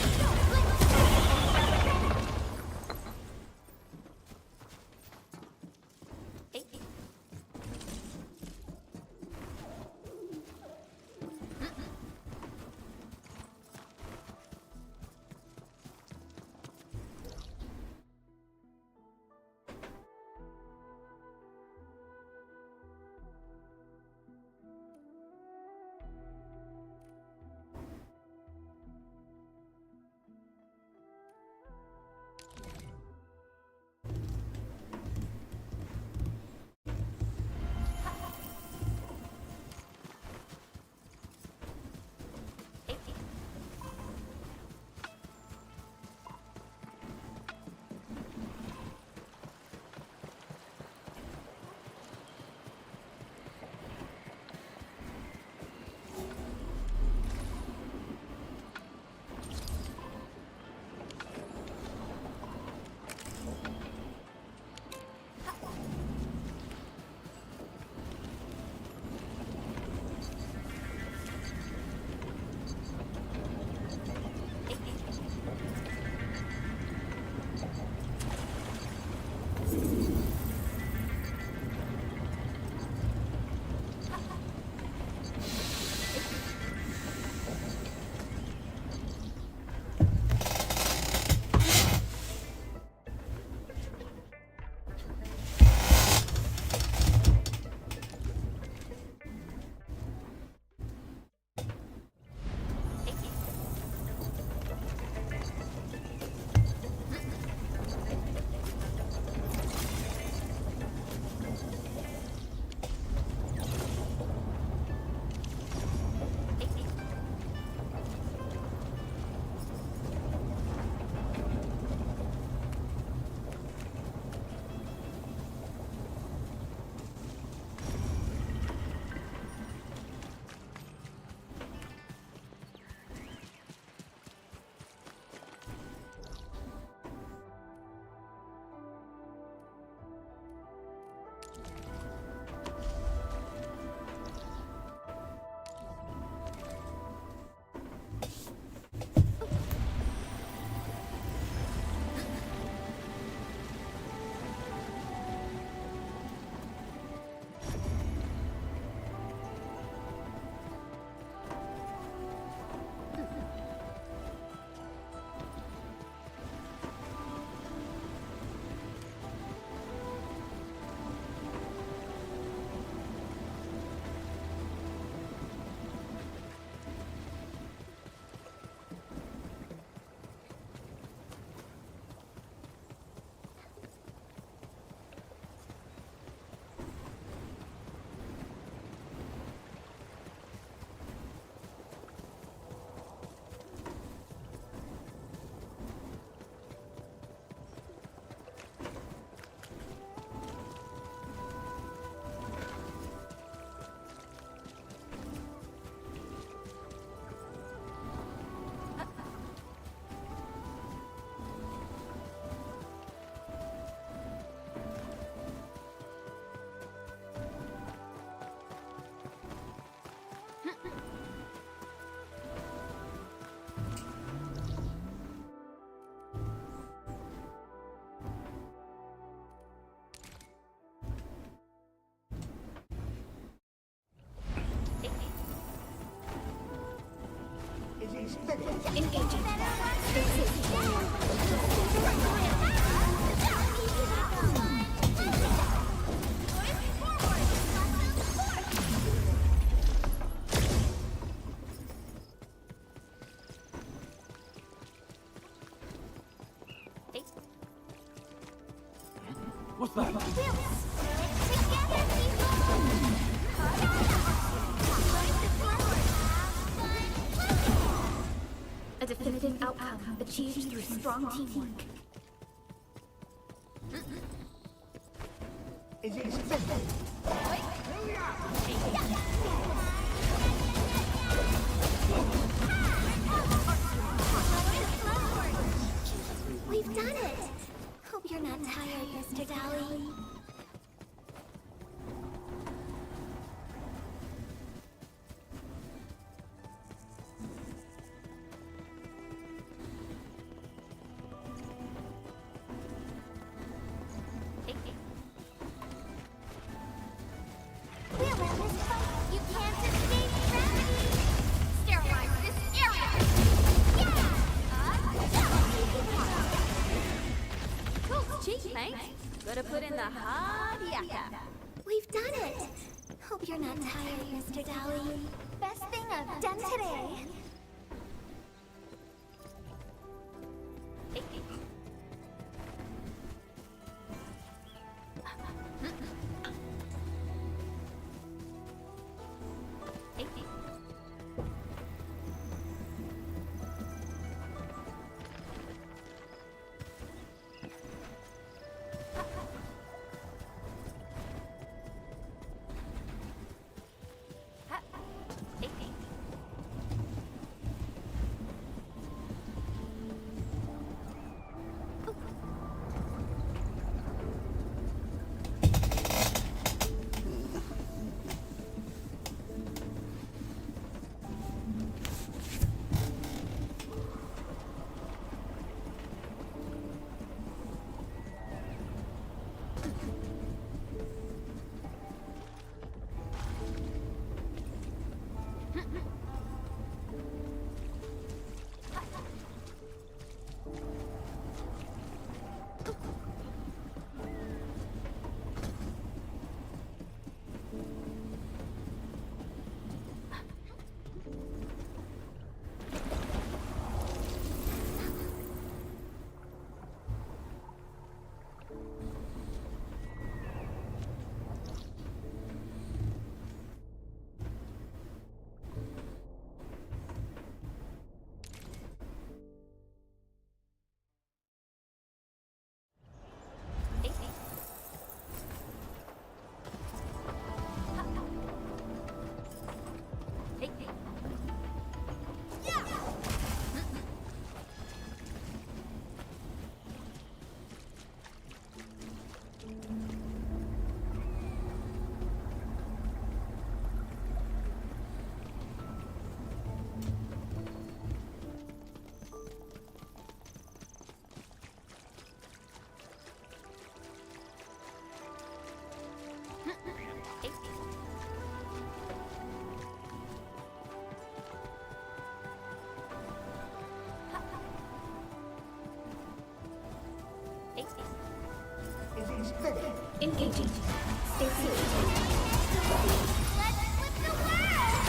What's that? A definitive outcome achieved through strong teamwork. We've done it! Hope you're not tired, Mr. Daly. You can't escape gravity! Sterilize this area! Cool cheek, mate. Gotta put in the hard yakka. We've done it! Hope you're not tired, Mr. Daly. Best thing I've done today. Engaging. Stay safe. Let's flip the world!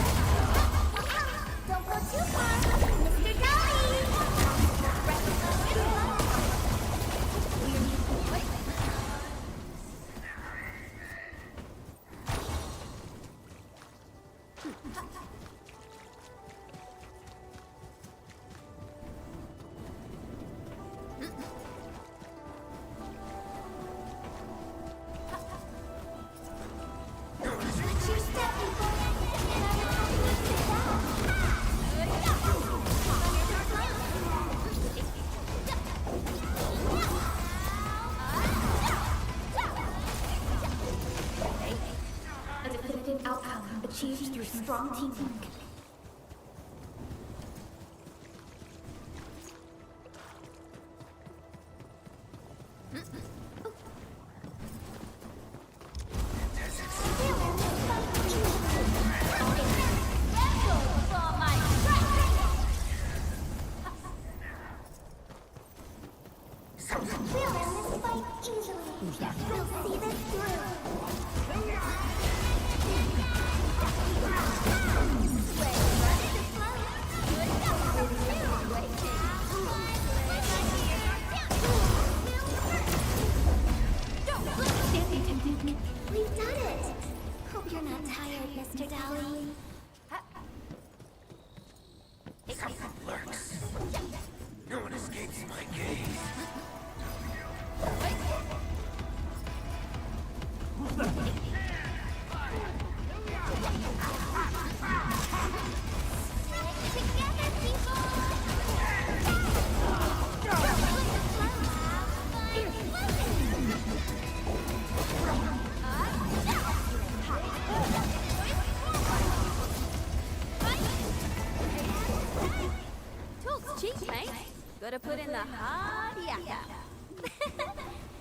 Don't go too far, Mr. Daly! A definitive outcome achieved through strong teamwork. Mr. Dowling. Something lurks. No one escapes my gaze. Together, people! Tool's cheap, mate. Gotta put in the hard yakka.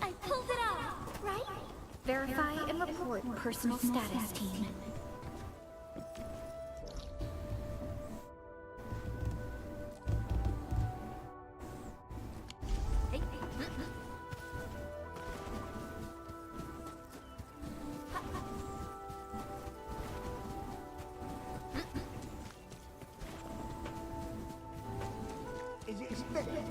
I pulled it off, right? Verify and report personal status team. Is it expected?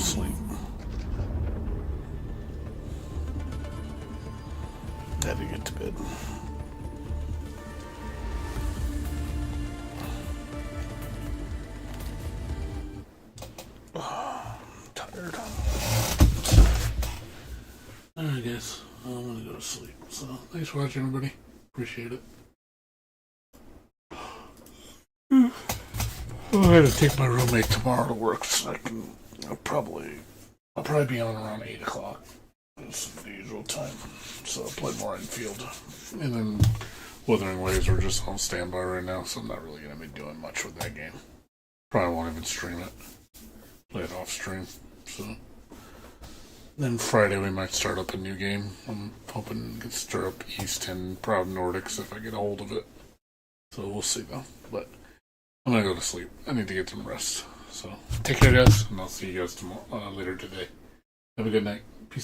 sleep. Had to get to bed. Tired. Alright guys, I'm gonna go to sleep. So thanks for watching everybody. Appreciate it. I had to take my roommate tomorrow to work, so I can I'll probably be on around 8 o'clock. That's the usual time. So I'll play more Endfield. And then Wuthering Waves are just on standby right now, so I'm not really going to be doing much with that game. Probably won't even stream it. Play it off stream. So then Friday we might start up a new game. I'm hoping to start up East and Proud Nordics if I get a hold of it. So we'll see though. But I'm going to go to sleep. I need to get some rest. So take care guys, and I'll see you guys tomorrow, later today. Have a good night. Peace out.